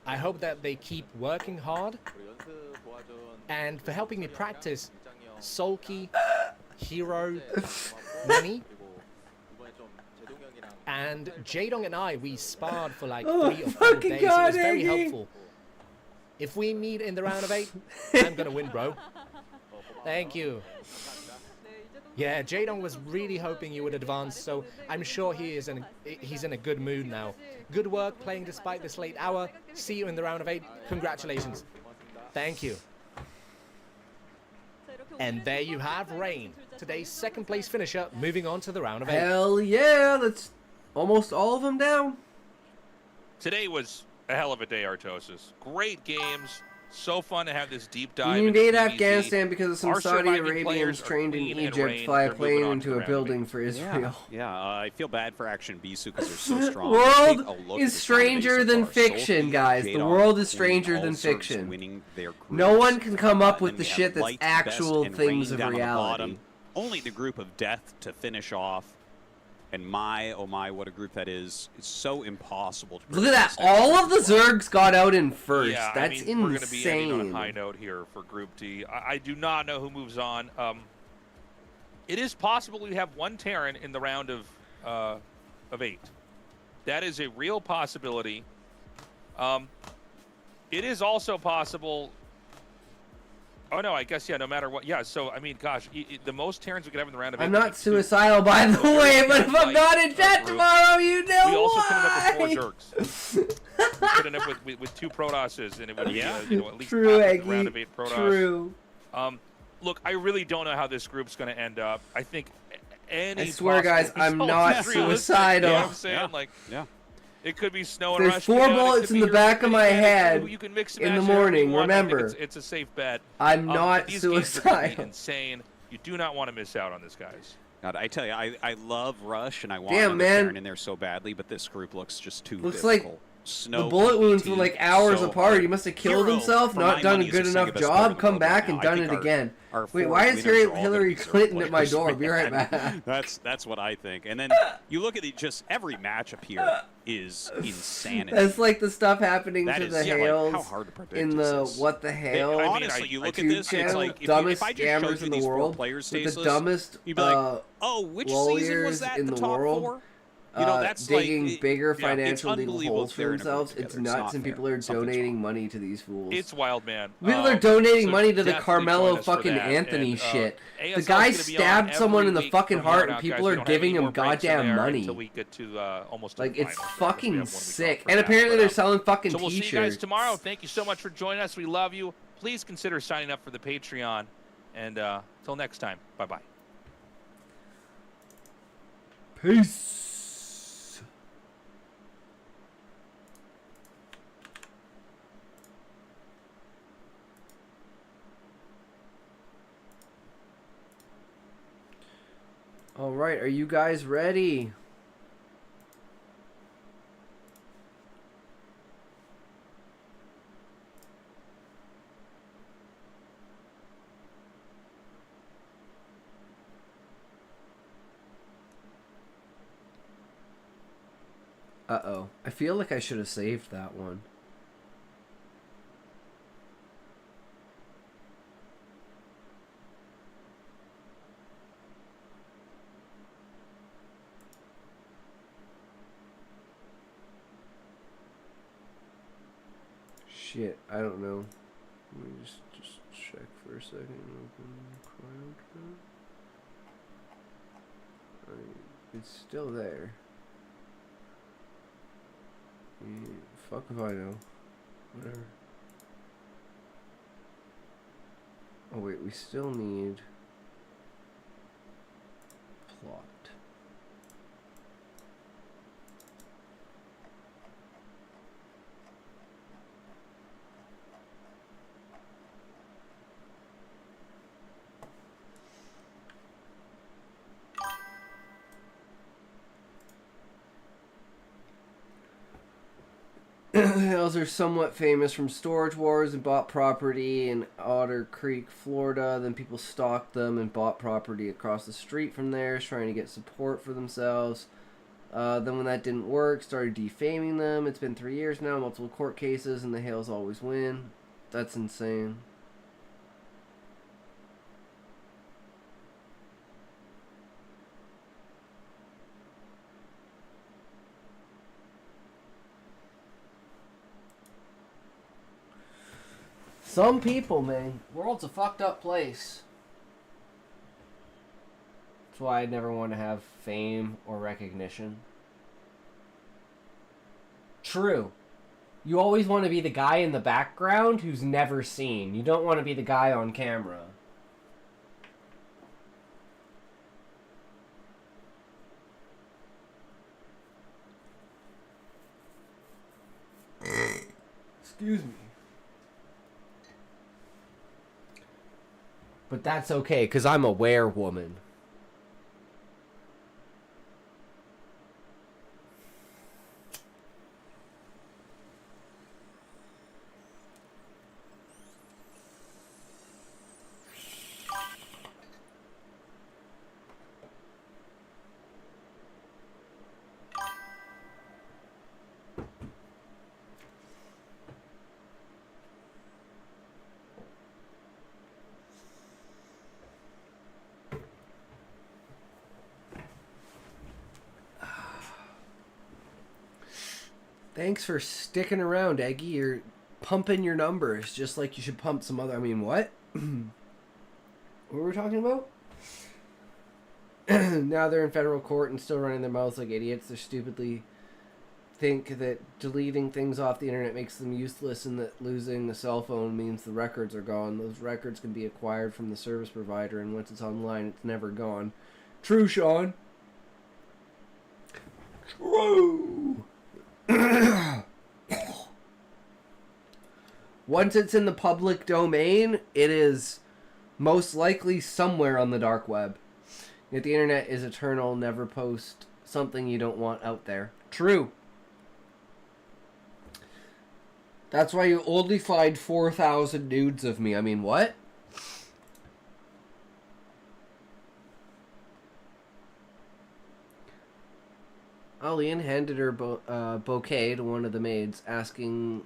I hope that they keep working hard. And for helping me practice, Sulky, Hero, Nani, and Jadong and I, we sparred for like 3 Oh, or 4 fucking days. God, It was very Iggy. helpful. If we meet in the round of 8, I'm gonna win, bro. Thank you. Yeah, Jadong was really hoping you would advance, so I'm sure he's in a good mood now. Good work playing despite this late hour. See you in the round of 8. Congratulations. Thank you. And there you have Rain, today's second place finisher, moving on to the round of 8. Hell yeah, that's almost all of them down. Today was a hell of a day, Artosis. Great games. So fun to have this deep dive. You into invade PvZ. Afghanistan because of some Our Saudi surviving Arabians players are trained in Queen and Egypt Rain. fly a They're plane moving on to into the a round of building 8. for Israel. I feel bad for Action Bisu because they're so strong. The world Take a look is at the round of 8 stranger so than far. Oh, fiction, Sulky, guys. The Jadon, world is winning stranger all than Zergs, fiction. winning their No groups. one can come up And with then the we have shit that's Light, actual Best, and things Rain of down on the reality. bottom. Only the group of death to finish off. And my, oh my, what a group that is. It's so impossible to Look at that. predict. All of the Zergs got out in first. Yeah, That's I mean, we're going to be ending on a insane. high note here for Group D. I do not know who moves on. It is possible we have one Terran in the round of 8. That is a real possibility. It is also possible. Oh no, I guess yeah. No matter what, yeah. So I mean, gosh, the most Terrans we could have in the round of 8. I'm not suicidal, by the way, but if I'm not in chat tomorrow, you know We also why. could end up with 4 Zergs. We could end up with 2 Protosses, and it would be at least True, half of Eggy. the round of 8 Protoss. True. Look, I really don't know how this group's going to end up. I think any. I swear, guys, possible I'm result not is realistic. suicidal. You know what I'm saying? Yeah. Like, Yeah. it could be snow and There's rush. 4 bullets in the back of my head You can mix and in the match whatever you morning, want. I think remember. it's a safe bet. I'm not These games are gonna be suicidal. insane. You do not want to miss out on this, guys. God, I tell you, I love Rush, and I want Damn, another man. Terran in there so badly, but this group looks just too Looks like difficult. Snow The bullet wounds PvT, were like hours so apart. hard. He must have killed Hero, himself, for not my done a money, is good the enough second best player in job, the come world right back now. and I done think it again. Our Wait, 4 why is winners are all gonna Hillary be Zerg Clinton at my players, door? Be right man. back. That's what I think. And then you look at just every matchup here is insanity. That's like the stuff happening That to is, the yeah, like, Hales how hard to predict in is the this? What the Hell Honestly, you look at YouTube this, it's channel, like if dumbest I just showed scammers you in these the 4 world, players' with the status, dumbest you'd be like, oh, which season was lawyers that in the the top world. 4? You know, that's digging like, bigger yeah, it's financial legal unbelievable holes if for they're in a group themselves. It's together. It's nuts, not and fair. people are Something's donating wrong. money to these fools. It's wild, man. People are donating So money to the definitely Carmelo join us for fucking that. Anthony And, shit. The ASL's guy gonna be on stabbed every someone in the week fucking from here heart, on and out, people guys. We are don't have giving any him more breaks in goddamn there money. until we get to almost to Like, the it's finals, because we fucking have 1 week off sick. for And that, apparently but, they're selling fucking so we'll t-shirts. see you guys tomorrow. Thank you so much for joining us. We love you. Please consider signing up for the Patreon. And until next time, bye-bye. Peace. All right, are you guys ready? Uh-oh. I feel like I should have saved that one. Shit, I don't know. Let me just check for a second. Open Cryogen. It's still there. Fuck if I know. Whatever. Oh wait, we still need plot. Hales are somewhat famous from storage wars and bought property in Otter Creek, Florida. Then people stalked them and bought property across the street from there, trying to get support for themselves. Then when that didn't work, started defaming them. It's been 3 years now, multiple court cases, and the Hales always win. That's insane. Some people, man. World's a fucked up place. That's why I never want to have fame or recognition. True. You always want to be the guy in the background who's never seen. You don't want to be the guy on camera. Excuse me. But that's okay, because I'm a werewoman. Thanks for sticking around, Eggy. You're pumping your numbers just like you should pump some other... I mean, what? What were we talking about? Now they're in federal court and still running their mouths like idiots. They stupidly think that deleting things off the internet makes them useless and that losing a cell phone means the records are gone. Those records can be acquired from the service provider, and once it's online, it's never gone. True, Sean. True. Once it's in the public domain, it is most likely somewhere on the dark web. Yet the internet is eternal. Never post something you don't want out there. True. That's why you only find 4,000 nudes of me. I mean, what? Alian handed her bouquet to one of the maids, asking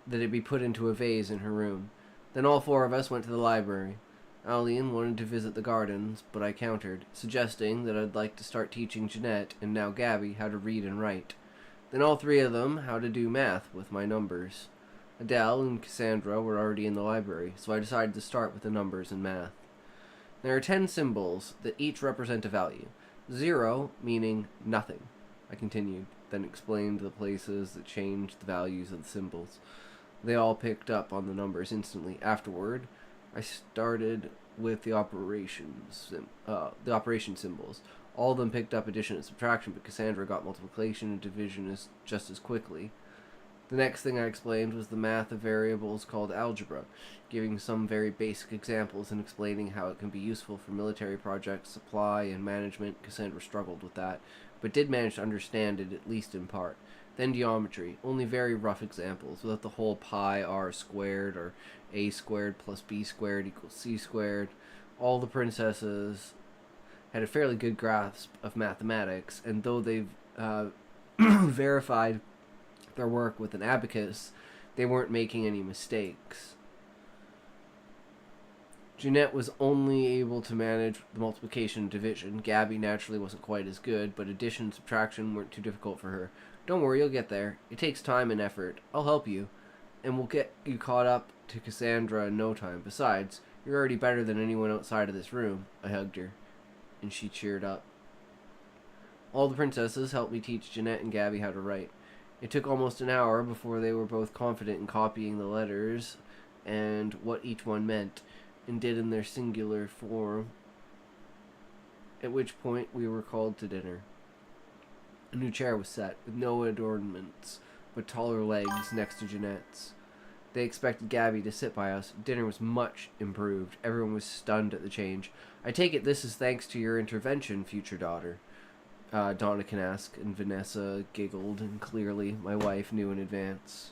that it be put into a vase in her room. Then all four of us went to the library. Alian wanted to visit the gardens, but I countered, suggesting that I'd like to start teaching Jeanette, and now Gabby, how to read and write. Then all three of them how to do math with my numbers. Adele and Cassandra were already in the library, so I decided to start with the numbers and math. There are 10 symbols that each represent a value. 0 meaning nothing. I continued, then explained the places that changed the values of the symbols. They all picked up on the numbers instantly. Afterward, I started with the operation symbols. All of them picked up addition and subtraction, but Cassandra got multiplication and division just as quickly. The next thing I explained was the math of variables called algebra, giving some very basic examples and explaining how it can be useful for military projects, supply, and management. Cassandra struggled with that, but did manage to understand it at least in part. Then geometry, only very rough examples, without the whole pi r squared or a squared plus b squared equals c squared. All the princesses had a fairly good grasp of mathematics, and though they've verified their work with an abacus, they weren't making any mistakes. Jeanette was only able to manage the multiplication and division. Gabby naturally wasn't quite as good, but addition and subtraction weren't too difficult for her. Don't worry, you'll get there. It takes time and effort. I'll help you, and we'll get you caught up to Cassandra in no time. Besides, you're already better than anyone outside of this room. I hugged her, and she cheered up. All the princesses helped me teach Jeanette and Gabby how to write. It took almost an hour before they were both confident in copying the letters and what each one meant, and did in their singular form, at which point we were called to dinner. A new chair was set, with no adornments, but taller legs next to Jeanette's. They expected Gabby to sit by us. Dinner was much improved. Everyone was stunned at the change. I take it this is thanks to your intervention, future daughter. Donna can ask, and Vanessa giggled, and clearly my wife knew in advance.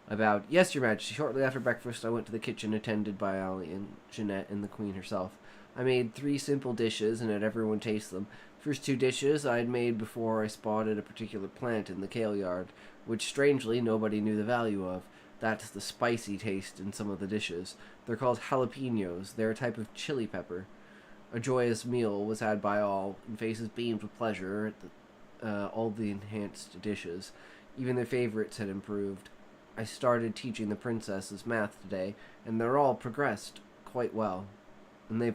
I bowed. Yes, Your Majesty. Shortly after breakfast, I went to the kitchen, attended by Ali and Jeanette and the Queen herself. I made 3 simple dishes and had everyone taste them. First 2 dishes I had made before I spotted a particular plant in the kale yard, which strangely nobody knew the value of. That's the spicy taste in some of the dishes. They're called jalapenos. They're a type of chili pepper. A joyous meal was had by all, and faces beamed with pleasure at all the enhanced dishes. Even their favorites had improved. I started teaching the princesses math today, and they've all progressed quite well. The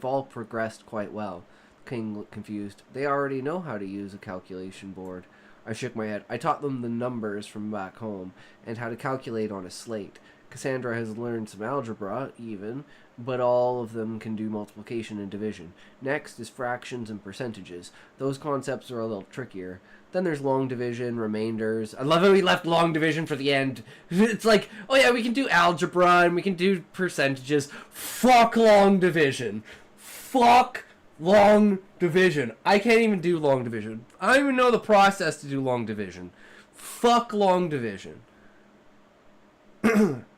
king looked confused. They already know how to use a calculation board. I shook my head. I taught them the numbers from back home, and how to calculate on a slate. Cassandra has learned some algebra, even, but all of them can do multiplication and division. Next is fractions and percentages. Those concepts are a little trickier. Then there's long division, remainders. I love how we left long division for the end. It's like, oh yeah, we can do algebra and we can do percentages. Fuck long division. Fuck long division. I can't even do long division. I don't even know the process to do long division. Fuck long division.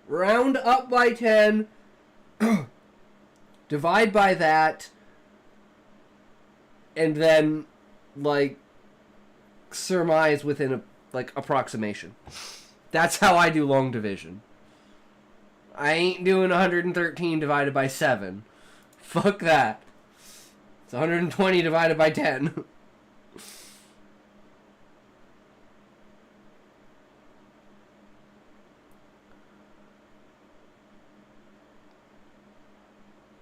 Round up by 10. Divide by that. And then, like, surmise within a, like, approximation. That's how I do long division. I ain't doing 113 divided by 7. Fuck that. It's 120 divided by 10.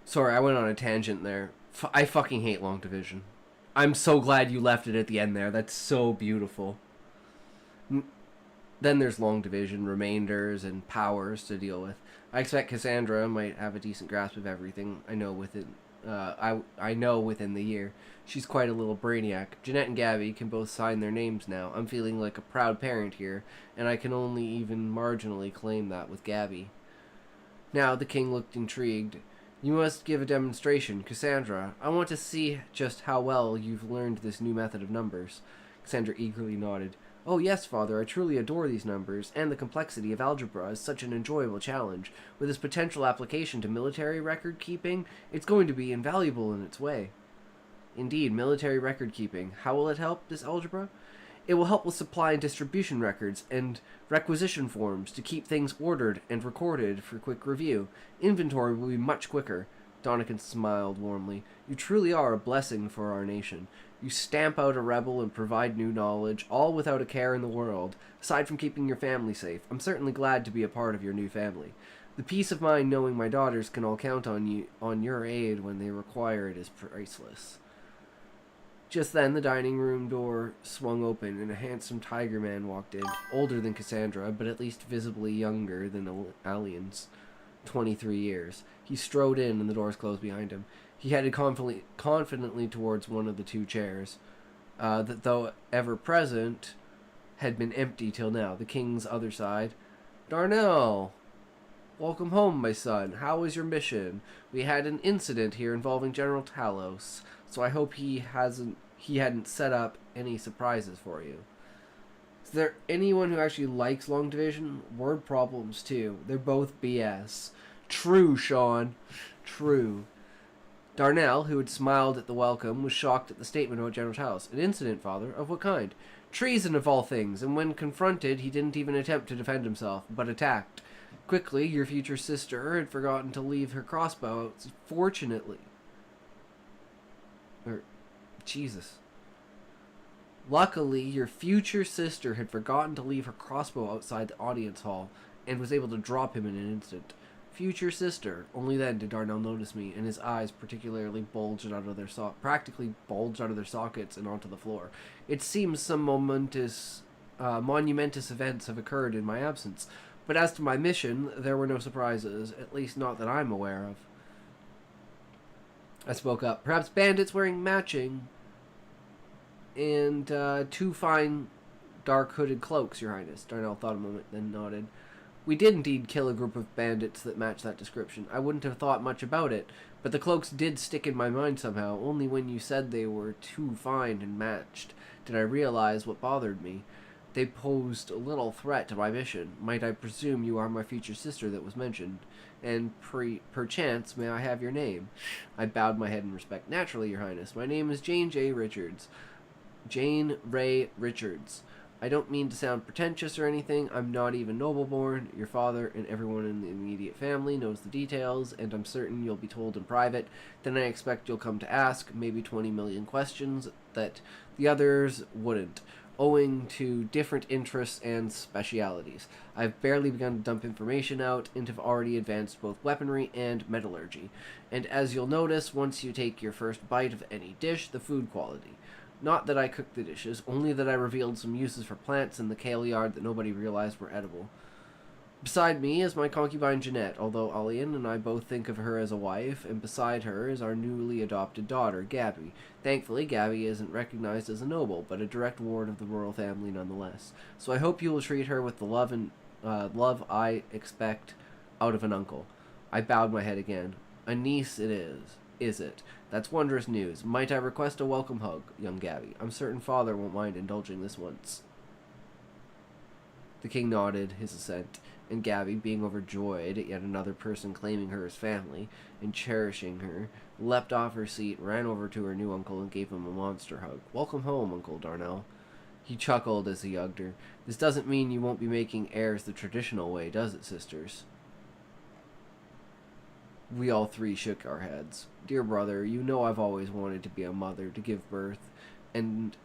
Sorry, I went on a tangent there. I fucking hate long division. I'm so glad you left it at the end there. That's so beautiful. Then there's long division, remainders, and powers to deal with. I expect Cassandra might have a decent grasp of everything. I know within the year. She's quite a little brainiac. Jeanette and Gabby can both sign their names now. I'm feeling like a proud parent here, and I can only even marginally claim that with Gabby. Now the king looked intrigued. You must give a demonstration, Cassandra. I want to see just how well you've learned this new method of numbers. Cassandra eagerly nodded. Oh yes, Father, I truly adore these numbers, and the complexity of algebra is such an enjoyable challenge. With its potential application to military record keeping, it's going to be invaluable in its way. Indeed, military record keeping. How will it help, this algebra? It will help with supply and distribution records and requisition forms to keep things ordered and recorded for quick review. Inventory will be much quicker. Donegan smiled warmly. You truly are a blessing for our nation. You stamp out a rebel and provide new knowledge, all without a care in the world, aside from keeping your family safe. I'm certainly glad to be a part of your new family. The peace of mind knowing my daughters can all count on your aid when they require it is priceless. Just then, the dining room door swung open, and a handsome tiger man walked in, older than Cassandra, but at least visibly younger than Alien's 23 years. He strode in, and the doors closed behind him. He headed confidently towards one of the two chairs, that, though ever present, had been empty till now. The king's other side. Darnell! Welcome home, my son. How was your mission? We had an incident here involving General Talos, so I hope he hadn't set up any surprises for you. Is there anyone who actually likes long division? Word problems, too. They're both BS. True, Sean. True. Darnell, who had smiled at the welcome, was shocked at the statement about General Talos. An incident, Father? Of what kind? Treason, of all things, and when confronted, he didn't even attempt to defend himself, but attacked. Quickly, your future sister had forgotten to leave her crossbow out. Fortunately. Jesus. Luckily, your future sister had forgotten to leave her crossbow outside the audience hall, and was able to drop him in an instant. Future sister. Only then did Darnell notice me, and his eyes practically bulged out of their sockets and onto the floor. It seems some momentous events have occurred in my absence, but as to my mission, there were no surprises, at least not that I'm aware of. I spoke up. Perhaps bandits wearing matching and two fine dark hooded cloaks, Your Highness. Darnell thought a moment, then nodded. We did indeed kill a group of bandits that matched that description. I wouldn't have thought much about it, but the cloaks did stick in my mind somehow. Only when you said they were too fine and matched did I realize what bothered me. They posed a little threat to my mission. Might I presume you are my future sister that was mentioned? And perchance, may I have your name? I bowed my head in respect. Naturally, Your Highness. My name is Jane J. Richards. Jane Ray Richards. I don't mean to sound pretentious or anything. I'm not even noble-born. Your father and everyone in the immediate family knows the details, and I'm certain you'll be told in private. Then I expect you'll come to ask maybe 20 million questions that the others wouldn't, owing to different interests and specialities. I've barely begun to dump information out and have already advanced both weaponry and metallurgy. And as you'll notice, once you take your first bite of any dish, the food quality. Not that I cooked the dishes, only that I revealed some uses for plants in the kale yard that nobody realized were edible. Beside me is my concubine Jeanette, although Alien and I both think of her as a wife, and beside her is our newly adopted daughter, Gabby. Thankfully, Gabby isn't recognized as a noble, but a direct ward of the royal family nonetheless. So I hope you will treat her with the love I expect out of an uncle. I bowed my head again. A niece it is it? That's wondrous news. Might I request a welcome hug, young Gabby? I'm certain Father won't mind indulging this once. The king nodded his assent, and Gabby, being overjoyed at yet another person claiming her as family and cherishing her, leapt off her seat, ran over to her new uncle, and gave him a monster hug. Welcome home, Uncle Darnell. He chuckled as he hugged her. This doesn't mean you won't be making heirs the traditional way, does it, sisters? We all three shook our heads. Dear brother, you know I've always wanted to be a mother, to give birth, and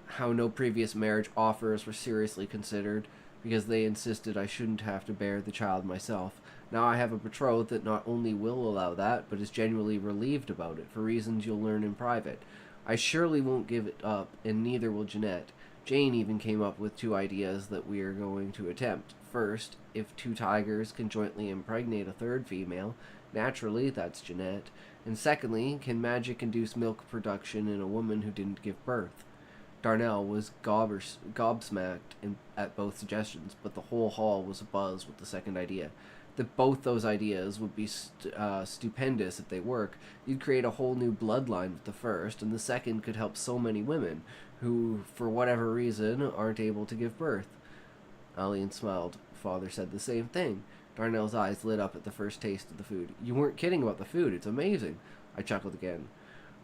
how no previous marriage offers were seriously considered, because they insisted I shouldn't have to bear the child myself. Now I have a betrothed that not only will allow that, but is genuinely relieved about it, for reasons you'll learn in private. I surely won't give it up, and neither will Jeanette. Jane even came up with 2 ideas that we are going to attempt. First, if 2 tigers can jointly impregnate a 3rd female, naturally, that's Jeanette. And secondly, can magic induce milk production in a woman who didn't give birth? Darnell was gobsmacked at both suggestions, but the whole hall was abuzz with the second idea. That both those ideas would be stupendous if they work. You'd create a whole new bloodline with the first, and the second could help so many women who, for whatever reason, aren't able to give birth. Allian smiled. Father said the same thing. Darnell's eyes lit up at the first taste of the food. You weren't kidding about the food. It's amazing. I chuckled again.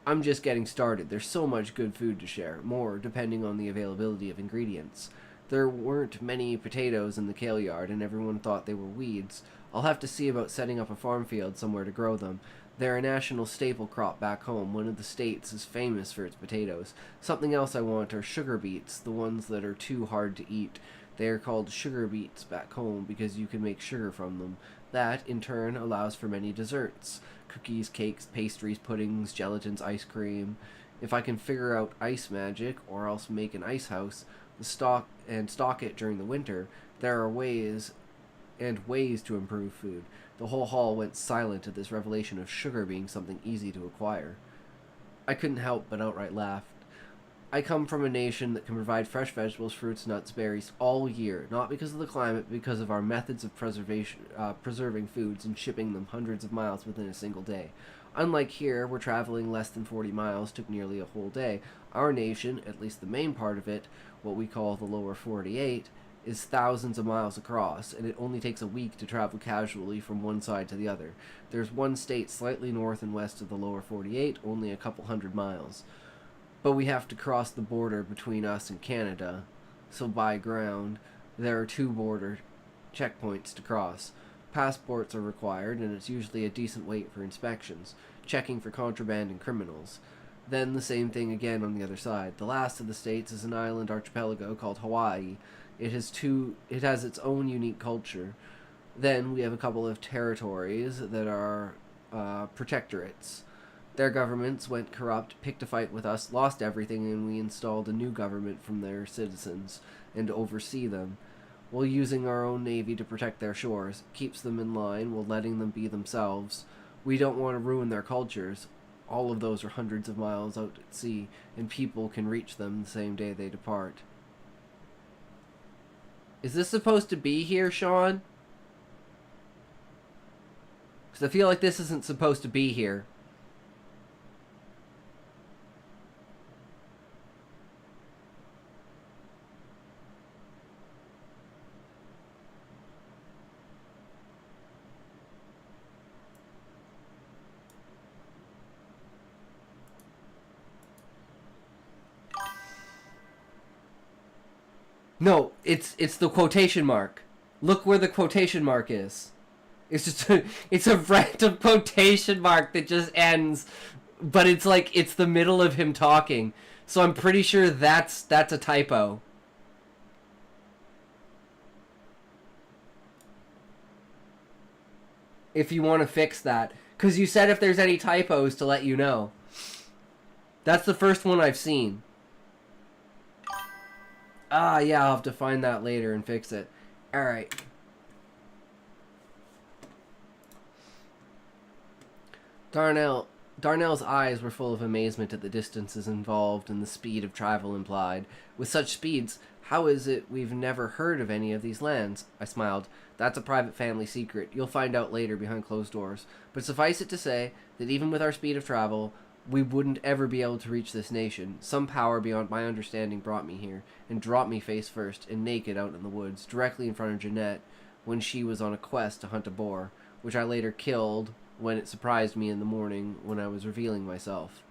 I'm just getting started. There's so much good food to share. More, depending on the availability of ingredients. There weren't many potatoes in the kale yard, and everyone thought they were weeds. I'll have to see about setting up a farm field somewhere to grow them. They're a national staple crop back home. One of the states is famous for its potatoes. Something else I want are sugar beets, the ones that are too hard to eat. They are called sugar beets back home because you can make sugar from them. That, in turn, allows for many desserts. Cookies, cakes, pastries, puddings, gelatins, ice cream. If I can figure out ice magic, or else make an ice house, stock it during the winter, there are ways to improve food. The whole hall went silent at this revelation of sugar being something easy to acquire. I couldn't help but outright laugh. I come from a nation that can provide fresh vegetables, fruits, nuts, berries all year, not because of the climate, but because of our methods of preserving foods and shipping them hundreds of miles within a single day. Unlike here, where traveling less than 40 miles took nearly a whole day, our nation, at least the main part of it, what we call the lower 48, is thousands of miles across, and it only takes a week to travel casually from one side to the other. There's one state slightly north and west of the lower 48, only a couple hundred miles. But we have to cross the border between us and Canada, so by ground, there are 2 border checkpoints to cross. Passports are required, and it's usually a decent wait for inspections, checking for contraband and criminals. Then the same thing again on the other side. The last of the states is an island archipelago called Hawaii. It has its own unique culture. Then we have a couple of territories that are protectorates. Their governments went corrupt, picked a fight with us, lost everything, and we installed a new government from their citizens and oversee them, while using our own navy to protect their shores, keeps them in line while letting them be themselves. We don't want to ruin their cultures. All of those are hundreds of miles out at sea, and people can reach them the same day they depart. Is this supposed to be here, Sean? Because I feel like this isn't supposed to be here. No, it's the quotation mark. Look where the quotation mark is. It's just it's a random quotation mark that just ends, but it's like it's the middle of him talking. So I'm pretty sure that's a typo. If you want to fix that, cuz you said if there's any typos to let you know. That's the first one I've seen. Ah, yeah, I'll have to find that later and fix it. Alright. Darnell's eyes were full of amazement at the distances involved and the speed of travel implied. With such speeds, how is it we've never heard of any of these lands? I smiled. That's a private family secret. You'll find out later behind closed doors. But suffice it to say that even with our speed of travel, we wouldn't ever be able to reach this nation. Some power beyond my understanding brought me here, and dropped me face first and naked out in the woods, directly in front of Jeanette, when she was on a quest to hunt a boar, which I later killed when it surprised me in the morning when I was revealing myself.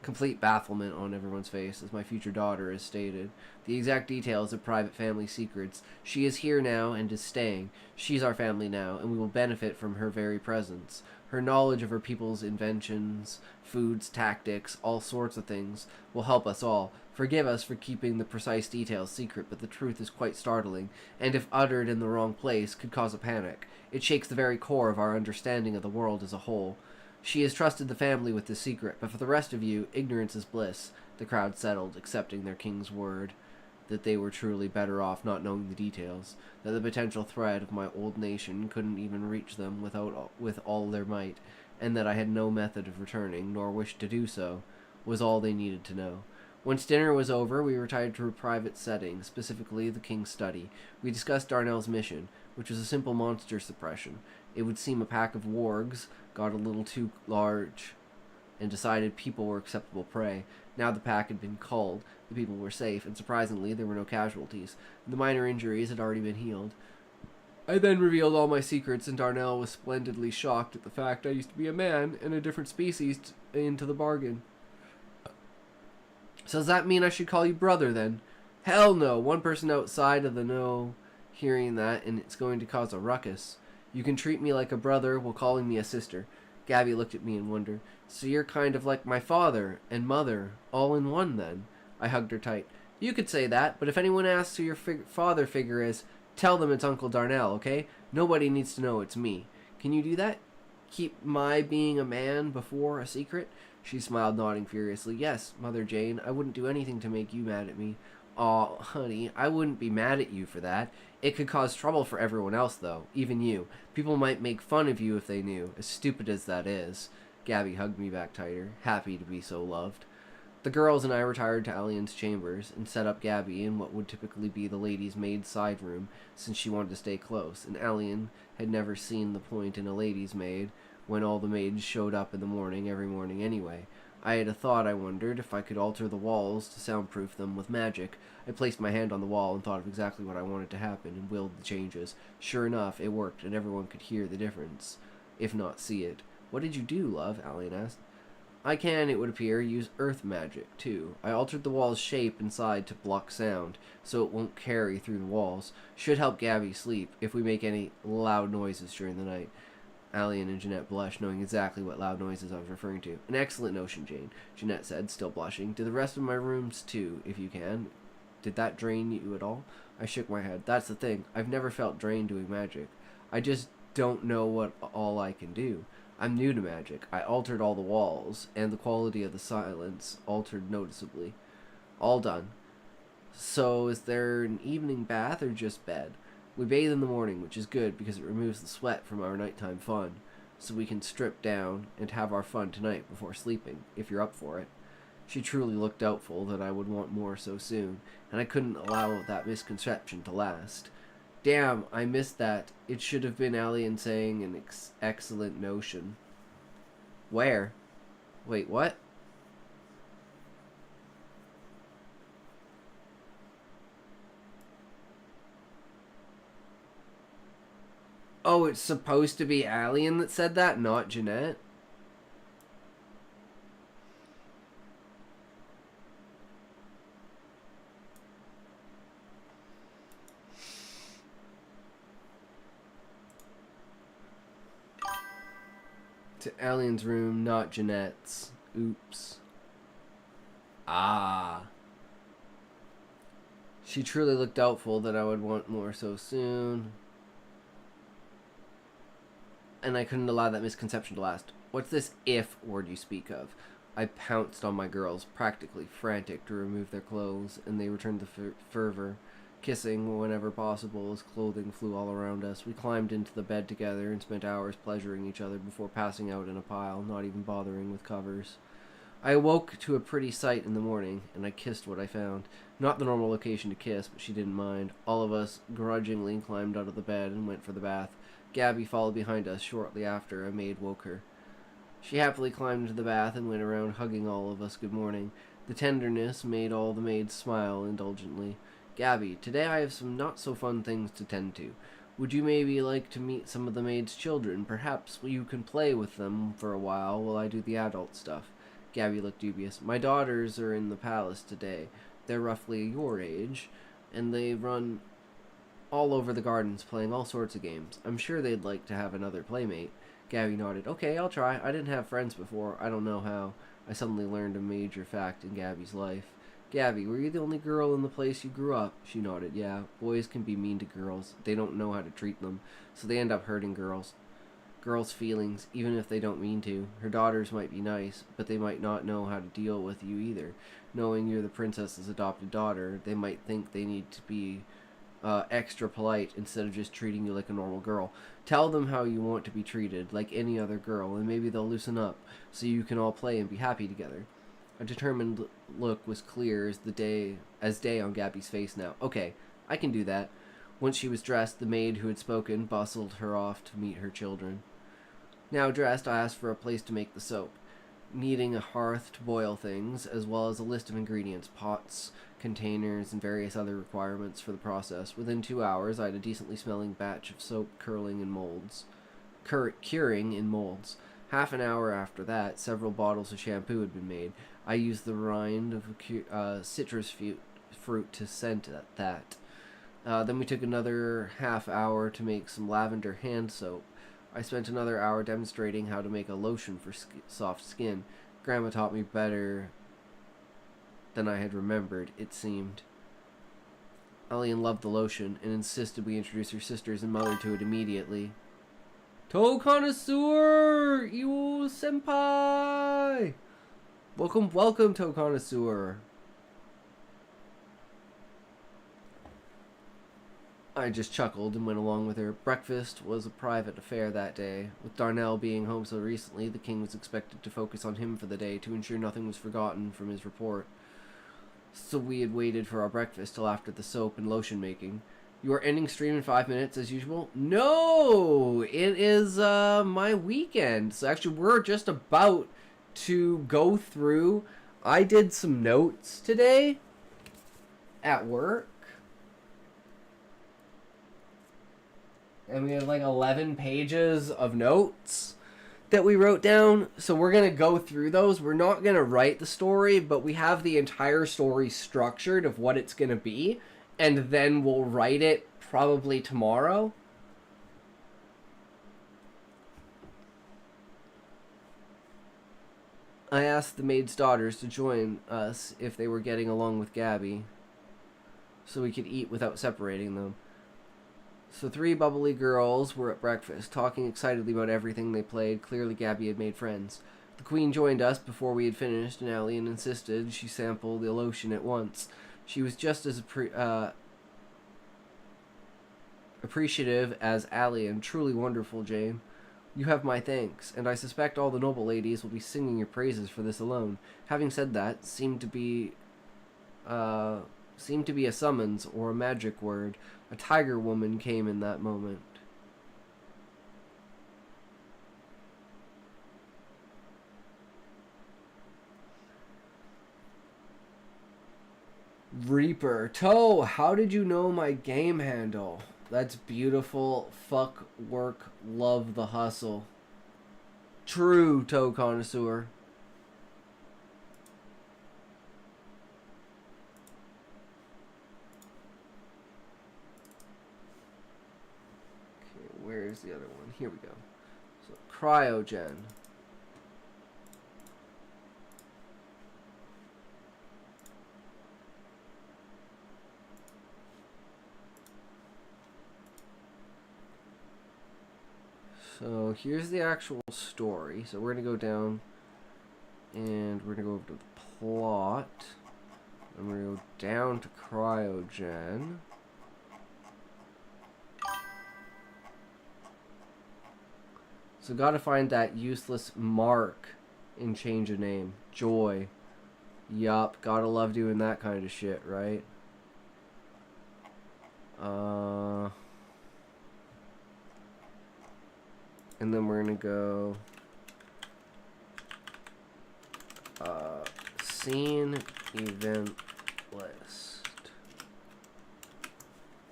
Complete bafflement on everyone's face as my future daughter is stated. The exact details of private family secrets. She is here now and is staying. She's our family now, and we will benefit from her very presence. Her knowledge of her people's inventions, foods, tactics, all sorts of things, will help us all. Forgive us for keeping the precise details secret, but the truth is quite startling, and if uttered in the wrong place, could cause a panic. It shakes the very core of our understanding of the world as a whole. She has trusted the family with this secret, but for the rest of you, ignorance is bliss. The crowd settled, accepting their king's word that they were truly better off not knowing the details, that the potential threat of my old nation couldn't even reach them with all their might, and that I had no method of returning, nor wished to do so, was all they needed to know. Once dinner was over, we retired to a private setting, specifically the king's study. We discussed Darnell's mission, which was a simple monster suppression. It would seem a pack of wargs got a little too large and decided people were acceptable prey. Now the pack had been culled, the people were safe, and surprisingly there were no casualties. The minor injuries had already been healed. I then revealed all my secrets, and Darnell was splendidly shocked at the fact I used to be a man and a different species into the bargain. So does that mean I should call you brother then? Hell no! One person outside of the know hearing that, and it's going to cause a ruckus. You can treat me like a brother while calling me a sister. Gabby looked at me in wonder. So you're kind of like my father and mother, all in one then? I hugged her tight. You could say that, but if anyone asks who your father figure is, tell them it's Uncle Darnell, okay? Nobody needs to know it's me. Can you do that? Keep my being a man before a secret? She smiled, nodding furiously. Yes, Mother Jane, I wouldn't do anything to make you mad at me. Aw, honey, I wouldn't be mad at you for that. It could cause trouble for everyone else, though, even you. People might make fun of you if they knew, as stupid as that is. Gabby hugged me back tighter, happy to be so loved. The girls and I retired to Alien's chambers and set up Gabby in what would typically be the lady's maid's side room, since she wanted to stay close, and Alien had never seen the point in a lady's maid when all the maids showed up in the morning every morning anyway. I had a thought. I wondered if I could alter the walls to soundproof them with magic. I placed my hand on the wall and thought of exactly what I wanted to happen and willed the changes. Sure enough, it worked, and everyone could hear the difference, if not see it. What did you do, love? Alien asked. I can, it would appear, use earth magic, too. I altered the wall's shape inside to block sound, so it won't carry through the walls. Should help Gabby sleep, if we make any loud noises during the night. Alien and Jeanette blushed, knowing exactly what loud noises I was referring to. An excellent notion, Jane, Jeanette said, still blushing. Do the rest of my rooms, too, if you can. Did that drain you at all? I shook my head. That's the thing. I've never felt drained doing magic. I just don't know what all I can do. I'm new to magic. I altered all the walls, and the quality of the silence altered noticeably. All done. So, is there an evening bath or just bed? We bathe in the morning, which is good because it removes the sweat from our nighttime fun, so we can strip down and have our fun tonight before sleeping, if you're up for it. She truly looked doubtful that I would want more so soon, and I couldn't allow that misconception to last. Damn, I missed that. It should have been Alien saying an excellent notion. Where? Wait, what? Oh, it's supposed to be Alien that said that, not Jeanette? To Alien's room, not Jeanette's. Oops. Ah. She truly looked doubtful that I would want more so soon. And I couldn't allow that misconception to last. What's this if word you speak of? I pounced on my girls, practically frantic to remove their clothes, and they returned the fervor, kissing whenever possible as clothing flew all around us. We climbed into the bed together and spent hours pleasuring each other before passing out in a pile, not even bothering with covers. I awoke to a pretty sight in the morning, and I kissed what I found. Not the normal location to kiss, but she didn't mind. All of us grudgingly climbed out of the bed and went for the bath. Gabby followed behind us shortly after a maid woke her. She happily climbed into the bath and went around hugging all of us good morning. The tenderness made all the maids smile indulgently. Gabby, today I have some not-so-fun things to tend to. Would you maybe like to meet some of the maids' children? Perhaps you can play with them for a while I do the adult stuff. Gabby looked dubious. My daughters are in the palace today. They're roughly your age, and they run all over the gardens playing all sorts of games. I'm sure they'd like to have another playmate. Gabby nodded. Okay, I'll try. I didn't have friends before. I don't know how. I suddenly learned a major fact in Gabby's life. Gabby, were you the only girl in the place you grew up? She nodded. Yeah, boys can be mean to girls. They don't know how to treat them, so they end up hurting girls. Girls' feelings, even if they don't mean to. Her daughters might be nice, but they might not know how to deal with you either. Knowing you're the princess's adopted daughter, they might think they need to be extra polite instead of just treating you like a normal girl. Tell them how you want to be treated, like any other girl, and maybe they'll loosen up, so you can all play and be happy together. A determined look was clear as day on Gabby's face now. Okay, I can do that. Once she was dressed, the maid who had spoken bustled her off to meet her children. Now dressed, I asked for a place to make the soap, needing a hearth to boil things, as well as a list of ingredients, pots, containers, and various other requirements for the process. Within 2 hours, I had a decently smelling batch of soap curing in molds. Half an hour after that, several bottles of shampoo had been made. I used the rind of a citrus fruit to scent that. Then we took another half hour to make some lavender hand soap. I spent another hour demonstrating how to make a lotion for soft skin. Grandma taught me better than I had remembered, it seemed. Alien loved the lotion and insisted we introduce her sisters and mother to it immediately. To Connoisseur! You senpai! Welcome, welcome, To Connoisseur. I just chuckled and went along with her. Breakfast was a private affair that day. With Darnell being home so recently, the king was expected to focus on him for the day to ensure nothing was forgotten from his report. So we had waited for our breakfast till after the soap and lotion making. You are ending stream in 5 minutes as usual? No! It is my weekend. So actually we're just about to go through. I did some notes today at work. And we have like 11 pages of notes that we wrote down. So we're going to go through those. We're not going to write the story, but we have the entire story structured of what it's going to be. And then we'll write it probably tomorrow. I asked the maid's daughters to join us if they were getting along with Gabby, so we could eat without separating them. So 3 bubbly girls were at breakfast, talking excitedly about everything they played. Clearly Gabby had made friends. The queen joined us before we had finished, and Alien insisted she sample the lotion at once. She was just as appreciative as Alien. Truly wonderful, Jane. You have my thanks, and I suspect all the noble ladies will be singing your praises for this alone. Having said that, seemed to be a summons or a magic word. A tiger woman came in that moment. Reaper. Toe, how did you know my game handle? That's beautiful. Fuck work. Love the hustle. True, Toe Connoisseur. Where's the other one? Here we go. So, Cryogen. So, here's the actual story. So, we're going to go down and we're going to go over to the plot. And we're going to go down to Cryogen. So gotta find that useless mark and change a name. Joy. Yup, gotta love doing that kind of shit, right? And then we're gonna go scene event list.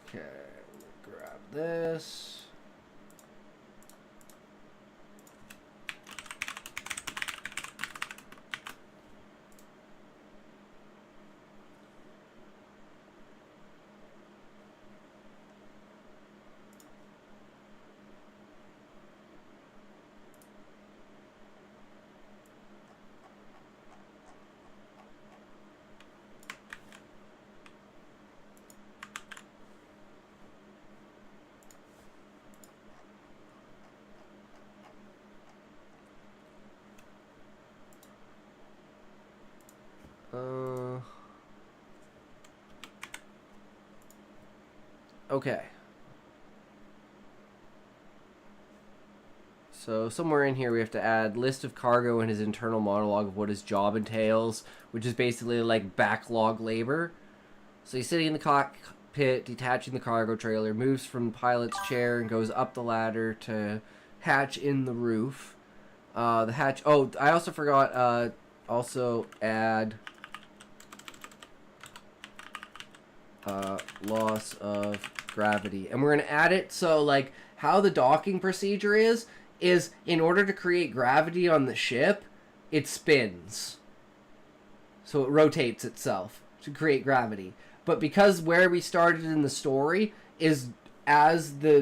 Okay, grab this. Okay. So somewhere in here we have to add list of cargo and his internal monologue of what his job entails, which is basically like backlog labor. So he's sitting in the cockpit, detaching the cargo trailer, moves from the pilot's chair and goes up the ladder to hatch in the roof. The hatch... Oh, I also forgot, also add... loss of gravity. And we're going to add it so, like, how the docking procedure is in order to create gravity on the ship, it spins. So it rotates itself to create gravity. But because where we started in the story is as the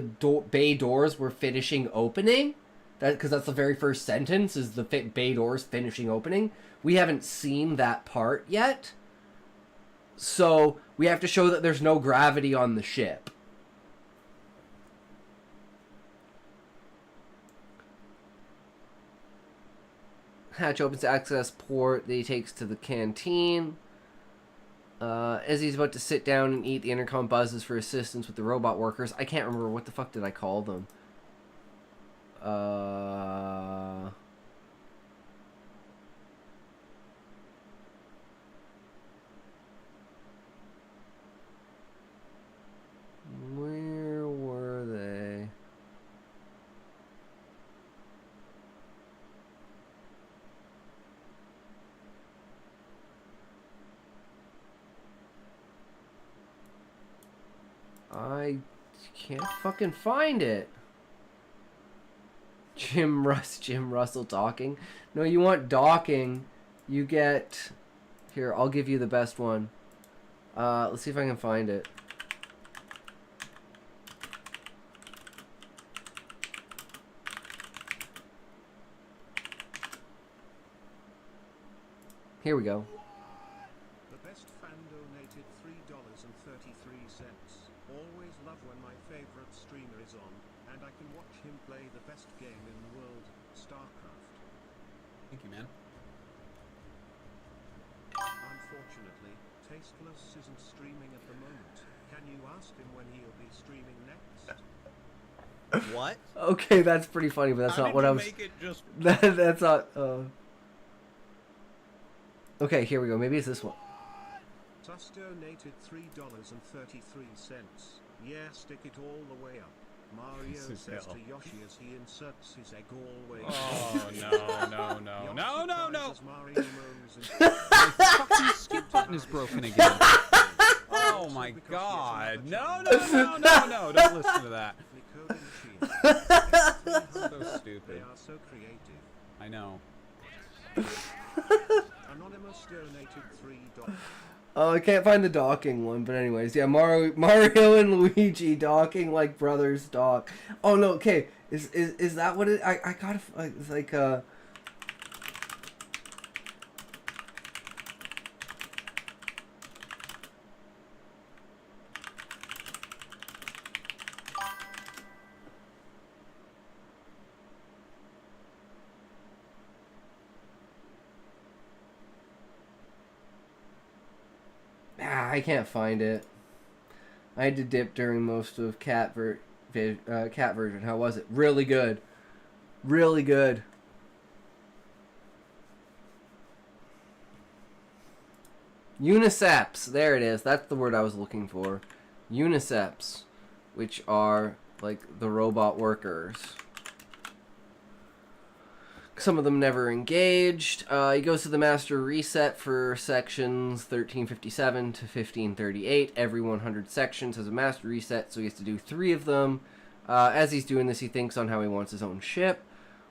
bay doors were finishing opening, because that's the very first sentence, is the bay doors finishing opening, we haven't seen that part yet. So we have to show that there's no gravity on the ship. Hatch opens the access port that he takes to the canteen. As he's about to sit down and eat, the intercom buzzes for assistance with the robot workers. I can't remember, what the fuck did I call them? Where were they? I can't fucking find it. Jim Russell docking. No, you want docking. You get... Here, I'll give you the best one. Let's see if I can find it. Here we go. The best fan donated $3.33. Always love when my favorite streamer is on, and I can watch him play the best game in the world, StarCraft. Thank you, man. Unfortunately, Tasteless isn't streaming at the moment. Can you ask him when he'll be streaming next? What? Okay, that's pretty funny, but that's How not did what you I was... make it just... That's not... Okay, here we go. Maybe it's this one. Tus donated $3.33. Yeah, stick it all the way up. Mario This is says hell. to Yoshi as he inserts his egg always. Oh, no. Yoshi cries as Mario moans and My fucking skip button is broken again. Oh my god. No. Don't listen to that. coding machine. So stupid. They are so creative. I know. Anonymous donated $3. Oh, I can't find the docking one, but anyways, yeah, Mario and Luigi docking like brothers dock. Oh no, okay, is that what it? I gotta, it's like I can't find it. I had to dip during most of Catversion. How was it? Really good. Really good. Uniceps. There it is. That's the word I was looking for. Uniceps. Which are, like, the robot workers. Some of them never engaged. He goes to the master reset for sections 1357 to 1538. Every 100 sections has a master reset, so he has to do 3 of them. As he's doing this, he thinks on how he wants his own ship.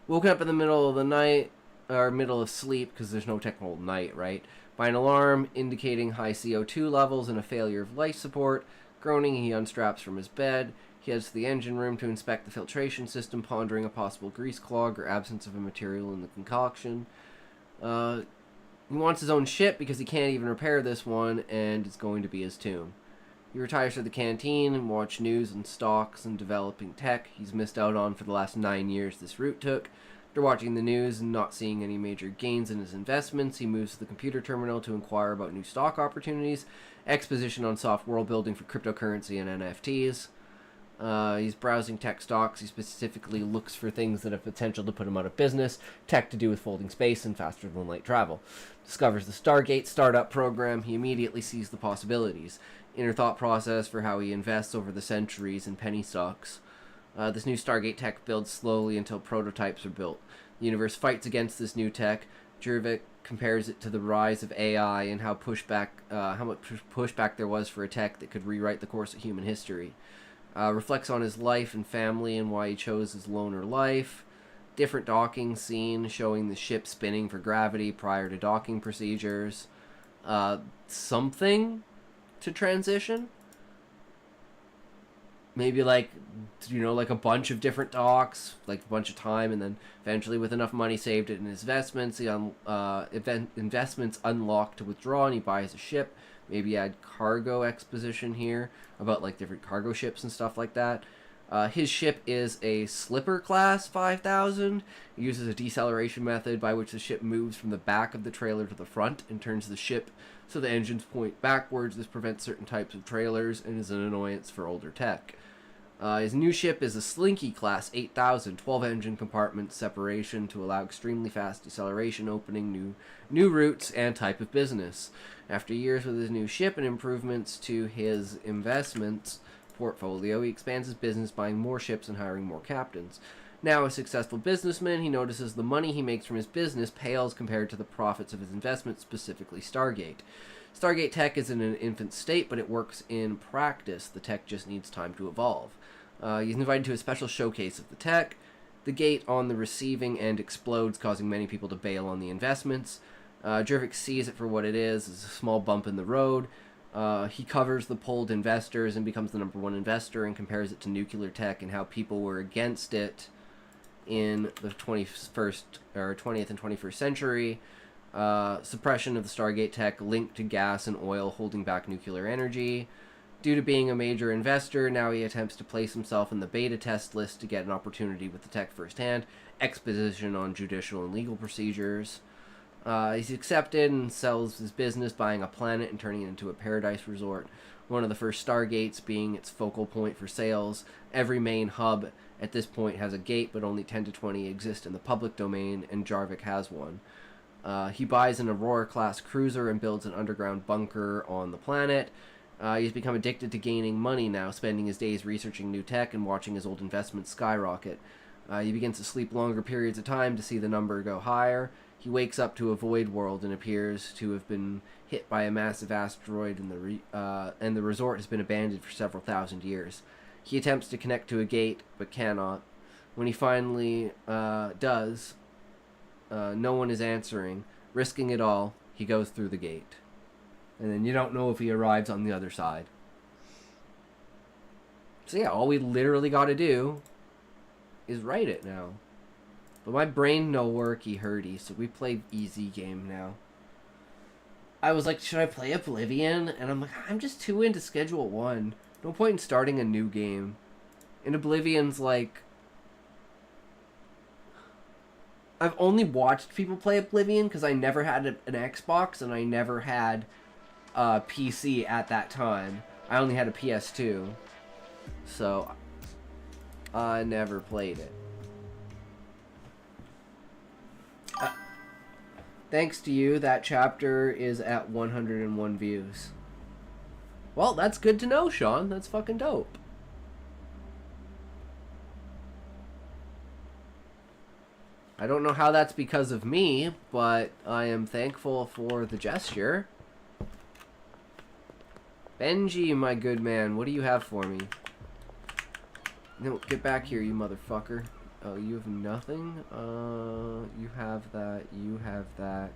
Woken up in the middle of the night, or middle of sleep, because there's no technical night, right? By an alarm indicating high CO2 levels and a failure of life support. Groaning, he unstraps from his bed. He heads to the engine room to inspect the filtration system, pondering a possible grease clog or absence of a material in the concoction. He wants his own ship because he can't even repair this one, and it's going to be his tomb. He retires to the canteen and watches news and stocks and developing tech he's missed out on for the last 9 years this route took. After watching the news and not seeing any major gains in his investments, he moves to the computer terminal to inquire about new stock opportunities, exposition on soft world building for cryptocurrency and NFTs. He's browsing tech stocks. He specifically looks for things that have potential to put him out of business, tech to do with folding space and faster than light travel. Discovers the Stargate startup program. He immediately sees the possibilities. Inner thought process for how he invests over the centuries in penny stocks. This new Stargate tech builds slowly until prototypes are built. The universe fights against this new tech. Jervik compares it to the rise of AI and how much pushback there was for a tech that could rewrite the course of human history. Reflects on his life and family and why he chose his loner life. Different docking scene showing the ship spinning for gravity prior to docking procedures. Something to transition. Maybe like a bunch of different docks, like a bunch of time, and then eventually with enough money saved in his investments, investments unlocked to withdraw, and he buys a ship. Maybe add cargo exposition here about like different cargo ships and stuff like that. His ship is a Slipper class 5000. It uses a deceleration method by which the ship moves from the back of the trailer to the front and turns the ship so the engines point backwards. This prevents certain types of trailers and is an annoyance for older tech. His new ship is a Slinky class 8000, 12 engine compartment separation to allow extremely fast deceleration, opening new routes and type of business. After years with his new ship and improvements to his investments portfolio, he expands his business, buying more ships and hiring more captains. Now a successful businessman, he notices the money he makes from his business pales compared to the profits of his investments, specifically Stargate. Stargate tech is in an infant state, but it works in practice. The tech just needs time to evolve. He's invited to a special showcase of the tech. The gate on the receiving end explodes, causing many people to bail on the investments. Jervik sees it for what it is a small bump in the road. He covers the pulled investors and becomes the #1 investor and compares it to nuclear tech and how people were against it in the 20th and 21st century. Suppression of the Stargate tech linked to gas and oil holding back nuclear energy. Due to being a major investor, now he attempts to place himself in the beta test list to get an opportunity with the tech firsthand. Exposition on judicial and legal procedures. He's accepted and sells his business, buying a planet and turning it into a paradise resort. One of the first Stargates being its focal point for sales. Every main hub at this point has a gate, but only 10 to 20 exist in the public domain, and Jervik has one. He buys an Aurora-class cruiser and builds an underground bunker on the planet. He's become addicted to gaining money now, spending his days researching new tech and watching his old investments skyrocket. He begins to sleep longer periods of time to see the number go higher. He wakes up to a void world and appears to have been hit by a massive asteroid, and the resort has been abandoned for several thousand years. He attempts to connect to a gate, but cannot. When he finally does, no one is answering. Risking it all, he goes through the gate. And then you don't know if he arrives on the other side. So yeah, all we literally got to do is write it now. But my brain no worky hurty, so we play easy game now. I was like, should I play Oblivion? And I'm like, I'm just too into Schedule 1. No point in starting a new game. And Oblivion's like... I've only watched people play Oblivion because I never had an Xbox and I never had a PC at that time. I only had a PS2. So, I never played it. Thanks to you, that chapter is at 101 views. Well, that's good to know, Sean. That's fucking dope. I don't know how that's because of me, but I am thankful for the gesture. Benji, my good man, what do you have for me? No, get back here, you motherfucker. Oh, you have nothing? You have that, you have that,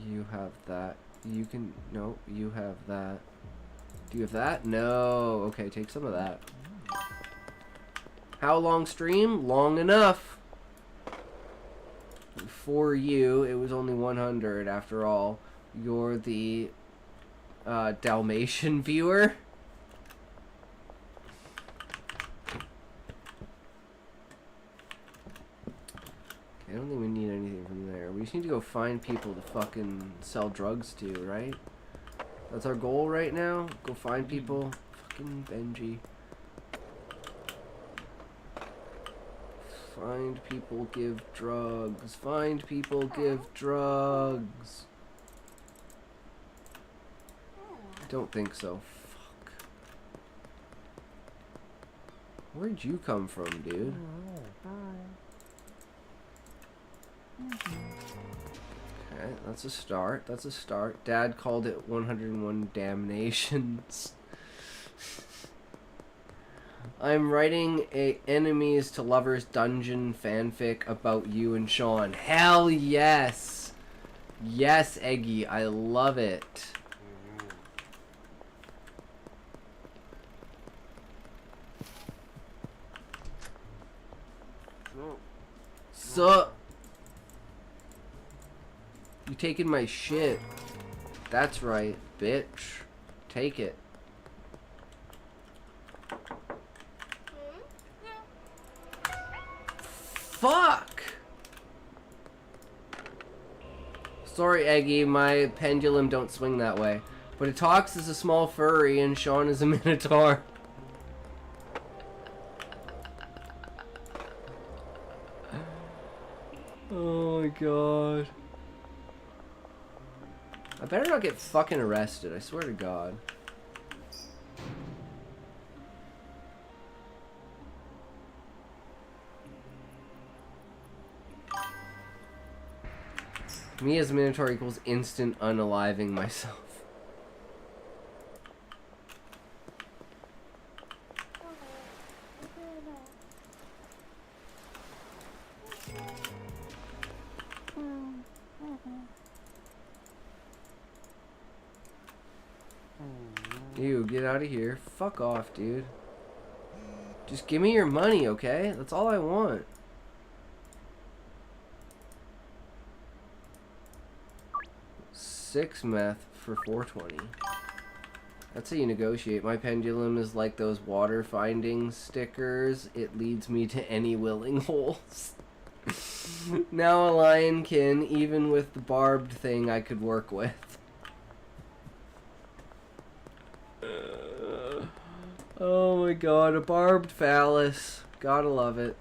you have that. You can, no, you have that. Do you have that? No. Okay, take some of that. How long stream? Long enough. For you, it was only 100 after all. You're the Dalmatian viewer. I don't think we need anything from there. We just need to go find people to fucking sell drugs to, right? That's our goal right now. Go find people. Fucking Benji. Find people, give drugs. Find people, give drugs. I don't think so. Fuck. Where'd you come from, dude? Okay, that's a start. That's a start. Dad called it 101 damnations. I'm writing a enemies to lovers dungeon fanfic about you and Sean. Hell yes! Yes, Eggy, I love it. Sup? You taking my shit. That's right, bitch. Take it. Fuck! Sorry, Eggy, my pendulum don't swing that way. But it talks as a small furry and Sean is a minotaur. Oh my god. I better not get fucking arrested, I swear to god. Me as a minotaur equals instant unaliving myself. Ew, get out of here. Fuck off, dude. Just give me your money, okay? That's all I want. Six meth for 420. That's how you negotiate. My pendulum is like those water finding stickers. It leads me to any willing holes. Now a lionkin, even with the barbed thing I could work with. Oh my god, a barbed phallus. Gotta love it.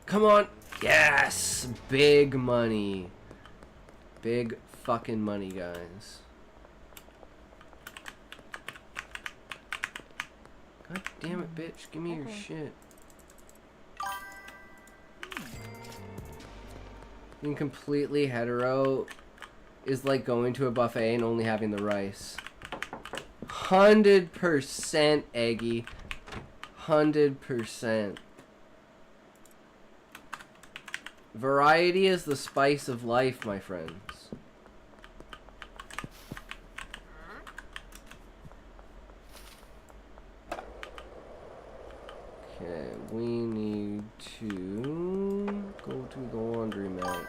Come on. Yes! Big money. Big fucking money, guys. God damn it, bitch. Give me your shit. Being completely hetero is like going to a buffet and only having the rice. 100% Eggy. 100%. Variety is the spice of life, my friends. Okay, we need to go to the laundromat.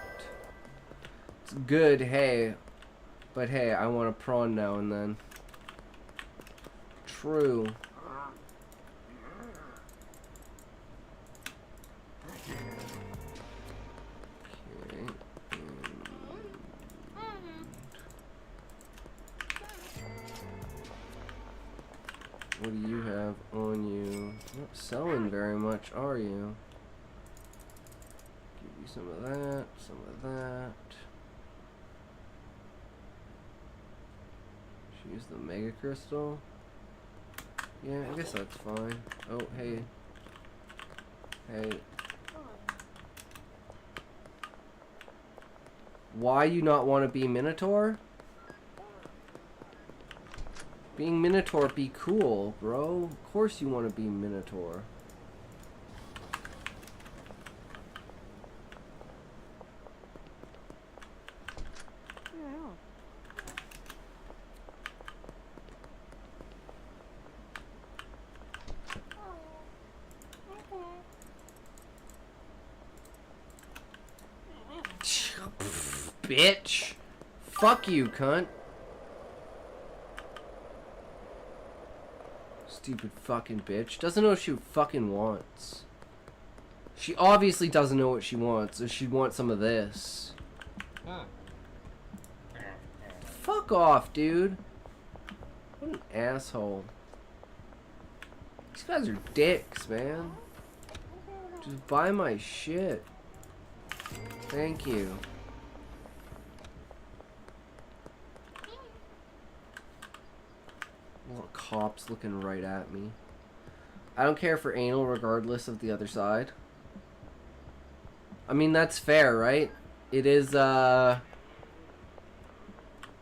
It's good, hey. But hey, I want a prawn now and then. True. What do you have on you? Not selling very much, are you? Give you some of that, some of that. Should use the mega crystal. Yeah, I guess that's fine. Oh, hey. Hey. Why you not want to be Minotaur? Being Minotaur be cool, bro. Of course you want to be Minotaur. Bitch. Fuck you, cunt. Stupid fucking bitch. Doesn't know what she fucking wants. She obviously doesn't know what she wants, or she'd want some of this. Fuck off, dude. What an asshole. These guys are dicks, man. Just buy my shit. Thank you. Little cops looking right at me. I don't care for anal regardless of the other side. I mean, that's fair, right? It is,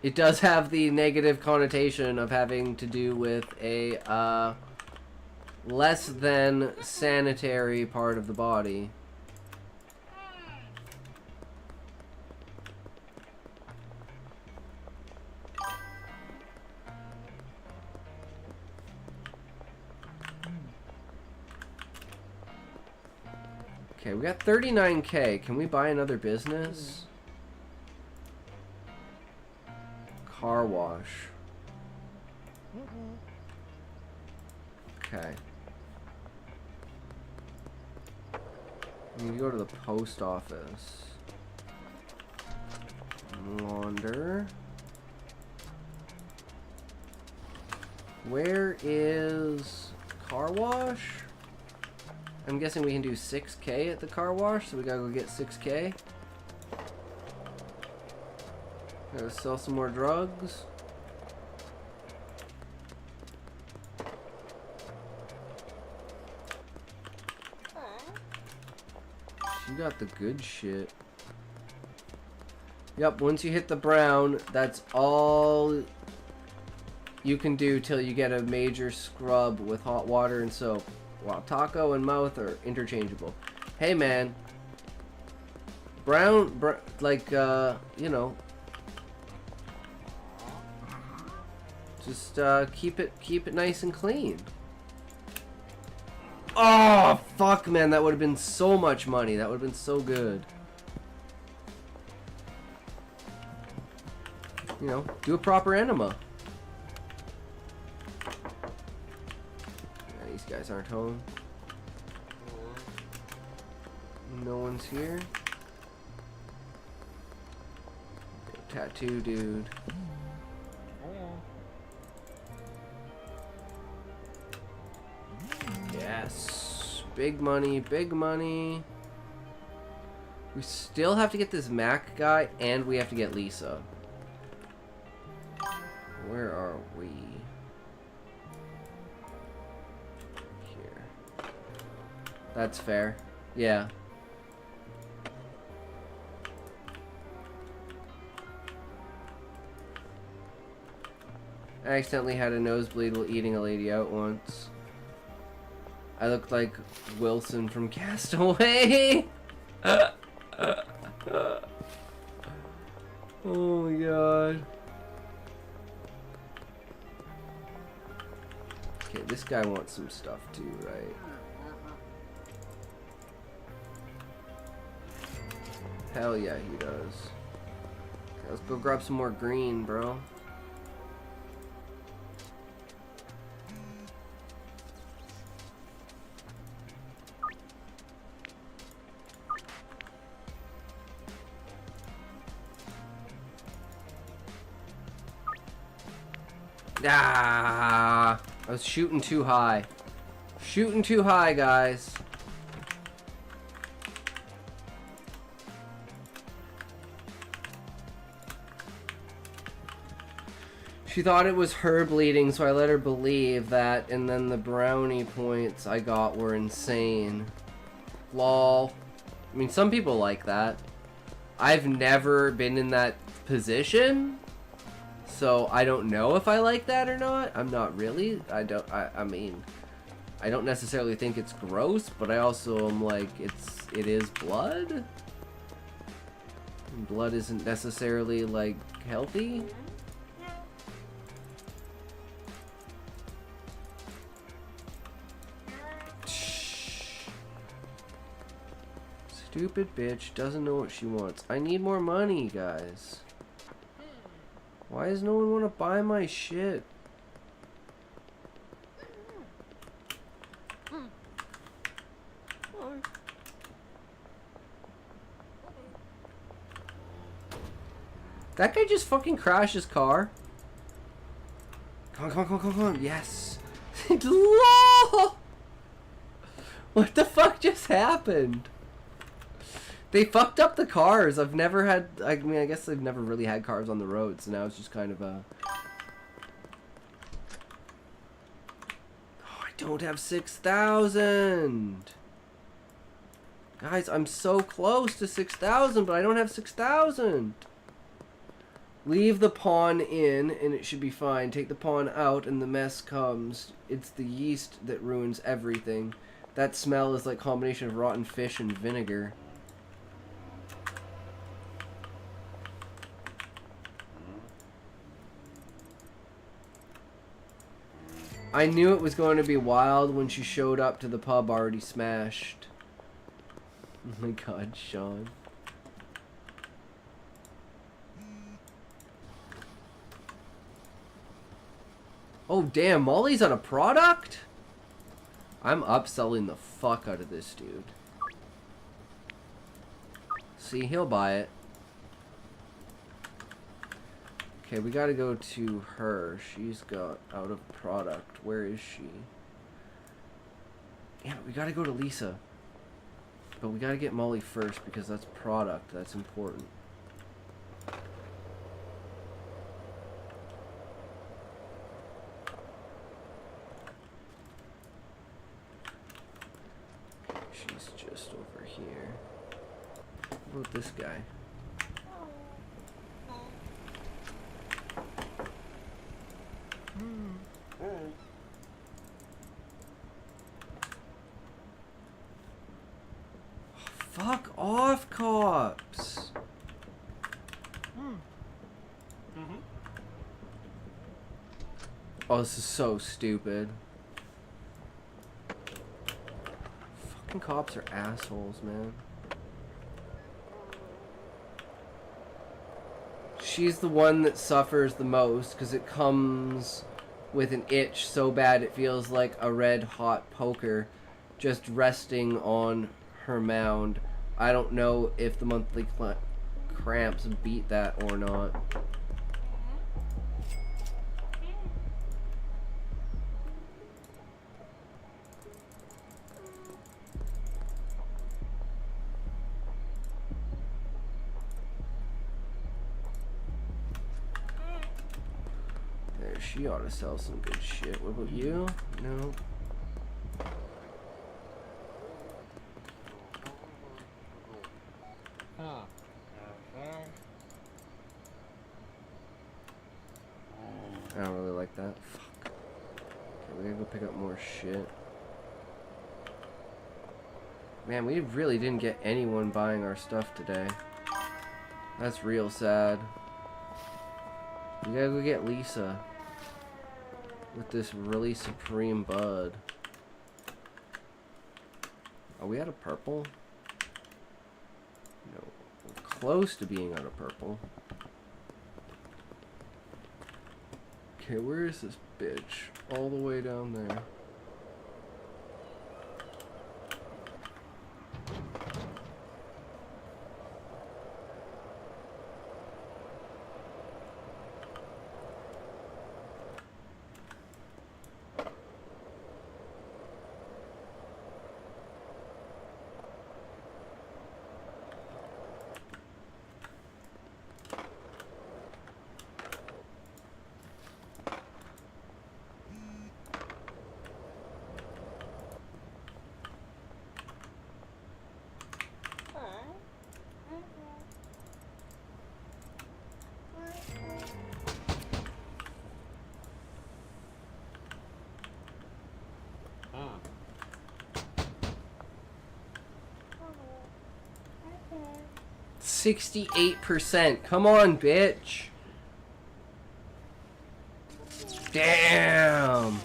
it does have the negative connotation of having to do with a, less than sanitary part of the body. Okay, we got 39K. Can we buy another business? Car wash. Okay. We need to go to the post office. Launder. Where is car wash? I'm guessing we can do 6K at the car wash, so we gotta go get 6K. Gotta sell some more drugs. You got the good shit. Yep, once you hit the brown, that's all you can do till you get a major scrub with hot water and soap. Wow, taco and mouth are interchangeable. Hey man, brown, like, you know, just keep it nice and clean. Oh fuck, man, that would have been so much money. That would have been so good. You know, do a proper enema. These guys aren't home. No one's here. Tattoo dude. Yes. Big money, big money. We still have to get this Mac guy, and we have to get Lisa. Where are we? That's fair. Yeah. I accidentally had a nosebleed while eating a lady out once. I looked like Wilson from Castaway. Oh my god. Okay, this guy wants some stuff too, right? Hell yeah, he does. Okay, let's go grab some more green, bro. Ah, I was shooting too high. Shooting too high, guys. She thought it was her bleeding, so I let her believe that, and then the brownie points I got were insane. Lol. I mean, some people like that. I've never been in that position, so I don't know if I like that or not. I'm not really. I mean, I don't necessarily think it's gross, but I also am like, it is blood. And blood isn't necessarily, like, healthy. Stupid bitch doesn't know what she wants. I need more money, guys. Why does no one want to buy my shit? That guy just fucking crashed his car. Come on, come on, come on, come on, come on. Yes. LOL! What the fuck just happened? They fucked up the cars. I've never had... I mean, I guess they've never really had cars on the road, so now it's just kind of a... Oh, I don't have 6,000! Guys, I'm so close to 6,000, but I don't have 6,000! Leave the pawn in, and it should be fine. Take the pawn out, and the mess comes. It's the yeast that ruins everything. That smell is like a combination of rotten fish and vinegar. I knew it was going to be wild when she showed up to the pub already smashed. Oh my god, Sean. Oh damn, Molly's on a product? I'm upselling the fuck out of this dude. See, he'll buy it. Okay, we gotta go to her. She's got out of product. Where is she? Yeah, we gotta go to Lisa. But we gotta get Molly first because that's product. That's important. She's just over here. What about this guy? Fuck off, cops! Oh, this is so stupid. Fucking cops are assholes, man. She's the one that suffers the most because it comes with an itch so bad it feels like a red hot poker just resting on her mound. I don't know if the monthly cramps beat that or not. There, she ought to sell some good shit. What about you? No. I don't really like that. Fuck. Okay, we gotta go pick up more shit. Man, we really didn't get anyone buying our stuff today. That's real sad. We gotta go get Lisa. With this really supreme bud. Are we out of purple? No. We're close to being out of purple. Okay, where is this bitch? All the way down there. — 68%. Come on, bitch. Damn.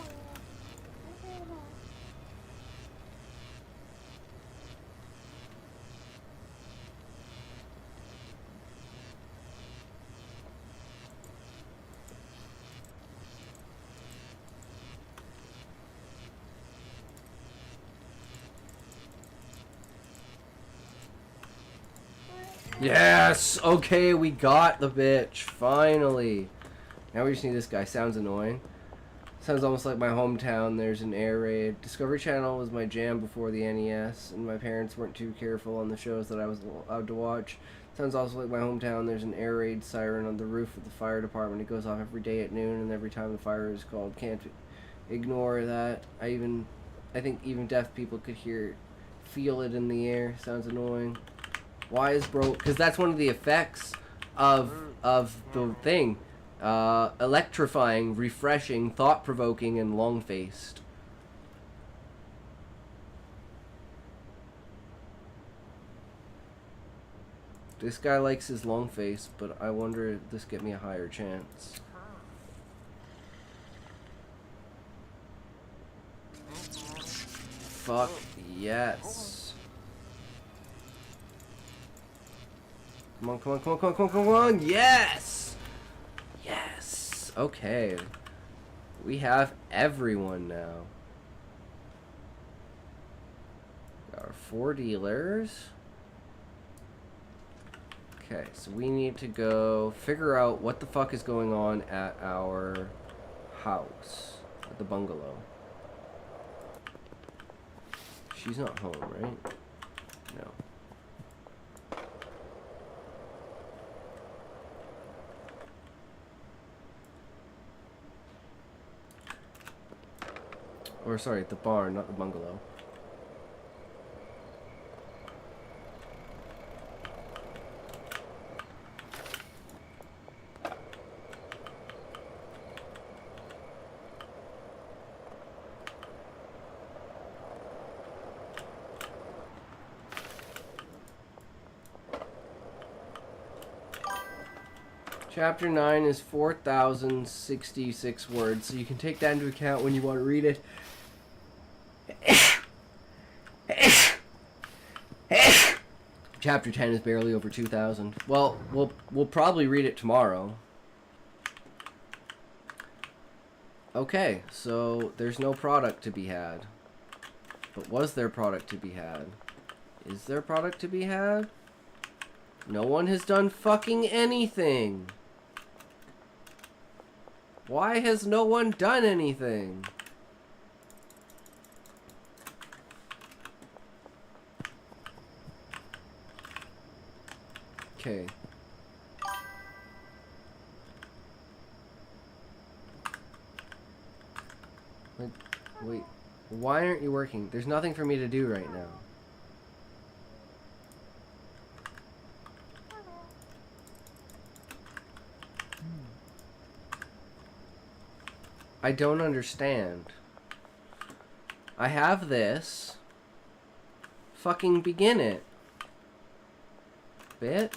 Yes! Okay, we got the bitch. Finally. Now we just need this guy. Sounds annoying. Sounds almost like my hometown. There's an air raid. Discovery Channel was my jam before the NES, and my parents weren't too careful on the shows that I was allowed to watch. Sounds also like my hometown. There's an air raid siren on the roof of the fire department. It goes off every day at noon, and every time the fire is called. Can't ignore that. I think even deaf people could feel it in the air. Sounds annoying. Why is broke? Because that's one of the effects of the thing. Electrifying, refreshing, thought-provoking, and long-faced. This guy likes his long face, but I wonder if this get me a higher chance. Fuck yes. Come on, come on, come on, come on, come on, come on, yes! Yes! Okay. We have everyone now. Got our 4 dealers. Okay, so we need to go figure out what the fuck is going on at our house. At the bungalow. She's not home, right? No. Or sorry, the barn, not the bungalow. Chapter 9 is 4,066 words, so you can take that into account when you want to read it. Chapter 10 is barely over 2,000. Well, we'll probably read it tomorrow. Okay, so there's no product to be had. But was there product to be had? Is there product to be had? No one has done fucking anything. Why has no one done anything? Okay. Wait. Why aren't you working? There's nothing for me to do right now. I don't understand. I have this. Fucking begin it. Bitch.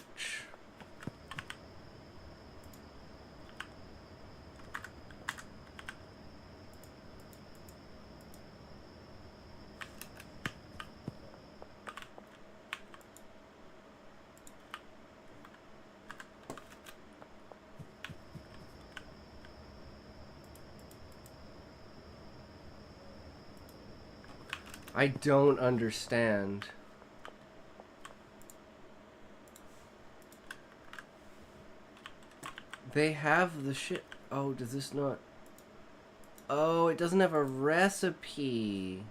I don't understand. They have the shit. Oh, does this not? Oh, it doesn't have a recipe.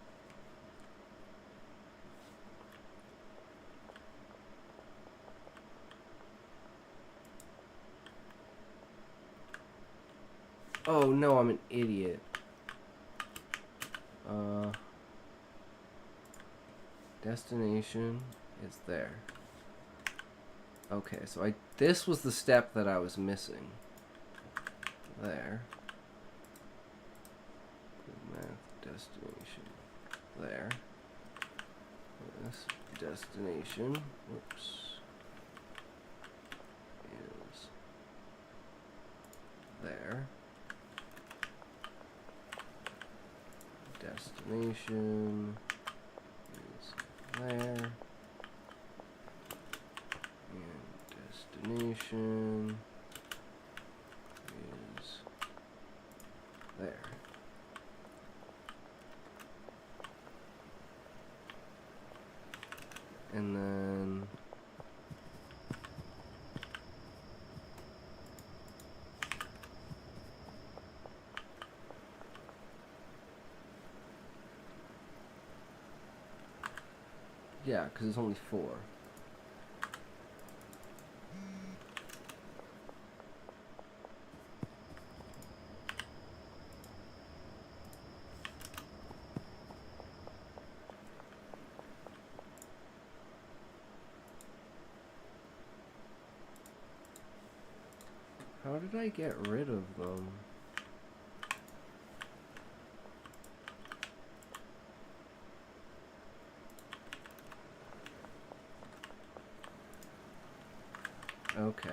Oh no, I'm an idiot. Destination is there. Okay, so this was the step that I was missing. There. Math destination. There. This destination. Whoops. Is there. Destination is there. And destination is there. And then Yeah, because it's only 4. How did I get rid of them? Okay.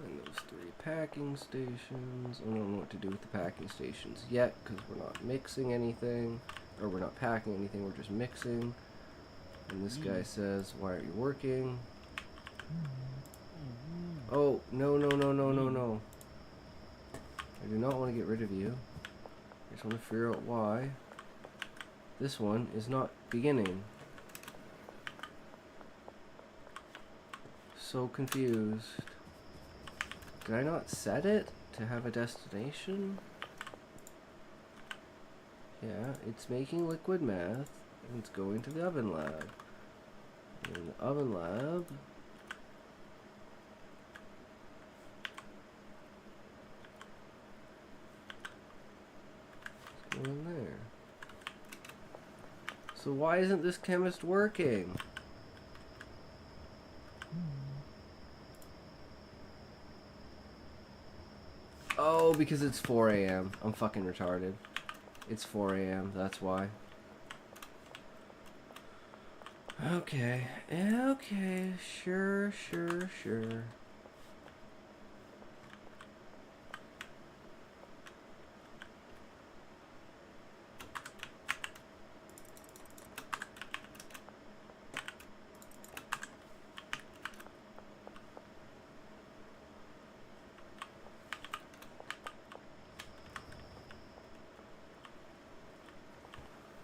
And those 3 packing stations. I don't know what to do with the packing stations yet because we're not mixing anything, or we're not packing anything, we're just mixing. And this guy says, why aren't you working? Oh, no, no, no, no, no, no. I do not want to get rid of you. I just want to figure out why this one is not beginning. So confused. Did I not set it to have a destination? Yeah, it's making liquid meth, and it's going to the oven lab. And in the oven lab, it's going in there. So why isn't this chemist working? Oh, because it's 4 a.m. I'm fucking retarded. It's 4 a.m. That's why. Okay. Okay. Sure, sure, sure.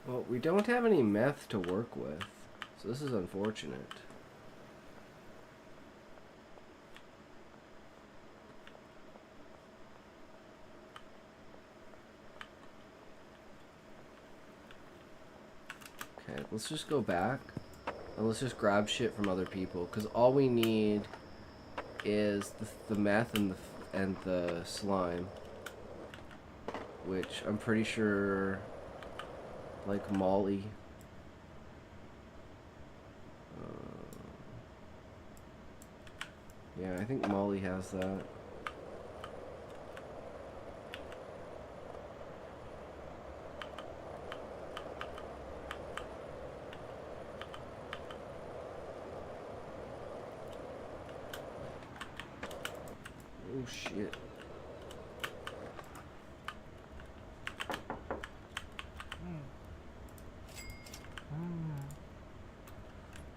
Well, we don't have any meth to work with, so this is unfortunate. Okay, let's just go back, and let's just grab shit from other people, because all we need is the meth and the slime, which I'm pretty sure... like Molly. Yeah, I think Molly has that. Oh shit.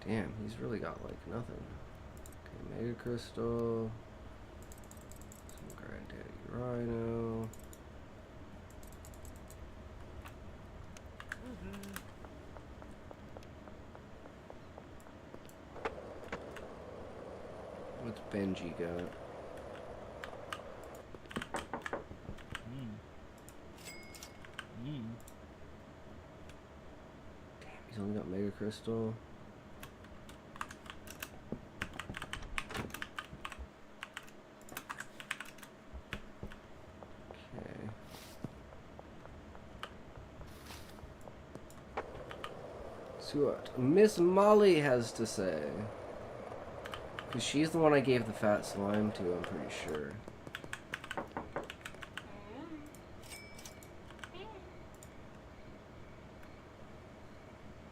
Damn, he's really got like nothing. Mega Crystal. Some Granddaddy Rhino. What's Benji got? Damn, he's only got Mega Crystal. Okay. See what Miss Molly has to say. Because she's the one I gave the fat slime to, I'm pretty sure.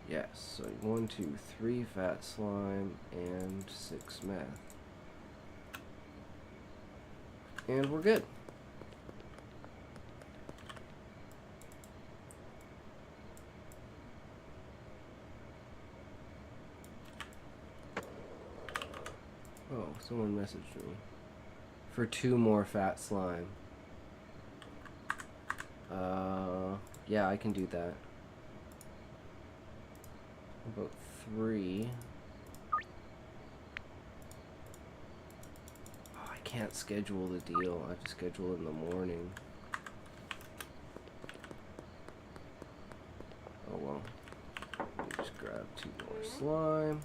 Yes, so 1, 2, 3 fat slime and 6 meth. And we're good. Oh, someone messaged me. For 2 more fat slime. Yeah, I can do that. About 3. Oh, I can't schedule the deal. I have to schedule it in the morning. Oh well. Let me just grab 2 more slime.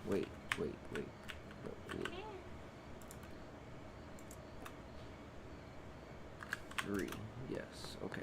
Wait. No, wait. 3. Yes, okay.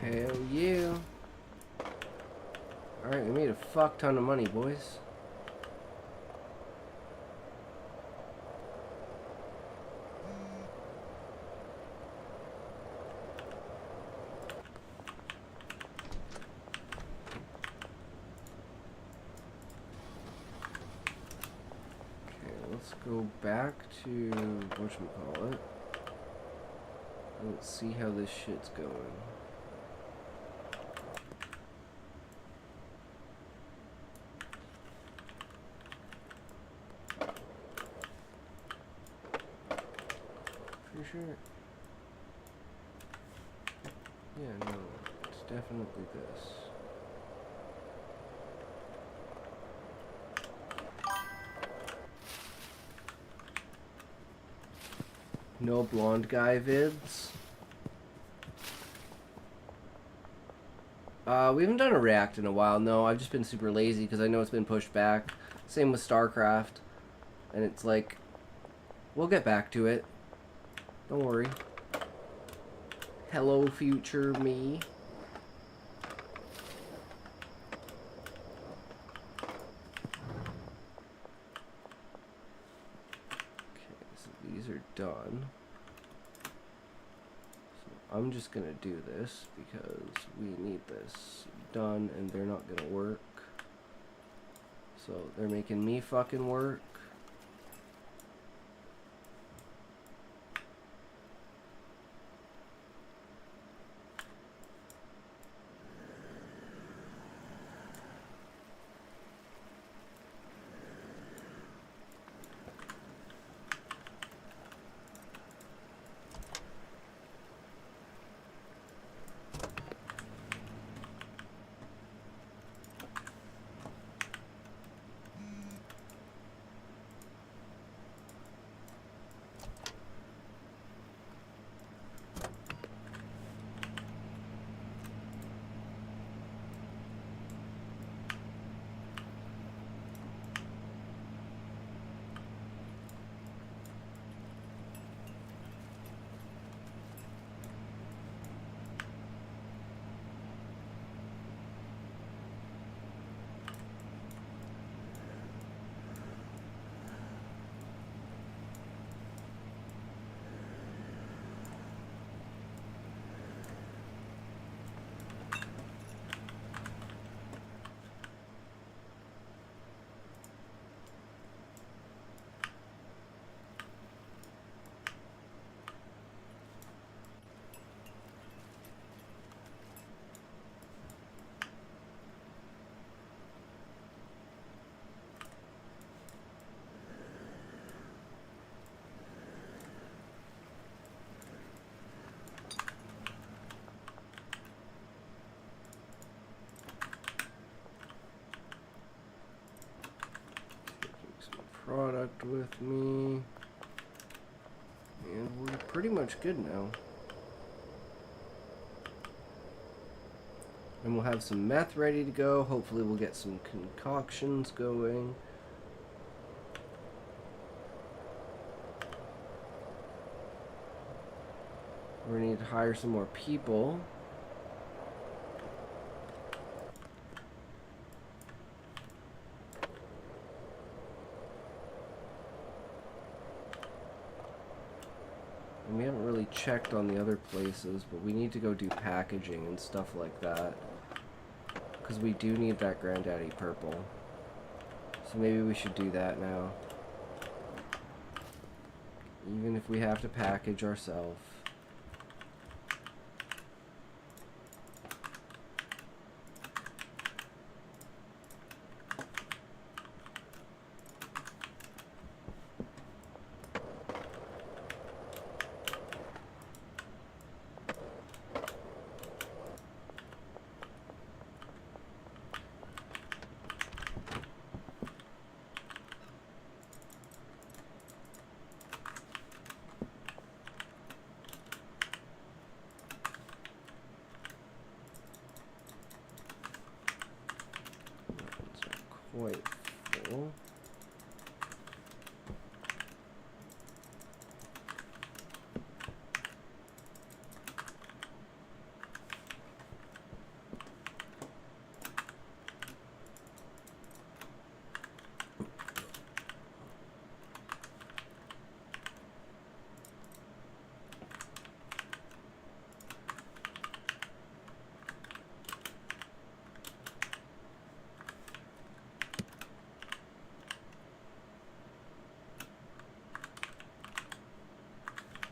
Hell yeah. Alright, we made a fuck ton of money, boys. Okay, let's go back to whatchamacallit. Let's see how this shit's going. Sure. Yeah, no, it's definitely this. No blonde guy vids. We haven't done a react in a while. No, I've just been super lazy because I know it's been pushed back. Same with StarCraft. And it's like, we'll get back to it. Don't worry. Hello, future me. Okay, so these are done. So I'm just gonna do this because we need this done and they're not gonna work. So they're making me fucking work. product with me. And we're pretty much good now. And we'll have some meth ready to go. Hopefully we'll get some concoctions going. We're gonna need to hire some more people. And we haven't really checked on the other places, but we need to go do packaging and stuff like that. Because we do need that Granddaddy Purple. So maybe we should do that now. Even if we have to package ourselves. Quite full.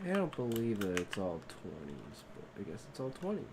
I don't believe that it's all 20s, but I guess it's all 20s.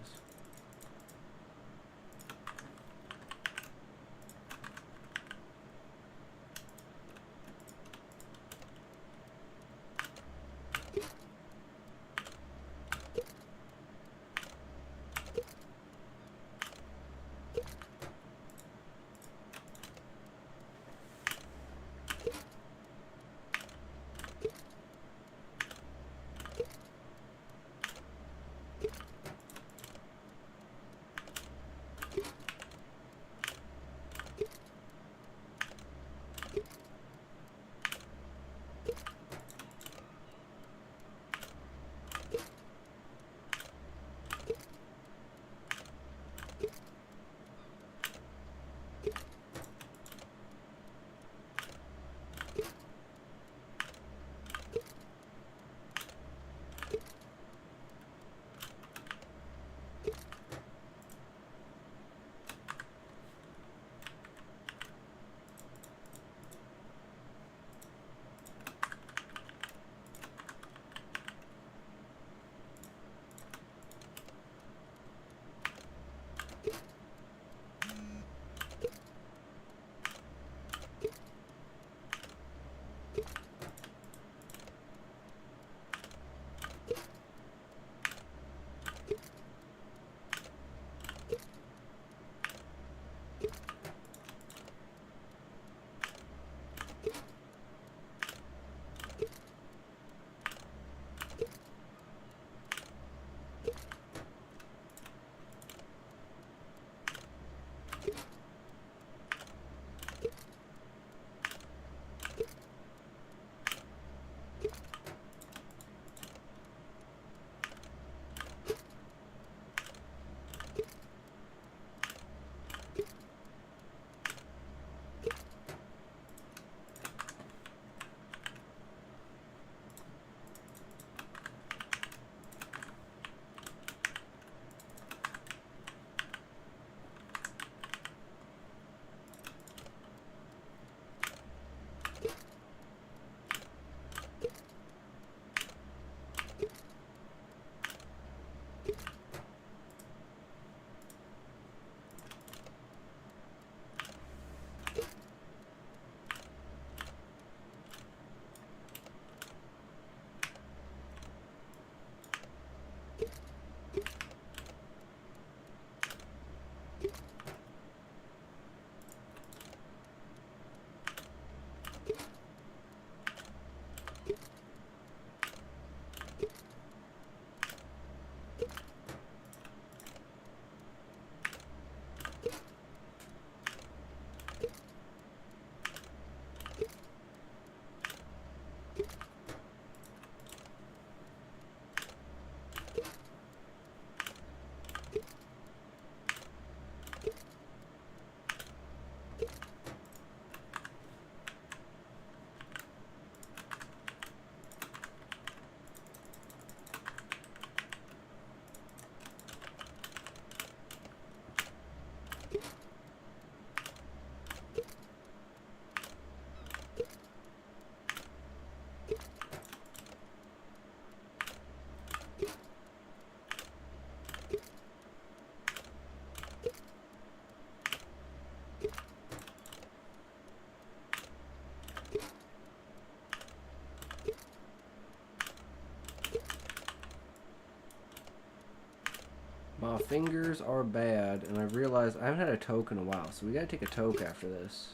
fingers are bad, and I've realized I haven't had a toke in a while, so we gotta take a toke after this.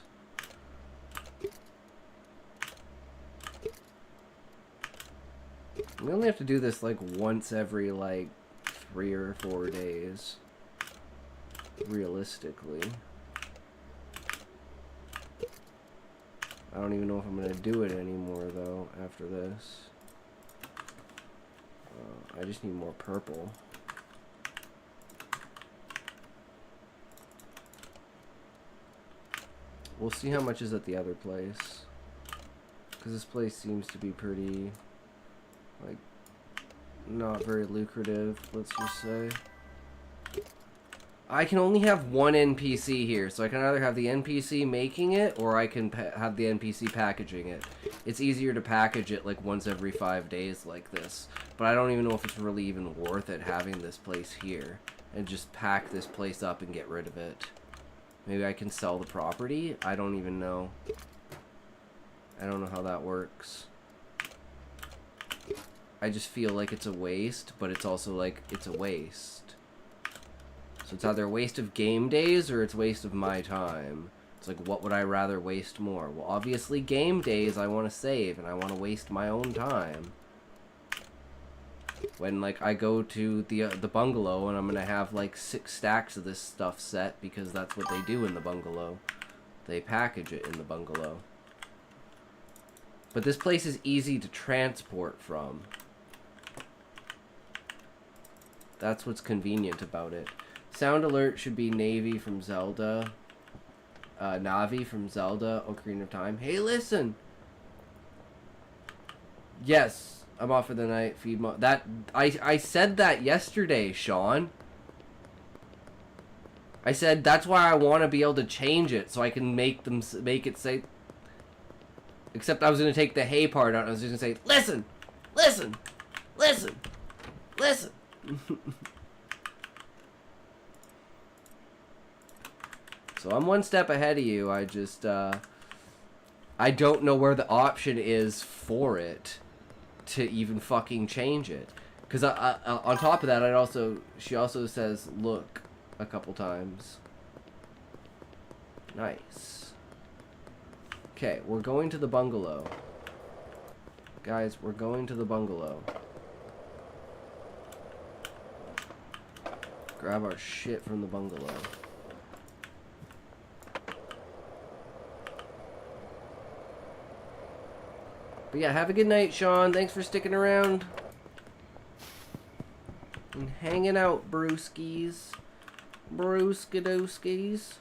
We only have to do this like once every like 3 or 4 days, realistically. I don't even know if I'm gonna do it anymore though after this. I just need more purple. We'll see how much is at the other place, because this place seems to be pretty, like, not very lucrative, let's just say. I can only have one NPC here, so I can either have the NPC making it, or I can have the NPC packaging it. It's easier to package it like once every 5 days like this, but I don't even know if it's really even worth it having this place here, and just pack this place up and get rid of it. Maybe I can sell the property? I don't even know. I don't know how that works. I just feel like it's a waste, but it's also like, it's a waste. So it's either a waste of game days or it's a waste of my time. It's like, what would I rather waste more? Well, obviously game days I want to save, and I want to waste my own time. When, like, I go to the bungalow and I'm gonna have, like, 6 stacks of this stuff set, because that's what they do in the bungalow. They package it in the bungalow. But this place is easy to transport from. That's what's convenient about it. Sound alert should be Navy from Zelda. Navi from Zelda, Ocarina of Time. Hey, listen! Yes. I'm off for the night. Feed that I said that yesterday, Sean. I said that's why I want to be able to change it so I can make it say. Except I was gonna take the hey part out. I was just gonna say, listen, listen, listen, listen. So I'm one step ahead of you. I just I don't know where the option is for it to even fucking change it, because on top of that, she also says look a couple times. Nice. Okay, we're going to the bungalow, guys. We're going to the bungalow. Grab our shit from the bungalow. But yeah, have a good night, Sean. Thanks for sticking around and hanging out, brewskis. Brewskidowskis.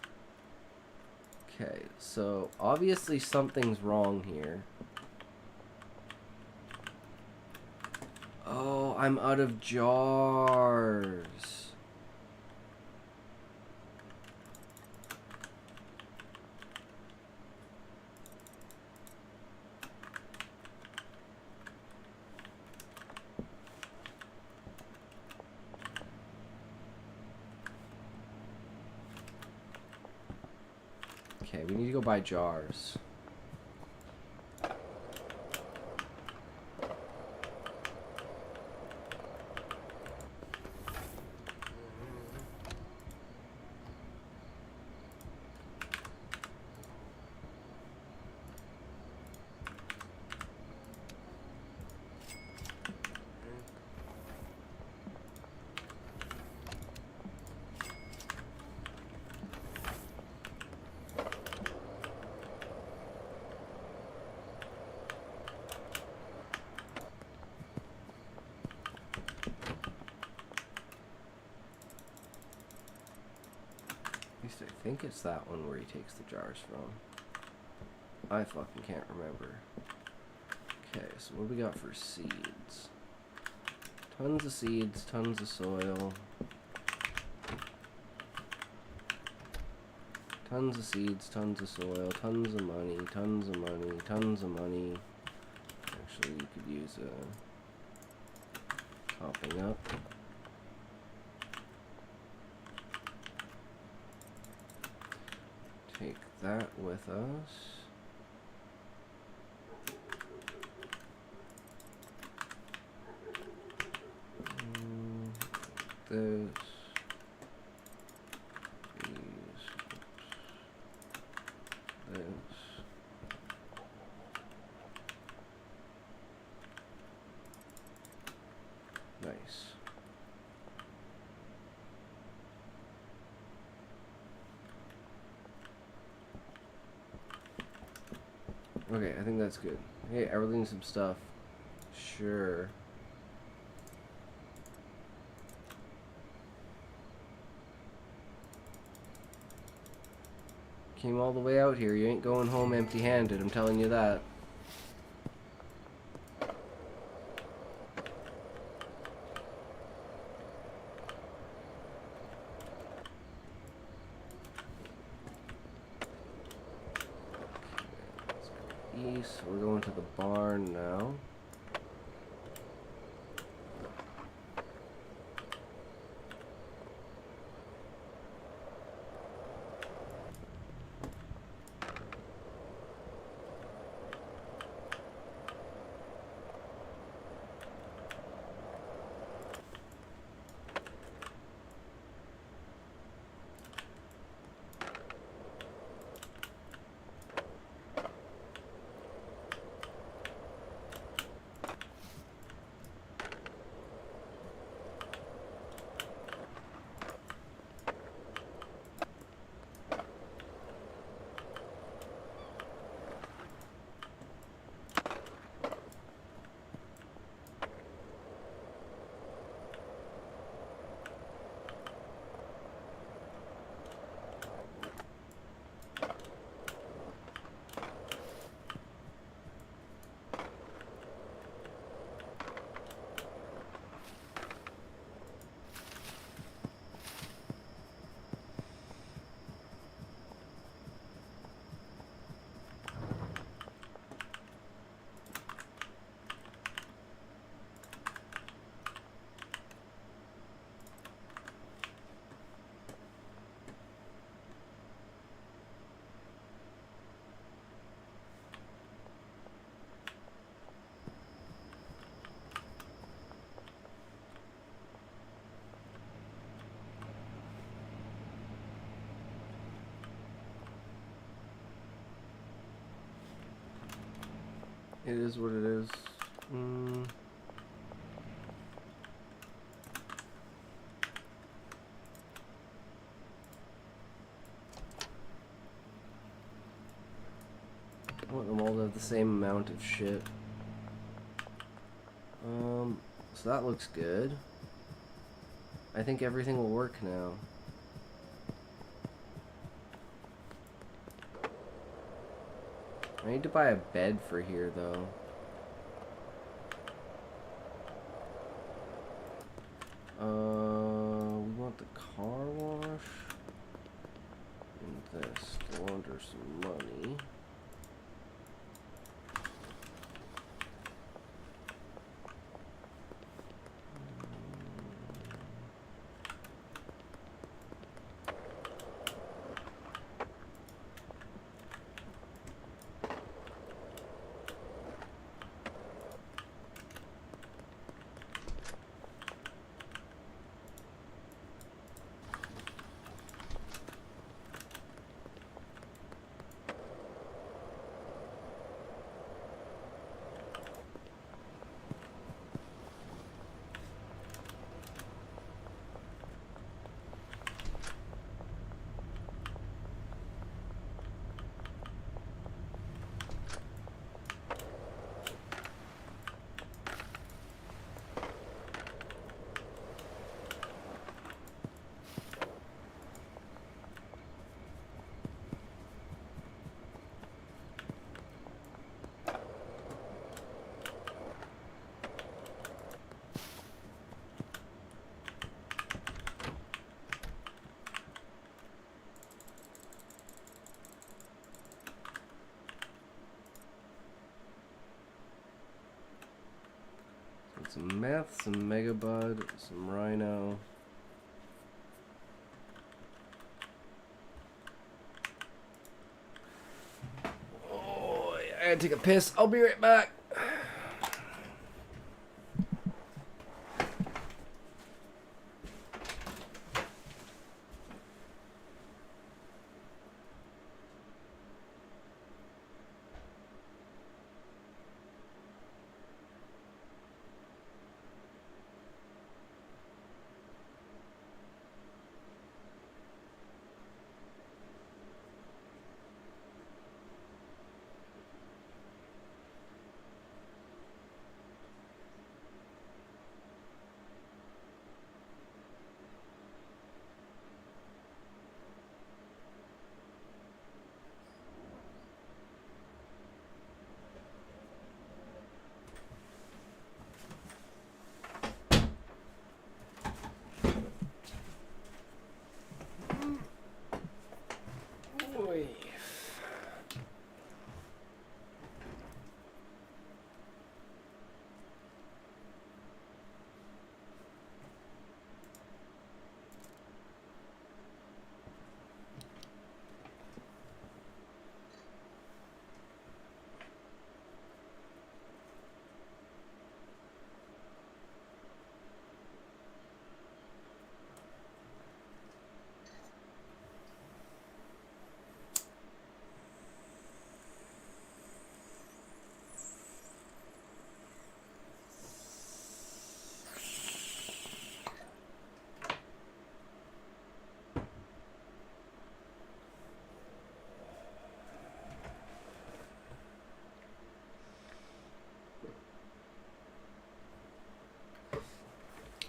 Okay, so obviously something's wrong here. Oh, I'm out of jars. Okay, we need to go buy jars. I think it's that one where he takes the jars from. I fucking can't remember. Okay, so what do we got for seeds? Tons of seeds, tons of soil. Tons of seeds, tons of soil, tons of money, tons of money, tons of money. Actually, you could use a topping up. Take that with us. This. Okay, I think that's good. Hey, everything, some stuff. Sure. Came all the way out here. You ain't going home empty-handed, I'm telling you that. East. We're going to the barn now. It is what it is. I want them all to have the same amount of shit. So that looks good. I think everything will work now. I need to buy a bed for here, though. We want the car wash. And this. Launder some money. Some meth, some megabud, some rhino. Oh, I gotta take a piss. I'll be right back.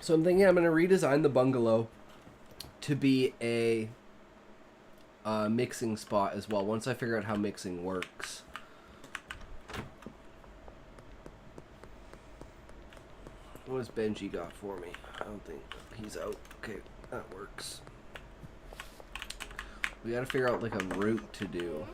So I'm thinking I'm going to redesign the bungalow to be a mixing spot as well, once I figure out how mixing works. What has Benji got for me? I don't think he's out. Okay, that works. We gotta figure out like a route to do.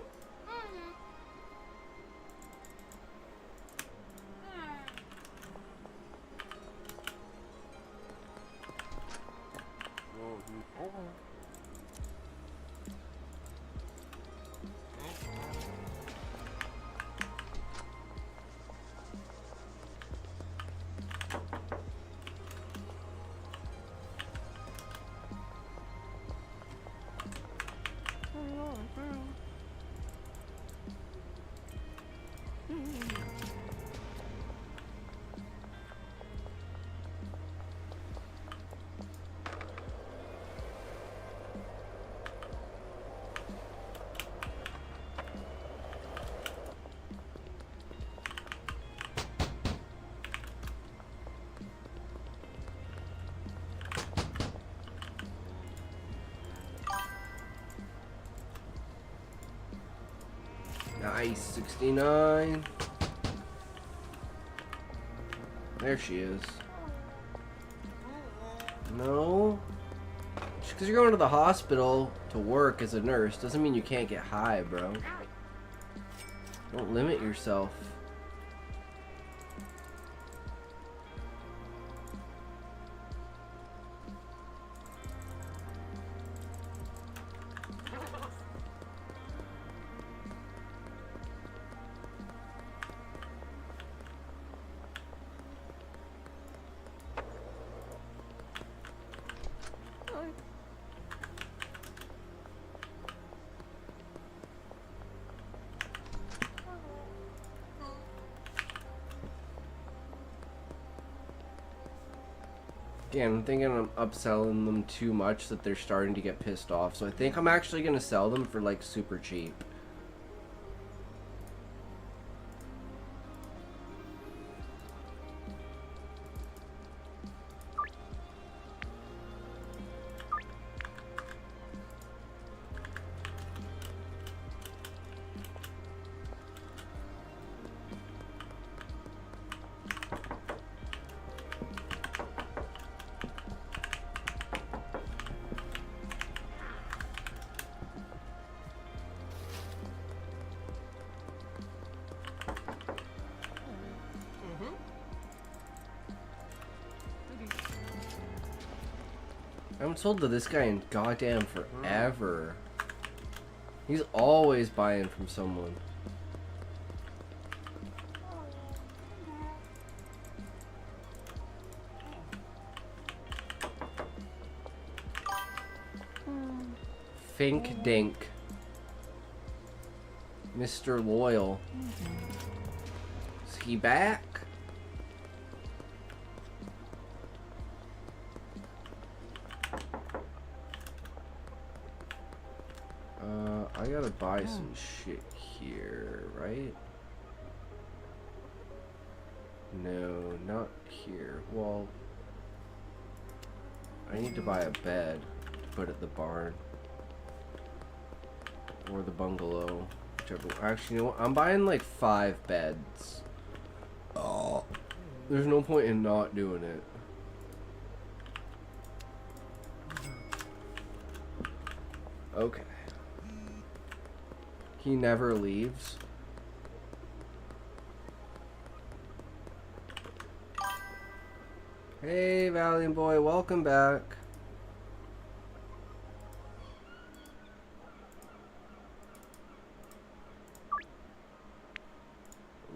Nice, 69. There she is. No. Just because you're going to the hospital to work as a nurse doesn't mean you can't get high, bro. Don't limit yourself. Again, I'm thinking I'm upselling them too much that they're starting to get pissed off. So I think I'm actually going to sell them for like super cheap. I haven't sold to this guy in goddamn forever. He's always buying from someone. Fink Dink. Mr. Loyal. Is he back? I gotta buy some shit here, right? No, not here. Well, I need to buy a bed to put at the barn. Or the bungalow. Whichever. Actually, you know what? I'm buying like 5 beds. Oh. There's no point in not doing it. Okay. He never leaves. Hey, Valiant Boy, welcome back.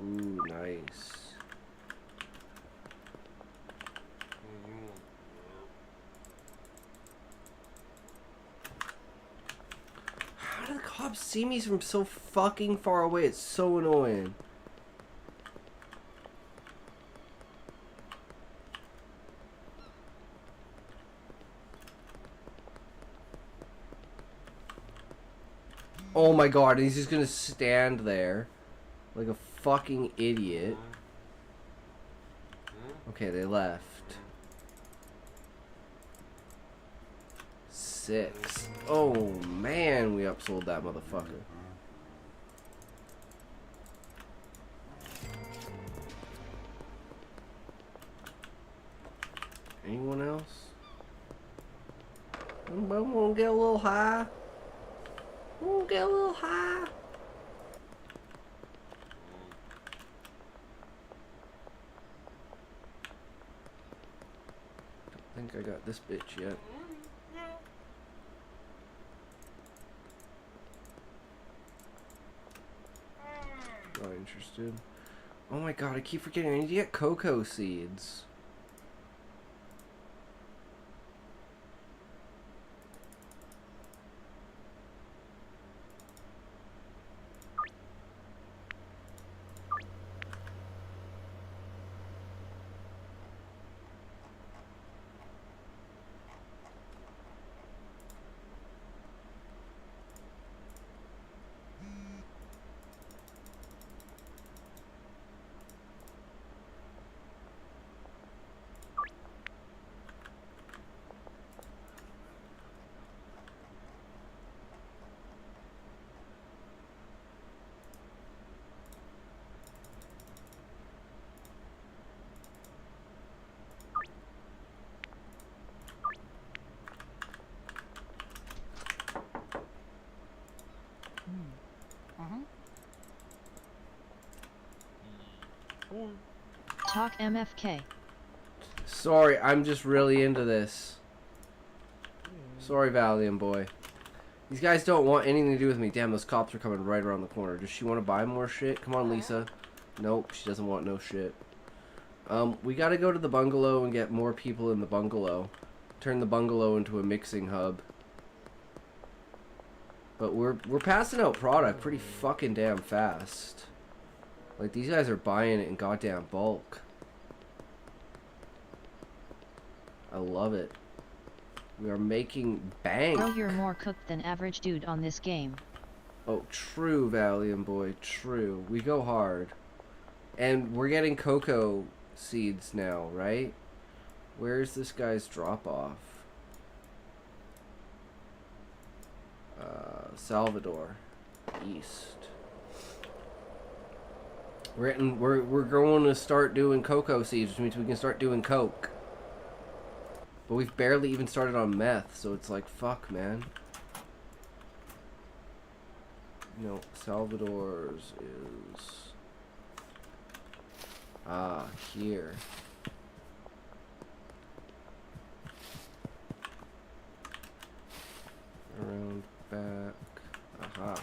Ooh, nice. How do the cops see me from so fucking far away? It's so annoying. Oh my god, and he's just gonna stand there like a fucking idiot. Okay, they left. 6. Oh man, we upsold that motherfucker. Anyone else? Anybody wanna get a little high? Wanna get a little high? Don't think I got this bitch yet. Not interested. Oh my god, I keep forgetting. I need to get cocoa seeds. Talk MFK. Sorry, I'm just really into this. Sorry, Valiant boy. These guys don't want anything to do with me. Damn, those cops are coming right around the corner. Does she want to buy more shit? Come on, Lisa. Nope, she doesn't want no shit. We gotta go to the bungalow and get more people in the bungalow. Turn the bungalow into a mixing hub. But we're passing out product pretty fucking damn fast. Like, these guys are buying it in goddamn bulk. I love it. We are making bank. Bro, you're more cooked than average dude on this game. Oh, true, Valiant boy, true. We go hard. And we're getting cocoa seeds now, right? Where's this guy's drop-off? Salvador. East. We're going to start doing cocoa seeds, which means we can start doing coke. But we've barely even started on meth, so it's like, fuck, man. No, Salvador's is... Ah, here. Around back. Aha.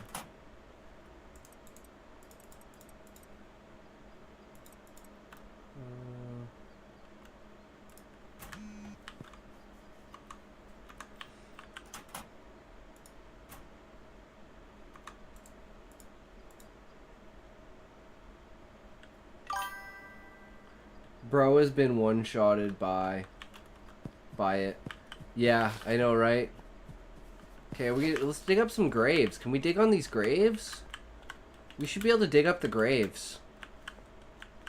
Bro has been one-shotted by it. Yeah, I know, right? Okay, let's dig up some graves. Can we dig on these graves? We should be able to dig up the graves.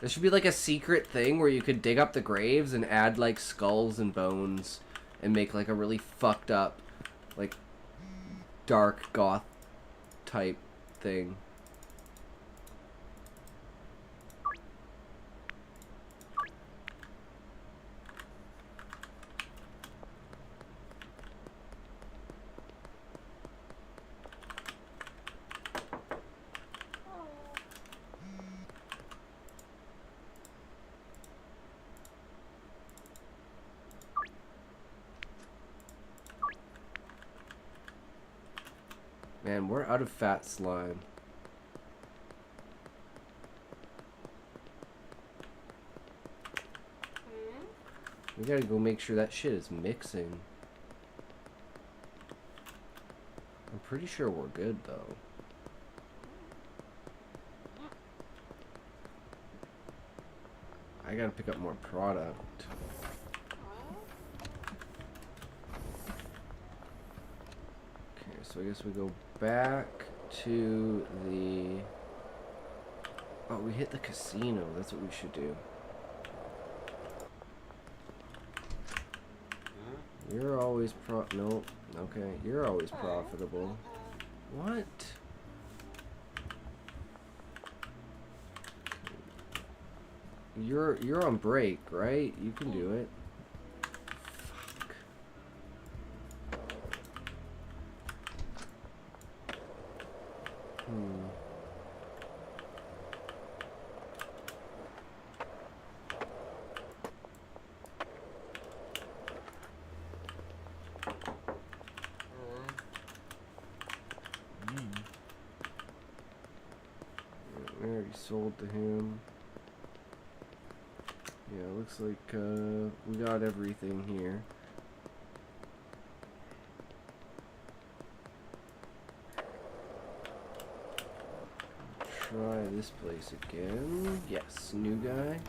There should be like a secret thing where you could dig up the graves and add like skulls and bones and make like a really fucked up, like, dark goth type thing. Man, we're out of fat slime. We gotta go make sure that shit is mixing. I'm pretty sure we're good, though. I gotta pick up more product. Okay, so I guess we go back to the... Oh, we hit the casino. That's what we should do. You're always nope. Okay, you're always profitable. What? You're on break, right? You can do it. Fuck. I already sold to him. Yeah, looks like we got everything here. Try this place again. Yes, new guy.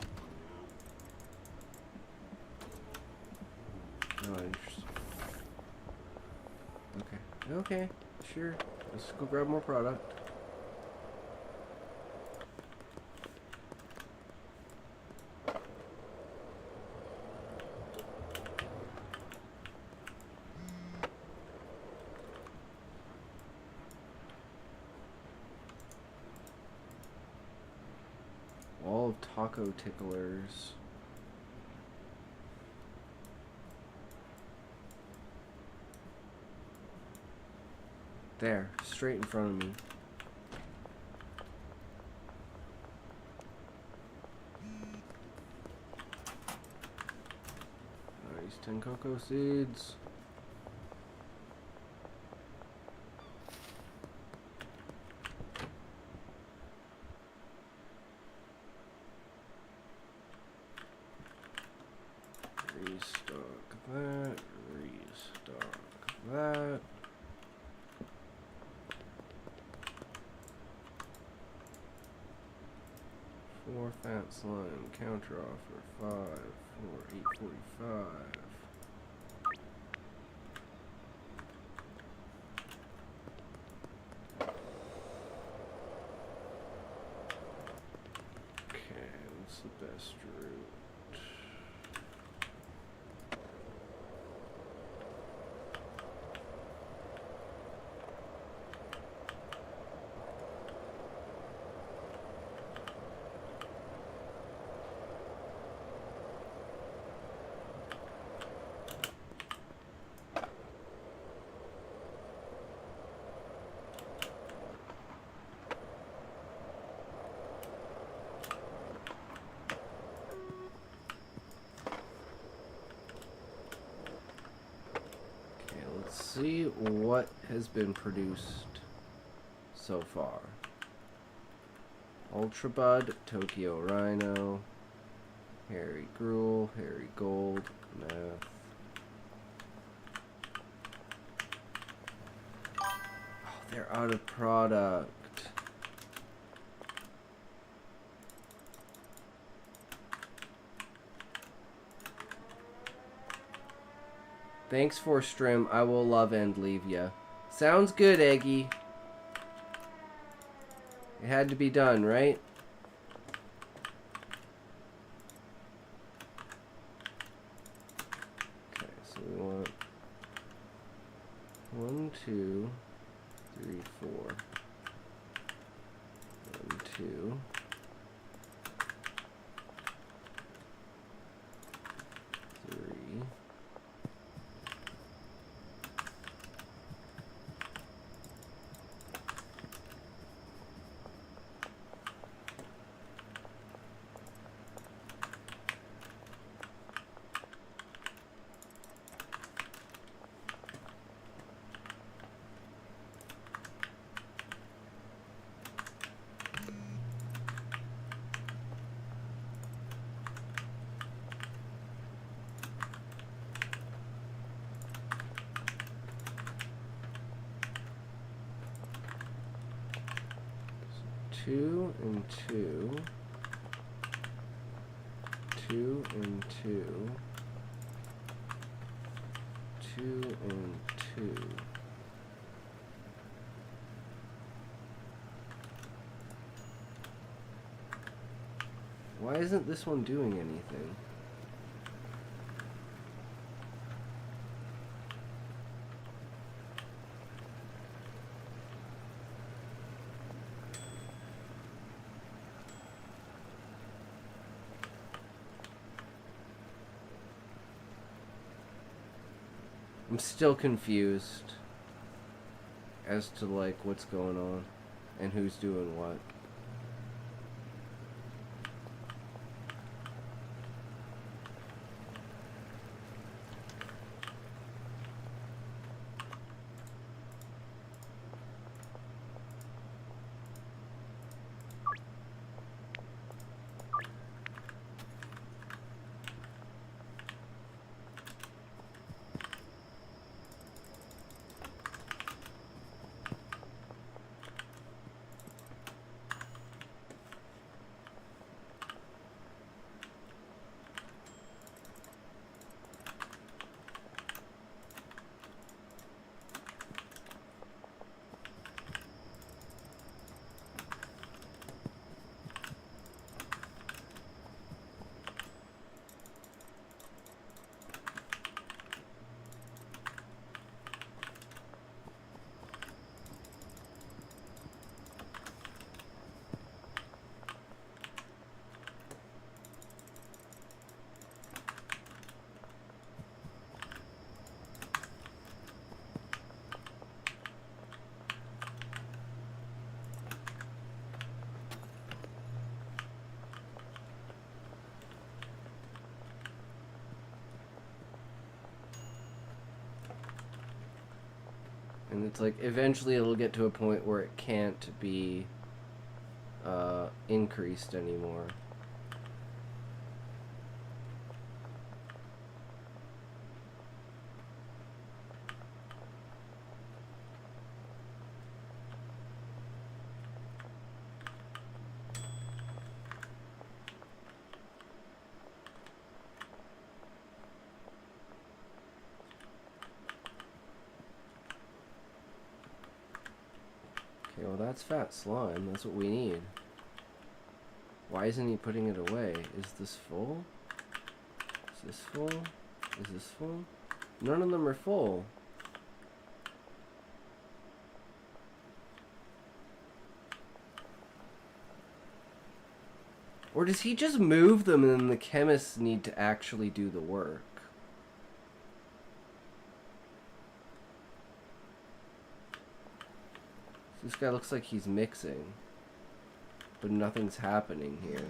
Not interested. Okay. Okay, sure. Let's go grab more product. All taco ticklers. There, straight in front of me. Nice, 10 cocoa seeds. Restock that, restock that. Four fat slime, counter offer, 5 for 8.45. Okay, what's the best route? Let's see what has been produced so far. Ultra Bud, Tokyo Rhino, Harry Gruel, Harry Gold, Meth. Oh, they're out of product. Thanks for stream. I will love and leave ya. Sounds good, Eggy. It had to be done, right? Okay, so we want 1, 2, 3, 4. 1, 2. 3. 2 and 2. 2 and 2. 2 and 2. Why isn't this one doing anything? I'm still confused as to like what's going on and who's doing what. And it's like, eventually it'll get to a point where it can't be increased anymore. Okay, well that's fat slime. That's what we need. Why isn't he putting it away? Is this full? Is this full? Is this full? None of them are full. Or does he just move them and then the chemists need to actually do the work? This guy looks like he's mixing, but nothing's happening here.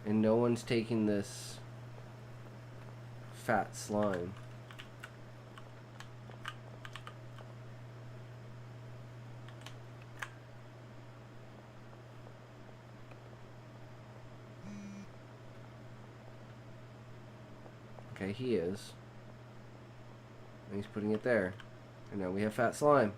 And no one's taking this fat slime. Okay, he is. And he's putting it there. And now we have fat slime.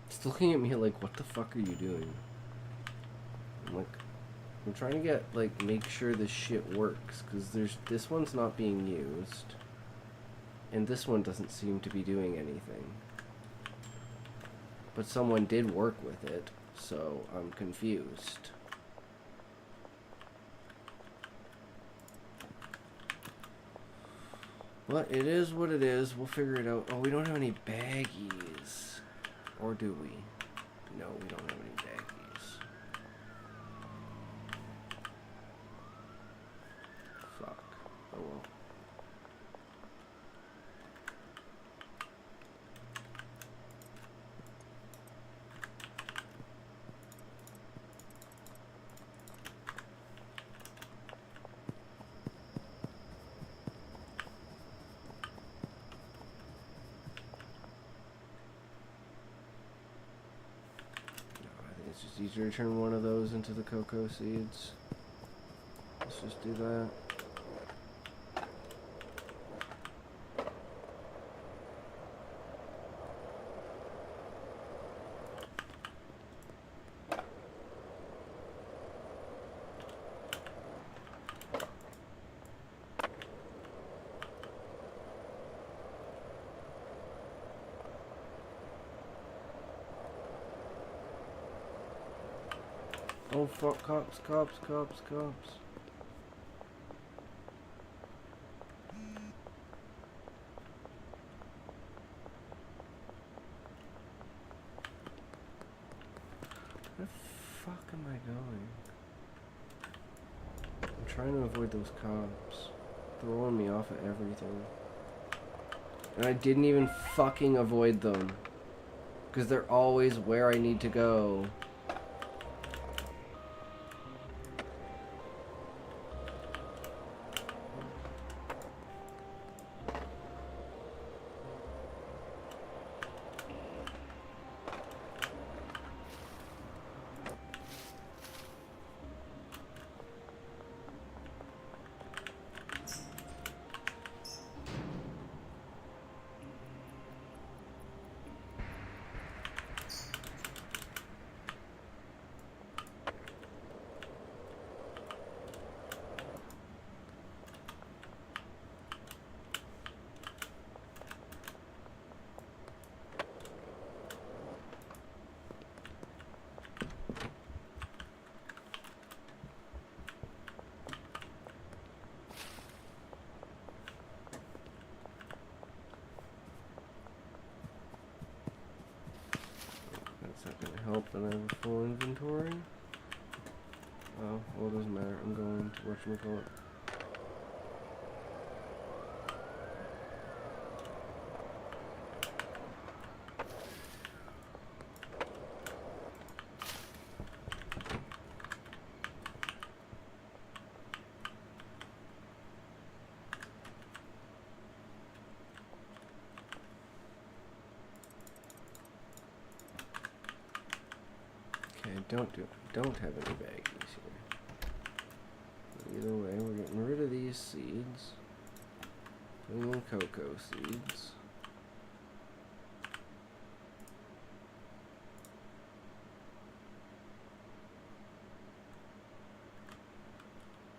He's looking at me like, what the fuck are you doing? I'm like, I'm trying to get, like, make sure this shit works, because this one's not being used, and this one doesn't seem to be doing anything. But someone did work with it, so I'm confused. But it is what it is. We'll figure it out. Oh, we don't have any baggies. Or do we? No, we don't have any baggies. Fuck. Oh well. It's just easier to turn one of those into the cocoa seeds. Let's just do that. Oh fuck, cops, cops, cops, cops. Where the fuck am I going? I'm trying to avoid those cops. Throwing me off at everything. And I didn't even fucking avoid them. Because they're always where I need to go. That's not gonna help that I have a full inventory. Oh, well, it doesn't matter. I'm going to whatchamacallit. Don't have any baggies here. Either way, we're getting rid of these seeds. Putting in cocoa seeds.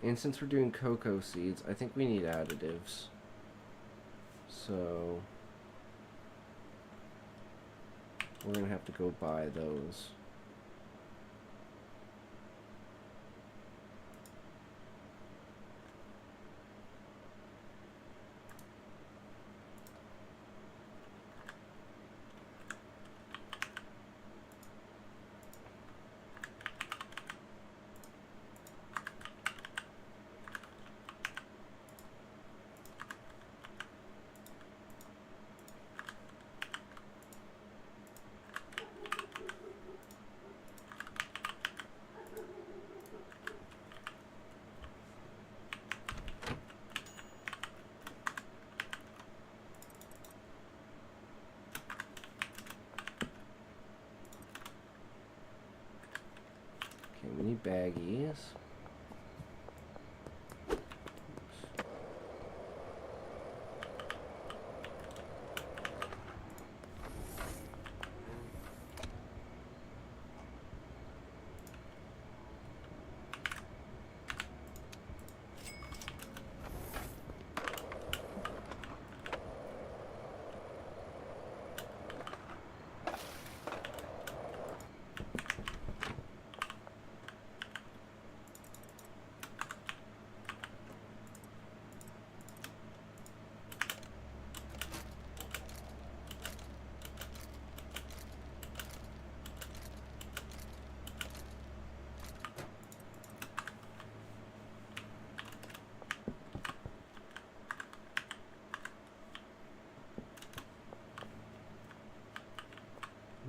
And since we're doing cocoa seeds, I think we need additives. So we're gonna have to go buy those. We need baggies.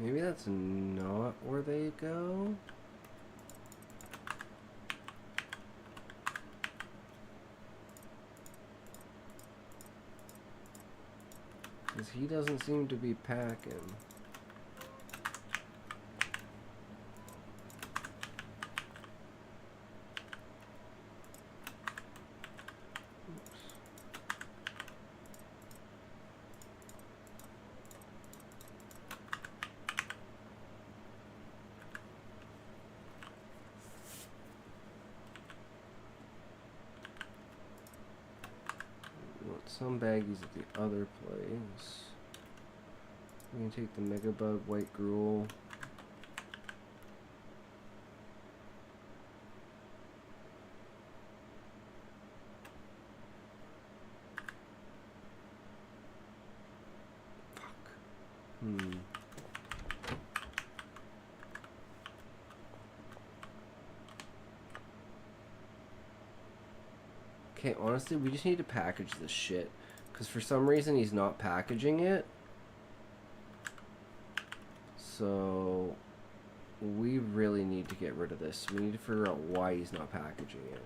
Maybe that's not where they go. Because he doesn't seem to be packing. Some baggies at the other place. We can take the Megabug White Gruel. Okay, honestly, we just need to package this shit. Because for some reason, he's not packaging it. So, we really need to get rid of this. We need to figure out why he's not packaging it.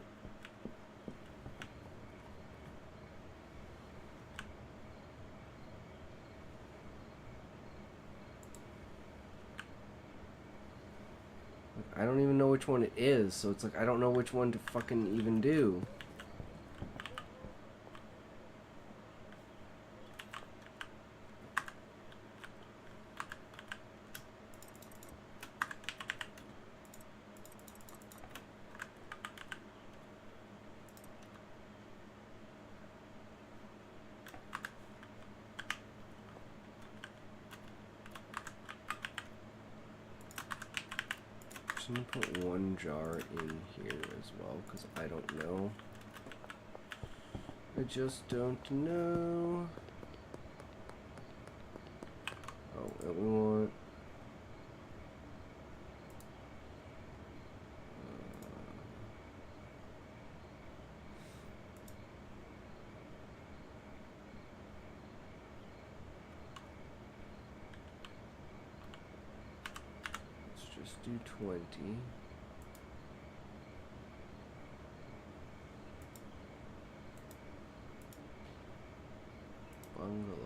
I don't even know which one it is, so it's like I don't know which one to fucking even do. I'm gonna put one jar in here as well, because I don't know. I just don't know. Oh, and we want... Let's do 20. Bungalow.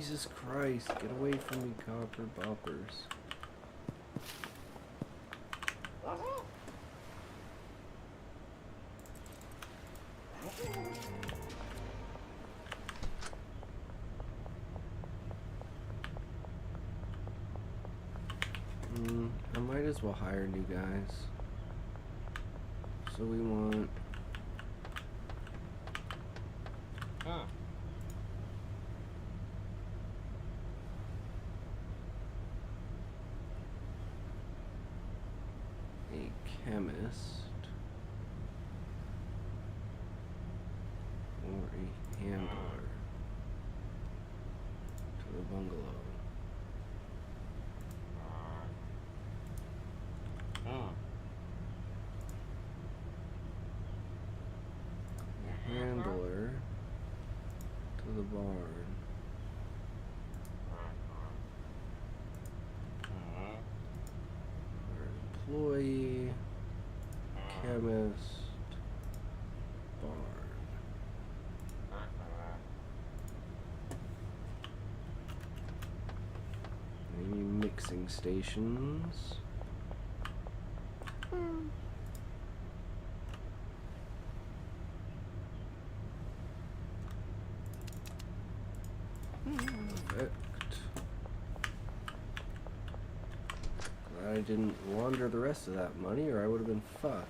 Jesus Christ, get away from me, copper boppers. I might as well hire new guys. So we want... a chemist. Or a handler. To the bungalow. Handler to the barn. Our employee, chemist, barn. Maybe mixing stations. Perfect. Glad I didn't launder the rest of that money, or I would have been fucked.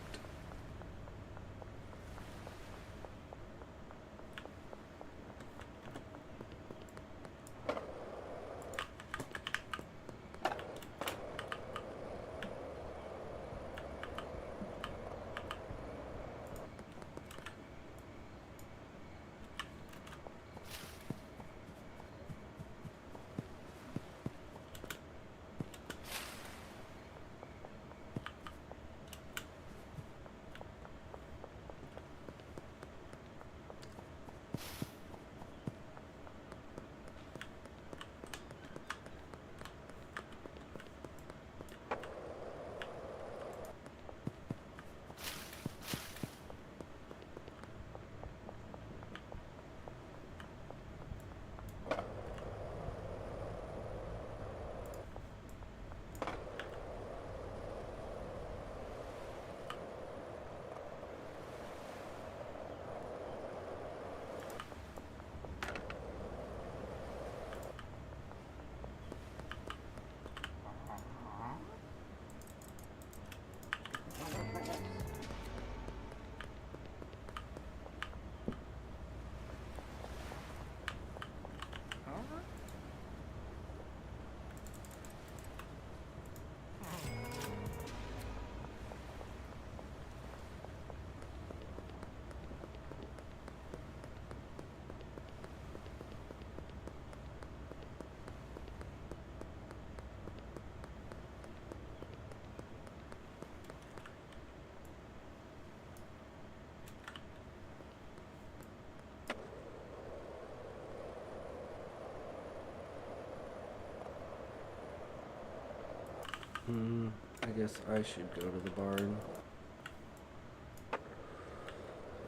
I guess I should go to the barn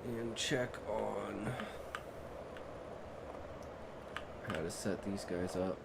and check on how to set these guys up.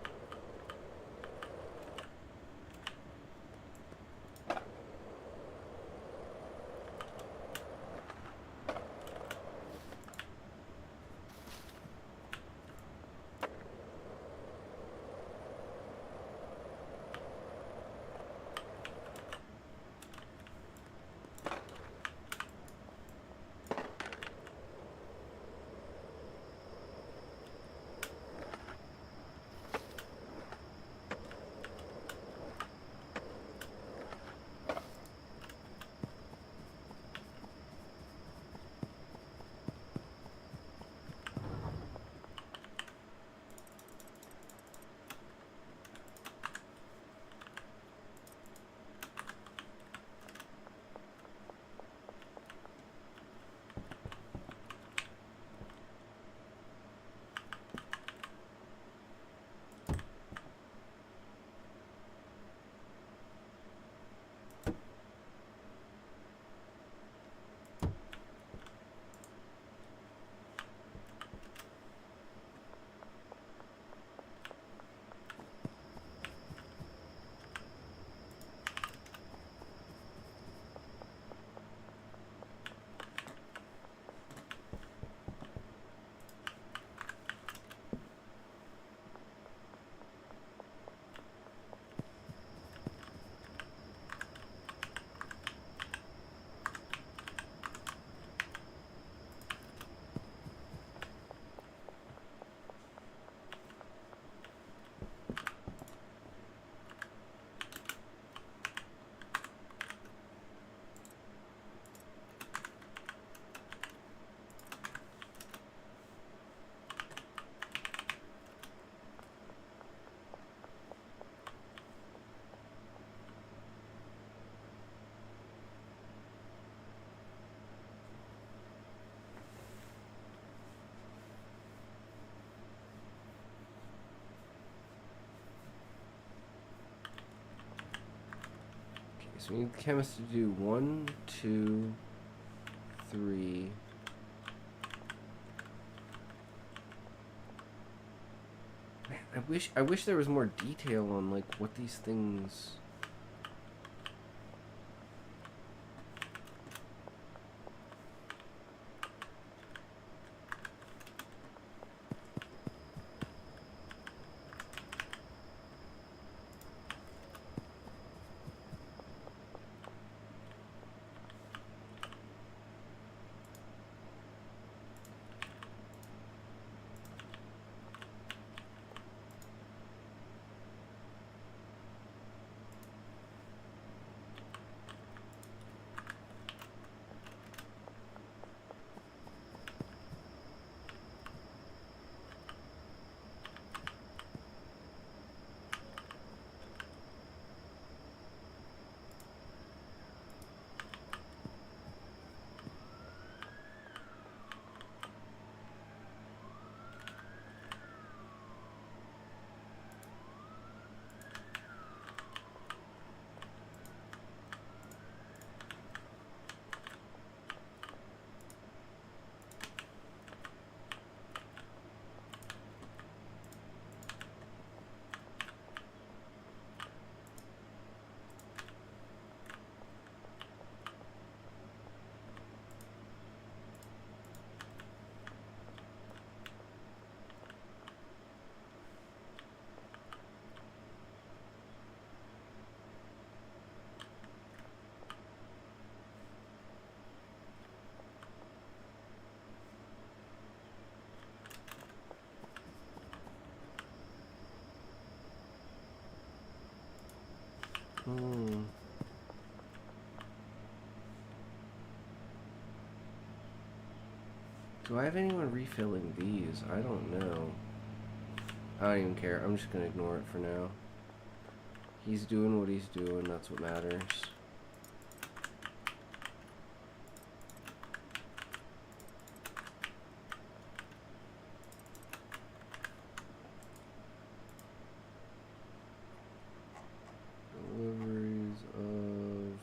So we need the chemist to do 1, 2, 3. Man, I wish there was more detail on like what these things. Do I have anyone refilling these? I don't know. I don't even care. I'm just gonna ignore it for now. He's doing what he's doing. That's what matters. Deliveries of...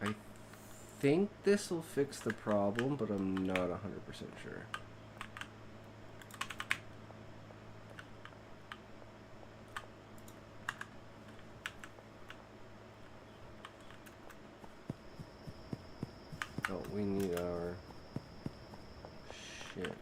I think this will fix the problem, but I'm not 100% sure. Oh, we need our shit.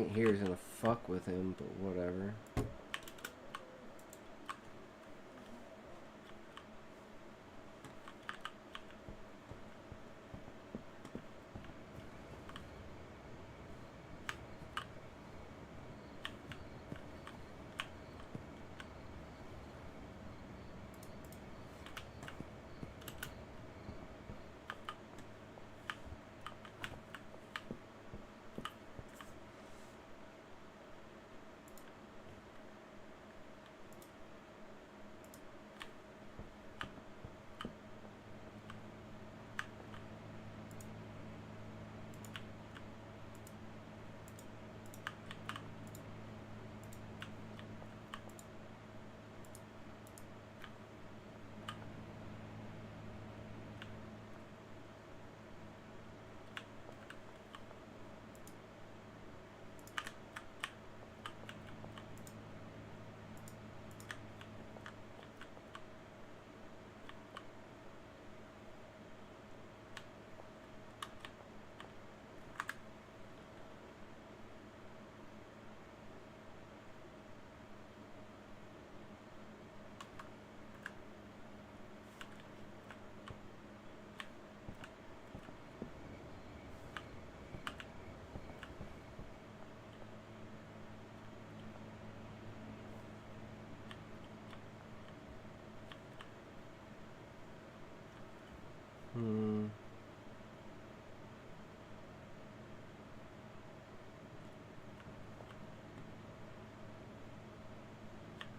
point here is gonna fuck with him, but whatever.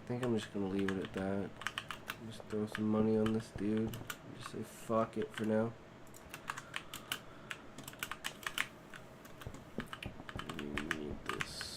I think I'm just gonna leave it at that. Just throw some money on this dude. Just say fuck it for now. We need this.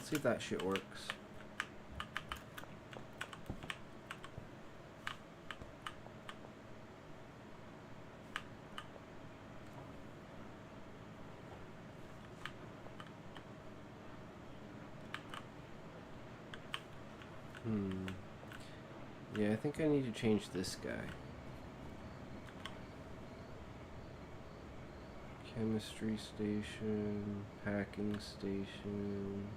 See if that shit works. Yeah, I think I need to change this guy. Chemistry station, packing station.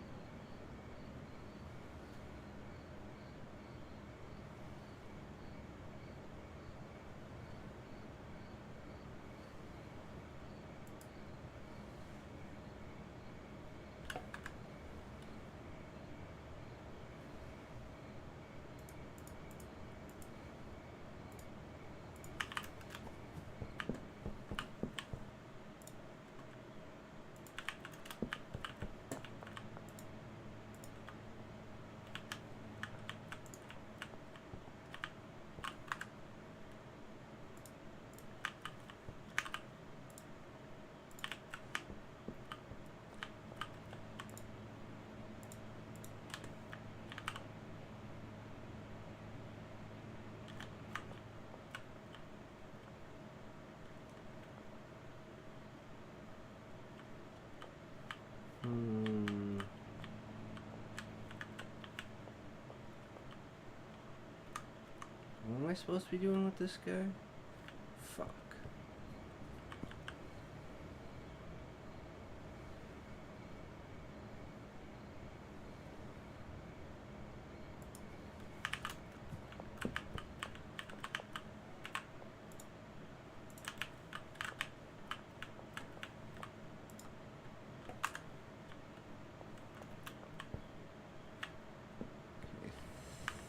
supposed to be doing with this guy? Fuck.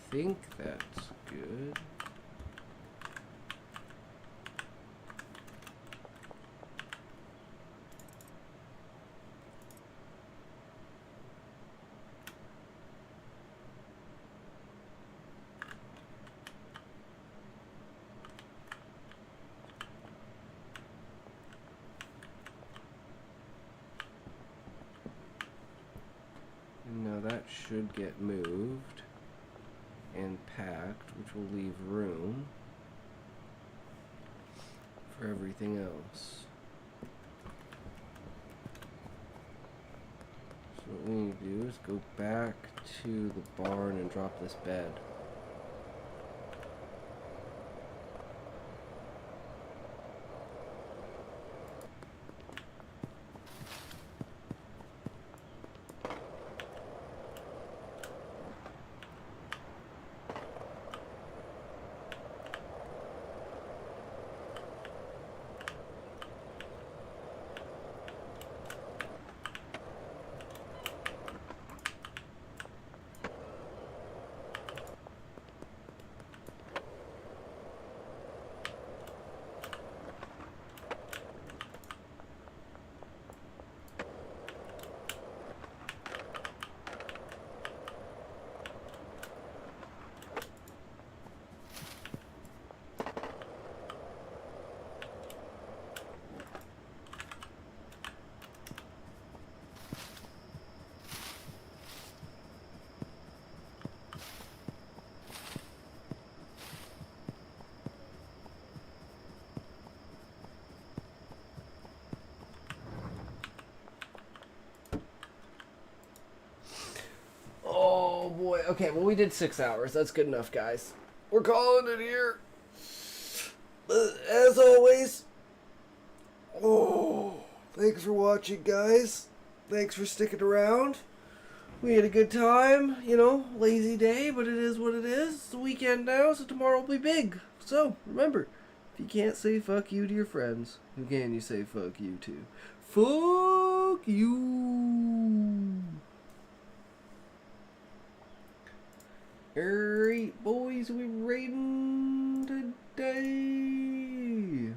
I think that's good. Now that should get moved and packed, which will leave room for everything else. So what we need to do is go back to the barn and drop this bed. Oh boy. Okay, well we did 6 hours. That's good enough, guys. We're calling it here. As always, thanks for watching, guys. Thanks for sticking around. We had a good time, you know, lazy day, but it is what it is. It's the weekend now, so tomorrow will be big. So, remember, if you can't say fuck you to your friends, who can you say fuck you to? Fuck you! Alright, boys, we raiding today.